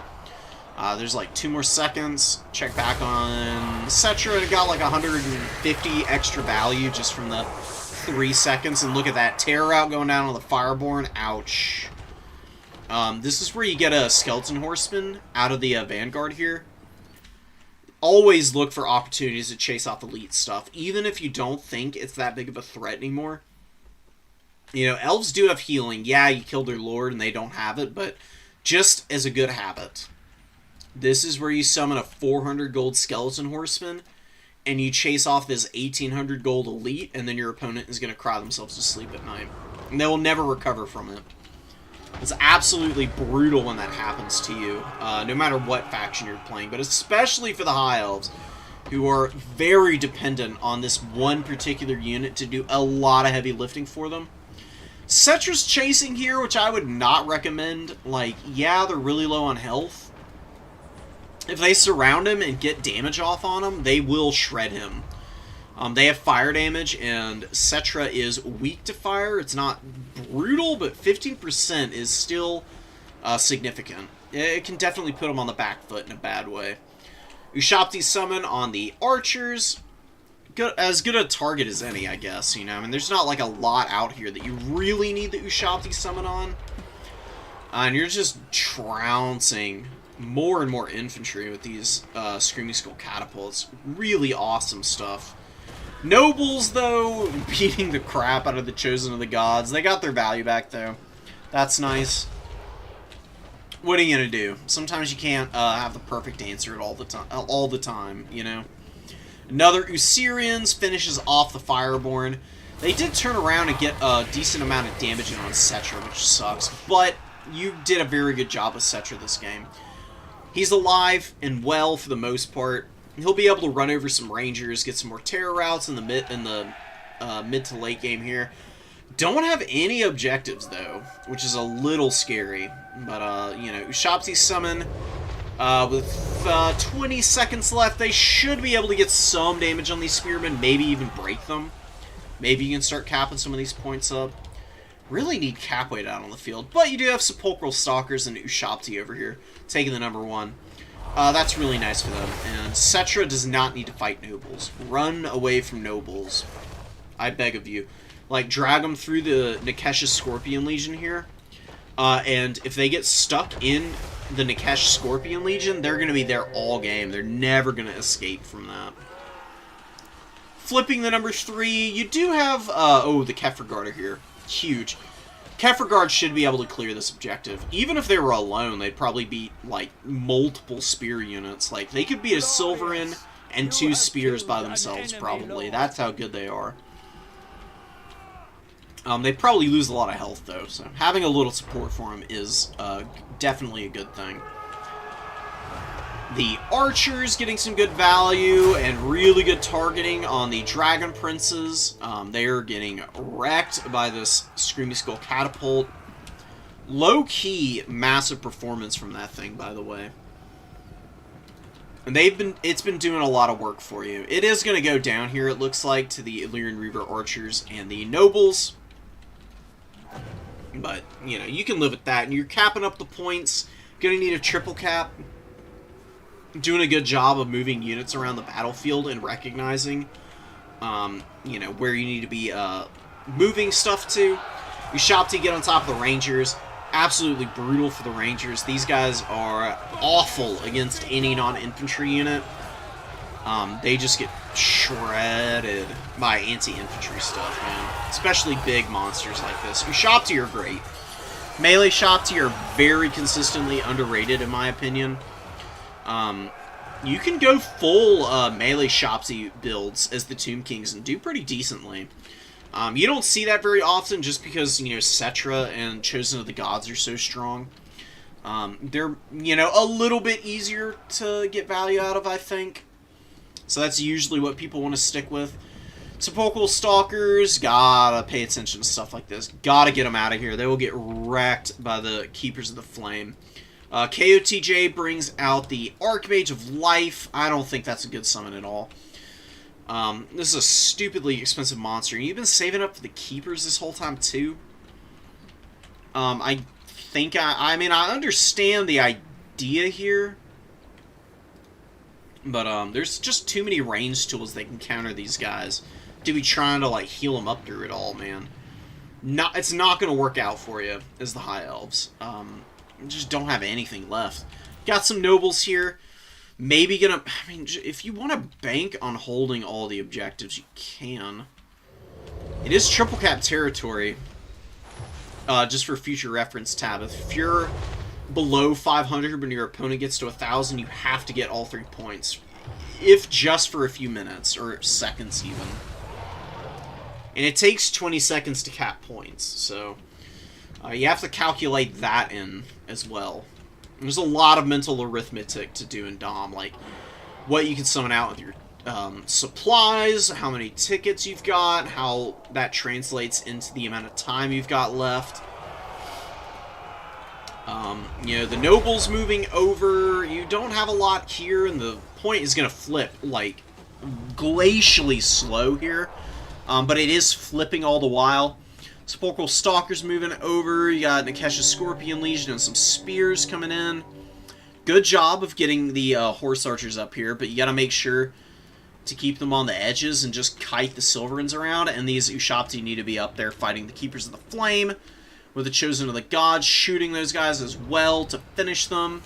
There's like 2 more seconds. Check back on Cetra. It got like 150 extra value just from the 3 seconds. And look at that terror route going down on the Fireborn. Ouch. This is where you get a Skeleton Horseman out of the Vanguard here. Always look for opportunities to chase off elite stuff, even if you don't think it's that big of a threat anymore. You know, elves do have healing. Yeah, you killed their lord and they don't have it, but just as a good habit. This is where you summon a 400 gold skeleton horseman and you chase off this 1800 gold elite, and then your opponent is going to cry themselves to sleep at night. And they will never recover from it. It's absolutely brutal when that happens to you, no matter what faction you're playing, but especially for the High Elves, who are very dependent on this one particular unit to do a lot of heavy lifting for them. Cetra's chasing here, which I would not recommend. Like, yeah, they're really low on health. If they surround him and get damage off on him, they will shred him. They have fire damage, and Cetra is weak to fire. It's not brutal, but 15% is still significant. It can definitely put them on the back foot in a bad way. Ushapti's summon on the archers. As good a target as any, I guess, you know. I mean, there's not like a lot out here that you really need the Ushapti summon on. And you're just trouncing more and more infantry with these Screaming Skull Catapults. Really awesome stuff. Nobles, though, beating the crap out of the Chosen of the Gods. They got their value back, though. That's nice. What are you gonna do? Sometimes you can't have the perfect answer at all the time, you know. Another Usirians finishes off the Fireborn. They did turn around and get a decent amount of damage in on Cetra, which sucks, but you did a very good job with Cetra this game. He's alive and well for the most part. He'll be able to run over some Rangers, get some more terror routes in the mid to late game here. Don't have any objectives, though, which is a little scary. But, you know, Ushapti's summon. With 20 seconds left, they should be able to get some damage on these Spearmen, maybe even break them. Maybe you can start capping some of these points up. Really need cap weight out on the field, but you do have Sepulchral Stalkers and Ushapti over here, taking the #1. That's really nice for them, and Cetra does not need to fight Nobles. Run away from Nobles. I beg of you. Like, drag them through the Nikesh's Scorpion Legion here, and if they get stuck in the Nikesh Scorpion Legion, they're going to be there all game. They're never going to escape from that. Flipping the #3, you do have, the Kefir are here. Huge. Kefir should be able to clear this objective. Even if they were alone, they'd probably beat, like, multiple spear units. Like, they could beat a Silverin and 2 spears by themselves, probably. That's how good they are. They probably lose a lot of health, though, so having a little support for them is definitely a good thing. The Archers getting some good value and really good targeting on the Dragon Princes. They are getting wrecked by this Screaming Skull Catapult. Low-key, massive performance from that thing, by the way. And it's been doing a lot of work for you. It is going to go down here, it looks like, to the Illyrian Reaver Archers and the Nobles. But, you know, you can live with that. And you're capping up the points. Going to need a triple cap. Doing a good job of moving units around the battlefield and recognizing, you know, where you need to be moving stuff to. You shop to get on top of the Rangers. Absolutely brutal for the Rangers. These guys are awful against any non-infantry unit. They just get shredded by anti-infantry stuff, man. Especially big monsters like this. Your shop to are great. Melee shop to are very consistently underrated, in my opinion. You can go full melee shopsy builds as the Tomb Kings and do pretty decently. You don't see that very often just because, you know, Cetra and Chosen of the Gods are so strong. They're, you know, a little bit easier to get value out of, I think. So that's usually what people want to stick with. Sepulchral Stalkers, gotta pay attention to stuff like this. Gotta get them out of here. They will get wrecked by the Keepers of the Flame. KOTJ brings out the Archmage of Life. I don't think that's a good summon at all. This is a stupidly expensive monster. You've been saving up for the Keepers this whole time, too? I think I mean, I understand the idea here. But, there's just too many range tools that can counter these guys to be trying to, like, heal them up through it all, man. It's not going to work out for you as the High Elves. Just don't have anything left. Got some nobles here. Maybe gonna... I mean, if you want to bank on holding all the objectives, you can. It is triple cap territory. Just for future reference tab. If you're below 500 when your opponent gets to 1,000, you have to get all 3 points. If just for a few minutes, or seconds even. And it takes 20 seconds to cap points, so... you have to calculate that in as well. There's a lot of mental arithmetic to do in Dom, like what you can summon out with your supplies, how many tickets you've got, how that translates into the amount of time you've got left. You know, the nobles moving over, you don't have a lot here, and the point is going to flip, like, glacially slow here. But it is flipping all the while. Sepulchral Stalkers moving over. You got Nikesh's Scorpion Legion and some spears coming in. Good job of getting the Horse Archers up here, but you got to make sure to keep them on the edges and just kite the Silverins around. And these Ushapti need to be up there fighting the Keepers of the Flame with the Chosen of the Gods, shooting those guys as well to finish them.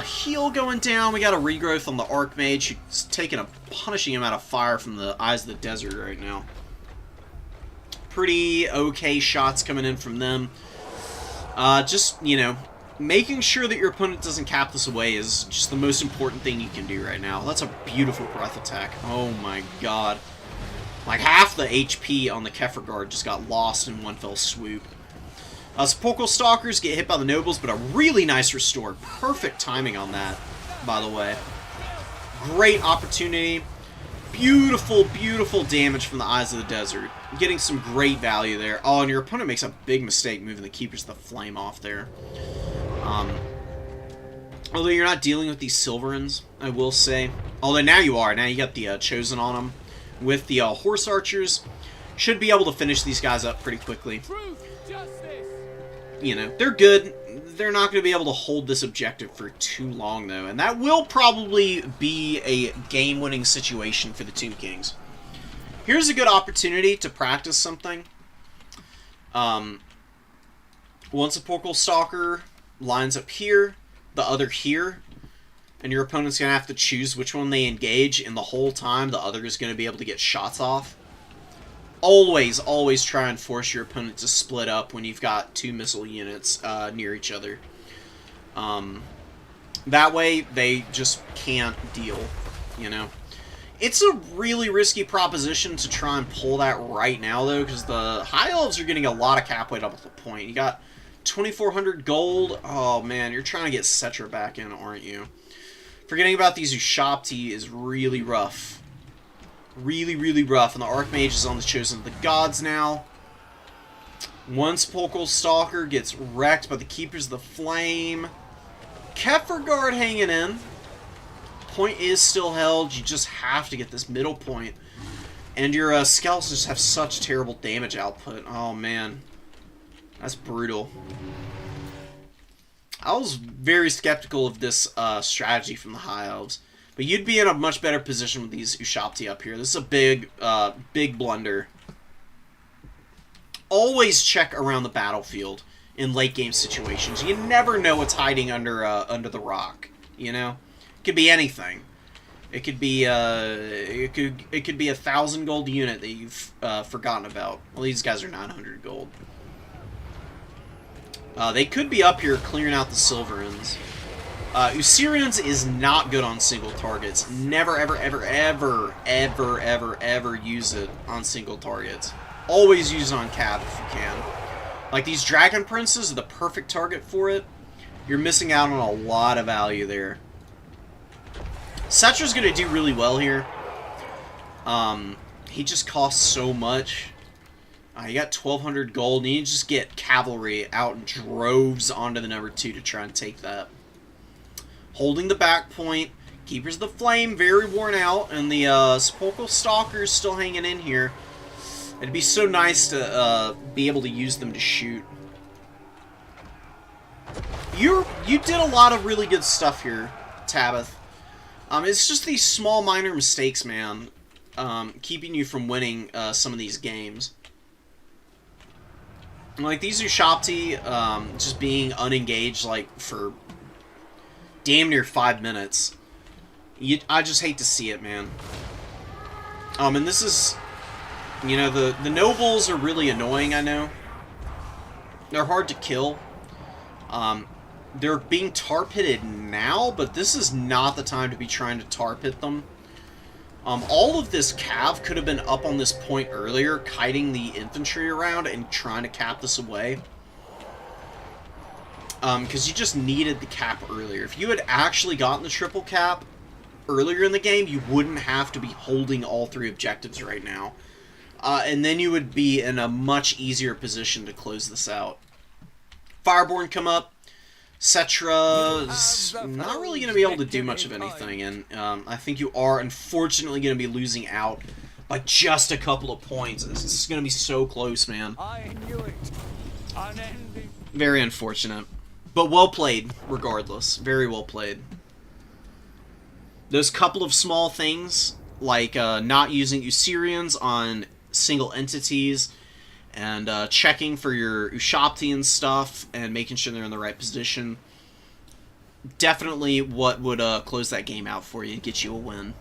Heal going down. We got a regrowth on the Archmage, who's taking a punishing amount of fire from the Eyes of the Desert right now. Pretty okay shots coming in from them. Just, you know, making sure that your opponent doesn't cap this away is just the most important thing you can do right now. That's a beautiful breath attack. Oh my god. Like half the HP on the Kefir Guard just got lost in one fell swoop. Sepulchral Stalkers get hit by the Nobles, but a really nice restore. Perfect timing on that, by the way. Great opportunity. Beautiful, beautiful damage from the Eyes of the Desert. Getting some great value there. Oh, and your opponent makes a big mistake moving the Keepers of the Flame off there. Although you're not dealing with these Silverins, I will say. Although now you are. Now you got the Chosen on them. With the Horse Archers. Should be able to finish these guys up pretty quickly. You know, they're good. They're not going to be able to hold this objective for too long, though. And that will probably be a game-winning situation for the Tomb Kings. Here's a good opportunity to practice something. One Sepulchral Stalker lines up here, the other here, and your opponent's going to have to choose which one they engage, and the whole time the other is going to be able to get shots off. Always, always try and force your opponent to split up when you've got 2 missile units near each other. That way, they just can't deal, you know. It's a really risky proposition to try and pull that right now, though, because the High Elves are getting a lot of cap weight up at the point. You got 2,400 gold. Oh, man, you're trying to get Cetra back in, aren't you? Forgetting about these Ushapti is really rough. Really, really rough. And the Archmage is on the Chosen of the Gods now. One Sepulchral Stalker gets wrecked by the Keepers of the Flame. Kefir Guard hanging in. Point is still held. You just have to get this middle point. And your Skeletons just have such terrible damage output. Oh, man. That's brutal. I was very skeptical of this strategy from the High Elves. But you'd be in a much better position with these Ushabti up here. This is a big, big blunder. Always check around the battlefield in late game situations. You never know what's hiding under the rock. You know, it could be anything. It could be it could be 1,000 gold unit that you've forgotten about. Well, these guys are 900 gold. They could be up here clearing out the Silverins. Usirians is not good on single targets. Never, ever, ever, ever, ever, ever, ever use it on single targets. Always use it on Cav if you can. Like, these Dragon Princes are the perfect target for it. You're missing out on a lot of value there. Cetra's going to do really well here. He just costs so much. You got 1,200 gold, and you just get cavalry out in droves onto the number 2 to try and take that. Holding the back point. Keepers of the Flame, very worn out, and the Sepulchral Stalkers still hanging in here. It'd be so nice to be able to use them to shoot. You did a lot of really good stuff here, Tabith. It's just these small minor mistakes, man, keeping you from winning some of these games. Like these Ushabti just being unengaged like for damn near 5 minutes. I just hate to see it, man. And this is, you know, the nobles are really annoying, I know. They're hard to kill. They're being tar pitted now, but this is not the time to be trying to tar pit them. All of this cav could have been up on this point earlier, kiting the infantry around and trying to cap this away. Because you just needed the cap earlier. If you had actually gotten the triple cap earlier in the game, you wouldn't have to be holding all 3 objectives right now. And then you would be in a much easier position to close this out. Fireborn come up. Cetra's not really going to be able to do much of anything, and I think you are unfortunately going to be losing out by just a couple of points. This is going to be so close, man. I knew it. Unending. Very unfortunate. But well played, regardless. Very well played. Those couple of small things, like not using Usirians on single entities, and checking for your Ushabti and stuff, and making sure they're in the right position. Definitely what would close that game out for you and get you a win.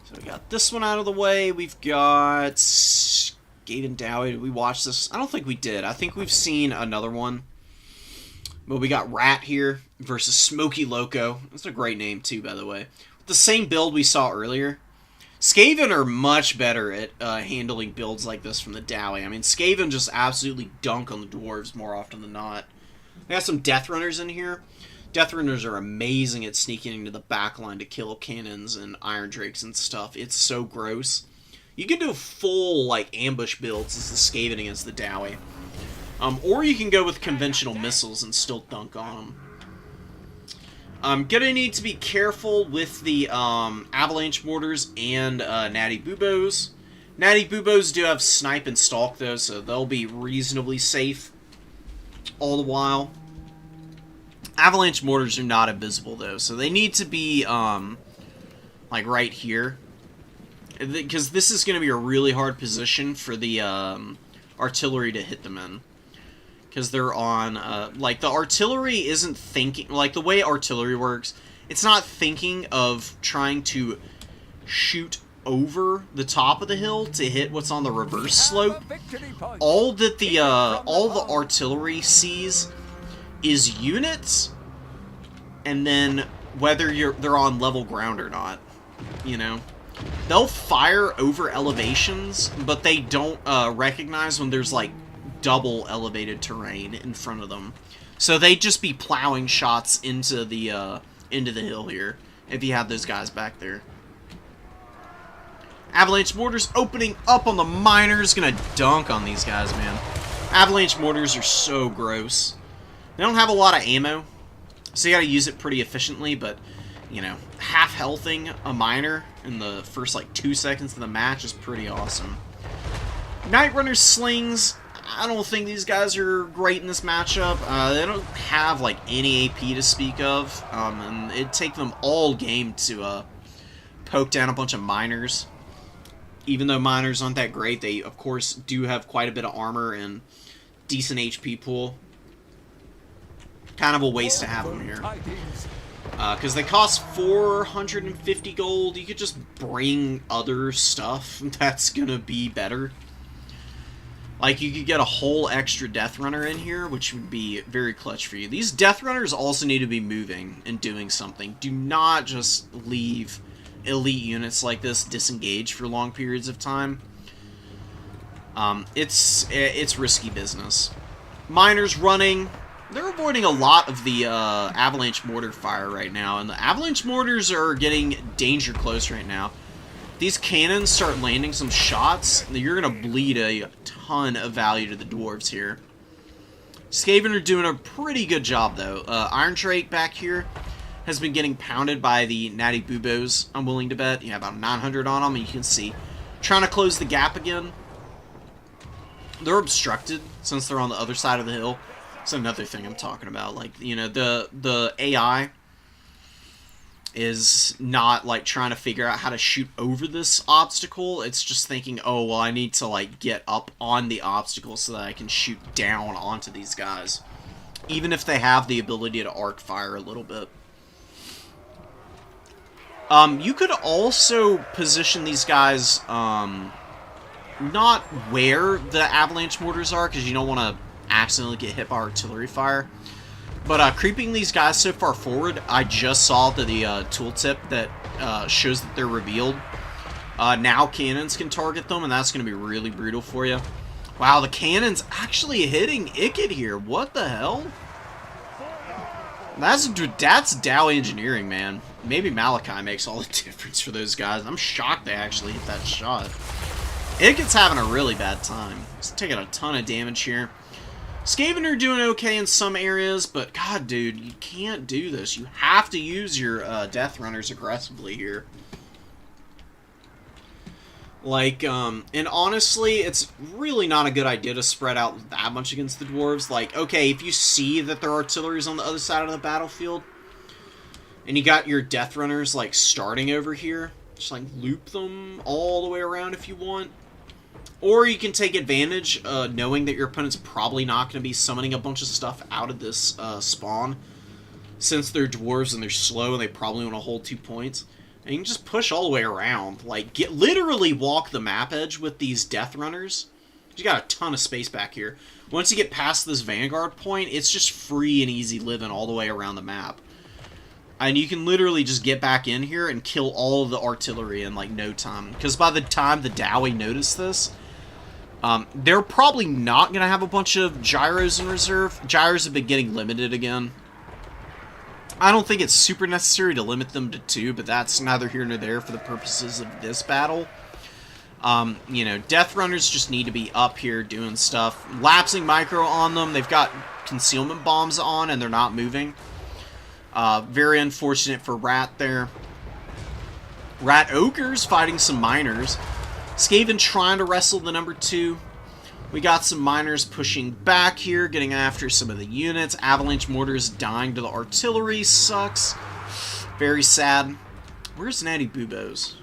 So we got this one out of the way. We've got Gaiden Dowie. Did we watch this? I don't think we did. I think we've seen another one. But we got Rat here versus Smoky Loco. That's a great name too, by the way. The same build we saw earlier. Skaven are much better at handling builds like this from the Dowie. I mean, Skaven just absolutely dunk on the dwarves more often than not. They got some Death Runners in here. Death Runners are amazing at sneaking into the backline to kill cannons and Iron Drakes and stuff. It's so gross. You can do full like ambush builds as the Skaven against the Dowie. Or you can go with conventional missiles and still dunk on them. I'm gonna need to be careful with the Avalanche Mortars and Natty Buboes. Natty Buboes do have Snipe and Stalk, though, so they'll be reasonably safe all the while. Avalanche Mortars are not invisible, though, so they need to be, like, right here. Because this is going to be a really hard position for the artillery to hit them in. Because they're on, like, the artillery isn't thinking, like, the way artillery works, it's not thinking of trying to shoot over the top of the hill to hit what's on the reverse slope. All that the, all the artillery sees is units, and then whether they're on level ground or not, you know? They'll fire over elevations, but they don't, recognize when there's, like, double elevated terrain in front of them. So they'd just be plowing shots into the hill here, if you have those guys back there. Avalanche mortars opening up on the miners. Gonna dunk on these guys, man. Avalanche mortars are so gross. They don't have a lot of ammo, so you gotta use it pretty efficiently, but, you know, half-healthing a miner in the first, like, 2 seconds of the match is pretty awesome. Night Runner slings, I don't think these guys are great in this matchup. They don't have, like, any AP to speak of, and it'd take them all game to, poke down a bunch of miners. Even though miners aren't that great, they, of course, do have quite a bit of armor and decent HP pool. Kind of a waste to have them here. Because they cost 450 gold. You could just bring other stuff that's gonna be better. Like, you could get a whole extra Death Runner in here, which would be very clutch for you. These Death Runners also need to be moving and doing something. Do not just leave elite units like this disengaged for long periods of time. It's risky business. Miners running. They're avoiding a lot of the avalanche mortar fire right now, and the avalanche mortars are getting danger close right now. These cannons start landing some shots, you're going to bleed a ton of value to the dwarves here. Skaven are doing a pretty good job, though. Iron Drake back here has been getting pounded by the Natty Boobos, I'm willing to bet. Yeah, about 900 on them, and you can see. Trying to close the gap again. They're obstructed, since they're on the other side of the hill. That's another thing I'm talking about. Like, you know, the AI is not, like, trying to figure out how to shoot over this obstacle. It's just thinking, oh, well, I need to, like, get up on the obstacle so that I can shoot down onto these guys. Even if they have the ability to arc fire a little bit. You could also position these guys, not where the avalanche mortars are, because you don't want to accidentally get hit by artillery fire. But creeping these guys so far forward, I just saw the tooltip that shows that they're revealed. Now cannons can target them, and that's going to be really brutal for you. Wow, the cannon's actually hitting Ikit here. What the hell? That's Dow engineering, man. Maybe Malachi makes all the difference for those guys. I'm shocked they actually hit that shot. Ikit's having a really bad time. He's taking a ton of damage here. Skaven are doing okay in some areas, but god, dude, you can't do this. You have to use your Death Runners aggressively here. Like, and honestly, it's really not a good idea to spread out that much against the dwarves. Like, okay, if you see that their artillery's on the other side of the battlefield, and you got your Death Runners, like, starting over here, just, like, loop them all the way around if you want. Or you can take advantage, knowing that your opponent's probably not going to be summoning a bunch of stuff out of this spawn, since they're dwarves and they're slow and they probably want to hold 2 points. And you can just push all the way around. Like, literally walk the map edge with these Death Runners. You got a ton of space back here. Once you get past this Vanguard point, it's just free and easy living all the way around the map. And you can literally just get back in here and kill all of the artillery in, like, no time. Because by the time the Dowie notice this, they're probably not going to have a bunch of gyros in reserve. Gyros have been getting limited again. I don't think it's super necessary to limit them to 2, but that's neither here nor there for the purposes of this battle. You know, Death Runners just need to be up here doing stuff. Lapsing micro on them. They've got concealment bombs on, and they're not moving. Very unfortunate for Rat there. Rat Ogre's fighting some miners. Skaven trying to wrestle the number 2. We got some miners pushing back here, getting after some of the units. Avalanche mortars dying to the artillery. Sucks. Very sad. Where's Natty Boobos?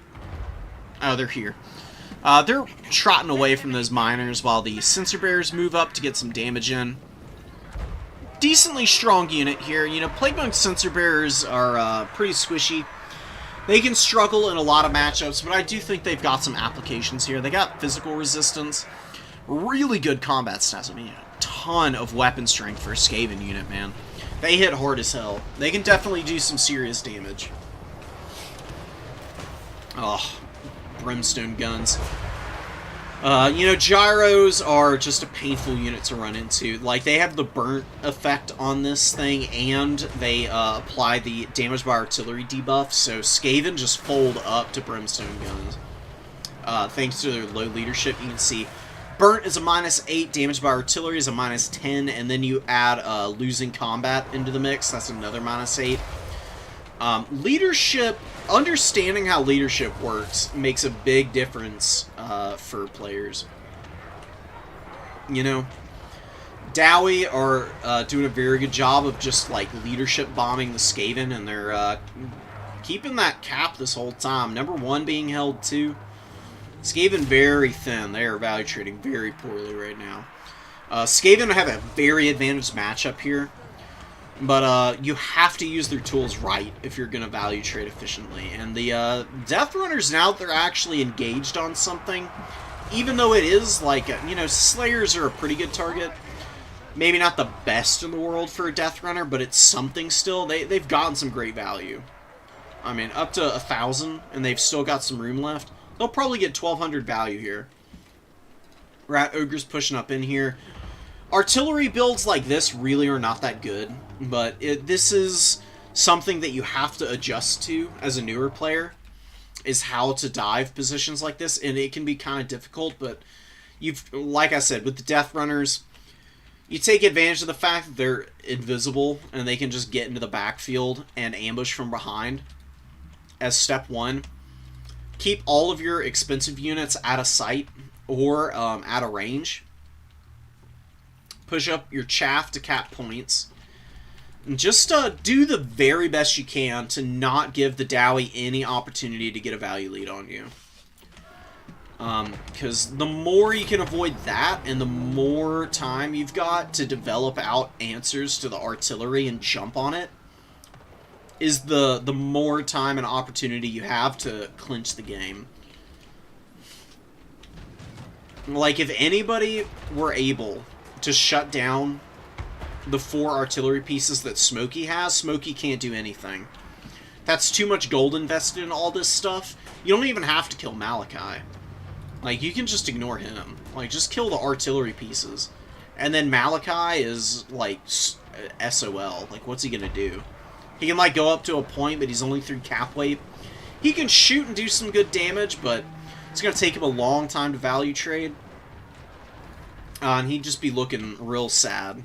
Oh, they're here. They're trotting away from those miners while the sensor bearers move up to get some damage in. Decently strong unit here. You know, Plague Monk sensor bearers are pretty squishy. They can struggle in a lot of matchups, but I do think they've got some applications here. They got physical resistance. Really good combat stats. I mean, a ton of weapon strength for a Skaven unit, man. They hit hard as hell. They can definitely do some serious damage. Oh, brimstone guns. You know, gyros are just a painful unit to run into. Like, they have the burnt effect on this thing, and they apply the damage by artillery debuff, so Skaven just fold up to brimstone guns. thanks to their low leadership. You can see burnt is a -8, damage by artillery is a -10, and then you add losing combat into the mix. That's another -8. Leadership, understanding how leadership works makes a big difference for players. You know, Dowie are doing a very good job of just like leadership bombing the Skaven, and they're keeping that cap this whole time. Number 1 being held too. Skaven very thin. They are value trading very poorly right now. Skaven have a very advantaged matchup here, but you have to use their tools right if you're going to value trade efficiently. And the Death Runners, now that they're actually engaged on something, even though it is like, you know, Slayers are a pretty good target. Maybe not the best in the world for a Death Runner, but it's something still. They've gotten some great value. I mean, up to 1,000, and they've still got some room left. They'll probably get 1,200 value here. Rat Ogre's pushing up in here. Artillery builds like this really are not that good, but this is something that you have to adjust to as a newer player, is how to dive positions like this, and it can be kind of difficult, but like I said, with the Death Runners, you take advantage of the fact that they're invisible, and they can just get into the backfield and ambush from behind as step 1. Keep all of your expensive units out of sight or out of range. Push up your chaff to cap points. And just do the very best you can to not give the Dowie any opportunity to get a value lead on you. Because the more you can avoid that, and the more time you've got to develop out answers to the artillery and jump on it, is the more time and opportunity you have to clinch the game. Like, if anybody were able to shut down the 4 artillery pieces that Smokey has, Smokey can't do anything. That's too much gold invested in all this stuff. You don't even have to kill Malachi. Like, you can just ignore him. Like, just kill the artillery pieces. And then Malachi is, like, SOL. Like, what's he gonna do? He can, like, go up to a point, but he's only 3 cap weight. He can shoot and do some good damage, but it's going to take him a long time to value trade. And he'd just be looking real sad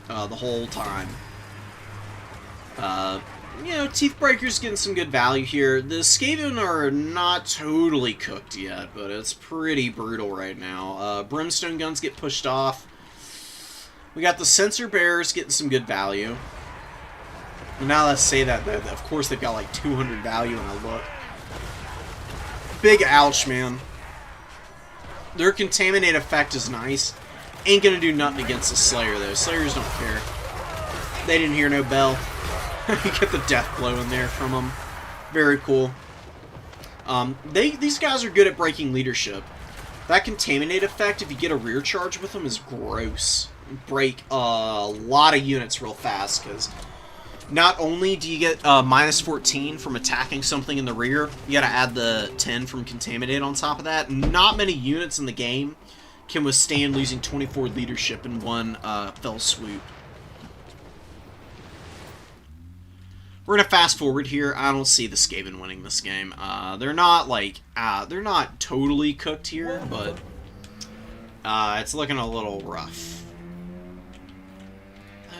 the whole time. You know, Teethbreaker's getting some good value here. The Skaven are not totally cooked yet, but it's pretty brutal right now. Brimstone guns get pushed off. We got the Sensor Bearers getting some good value. Now let's say that, of course they've got like 200 value in a look. Big ouch, man. Their Contaminate effect is nice. Ain't gonna do nothing against the Slayer, though. Slayers don't care. They didn't hear no bell. You get the death blow in there from them. Very cool. These guys are good at breaking leadership. That Contaminate effect, if you get a rear charge with them, is gross. Break a lot of units real fast, because not only do you get -14 from attacking something in the rear, you gotta add the 10 from Contaminate on top of that. Not many units in the game can withstand losing 24 leadership in one fell swoop. We're gonna fast forward here. I don't see the Skaven winning this game. They're not like they're not totally cooked here, but it's looking a little rough.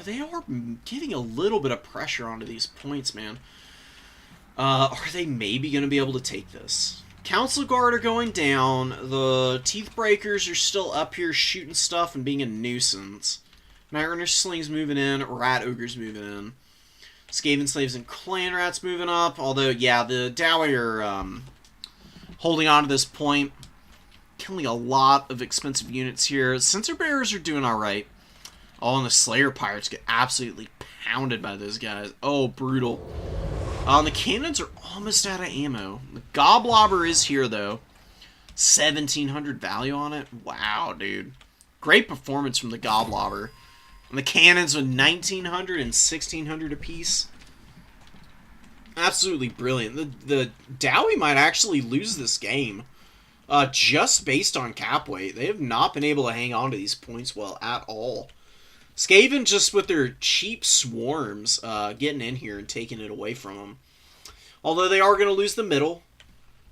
They are getting a little bit of pressure onto these points, man. Are they maybe going to be able to take this? Council Guard are going down. The Teethbreakers are still up here shooting stuff and being a nuisance. Night Runner Sling's moving in. Rat Ogre's moving in. Skaven Slaves and Clan Rats moving up. Although, yeah, the Dowie are holding on to this point. Killing a lot of expensive units here. Sensor Bearers are doing alright. Oh, and the Slayer Pirates get absolutely pounded by those guys. Oh, brutal. The cannons are almost out of ammo. The Goblobber is here, though. 1,700 value on it. Wow, dude. Great performance from the Goblobber. And the cannons with 1,900 and 1,600 apiece. Absolutely brilliant. The Dowie might actually lose this game. Just based on cap weight. They have not been able to hang on to these points well at all. Skaven just with their cheap swarms getting in here and taking it away from them. Although they are going to lose the middle.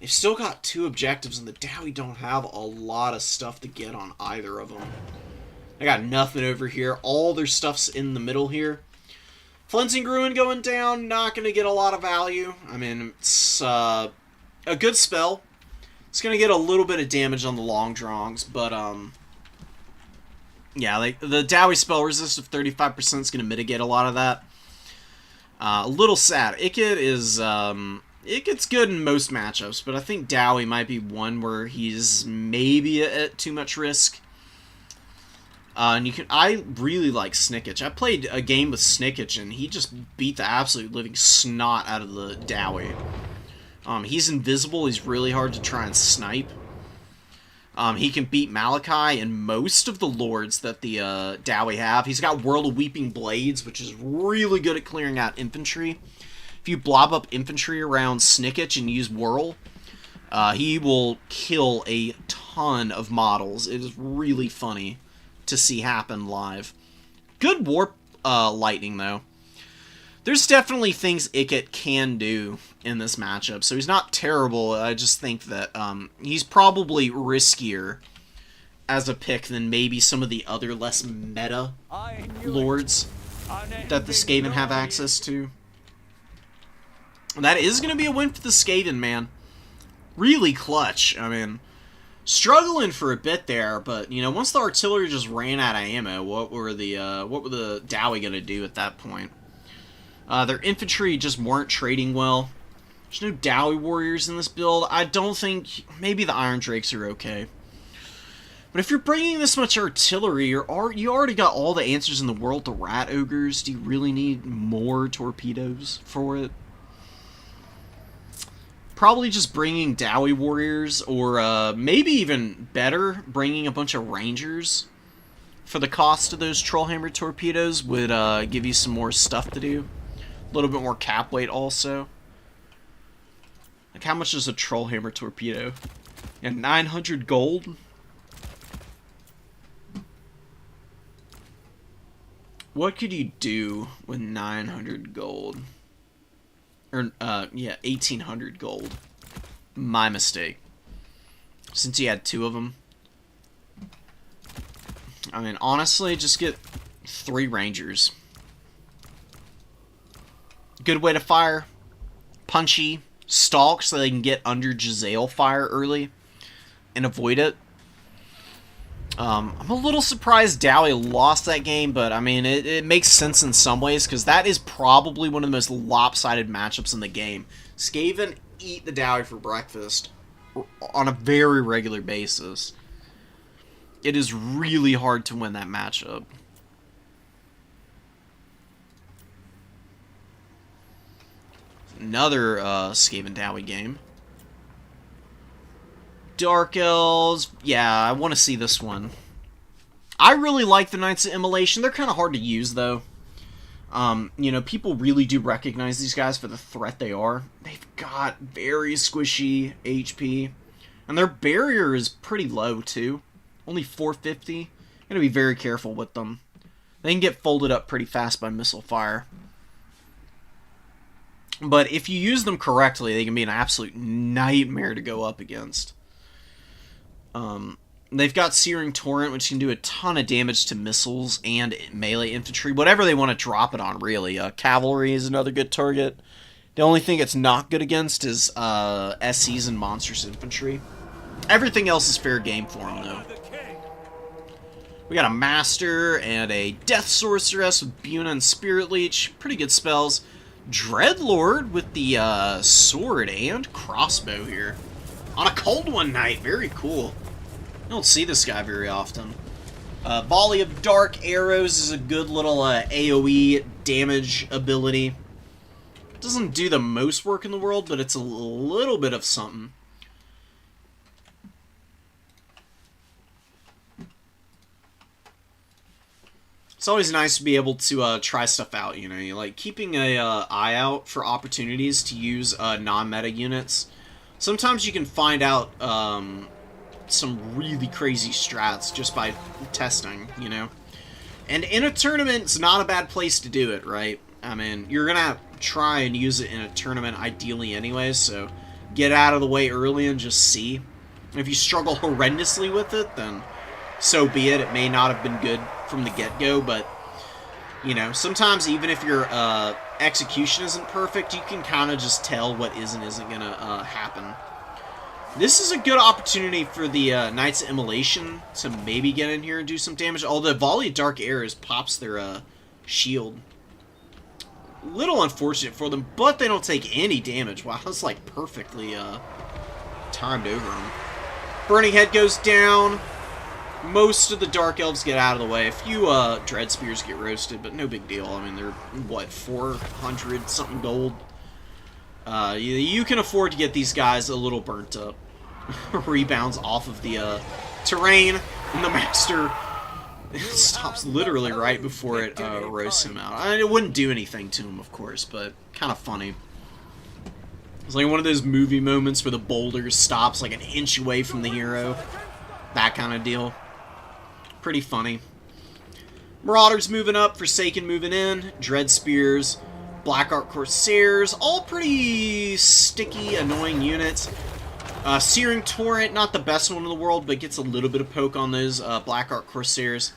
They've still got 2 objectives, and the Dowie don't have a lot of stuff to get on either of them. They got nothing over here. All their stuff's in the middle here. Flensing Ruin going down, not going to get a lot of value. I mean, it's a good spell. It's going to get a little bit of damage on the long drongs, but, yeah, the Dowie spell resist of 35% is going to mitigate a lot of that. A little sad. Ikit is, Ikit's good in most matchups, but I think Dowie might be one where he's maybe at too much risk. And I really like Snickich. I played a game with Snickich, and he just beat the absolute living snot out of the Dowie. He's invisible. He's really hard to try and snipe. He can beat Malachi and most of the lords that the Dowie have. He's got World of Weeping Blades, which is really good at clearing out infantry. If you blob up infantry around Snickich and use Whirl, he will kill a ton of models. It is really funny to see happen live. Good warp lightning, though. There's definitely things Ikit can do in this matchup, so he's not terrible. I just think that he's probably riskier as a pick than maybe some of the other less meta lords that the Skaven have access to. And that is going to be a win for the Skaven, man. Really clutch. I mean, struggling for a bit there, but you know, once the artillery just ran out of ammo, what were the Dowie going to do at that point? Their infantry just weren't trading well. There's no Dowie warriors in this build. I don't think... Maybe the Iron Drakes are okay. But if you're bringing this much artillery, you already got all the answers in the world to Rat Ogres. Do you really need more torpedoes for it? Probably just bringing Dowie warriors, or maybe even better, bringing a bunch of Rangers for the cost of those Trollhammer torpedoes would give you some more stuff to do. A little bit more cap weight also. Like, how much is a Trollhammer torpedo? Yeah, 900 gold? What could you do with 900 gold? Or, yeah, 1800 gold. My mistake. Since you had 2 of them. I mean, honestly, just get 3 Rangers. Good way to fire. Punchy. Stalk so they can get under Giselle fire early and avoid it. I'm a little surprised Dowie lost that game, but I mean, it makes sense in some ways because that is probably one of the most lopsided matchups in the game. Skaven eat the Dowie for breakfast on a very regular basis. It is really hard to win that matchup. Another Skaven Dowie game. Dark Elves. Yeah, I want to see this one. I really like the Knights of Immolation. They're kind of hard to use, though. You know, people really do recognize these guys for the threat they are. They've got very squishy HP. And their barrier is pretty low, too. Only 450. Gotta be very careful with them. They can get folded up pretty fast by missile fire. But if you use them correctly, they can be an absolute nightmare to go up against. They've got Searing Torrent, which can do a ton of damage to missiles and melee infantry. Whatever they want to drop it on, really. Cavalry is another good target. The only thing it's not good against is SCs and Monstrous Infantry. Everything else is fair game for them, though. We got a Master and a Death Sorceress with Buna and Spirit Leech. Pretty good spells. Dreadlord with the sword and crossbow here. On a cold one night. Very cool. You don't see this guy very often. Volley of Dark Arrows is a good little AoE damage ability. Doesn't do the most work in the world, but it's a little bit of something. It's always nice to be able to try stuff out, you know, like keeping a eye out for opportunities to use non-meta units. Sometimes you can find out some really crazy strats just by testing, you know. And in a tournament, it's not a bad place to do it, right? I mean, you're gonna try and use it in a tournament ideally anyways, so get out of the way early and just see. If you struggle horrendously with it, then so be it. It may not have been good from the get-go, but, you know, sometimes even if your execution isn't perfect, you can kind of just tell what is and isn't going to happen. This is a good opportunity for the Knights of Immolation to maybe get in here and do some damage. Although Volley of Dark Arrows pops their shield. Little unfortunate for them, but they don't take any damage. Wow, that's like perfectly timed over them. Burning Head goes down. Most of the Dark Elves get out of the way. A few Dread Spears get roasted, but no big deal. I mean, they're, what, 400-something gold? You can afford to get these guys a little burnt up. Rebounds off of the terrain, and the Master stops literally right before it roasts him out. I mean, it wouldn't do anything to him, of course, but kind of funny. It's like one of those movie moments where the boulder stops like an inch away from the hero. That kind of deal. Pretty funny. Marauders moving up, Forsaken moving in, Dread Spears, Black Ark Corsairs, all pretty sticky, annoying units. Searing Torrent, not the best one in the world, but gets a little bit of poke on those Black Ark Corsairs.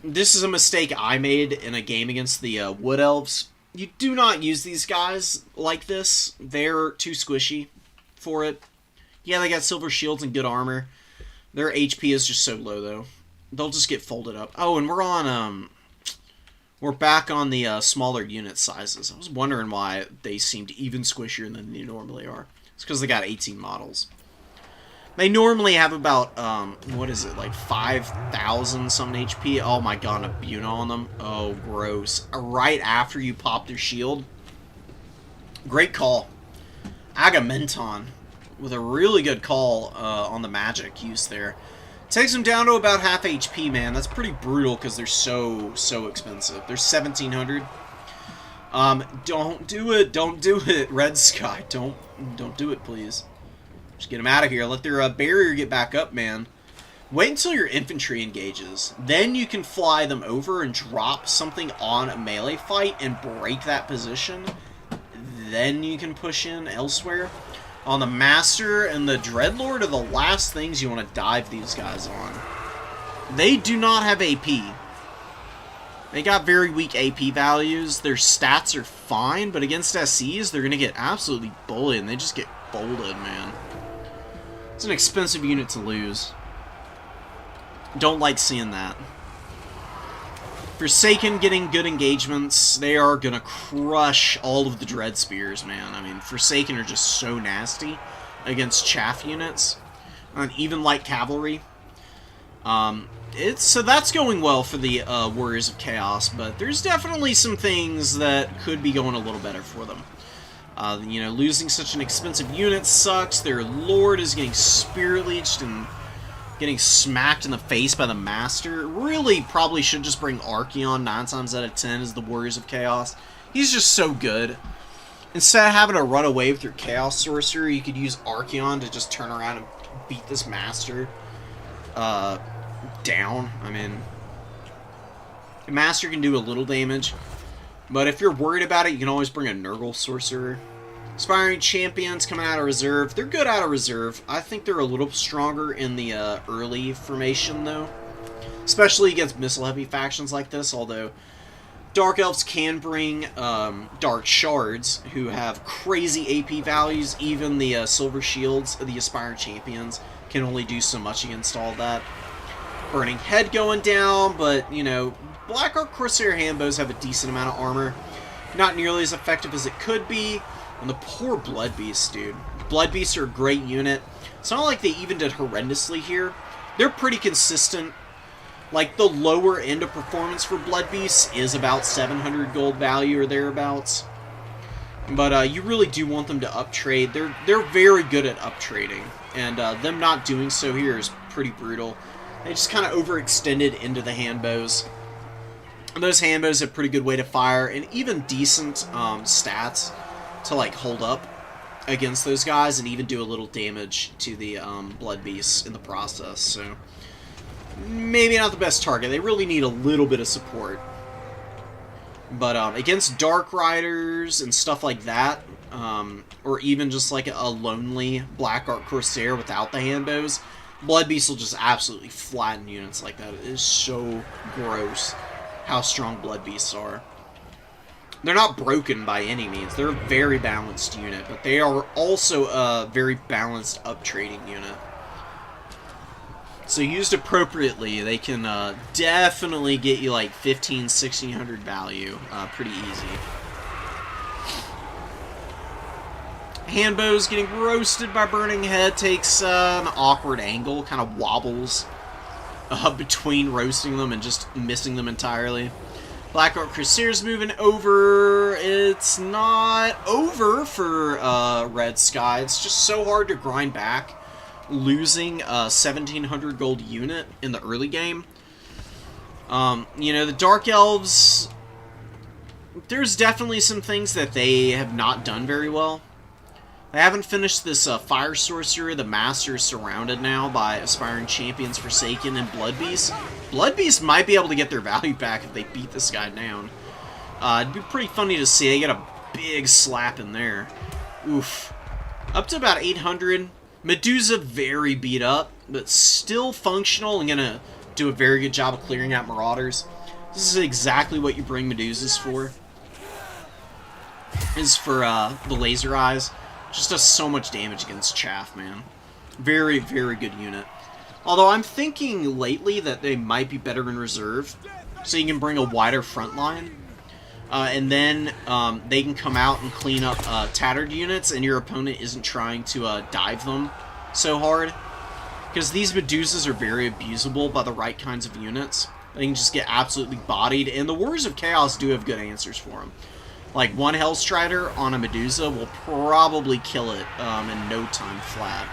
This is a mistake I made in a game against the Wood Elves. You do not use these guys like this. They're too squishy for it. Yeah, they got silver shields and good armor. Their HP is just so low, though. They'll just get folded up. Oh, and we're on, we're back on the smaller unit sizes. I was wondering why they seemed even squishier than they normally are. It's because they got 18 models. They normally have about, what is it, like 5,000 something HP? Oh my god, a Buna on them. Oh, gross. Right after you pop their shield. Great call. Agamemnon with a really good call on the magic use there. Takes them down to about half HP, man. That's pretty brutal because they're so expensive. They're 1,700. Don't do it. Don't do it, Red Sky. Don't do it, please. Just get them out of here. Let their barrier get back up, man. Wait until your infantry engages. Then you can fly them over and drop something on a melee fight and break that position. Then you can push in elsewhere. On the Master and the Dreadlord are the last things you want to dive these guys on. They do not have AP. They got very weak AP values. Their stats are fine, but against SCs, they're going to get absolutely bullied, and they just get folded, man. It's an expensive unit to lose. Don't like seeing that. Forsaken getting good engagements. They are going to crush all of the Dread Spears, man. I mean, Forsaken are just so nasty against chaff units. And even light cavalry. So that's going well for the Warriors of Chaos, but there's definitely some things that could be going a little better for them. You know, losing such an expensive unit sucks. Their Lord is getting Spirit Leeched and getting smacked in the face by the Master. Really probably should just bring Archeon 9 times out of 10 as the Warriors of Chaos. He's just so good. Instead of having to run away with your Chaos Sorcerer, you could use Archeon to just turn around and beat this Master down. I mean, the Master can do a little damage, but if you're worried about it, you can always bring a Nurgle Sorcerer. Aspiring Champions coming out of reserve. They're good out of reserve. I think they're a little stronger in the early formation, though. Especially against missile-heavy factions like this, although Dark Elves can bring Dark Shards, who have crazy AP values. Even the Silver Shields of the Aspiring Champions can only do so much against all that. Burning Head going down, but, you know, Black Ark Corsair Handbows have a decent amount of armor. Not nearly as effective as it could be. And the poor Blood Beasts, dude. Blood Beasts are a great unit. It's not like they even did horrendously here. They're pretty consistent. Like, the lower end of performance for Blood Beasts is about 700 gold value or thereabouts. But you really do want them to uptrade. They're very good at uptrading. And them not doing so here is pretty brutal. They just kind of overextended into the handbows. And those handbows have a pretty good way to fire and even decent stats to, like, hold up against those guys and even do a little damage to the Blood Beasts in the process. So, maybe not the best target. They really need a little bit of support. But against Dark Riders and stuff like that, or even just like a lonely Black Art Corsair without the hand bows, Blood Beast will just absolutely flatten units like that. It is so gross how strong Blood Beasts are. They're not broken by any means. They're a very balanced unit, but they are also a very balanced up-trading unit. So used appropriately, they can definitely get you like 1,500–1,600 value pretty easy. Handbow's getting roasted by Burning Head, takes an awkward angle, kind of wobbles between roasting them and just missing them entirely. Black Art Crusader's moving over. It's not over for Red Sky. It's just so hard to grind back, losing a 1,700 gold unit in the early game. You know, the Dark Elves, there's definitely some things that they have not done very well. They haven't finished this Fire Sorcerer. The Master is surrounded now by Aspiring Champions, Forsaken, and Blood Beast. Blood Beast might be able to get their value back if they beat this guy down. It'd be pretty funny to see. They get a big slap in there. Oof. Up to about 800. Medusa very beat up, but still functional and gonna do a very good job of clearing out Marauders. This is exactly what you bring Medusas for. Is for the Laser Eyes. Just does so much damage against Chaff, man. Very, very good unit. Although I'm thinking lately that they might be better in reserve, so you can bring a wider front line. And then they can come out and clean up tattered units, and your opponent isn't trying to dive them so hard. Because these Medusas are very abusable by the right kinds of units. They can just get absolutely bodied, and the Warriors of Chaos do have good answers for them. Like, one Hellstrider on a Medusa will probably kill it in no time flat.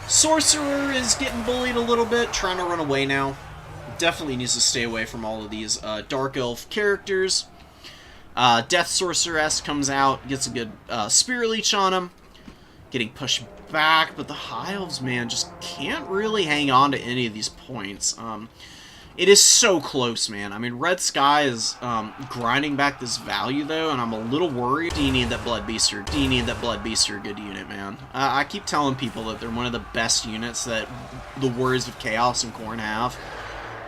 Sorcerer is getting bullied a little bit, trying to run away now. Definitely needs to stay away from all of these Dark Elf characters. Death Sorceress comes out, gets a good Spirit Leech on him. Getting pushed back, but the High Elves, man, just can't really hang on to any of these points. It is so close, man. I mean, Red Sky is grinding back this value, though, and I'm a little worried. Do you need that Blood Beaster? Do you need that Blood Beaster? Good unit, man. I keep telling people that they're one of the best units that the Warriors of Chaos and Khorne have.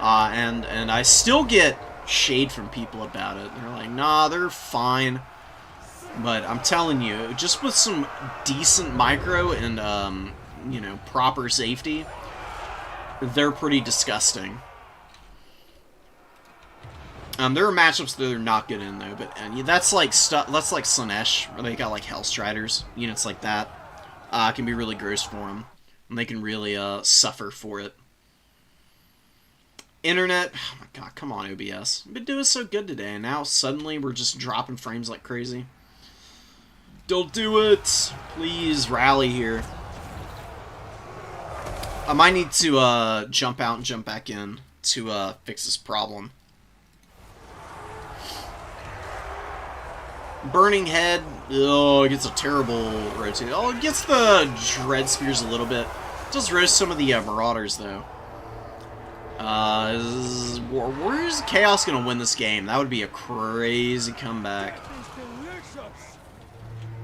And I still get shade from people about it. They're like, nah, they're fine. But I'm telling you, just with some decent micro and, you know, proper safety, they're pretty disgusting. There are matchups that they're not good in, though, but that's like Slanesh, where they got like Hellstriders, units like that. Can be really gross for them, and they can really suffer for it. Internet, oh my god, come on, OBS. You've been doing so good today, and now suddenly we're just dropping frames like crazy. Don't do it! Please, rally here. I might need to jump out and jump back in to fix this problem. Burning Head, oh, it gets a terrible rotate. Oh, it gets the Dread Spears a little bit. It does roast some of the Marauders, though. Where's Chaos gonna win this game? That would be a crazy comeback.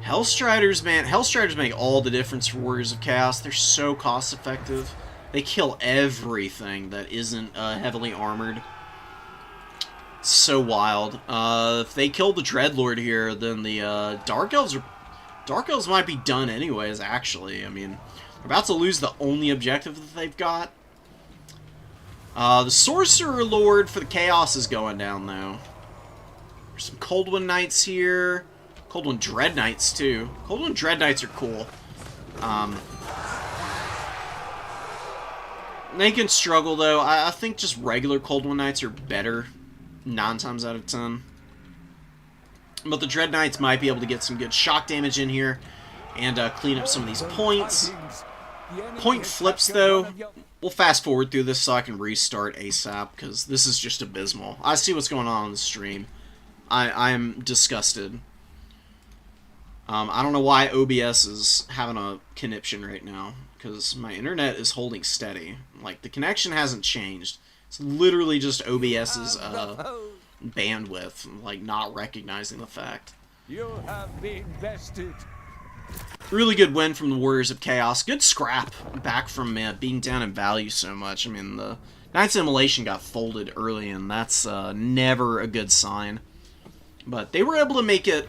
Hellstriders, man. Hellstriders make all the difference for Warriors of Chaos. They're so cost-effective. They kill everything that isn't heavily armored. So wild. If they kill the Dreadlord here, then the Dark Elves might be done anyways, actually. I mean, they're about to lose the only objective that they've got. The Sorcerer Lord for the Chaos is going down, though. There's some Coldwind Knights here. Coldwind Dread Knights, too. Coldwind Dread Knights are cool. They can struggle, though. I think just regular Coldwind Knights are better 9 times out of 10. But the Dread Knights might be able to get some good shock damage in here and clean up some of these points. Point flips, though. We'll fast forward through this so I can restart ASAP, because this is just abysmal. I see what's going on the stream. I am disgusted. I don't know why OBS is having a conniption right now, because my internet is holding steady. Like, the connection hasn't changed. It's literally just OBS's bandwidth, like not recognizing the fact. You have been bested. Really good win from the Warriors of Chaos. Good scrap back from being down in value so much. I mean, the Knights of Immolation got folded early, and that's never a good sign. But they were able to make it...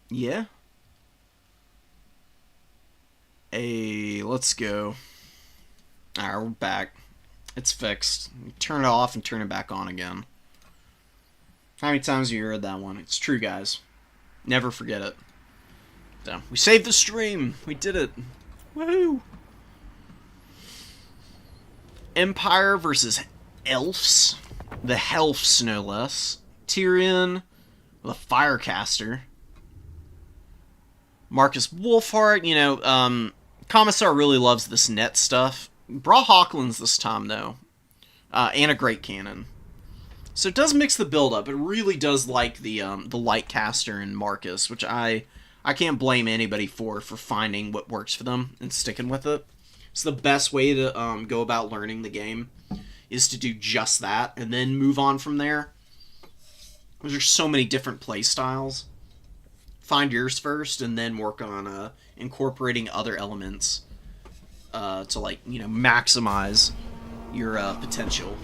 yeah. Let's go. Alright, we're back. It's fixed. Turn it off and turn it back on again. How many times have you heard that one? It's true, guys. Never forget it. So, we saved the stream. We did it. Woohoo! Empire versus Elves. The Helfs, no less. Tyrion with a Firecaster. Marcus Wolfhart, you know, Commissar really loves this net stuff. Brought Hawklands this time, though. And a Great Cannon. So it does mix the build up. It really does like the Lightcaster and Marcus, which I can't blame anybody for finding what works for them and sticking with it. It's the best way to go about learning the game, is to do just that, and then move on from there. There's so many different play styles. Find yours first, and then work on incorporating other elements to, like, you know, maximize your potential.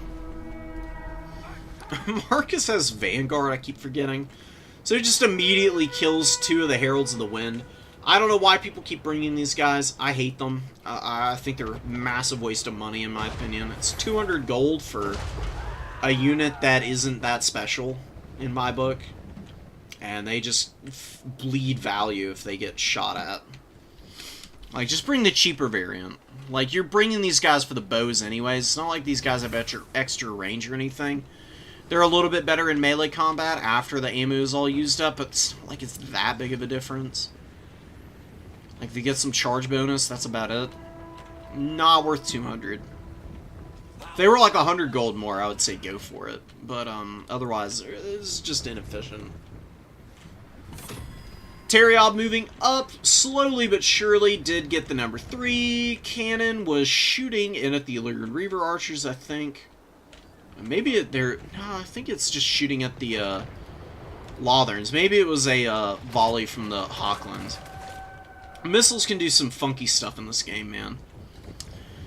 Marcus has Vanguard, I keep forgetting. So he just immediately kills 2 of the Heralds of the Wind. I don't know why people keep bringing these guys. I hate them. I think they're a massive waste of money, in my opinion. It's 200 gold for a unit that isn't that special, in my book. And they just bleed value if they get shot at. Like, just bring the cheaper variant. Like, you're bringing these guys for the bows anyways. It's not like these guys have extra range or anything. They're a little bit better in melee combat after the ammo is all used up, but it's not like it's that big of a difference. Like, if they get some charge bonus, that's about it. Not worth 200. If they were like 100 gold more, I would say go for it. But, otherwise, it's just inefficient. Teriob moving up, slowly but surely, did get the number 3. Cannon was shooting in at the Illyrian Reaver Archers, I think. Maybe no, I think it's just shooting at the Lotherns. Maybe it was a volley from the Hawklands. Missiles can do some funky stuff in this game, man.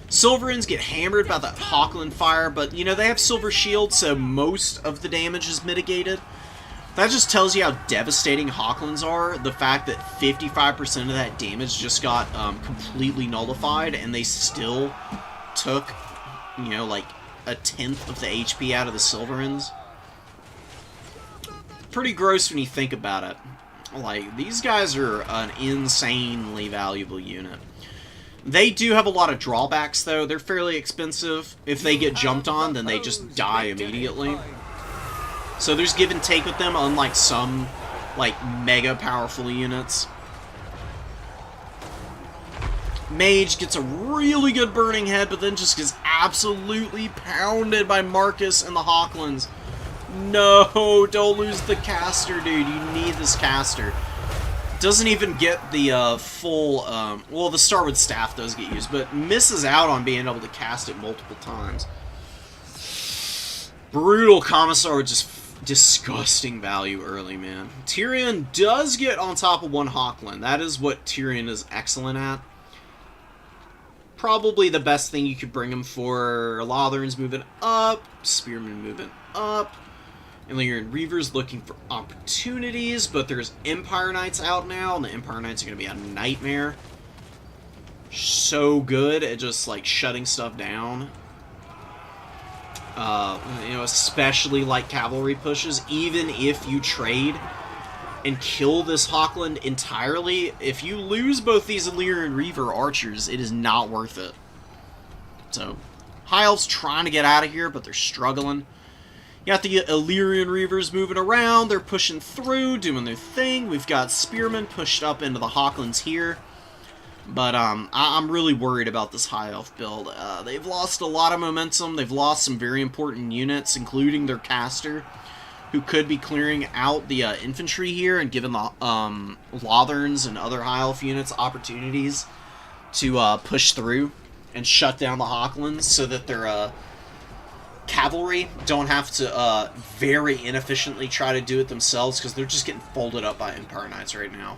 Silverins get hammered by that Hawkland fire, but, you know, they have silver shields, so most of the damage is mitigated. That just tells you how devastating Hawklands are. The fact that 55% of that damage just got completely nullified, and they still took, you know, like, 1/10 of the HP out of the Silverins. Pretty gross when you think about it. Like, these guys are an insanely valuable unit. They do have a lot of drawbacks, though. They're fairly expensive. If they get jumped on, then they just die immediately. So there's give and take with them, unlike some, like, mega powerful units. Mage gets a really good burning head, but then just gets absolutely pounded by Marcus and the Hawklands. No, don't lose the caster, dude. You need this caster. Doesn't even get the full, well, the Starwood Staff does get used, but misses out on being able to cast it multiple times. Brutal Commissar with just disgusting value early, man. Tyrion does get on top of 1 Hawkland. That is what Tyrion is excellent at. Probably the best thing you could bring him for. Lotherns moving up, Spearmen moving up. Illyrian Reavers looking for opportunities, but there's Empire Knights out now, and the Empire Knights are going to be a nightmare. So good at just, like, shutting stuff down. You know, especially like cavalry pushes. Even if you trade and kill this Hawkland entirely, if you lose both these Illyrian Reaver Archers, it is not worth it. So, High Elves trying to get out of here, but they're struggling. You got the Illyrian Reavers moving around. They're pushing through, doing their thing. We've got Spearmen pushed up into the Hawklands here. But I'm really worried about this High Elf build. They've lost a lot of momentum. They've lost some very important units, including their caster, who could be clearing out the infantry here and giving the Lotherns and other High Elf units opportunities to push through and shut down the Hawklands so that their cavalry don't have to very inefficiently try to do it themselves, because they're just getting folded up by Empire Knights right now.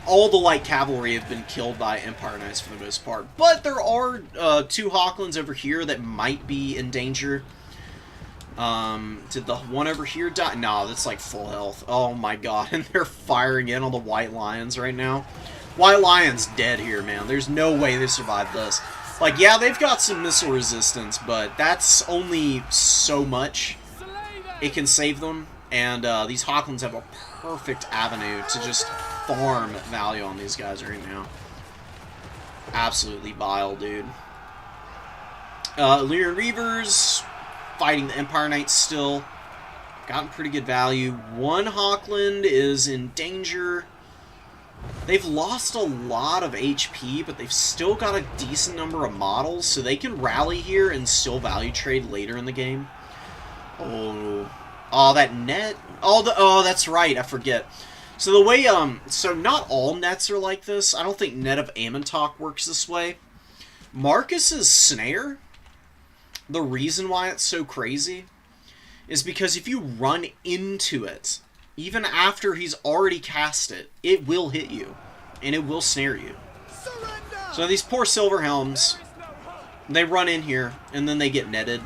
All the light cavalry have been killed by Empire Knights for the most part, but there are 2 Hawklands over here that might be in danger. Did the one over here die? No, that's like full health. Oh my god, and they're firing in on the White Lions right now. White Lion's dead here, man. There's no way they survived this. Like, yeah, they've got some missile resistance, but that's only so much it can save them. And these Hawklands have a perfect avenue to just farm value on these guys right now. Absolutely vile, dude. Lyran Reavers fighting the Empire Knights still. Gotten pretty good value. One Hawkland is in danger. They've lost a lot of HP, but they've still got a decent number of models, so they can rally here and still value trade later in the game. Oh, that net. Oh, that's right. I forget. So the way, so not all nets are like this. I don't think Net of Amontok works this way. Marcus's snare, the reason why it's so crazy is because if you run into it, even after he's already cast it, it will hit you, and it will snare you. So these poor Silver Helms, they run in here, and then they get netted,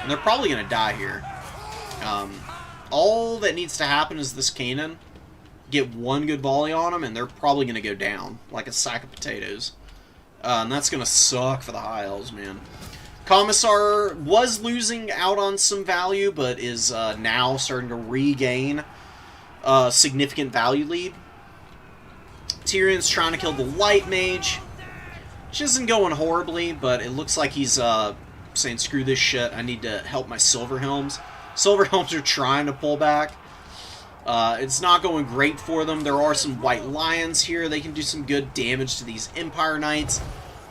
and they're probably going to die here. All that needs to happen is this cannon get one good volley on them, and they're probably going to go down like a sack of potatoes. And that's going to suck for the High Elves, man. Commissar was losing out on some value, but is now starting to regain a significant value lead. Tyrion's trying to kill the Light Mage, which isn't going horribly, but it looks like he's saying, screw this shit, I need to help my Silver Helms. Silver Helms are trying to pull back. It's not going great for them. There are some White Lions here. They can do some good damage to these Empire Knights.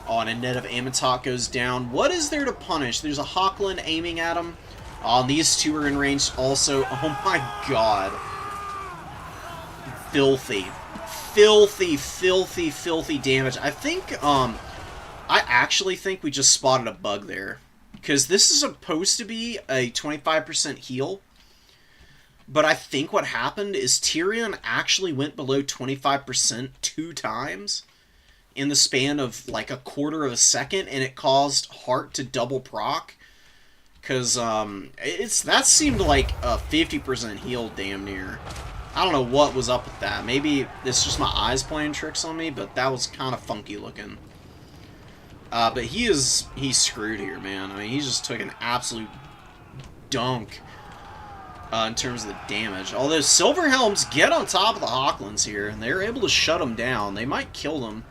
Oh, and a Net of Amontok goes down. What is there to punish? There's a Hawkland aiming at him. Oh, and these two are in range also. Oh my god. Filthy. Filthy, filthy, filthy damage. I think, I actually think we just spotted a bug there. Because this is supposed to be a 25% heal. But I think what happened is Tyrion actually went below 25% 2 times in the span of like a quarter of a second, and it caused Heart to double proc. Because that seemed like a 50% heal damn near. I don't know what was up with that. Maybe it's just my eyes playing tricks on me, but that was kind of funky looking. But he's screwed here, man. I mean, he just took an absolute dunk in terms of the damage. Although Silver Helms get on top of the Hawklands here, and they're able to shut them down. They might kill them.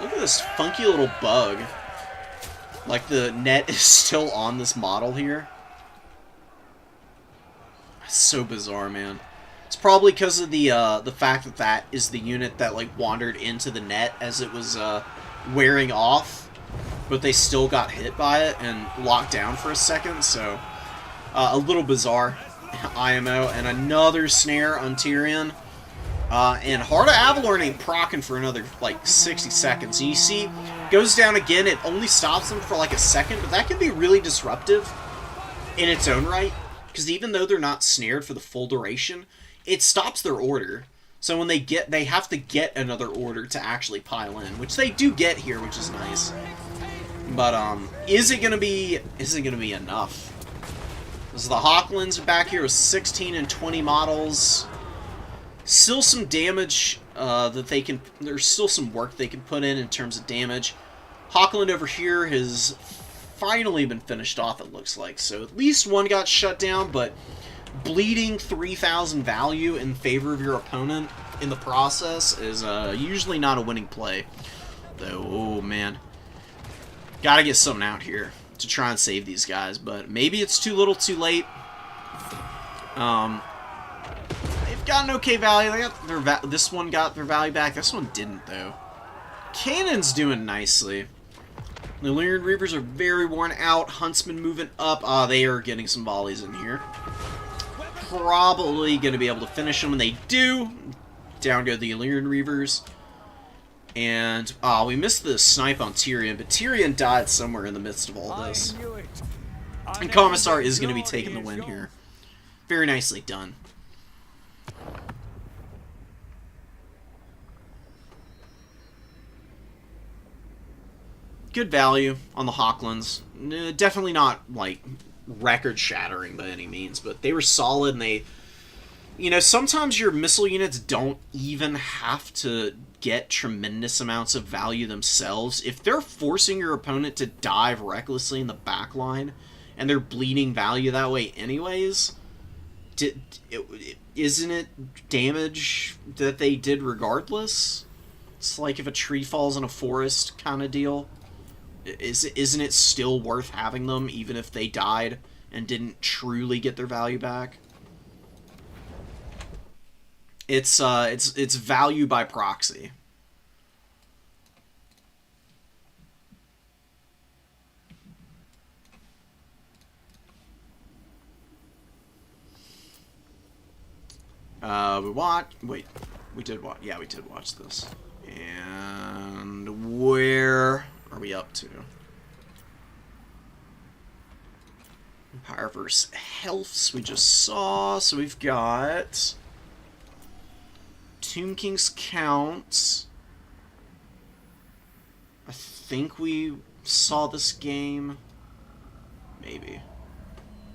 Look at this funky little bug. Like the net is still on this model here. It's so bizarre, man. It's probably because of the fact that that is the unit that like wandered into the net as it was wearing off, but they still got hit by it and locked down for a second. So a little bizarre. IMO and another snare on Tyrion. And Heart of Avalorn ain't proccing for another like 60 seconds. And you see, goes down again. It only stops them for like a second, but that can be really disruptive in its own right. Because even though they're not snared for the full duration, it stops their order. So when they have to get another order to actually pile in, which they do get here, which is nice. But is it gonna be enough? So the Hawklands are back here with 16 and 20 models. Still some damage that they can. There's still some work they can put in terms of damage. Hawkland over here has finally been finished off, it looks like. So at least one got shut down, but bleeding 3,000 value in favor of your opponent in the process is usually not a winning play. Though, oh man. Gotta get something out here to try and save these guys, but maybe it's too little too late. They've got an okay value. They got their this one got their value back. This one didn't, though. Cannon's doing nicely. The Lyran Reapers are very worn out. Huntsman moving up. They are getting some volleys in here. Probably going to be able to finish them when they do. Down go the Lyran Reavers. And, we missed the snipe on Tyrion, but Tyrion died somewhere in the midst of all this. I knew it. And Commissar is going to be taking the win here. Very nicely done. Good value on the Hawklands. Definitely not, like, record-shattering by any means, but they were solid, and they... You know, sometimes your missile units don't even have to get tremendous amounts of value themselves. If they're forcing your opponent to dive recklessly in the back line, and they're bleeding value that way anyways, isn't it damage that they did regardless? It's like if a tree falls in a forest kind of deal. Isn't it still worth having them, even if they died and didn't truly get their value back? It's value by proxy. We did watch. Yeah, we did watch this. And where are we up to? Empire versus Healths we just saw. So we've got Tomb King's Counts. I think we saw this game. Maybe.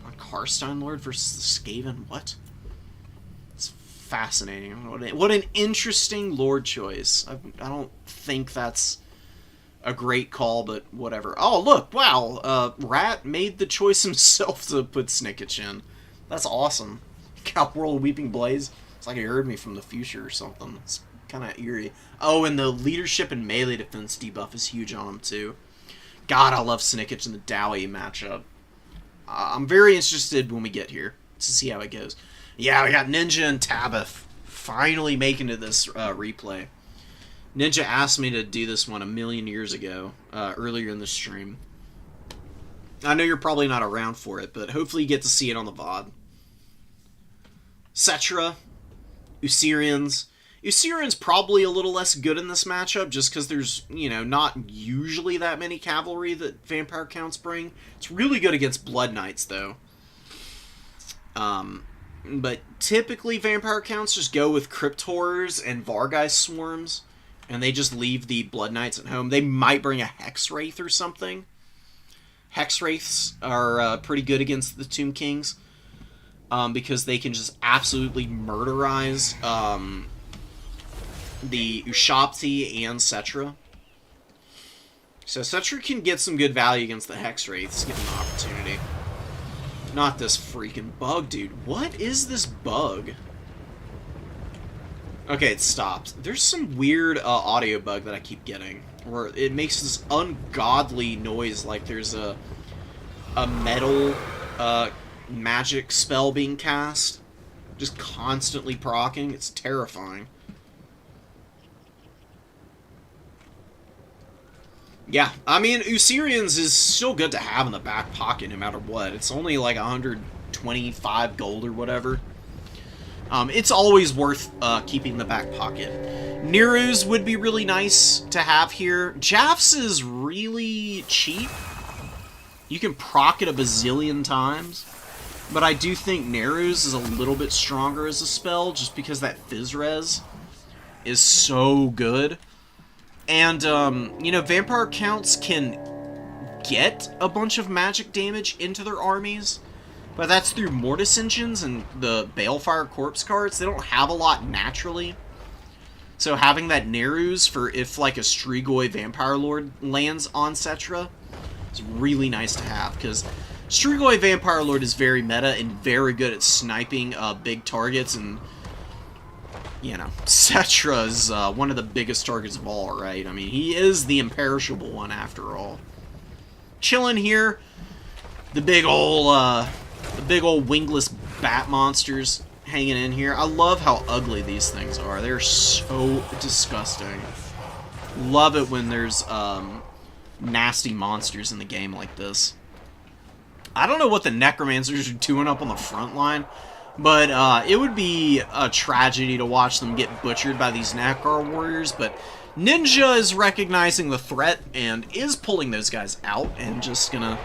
On Karstein Lord versus the Skaven. What? It's fascinating. What an interesting Lord choice. I don't think that's a great call, but whatever. Oh, look! Wow! Rat made the choice himself to put Snicketch in. That's awesome. Got World Weeping Blaze. It's like he heard me from the future or something. It's kind of eerie. Oh, and the leadership and melee defense debuff is huge on him, too. God, I love Snicketch in the Dowie matchup. I'm very interested when we get here to see how it goes. Yeah, we got Ninja and Tabith finally making it this replay. Ninja asked me to do this one a million years ago, earlier in the stream. I know you're probably not around for it, but hopefully you get to see it on the VOD. Cetra, Usirians. Usirian's probably a little less good in this matchup, just because there's, you know, not usually that many cavalry that Vampire Counts bring. It's really good against Blood Knights, though. But typically Vampire Counts just go with Crypt Horrors and Vargeist Swarms, and they just leave the Blood Knights at home. They might bring a Hex Wraith or something. Hex Wraiths are pretty good against the Tomb Kings, because they can just absolutely murderize the Ushapti and Cetra. So Cetra can get some good value against the Hex Wraiths, given the opportunity. Not this freaking bug, dude. What is this bug? Okay, it stopped. There's some weird audio bug that I keep getting, where it makes this ungodly noise like there's a metal magic spell being cast, just constantly proccing. It's terrifying. Yeah, I mean, Usirians is still good to have in the back pocket no matter what. It's only like 125 gold or whatever. It's always worth keeping in the back pocket. Nero's would be really nice to have here. Jaff's is really cheap. You can proc it a bazillion times. But I do think Nero's is a little bit stronger as a spell, just because that Fizz Res is so good. And, you know, Vampire Counts can get a bunch of magic damage into their armies, but that's through Mortis Engines and the Balefire Corpse cards. They don't have a lot naturally. So having that Neru's for if, like, a Strigoi Vampire Lord lands on Cetra is really nice to have, because Strigoi Vampire Lord is very meta and very good at sniping big targets, and you know, Cetra's one of the biggest targets of all, right? I mean, he is the imperishable one after all. Chilling here, the big old wingless bat monsters hanging in here. I love how ugly these things are. They're so disgusting. Love it when there's nasty monsters in the game like this. I don't know what the Necromancers are doing up on the front line, but it would be a tragedy to watch them get butchered by these Nakar warriors, but Ninja is recognizing the threat and is pulling those guys out and just gonna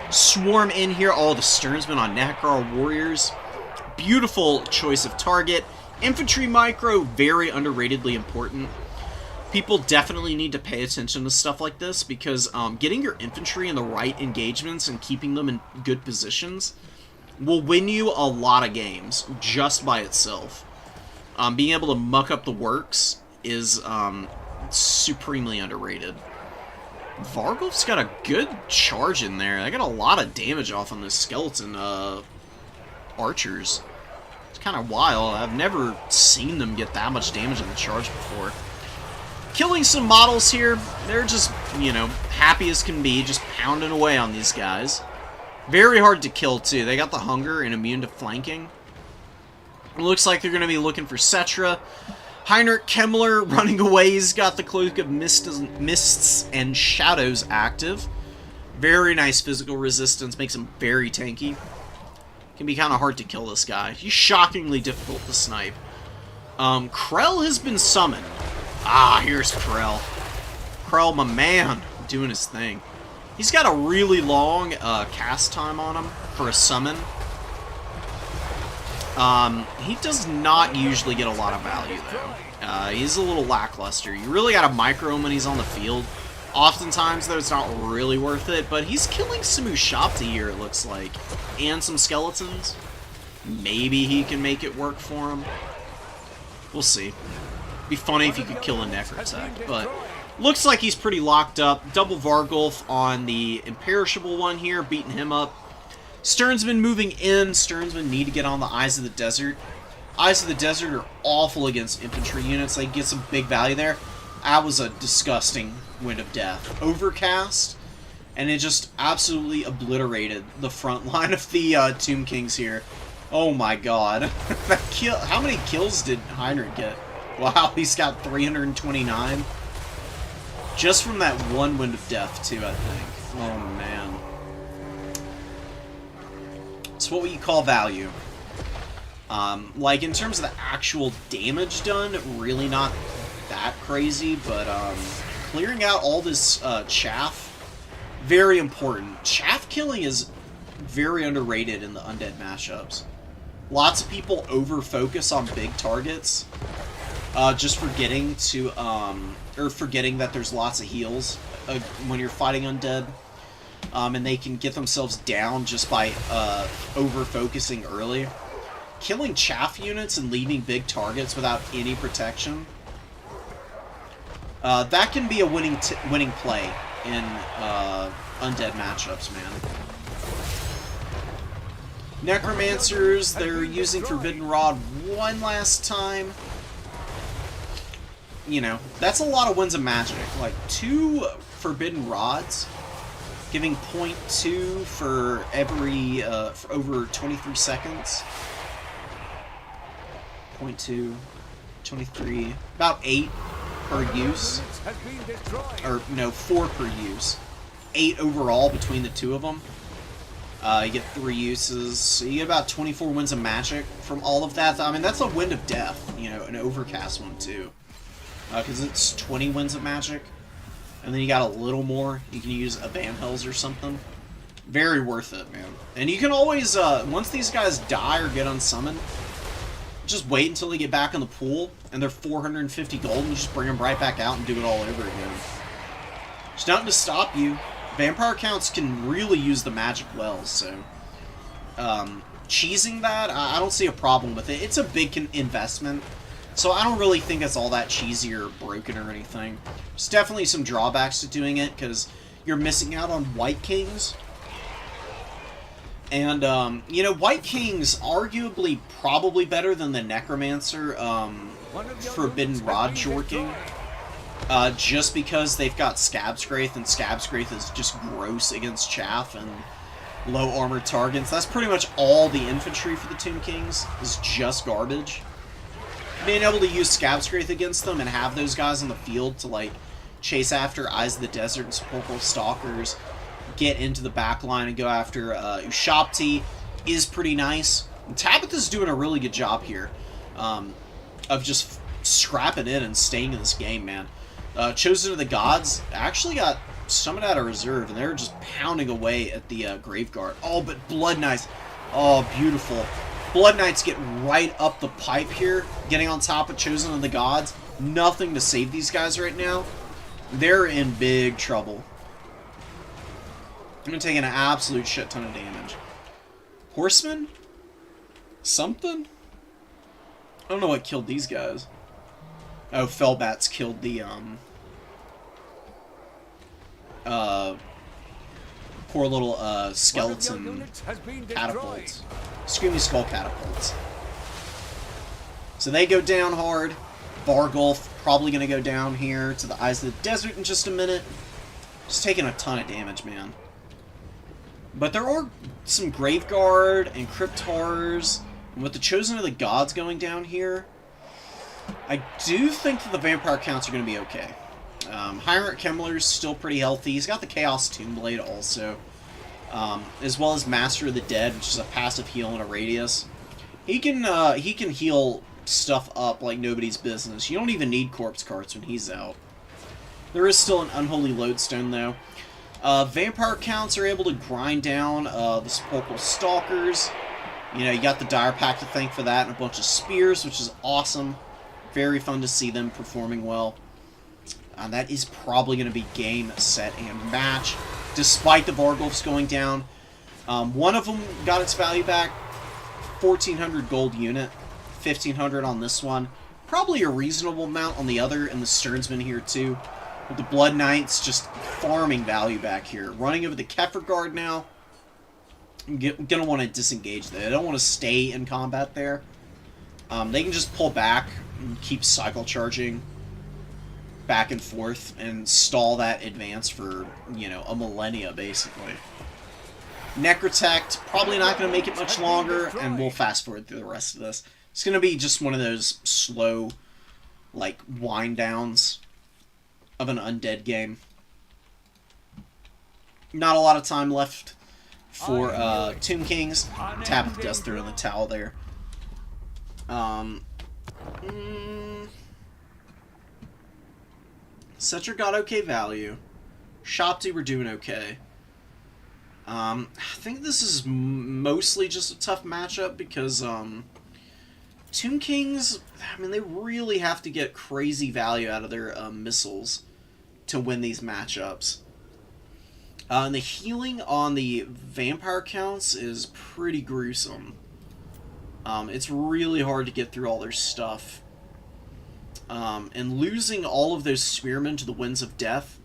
swarm in here. All the Sternsmen on Nakar Warriors. Beautiful choice of target. Infantry micro, very underratedly important. People definitely need to pay attention to stuff like this because getting your infantry in the right engagements and keeping them in good positions will win you a lot of games just by itself. Being able to muck up the works is supremely underrated. Vargulf's got a good charge in there. I got a lot of damage off on this skeleton archers. It's kind of wild. I've never seen them get that much damage in the charge before. Killing some models here. They're just, you know, happy as can be, just pounding away on these guys. Very hard to kill, too. They got the hunger and immune to flanking. It looks like they're going to be looking for Cetra. Heinrich Kemmler running away. He's got the Cloak of Mists and Shadows active. Very nice physical resistance. Makes him very tanky. Can be kind of hard to kill this guy. He's shockingly difficult to snipe. Krell has been summoned. Ah, here's Krell. Krell, my man, doing his thing. He's got a really long cast time on him for a summon. He does not usually get a lot of value, though. He's a little lackluster. You really gotta micro him when he's on the field. Oftentimes, though, it's not really worth it, but he's killing some Ushapti here, it looks like. And some skeletons. Maybe he can make it work for him. We'll see. Be funny if you could kill a Necrotech, but looks like he's pretty locked up. Double Vargulf on the Imperishable one here, beating him up. Sternsmen moving in. Sternsmen need to get on the Eyes of the Desert. Eyes of the Desert are awful against infantry units. They get some big value there. That was a disgusting Wind of Death. Overcast, and it just absolutely obliterated the front line of the Tomb Kings here. Oh my god. That kill. How many kills did Heinrich get? Wow, he's got 329. Just from that one Wind of Death, too, I think. Oh, man. It's what we call value. Like, in terms of the actual damage done, really not that crazy, but clearing out all this chaff, very important. Chaff killing is very underrated in the undead mashups. Lots of people over-focus on big targets. Just forgetting to, or forgetting that there's lots of heals when you're fighting undead. And they can get themselves down just by over-focusing early. Killing chaff units and leaving big targets without any protection. That can be a winning play in undead matchups, man. Necromancers, they're using Forbidden Rod one last time. You know, that's a lot of Winds of Magic. Like, 2 Forbidden Rods, giving 0.2 for every, for over 23 seconds. 0.2, 23, about 8 per use. Or, no, 4 per use. 8 overall between the two of them. You get 3 uses, so you get about 24 Winds of Magic from all of that. I mean, that's a Wind of Death, you know, an Overcast one, too. Because it's 20 Winds of Magic. And then you got a little more. You can use a Van Hells or something. Very worth it, man. And you can always, once these guys die or get unsummoned, just wait until they get back in the pool, and they're 450 gold, and you just bring them right back out and do it all over again. There's nothing to stop you. Vampire counts can really use the magic wells, so... cheesing that, I don't see a problem with it. It's a big investment. So I don't really think it's all that cheesy or broken or anything. There's definitely some drawbacks to doing it, because you're missing out on White Kings. And, you know, White King's arguably probably better than the Necromancer Forbidden Rod jorking. Just because they've got Scabscraith, and Scabscraith is just gross against chaff and low armored targets. That's pretty much all the infantry for the Tomb Kings, is just garbage. Being able to use Scabscraith against them and have those guys on the field to, like, chase after Eyes of the Desert and Sepulchral Stalkers, get into the back line and go after Ushapti is pretty nice. And Tabitha's doing a really good job here of just scrapping in and staying in this game, man. Chosen of the Gods actually got summoned out of reserve, and they're just pounding away at the Graveguard. Oh, but Blood Knights. Oh, beautiful. Blood Knights get right up the pipe here, getting on top of Chosen of the Gods. Nothing to save these guys right now. They're in big trouble. I'm taking an absolute shit ton of damage. Horsemen? Something? I don't know what killed these guys. Oh, Fellbats killed the, poor little, skeleton catapults. Screaming Skull catapults. So they go down hard. Vargulf probably going to go down here to the Eyes of the Desert in just a minute. Just taking a ton of damage, man. But there are some Graveguard and Cryptars. And with the Chosen of the Gods going down here, I do think that the Vampire counts are going to be okay. Heinrich Kemmler's still pretty healthy. He's got the Chaos Tombblade also. As well as Master of the Dead, which is a passive heal in a radius. He can heal stuff up like nobody's business. You don't even need Corpse Carts when he's out. There is still an Unholy Lodestone, though. Vampire counts are able to grind down the Sepulchral Stalkers. You know, you got the Dire Pack to thank for that, and a bunch of Spears, which is awesome. Very fun to see them performing well. That is probably going to be game, set, and match, despite the Vargulfs going down. One of them got its value back. 1,400 gold unit. 1,500 on this one. Probably a reasonable amount on the other, and the Sternsman here too. With the Blood Knights just farming value back here. Running over the Kefir Guard now. I'm going to want to disengage there. I don't want to stay in combat there. They can just pull back and keep cycle charging back and forth and stall that advance for, you know, a millennia, basically. Necrotect, probably not going to make it much longer, and we'll fast forward through the rest of this. It's going to be just one of those slow, like, wind downs of an undead game. Not a lot of time left for Tomb Kings. Tabitha does throw in the towel there. Cetra got okay value. Shopti we're doing okay. I think this is mostly just a tough matchup because Tomb Kings, I mean, they really have to get crazy value out of their missiles to win these matchups. And the healing on the Vampire counts is pretty gruesome. It's really hard to get through all their stuff. And losing all of those Spearmen to the Winds of Death,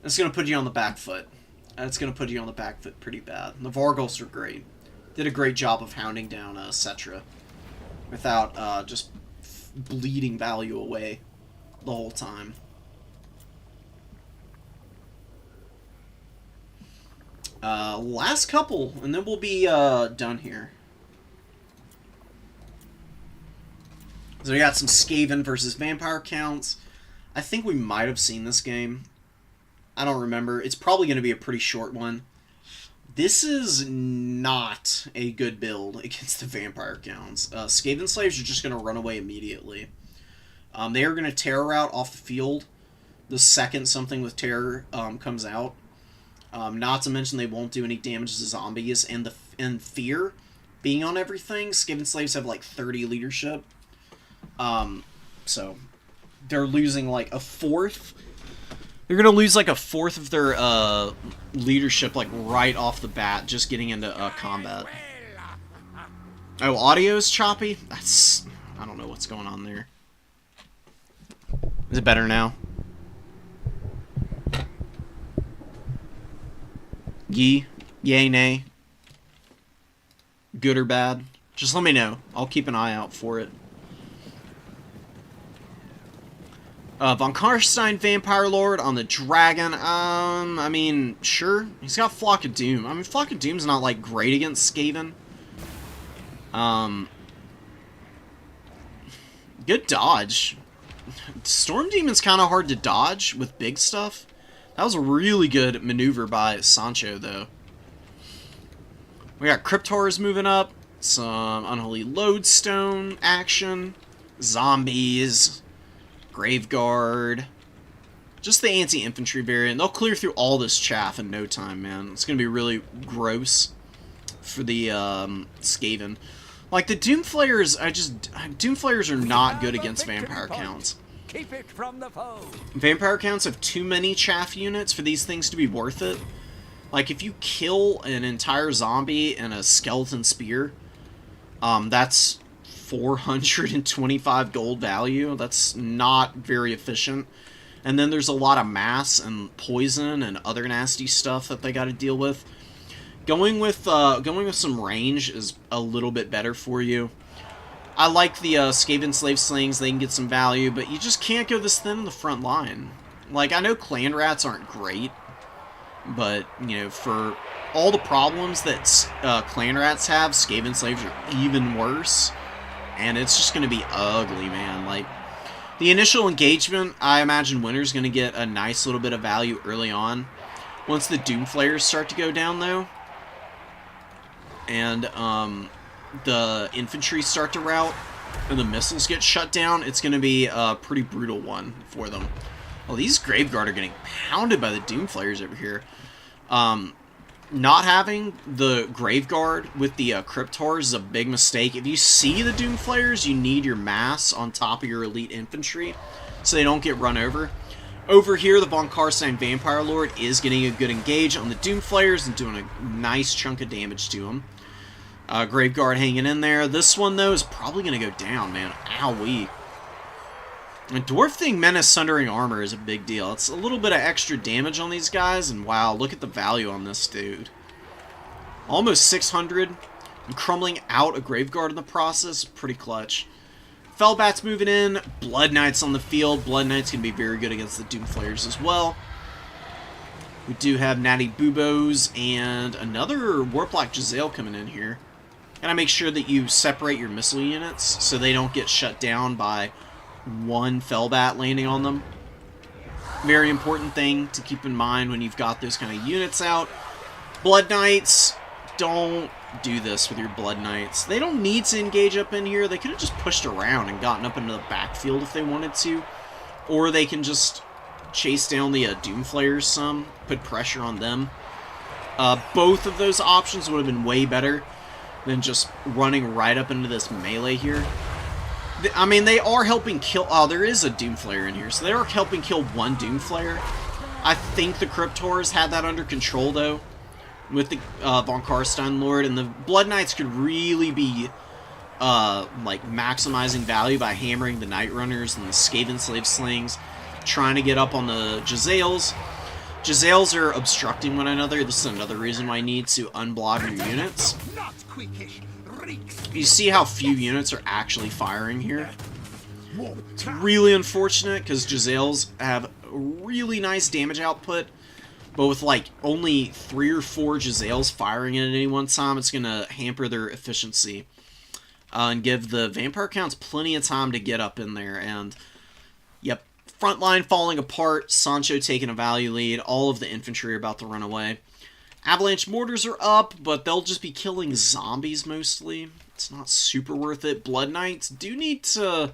that's going to put you on the back foot. That's going to put you on the back foot pretty bad. The Vargulfs are great. Did a great job of hounding down Cetra without just bleeding value away the whole time. Last couple, and then we'll be done here. So we got some Skaven versus Vampire counts. I think we might have seen this game. I don't remember. It's probably going to be a pretty short one. This is not a good build against the Vampire counts. Skaven Slaves are just going to run away immediately. They are going to Terror out off the field the second something with Terror comes out. Not to mention they won't do any damage to zombies, and Fear being on everything. Skaven Slaves have like 30 leadership. So they're losing like a fourth. They're gonna lose like a fourth of their leadership like right off the bat, just getting into combat. Oh, audio's choppy? I don't know what's going on there. Is it better now? Yay, nay. Good or bad? Just let me know. I'll keep an eye out for it. Von Karstein, Vampire Lord on the Dragon. I mean, sure. He's got Flock of Doom. I mean, Flock of Doom's not, like, great against Skaven. Good dodge. Storm Demon's kind of hard to dodge with big stuff. That was a really good maneuver by Sancho, though. We got Cryptars moving up. Some Unholy Lodestone action. Zombies. Graveguard. Just the anti-infantry variant. They'll clear through all this chaff in no time, man. It's going to be really gross for the Skaven. Like, the Doomflayers, Doomflayers are not good against vampire counts. Keep it from the foe. Vampire counts have too many chaff units for these things to be worth it. Like, if you kill an entire zombie and a skeleton spear, that's 425 gold value. That's not very efficient. And then there's a lot of mass and poison and other nasty stuff that they got to deal with. Going with some range is a little bit better for you. I like the Skaven Slave Slings. They can get some value, but you just can't go this thin in the front line. Like, I know clan rats aren't great, but, you know, for all the problems that clan rats have, Skaven Slaves are even worse. And it's just going to be ugly, man. Like, the initial engagement, I imagine Winter's going to get a nice little bit of value early on. Once the Doomflayers start to go down, though, and the infantry start to rout, and the missiles get shut down, it's going to be a pretty brutal one for them. Well, these Graveguard are getting pounded by the Doomflayers over here. Not having the Graveguard with the Cryptors is a big mistake. If you see the Doomflayers, you need your mass on top of your elite infantry so they don't get run over. Over here, the Von Karstein Vampire Lord is getting a good engage on the Doomflayers and doing a nice chunk of damage to them. Graveguard hanging in there. This one, though, is probably going to go down, man. Owie. And Dwarf Thing Menace Sundering Armor is a big deal. It's a little bit of extra damage on these guys, and wow, look at the value on this dude. Almost 600, and crumbling out a Graveguard in the process. Pretty clutch. Fellbats moving in. Blood Knights on the field. Blood Knights can be very good against the Doomflayers as well. We do have Natty Boobos and another Warplock Giselle coming in here. Gotta make sure that you separate your missile units so they don't get shut down by one Fellbat landing on them. Very important thing to keep in mind when you've got those kind of units out. Blood Knights, don't do this with your Blood Knights. They don't need to engage up in here. They could have just pushed around and gotten up into the backfield if they wanted to. Or they can just chase down the Doomflayers some, put pressure on them. Both of those options would have been way better than just running right up into this melee here. I mean, they are helping kill... Oh, there is a Doomflayer in here, so they are helping kill one Doomflayer. I think the Cryptors had that under control, though, with the Von Karstein Lord, and the Blood Knights could really be, like, maximizing value by hammering the Night Runners and the Skaven Slave Slings, trying to get up on the Giselles. Giselles are obstructing one another. This is another reason why you need to unblock your units. You see how few units are actually firing here? It's really unfortunate because Giselles have really nice damage output, but with like only 3 or 4 Giselles firing at any one time, it's going to hamper their efficiency and give the vampire counts plenty of time to get up in there. And yep, front line falling apart, Sancho taking a value lead, all of the infantry are about to run away. Avalanche mortars are up, but they'll just be killing zombies mostly. It's not super worth it. Blood Knights do need to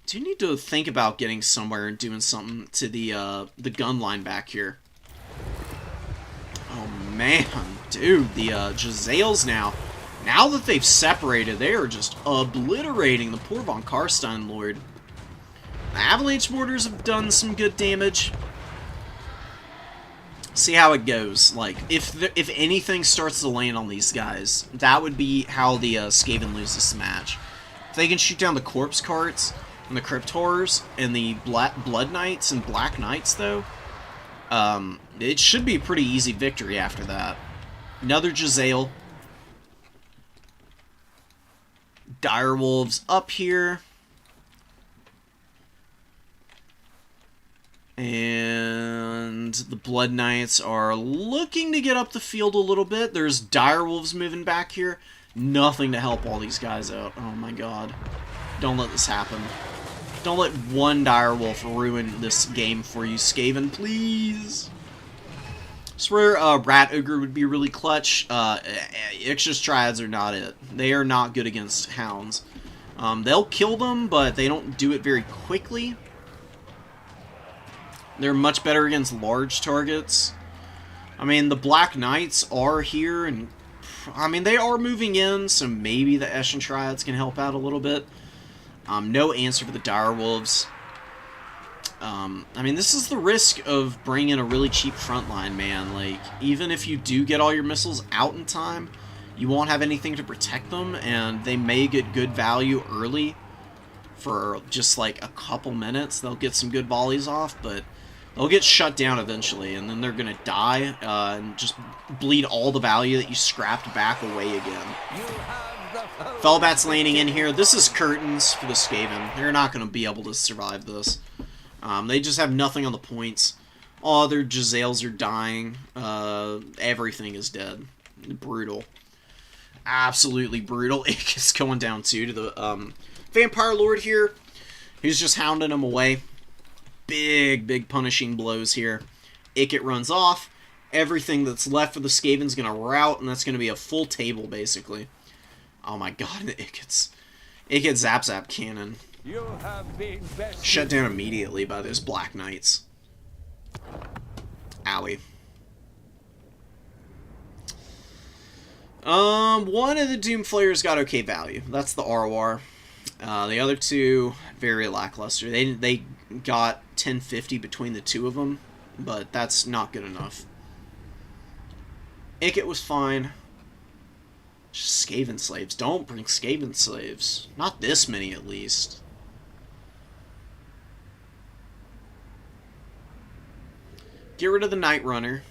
think about getting somewhere and doing something to the gun line back here. Oh man, dude, the Giselles now that they've separated, they are just obliterating the poor Von Karstein Lord. The Avalanche mortars have done some good damage. See how it goes. Like, if anything starts to land on these guys, that would be how the Skaven lose this match. If they can shoot down the corpse carts and the Cryptors and the Blood Knights and Black Knights, though, it should be a pretty easy victory after that. Another Giselle. Direwolves up here. And the Blood Knights are looking to get up the field a little bit. There's Direwolves moving back here. Nothing to help all these guys out. Oh my god. Don't let this happen. Don't let one Direwolf ruin this game for you, Skaven, please. I swear Rat Ogre would be really clutch. Ixchis Triads are not it. They are not good against Hounds. They'll kill them, but they don't do it very quickly. They're much better against large targets. I mean, the Black Knights are here, and I mean, they are moving in, so maybe the Eshin Triads can help out a little bit. No answer for the Dire Wolves. I mean, this is the risk of bringing a really cheap frontline, man. Like, even if you do get all your missiles out in time, you won't have anything to protect them, and they may get good value early for just like a couple minutes. They'll get some good volleys off, but they'll get shut down eventually, and then they're going to die and just bleed all the value that you scrapped back away again. Fellbat's landing in here. This is curtains for the Skaven. They're not going to be able to survive this. They just have nothing on the points. All their Giselles are dying. Everything is dead. Brutal. Absolutely brutal. It's going down too to the Vampire Lord here. He's just hounding him away. Big punishing blows here. Ikit runs off. Everything that's left for the Skaven's going to rout, and that's going to be a full table, basically. Oh my god, the Ikit's Zap cannon. You have been Shut down immediately by those Black Knights. Owie. One of the Doomflayers got okay value. That's the ROR. The other two, very lackluster. They got 1050 between the two of them, but that's not good enough. Ikit was fine. Just Skaven slaves. Don't bring Skaven slaves. Not this many, at least. Get rid of the Night Runner.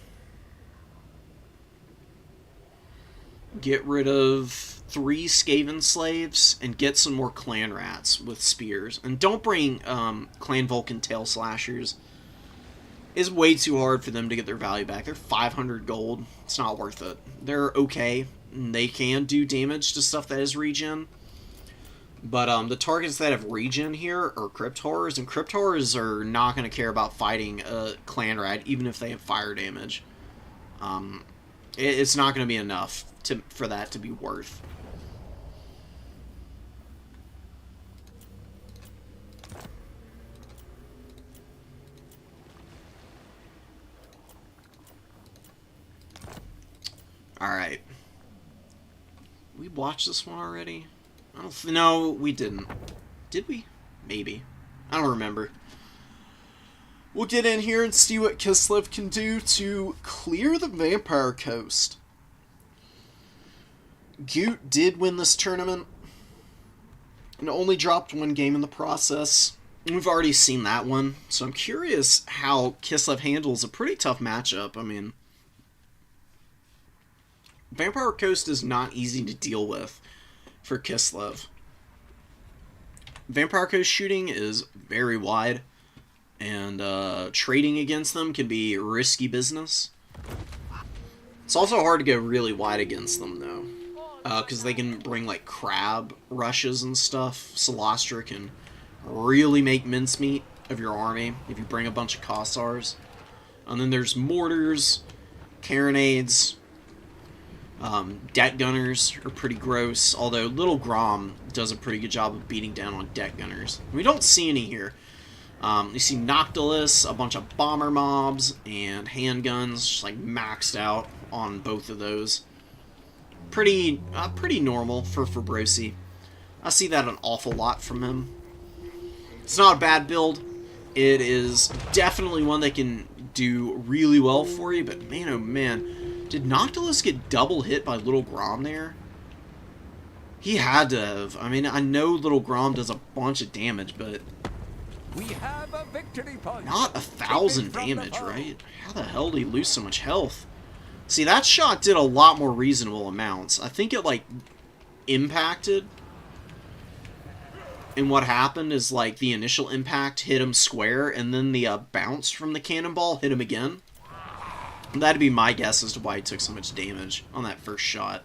Get rid of 3 Skaven slaves and get some more clan rats with spears. And don't bring Clan Vulcan tail slashers. It's way too hard for them to get their value back. They're 500 gold. It's not worth it. They're okay. They can do damage to stuff that is regen. But the targets that have regen here are Crypt Horrors, and Crypt Horrors are not going to care about fighting a Clan Rat, even if they have fire damage. It's not going to be enough for that to be worth. Alright. We watched this one already? No, we didn't. Did we? Maybe. I don't remember. We'll get in here and see what Kislev can do to clear the Vampire Coast. Goot did win this tournament, and only dropped 1 game in the process. We've already seen that one, so I'm curious how Kislev handles a pretty tough matchup. I mean, Vampire Coast is not easy to deal with for Kislev. Vampire Coast shooting is very wide, and trading against them can be risky business. It's also hard to go really wide against them, though, because they can bring, like, crab rushes and stuff. Celestra can really make mincemeat of your army if you bring a bunch of Kossars. And then there's mortars, carronades. Deck gunners are pretty gross, although Little Grom does a pretty good job of beating down on deck gunners. We don't see any here. You see Noctilus, a bunch of bomber mobs, and handguns, just like maxed out on both of those. Pretty normal for Fabrosi. I see that an awful lot from him. It's not a bad build. It is definitely one that can do really well for you, but man, oh man. Did Noctilus get double hit by Little Grom there? He had to have. I mean, I know Little Grom does a bunch of damage, but We have a victory point. not 1,000 damage, right? How the hell did he lose so much health? See, that shot did a lot more reasonable amounts. I think it, like, impacted. And what happened is, like, the initial impact hit him square, and then the bounce from the cannonball hit him again. That'd be my guess as to why he took so much damage on that first shot.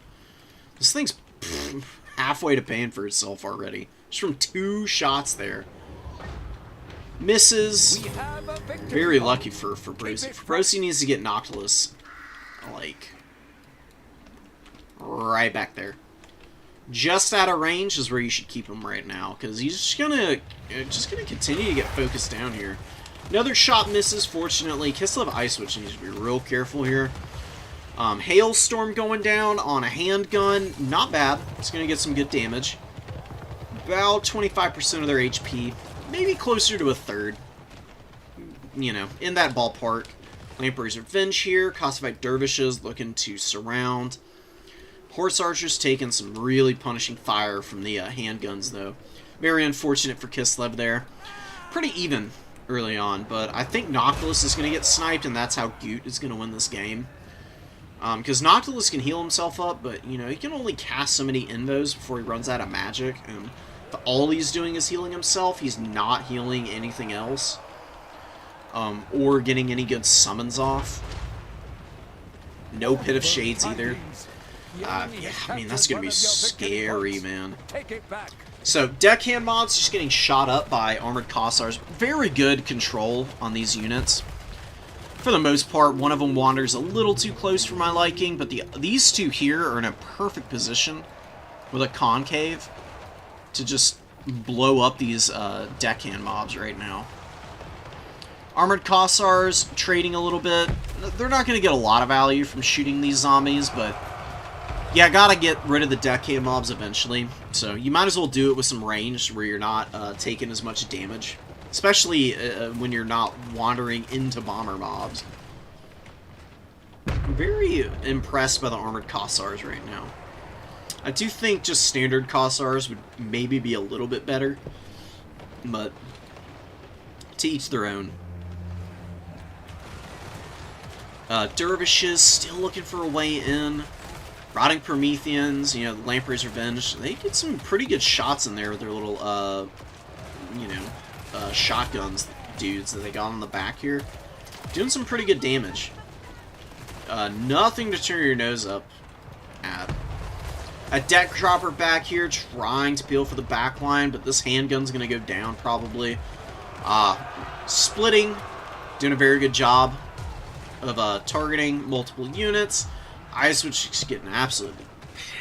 This thing's halfway to paying for itself already. Just from 2 shots there. Misses. We have a victory Very point. lucky for Brosi. Brosi needs to get Noctilus, like, right back there. Just out of range is where you should keep him right now, because he's just gonna continue to get focused down here. Another shot misses, fortunately. Kislev Ice Switch needs to be real careful here. Hailstorm going down on a handgun. Not bad. It's going to get some good damage. About 25% of their HP. Maybe closer to a third. You know, in that ballpark. Lamprey's Revenge here. Cossack Dervishes looking to surround. Horse Archers taking some really punishing fire from the handguns, though. Very unfortunate for Kislev there. Pretty even early on, but I think Noctilus is going to get sniped, and that's how Goot is going to win this game. Because Noctilus can heal himself up, but, you know, he can only cast so many invos before he runs out of magic, and if all he's doing is healing himself, he's not healing anything else. Or getting any good summons off. No Pit of Shades either. Yeah, I mean, that's going to be scary, man. So, deckhand mobs just getting shot up by Armored Kossars. Very good control on these units. For the most part, one of them wanders a little too close for my liking, but these two here are in a perfect position with a concave to just blow up these deckhand mobs right now. Armored Kossars trading a little bit. They're not going to get a lot of value from shooting these zombies, but yeah, gotta get rid of the deckhand mobs eventually. So you might as well do it with some range where you're not taking as much damage. Especially when you're not wandering into bomber mobs. I'm very impressed by the Armored Kossars right now. I do think just standard Kossars would maybe be a little bit better. But to each their own. Dervishes still looking for a way in. Rotting Prometheans, you know, the Lamprey's Revenge. They get some pretty good shots in there with their little, you know, shotguns dudes that they got on the back here. Doing some pretty good damage. Nothing to turn your nose up at. A deck dropper back here trying to peel for the back line, but this handgun's going to go down probably. Splitting, doing a very good job of targeting multiple units. Ice Switch is getting absolutely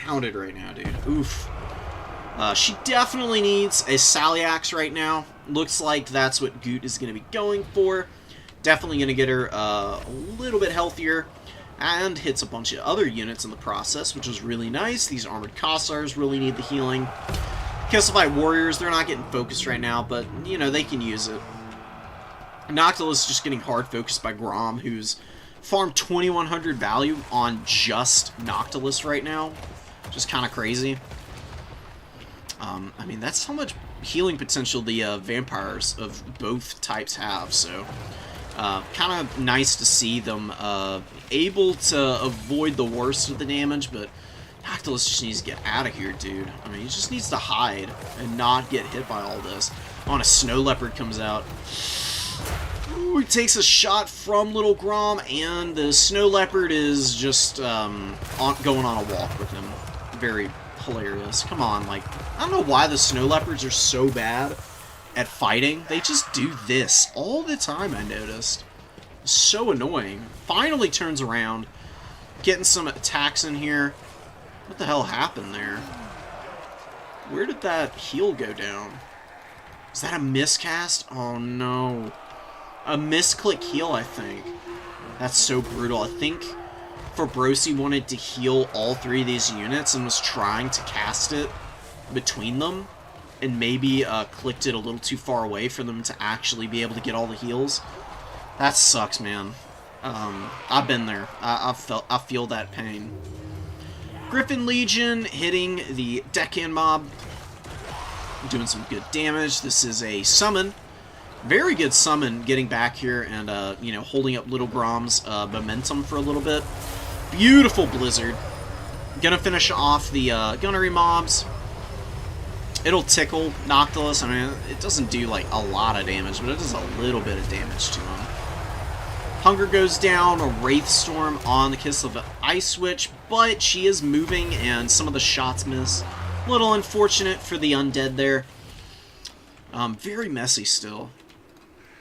pounded right now, dude. Oof. She definitely needs a Sally Axe right now. Looks like that's what Goot is going to be going for. Definitely going to get her a little bit healthier. And hits a bunch of other units in the process, which is really nice. These Armored Kossars really need the healing. Kislev Warriors, they're not getting focused right now, but, you know, they can use it. Noctilus just getting hard focused by Grom, who's farmed 2100 value on just Noctilus right now. Just kind of crazy. I mean, that's how much healing potential the vampires of both types have, so kind of nice to see them able to avoid the worst of the damage, but Noctilus just needs to get out of here, dude. I mean, he just needs to hide and not get hit by all this. Oh, and a Snow Leopard comes out. Ooh, he takes a shot from Little Grom, and the Snow Leopard is just going on a walk with him. Very hilarious. Come on, like, I don't know why the Snow Leopards are so bad at fighting. They just do this all the time, I noticed. It's so annoying. Finally turns around. Getting some attacks in here. What the hell happened there? Where did that heal go down? Is that a miscast? Oh no. A misclick heal, I think. That's so brutal. I think Fabrosi wanted to heal all three of these units and was trying to cast it between them. And maybe clicked it a little too far away for them to actually be able to get all the heals. That sucks, man. I've been there. I feel that pain. Griffin Legion hitting the deckhand mob. Doing some good damage. This is a summon. Very good summon getting back here and, you know, holding up Little Grom's momentum for a little bit. Beautiful Blizzard. Gonna finish off the gunnery mobs. It'll tickle Noctilus. I mean, it doesn't do, like, a lot of damage, but it does a little bit of damage to him. Hunger goes down, a Wraith Storm on the Kislev Ice Switch, but she is moving, and some of the shots miss. A little unfortunate for the undead there. Very messy still.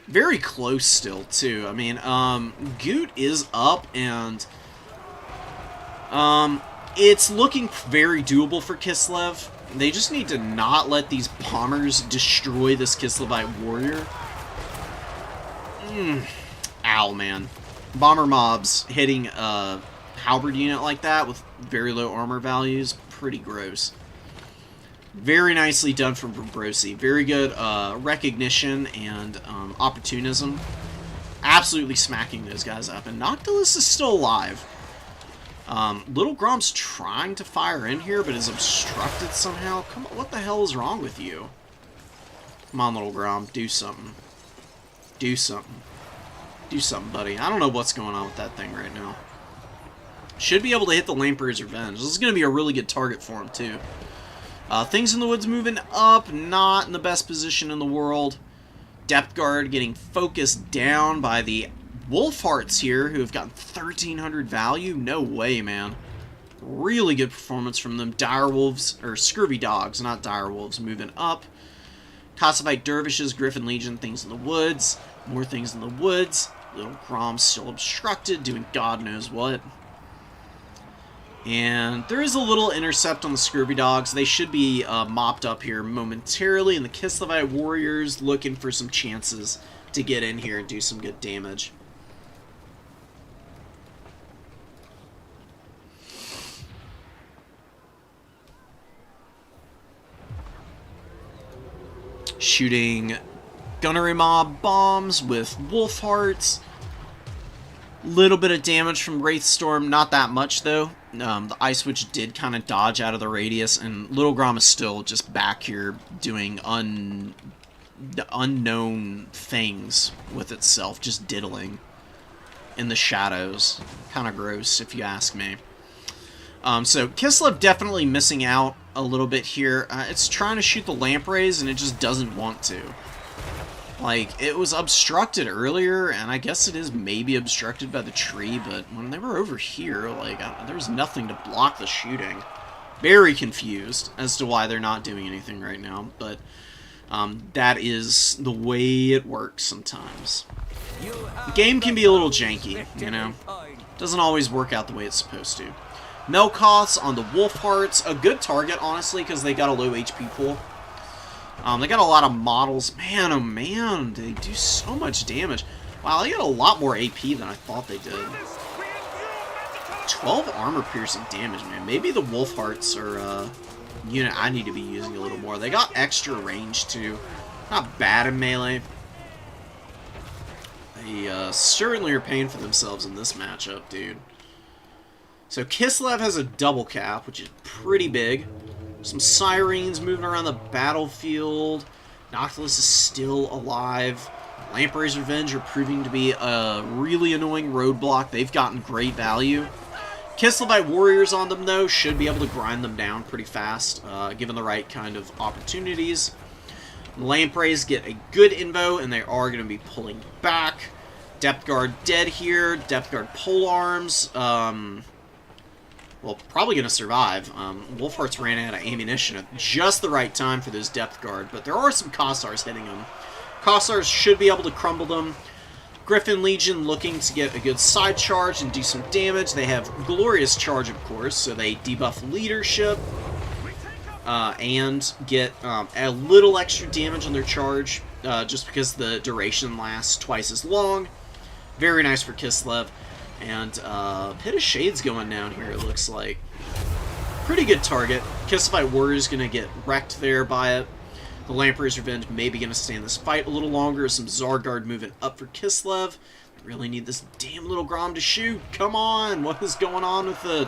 Very close still, too. I mean, Goot is up, and it's looking very doable for Kislev. They just need to not let these bombers destroy this Kislevite warrior. Ow, man. Bomber mobs hitting a halberd unit like that with very low armor values, pretty gross. Very nicely done from Brosi. Very good recognition and opportunism. Absolutely smacking those guys up. And Noctilus is still alive. Little Grom's trying to fire in here, but is obstructed somehow. Come on, what the hell is wrong with you? Come on, Little Grom, do something. Do something. Do something, buddy. I don't know what's going on with that thing right now. Should be able to hit the Lamprey's Revenge. This is going to be a really good target for him, too. Things in the Woods moving up. Not in the best position in the world. Depth Guard getting focused down by the Wolf Hearts here, who have gotten 1,300 value. No way, man. Really good performance from them. Direwolves, or Scurvy Dogs, not Direwolves, moving up. Kossovite Dervishes, Griffin Legion, Things in the Woods. More Things in the Woods. Little Grom still obstructed, doing God knows what. And there is a little intercept on the Scurvy Dogs. They should be mopped up here momentarily. And the Kislevite Warriors looking for some chances to get in here and do some good damage. Shooting Gunnery Mob bombs with Wolf Hearts. Little bit of damage from Wraithstorm, not that much though. The Ice Witch did kind of dodge out of the radius, and Little Grom is still just back here doing unknown things with itself, just diddling in the shadows. Kind of gross, if you ask me. So Kislev definitely missing out a little bit here. It's trying to shoot the lampreys, and it just doesn't want to. Like, it was obstructed earlier, and I guess it is maybe obstructed by the tree, but when they were over here, like, there was nothing to block the shooting. Very confused as to why they're not doing anything right now, but that is the way it works sometimes. The game can be a little janky, you know? Doesn't always work out the way it's supposed to. Melkoths on the Wolf Hearts, a good target, honestly, because they got a low HP pool. They got a lot of models. Man, oh man, they do so much damage. Wow, they got a lot more AP than I thought they did. 12 armor-piercing damage, man. Maybe the Wolf Hearts are a unit I need to be using a little more. They got extra range, too. Not bad in melee. They certainly are paying for themselves in this matchup, dude. So Kislev has a double cap, which is pretty big. Some Sirens moving around the battlefield. Noctilus is still alive. Lamprey's Revenge are proving to be a really annoying roadblock. They've gotten great value. Kislevite Warriors on them, though, should be able to grind them down pretty fast, given the right kind of opportunities. Lampreys get a good invo, and they are going to be pulling back. Depth Guard dead here. Depth Guard polearms. Well, probably going to survive. Wolf Hearts ran out of ammunition at just the right time for those Depth Guard, but there are some Kossars hitting them. Kossars should be able to crumble them. Griffin Legion looking to get a good side charge and do some damage. They have Glorious Charge, of course, so they debuff leadership and get a little extra damage on their charge just because the duration lasts twice as long. Very nice for Kislev. And Pit of Shade's going down here, it looks like. Pretty good target. Kislevite Warrior's going to get wrecked there by it. The Lamprey's Revenge maybe going to stay in this fight a little longer. Some Zargard moving up for Kislev. I really need this damn little Grom to shoot. Come on! What is going on with it?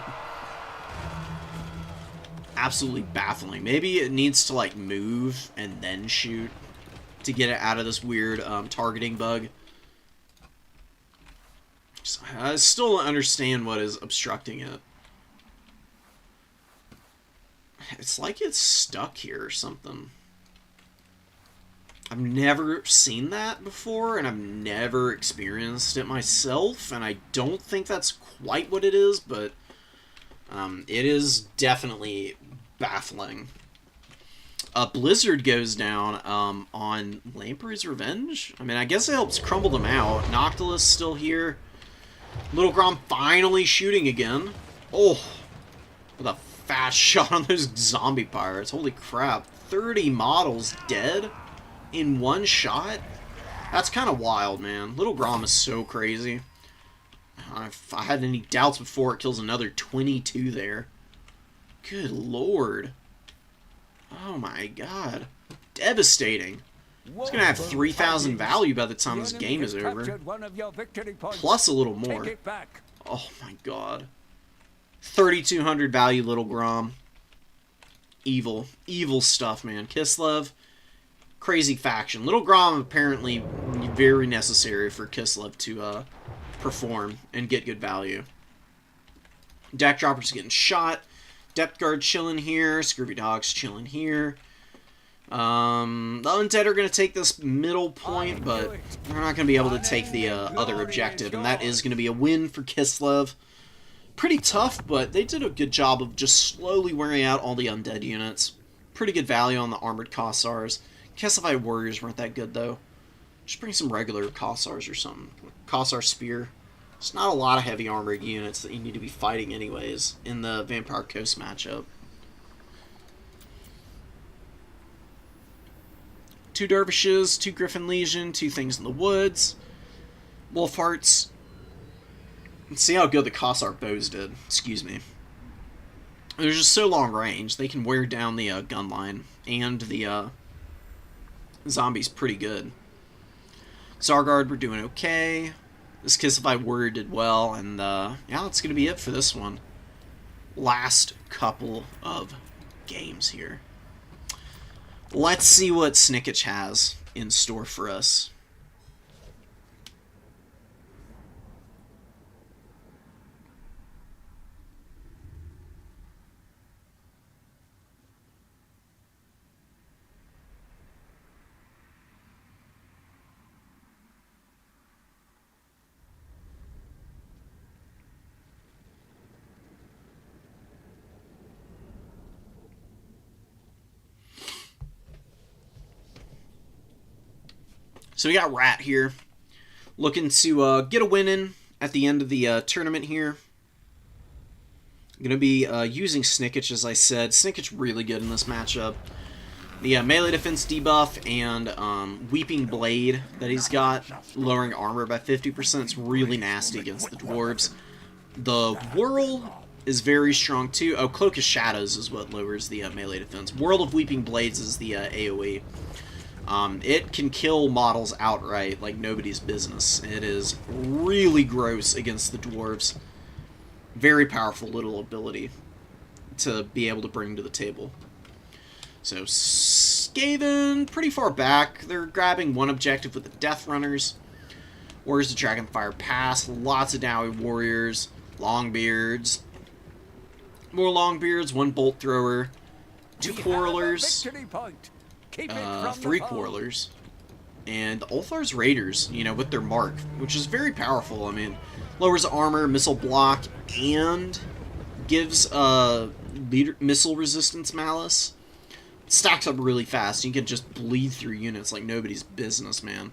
Absolutely baffling. Maybe it needs to, like, move and then shoot to get it out of this weird targeting bug. I still don't understand what is obstructing it. It's like it's stuck here or something. I've never seen that before, and I've never experienced it myself, and I don't think that's quite what it is, but it is definitely baffling. A Blizzard goes down on Lamprey's Revenge. I mean, I guess it helps crumble them out. Noctilus still here. Little Grom finally shooting again. Oh, with a fast shot on those zombie pirates. Holy crap. 30 models dead in one shot? That's kind of wild, man. Little Grom is so crazy. If I had any doubts before, it kills another 22 there. Good lord. Oh my god. Devastating. It's going to have 3,000 value by the time this game is over. Plus a little more. Oh my god. 3,200 value, Little Grom. Evil. Evil stuff, man. Kislev. Crazy faction. Little Grom apparently very necessary for Kislev to perform and get good value. Deck Dropper's getting shot. Depth Guard chilling here. Scurvy Dog's chilling here. The Undead are going to take this middle point, but they're not going to be able to take the other objective, and that is going to be a win for Kislev. Pretty tough, but they did a good job of just slowly wearing out all the Undead units. Pretty good value on the Armored Kossars. Kessify Warriors weren't that good, though. Just bring some regular Kossars or something. Kossar Spear. It's not a lot of heavy armored units that you need to be fighting anyways in the Vampire Coast matchup. 2 Dervishes, 2 Griffin Legion, 2 Things in the Woods. Wolf Hearts. Let's see how good the Kossar Bows did. Excuse me. They're just so long range, they can wear down the gun line. And the zombies pretty good. Zargard, we're doing okay. This Kissify Warrior did well, and yeah, that's going to be it for this one. Last couple of games here. Let's see what Snickich has in store for us. So we got Rat here, looking to get a win in at the end of the tournament here. Going to be using Snickich, as I said. Snickich really good in this matchup. The melee defense debuff and Weeping Blade that he's got, lowering armor by 50%. It's really nasty against the dwarves. The Whirl is very strong too. Oh, Cloak of Shadows is what lowers the melee defense. World of Weeping Blades is the AoE. It can kill models outright like nobody's business. It is really gross against the dwarves. Very powerful little ability to be able to bring to the table. So Skaven, pretty far back. They're grabbing one objective with the Death Runners. Warriors of Dragonfire Pass. Lots of Dowie Warriors. Longbeards. More Longbeards. 1 Bolt Thrower. 2 Quarrelers. 3 Quarrelers. And Ulthar's Raiders, you know, with their mark, which is very powerful. I mean, lowers armor, missile block, and gives missile resistance malice. Stacks up really fast. You can just bleed through units like nobody's business, man.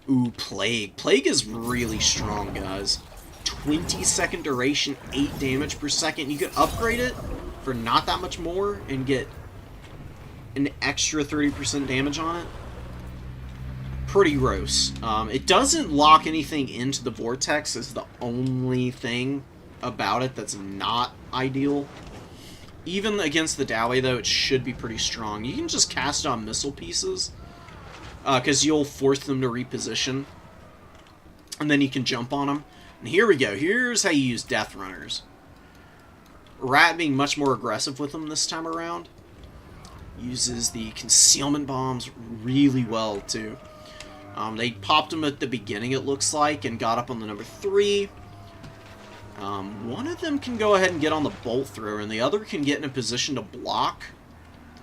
Ooh, Plague. Plague is really strong, guys. 20-second duration, 8 damage per second. You can upgrade it for not that much more and get an extra 30% damage on it. Pretty gross. It doesn't lock anything into the vortex, is the only thing about it that's not ideal. Even against the Dowie, though, it should be pretty strong. You can just cast on missile pieces, because you'll force them to reposition, and then you can jump on them. And here we go. Here's how you use Death Runners. Rat being much more aggressive with them this time around. Uses the concealment bombs really well, too. They popped them at the beginning, it looks like, and got up on the number 3. One of them can go ahead and get on the bolt thrower, and the other can get in a position to block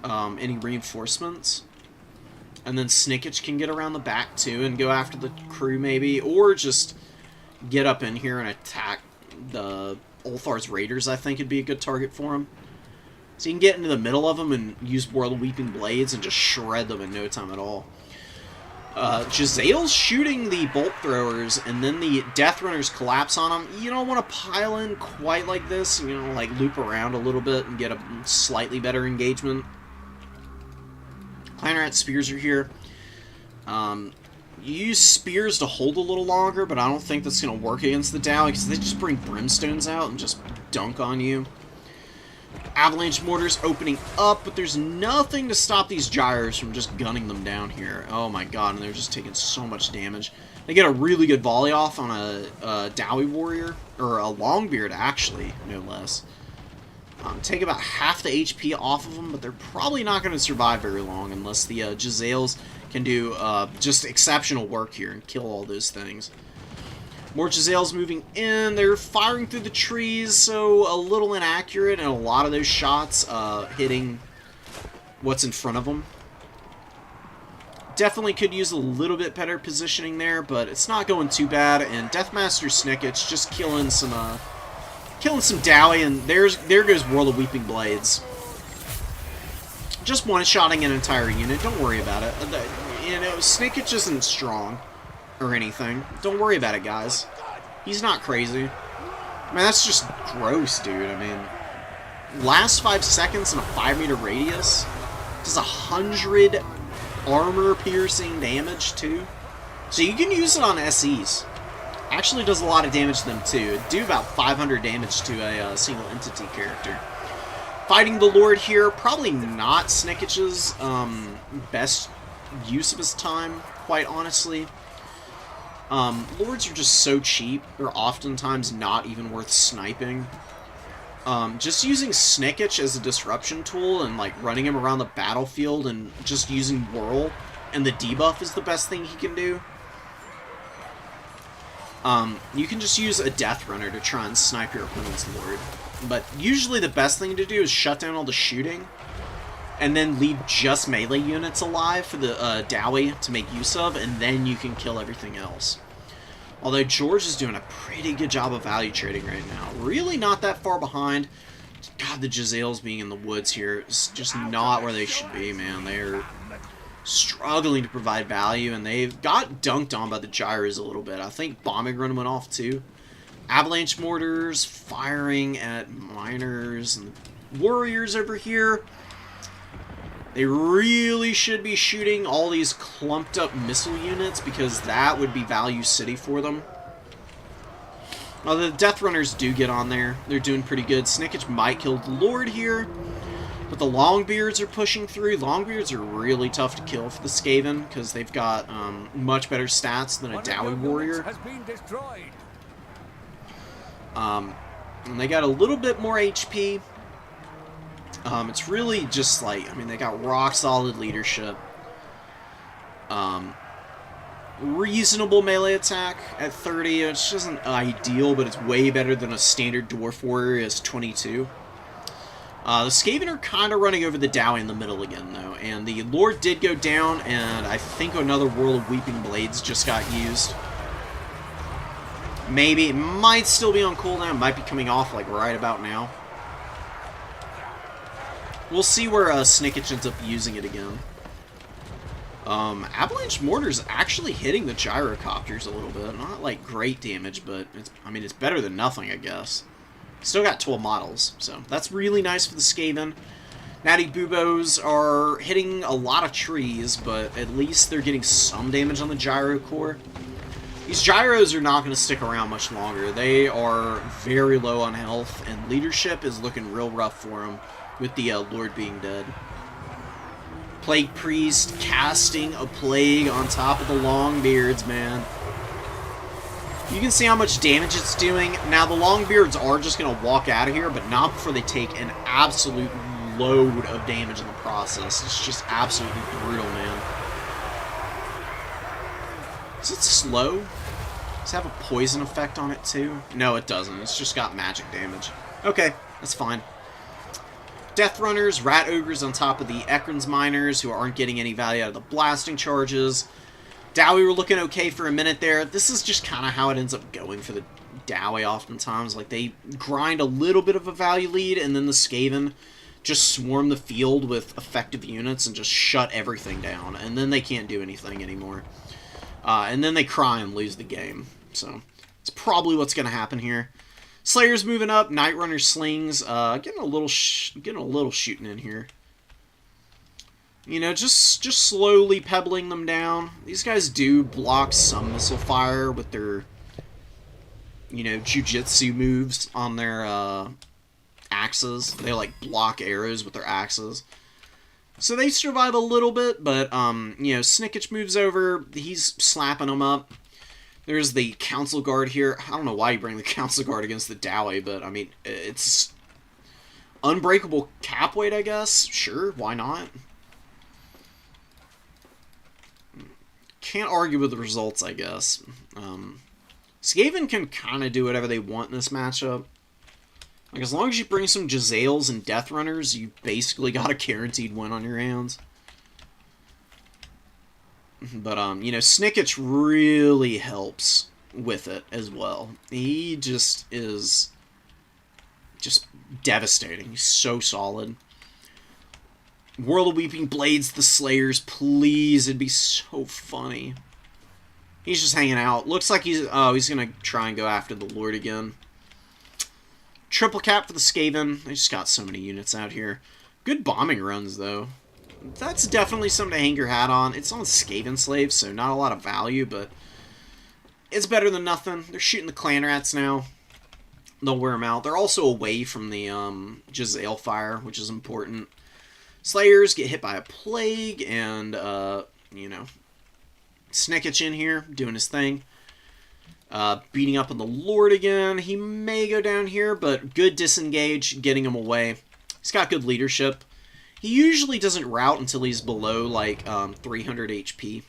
any reinforcements. And then Snickich can get around the back, too, and go after the crew, maybe. Or just get up in here and attack the Ulthar's Raiders, I think would be a good target for him. So you can get into the middle of them and use World of Weeping Blades and just shred them in no time at all. Jezzail's shooting the bolt throwers, and then the Death Runners collapse on them. You don't want to pile in quite like this. You know, like loop around a little bit and get a slightly better engagement. Clan Rat Spears are here. You use spears to hold a little longer, but I don't think that's going to work against the Dowie, because they just bring brimstones out and just dunk on you. Avalanche mortars opening up, but there's nothing to stop these gyros from just gunning them down here. Oh my god, and they're just taking so much damage. They get a really good volley off on a Dowie warrior, or a Longbeard actually, no less. Take about half the HP off of them, but they're probably not going to survive very long unless the Jezzails can do just exceptional work here and kill all those things. More Jezzails moving in. They're firing through the trees, so a little inaccurate, and a lot of those shots hitting what's in front of them. Definitely could use a little bit better positioning there, but it's not going too bad. And Deathmaster Snicket's just killing some Dowie, and there goes World of Weeping Blades. Just one-shotting an entire unit. Don't worry about it. You know, Snicket isn't strong or anything. Don't worry about it, guys. He's not crazy. I mean, that's just gross, dude. I mean, last 5 seconds in a 5-meter radius does 100 armor-piercing damage, too. So you can use it on SEs. Actually does a lot of damage to them, too. It'd do about 500 damage to a single entity character. Fighting the Lord here, probably not Snicket's best use of his time, quite honestly. Lords are just so cheap, they're oftentimes not even worth sniping. Just using Snicket as a disruption tool and like running him around the battlefield and just using Whirl and the debuff is the best thing he can do. You can just use a Death Runner to try and snipe your opponent's Lord. But usually the best thing to do is shut down all the shooting and then leave just melee units alive for the Dowie to make use of, and then you can kill everything else. Although George is doing a pretty good job of value trading right now. Really not that far behind. God, the Jezzails being in the woods here is just not where they should be, man. They're struggling to provide value, and they've got dunked on by the gyros a little bit. I think bombing run went off too. Avalanche mortars firing at miners and warriors over here. They really should be shooting all these clumped up missile units because that would be value city for them. Although the Death Runners do get on there. They're doing pretty good. Snicket might kill the Lord here. But the Longbeards are pushing through. Longbeards are really tough to kill for the Skaven because they've got much better stats than a Dowie warrior. Has been destroyed. And they got a little bit more HP. It's really just like, I mean, they got rock solid leadership. Reasonable melee attack at 30, which isn't ideal, but it's way better than a standard Dwarf Warrior as 22. The Skaven are kind of running over the Dowie in the middle again, though, and the Lord did go down, and I think another World of Weeping Blades just got used. Maybe. It might still be on cooldown, might be coming off, like, right about now. We'll see where Snicket ends up using it again. Avalanche Mortar's actually hitting the gyrocopters a little bit. Not, like, great damage, but, I mean, it's better than nothing, I guess. Still got 12 models, so that's really nice for the Skaven. Natty Buboes are hitting a lot of trees, but at least they're getting some damage on the gyro core. These gyros are not going to stick around much longer. They are very low on health, and leadership is looking real rough for them, with the Lord being dead. Plague Priest casting a plague on top of the Longbeards, man. You can see how much damage it's doing. Now, the Longbeards are just going to walk out of here, but not before they take an absolute load of damage in the process. It's just absolutely brutal, man. Is it slow? Does it have a poison effect on it, too? No, it doesn't. It's just got magic damage. Okay, that's fine. Death Runners, Rat Ogres on top of the Ekron's Miners, who aren't getting any value out of the blasting charges. Dowie were looking okay for a minute there. This is just kind of how it ends up going for the Dowie oftentimes. Like, they grind a little bit of a value lead, and then the Skaven just swarm the field with effective units and just shut everything down. And then they can't do anything anymore. And then they cry and lose the game. So, it's probably what's going to happen here. Slayer's moving up. Night Runner Slings getting a little shooting in here. You know, just slowly pebbling them down. These guys do block some missile fire with their, you know, jujitsu moves on their axes. They, like, block arrows with their axes. So they survive a little bit, but, you know, Snickich moves over. He's slapping them up. There's the Council Guard here. I don't know why you bring the Council Guard against the Dowie, but, I mean, it's unbreakable cap weight, I guess. Sure, why not? Can't argue with the results, I guess. Skaven can kind of do whatever they want in this matchup. Like, as long as you bring some Jezzails and Death Runners, you basically got a guaranteed win on your hands. But, you know, Snickich really helps with it as well. He just is just devastating. He's so solid. World of Weeping Blades, the Slayers, please. It'd be so funny. He's just hanging out. Looks like he's going to try and go after the Lord again. Triple cap for the Skaven. They just got so many units out here. Good bombing runs, though. That's definitely something to hang your hat on. It's on Skaven slaves, so not a lot of value, but it's better than nothing. They're shooting the clan rats now. They'll wear them out. They're also away from the Jezzail fire, which is important. Slayers get hit by a plague, and, you know, Snickich in here, doing his thing. Beating up on the Lord again. He may go down here, but good disengage, getting him away. He's got good leadership. He usually doesn't rout until he's below, like, 300 HP.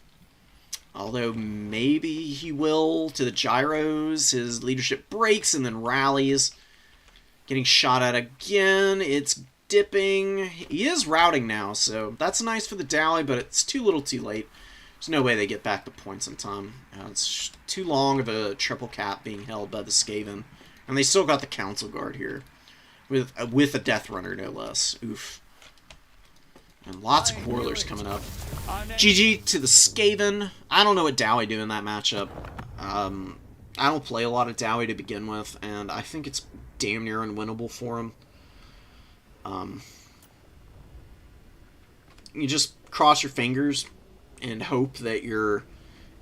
Although, maybe he will to the gyros. His leadership breaks and then rallies. Getting shot at again. It's dipping. He is routing now, so that's nice for the Dowie, but it's too little too late. There's no way they get back the points in time. It's too long of a triple cap being held by the Skaven. And they still got the Council Guard here. With a Death Runner, no less. Oof. And lots of Quarrelers coming up. GG to the Skaven. I don't know what Dowie do in that matchup. I don't play a lot of Dowie to begin with, and I think it's damn near unwinnable for him. You just cross your fingers and hope that you're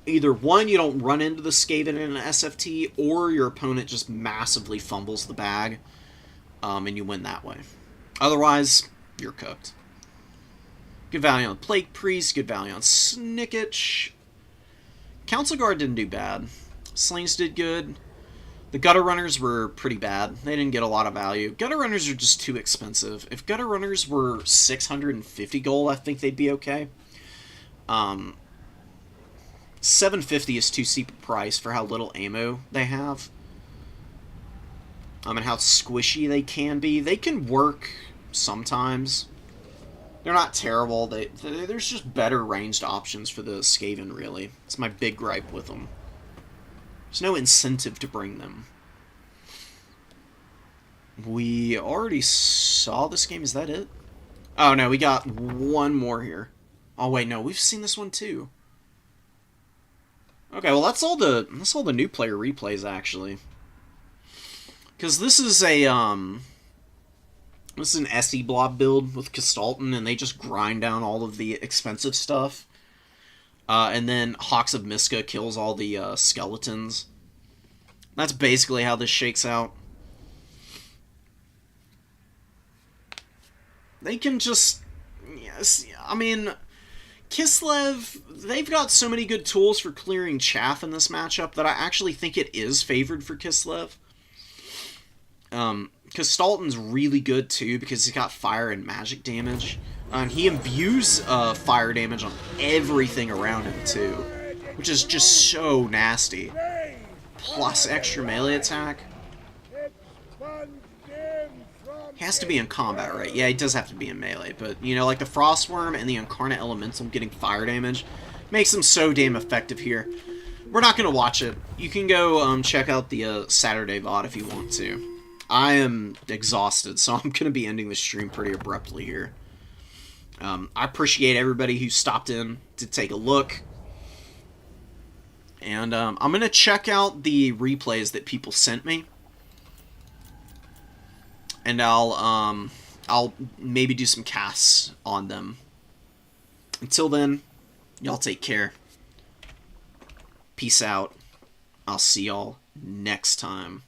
either one, you don't run into the Skaven in an SFT, or your opponent just massively fumbles the bag, and you win that way. Otherwise, you're cooked. Good value on Plague Priest, good value on Snickich. Council Guard didn't do bad. Slings did good. The Gutter Runners were pretty bad. They didn't get a lot of value. Gutter Runners are just too expensive. If Gutter Runners were 650 gold, I think they'd be okay. 750 is too steep a price for how little ammo they have. And how squishy they can be. They can work sometimes. They're not terrible. There's just better ranged options for the Skaven, really. It's my big gripe with them. There's no incentive to bring them. We already saw this game. Is that it? Oh, no. We got one more here. Oh, wait. No. We've seen this one, too. Okay. Well, that's all the new player replays, actually. Because this is a, this is an SE blob build with Castalton, and they just grind down all of the expensive stuff. And then Hawks of Miska kills all the skeletons. That's basically how this shakes out. They can just... Yes, I mean... Kislev, they've got so many good tools for clearing chaff in this matchup that I actually think it is favored for Kislev. Castalton's really good, too, because he's got fire and magic damage. And he imbues fire damage on everything around him, too. Which is just so nasty. Plus extra melee attack. He has to be in combat, right? Yeah, he does have to be in melee. But, you know, like the Frostworm and the Incarnate Elemental getting fire damage makes him so damn effective here. We're not going to watch it. You can go check out the Saturday VOD if you want to. I am exhausted, so I'm going to be ending the stream pretty abruptly here. I appreciate everybody who stopped in to take a look. And I'm going to check out the replays that people sent me. And I'll maybe do some casts on them. Until then, y'all take care. Peace out. I'll see y'all next time.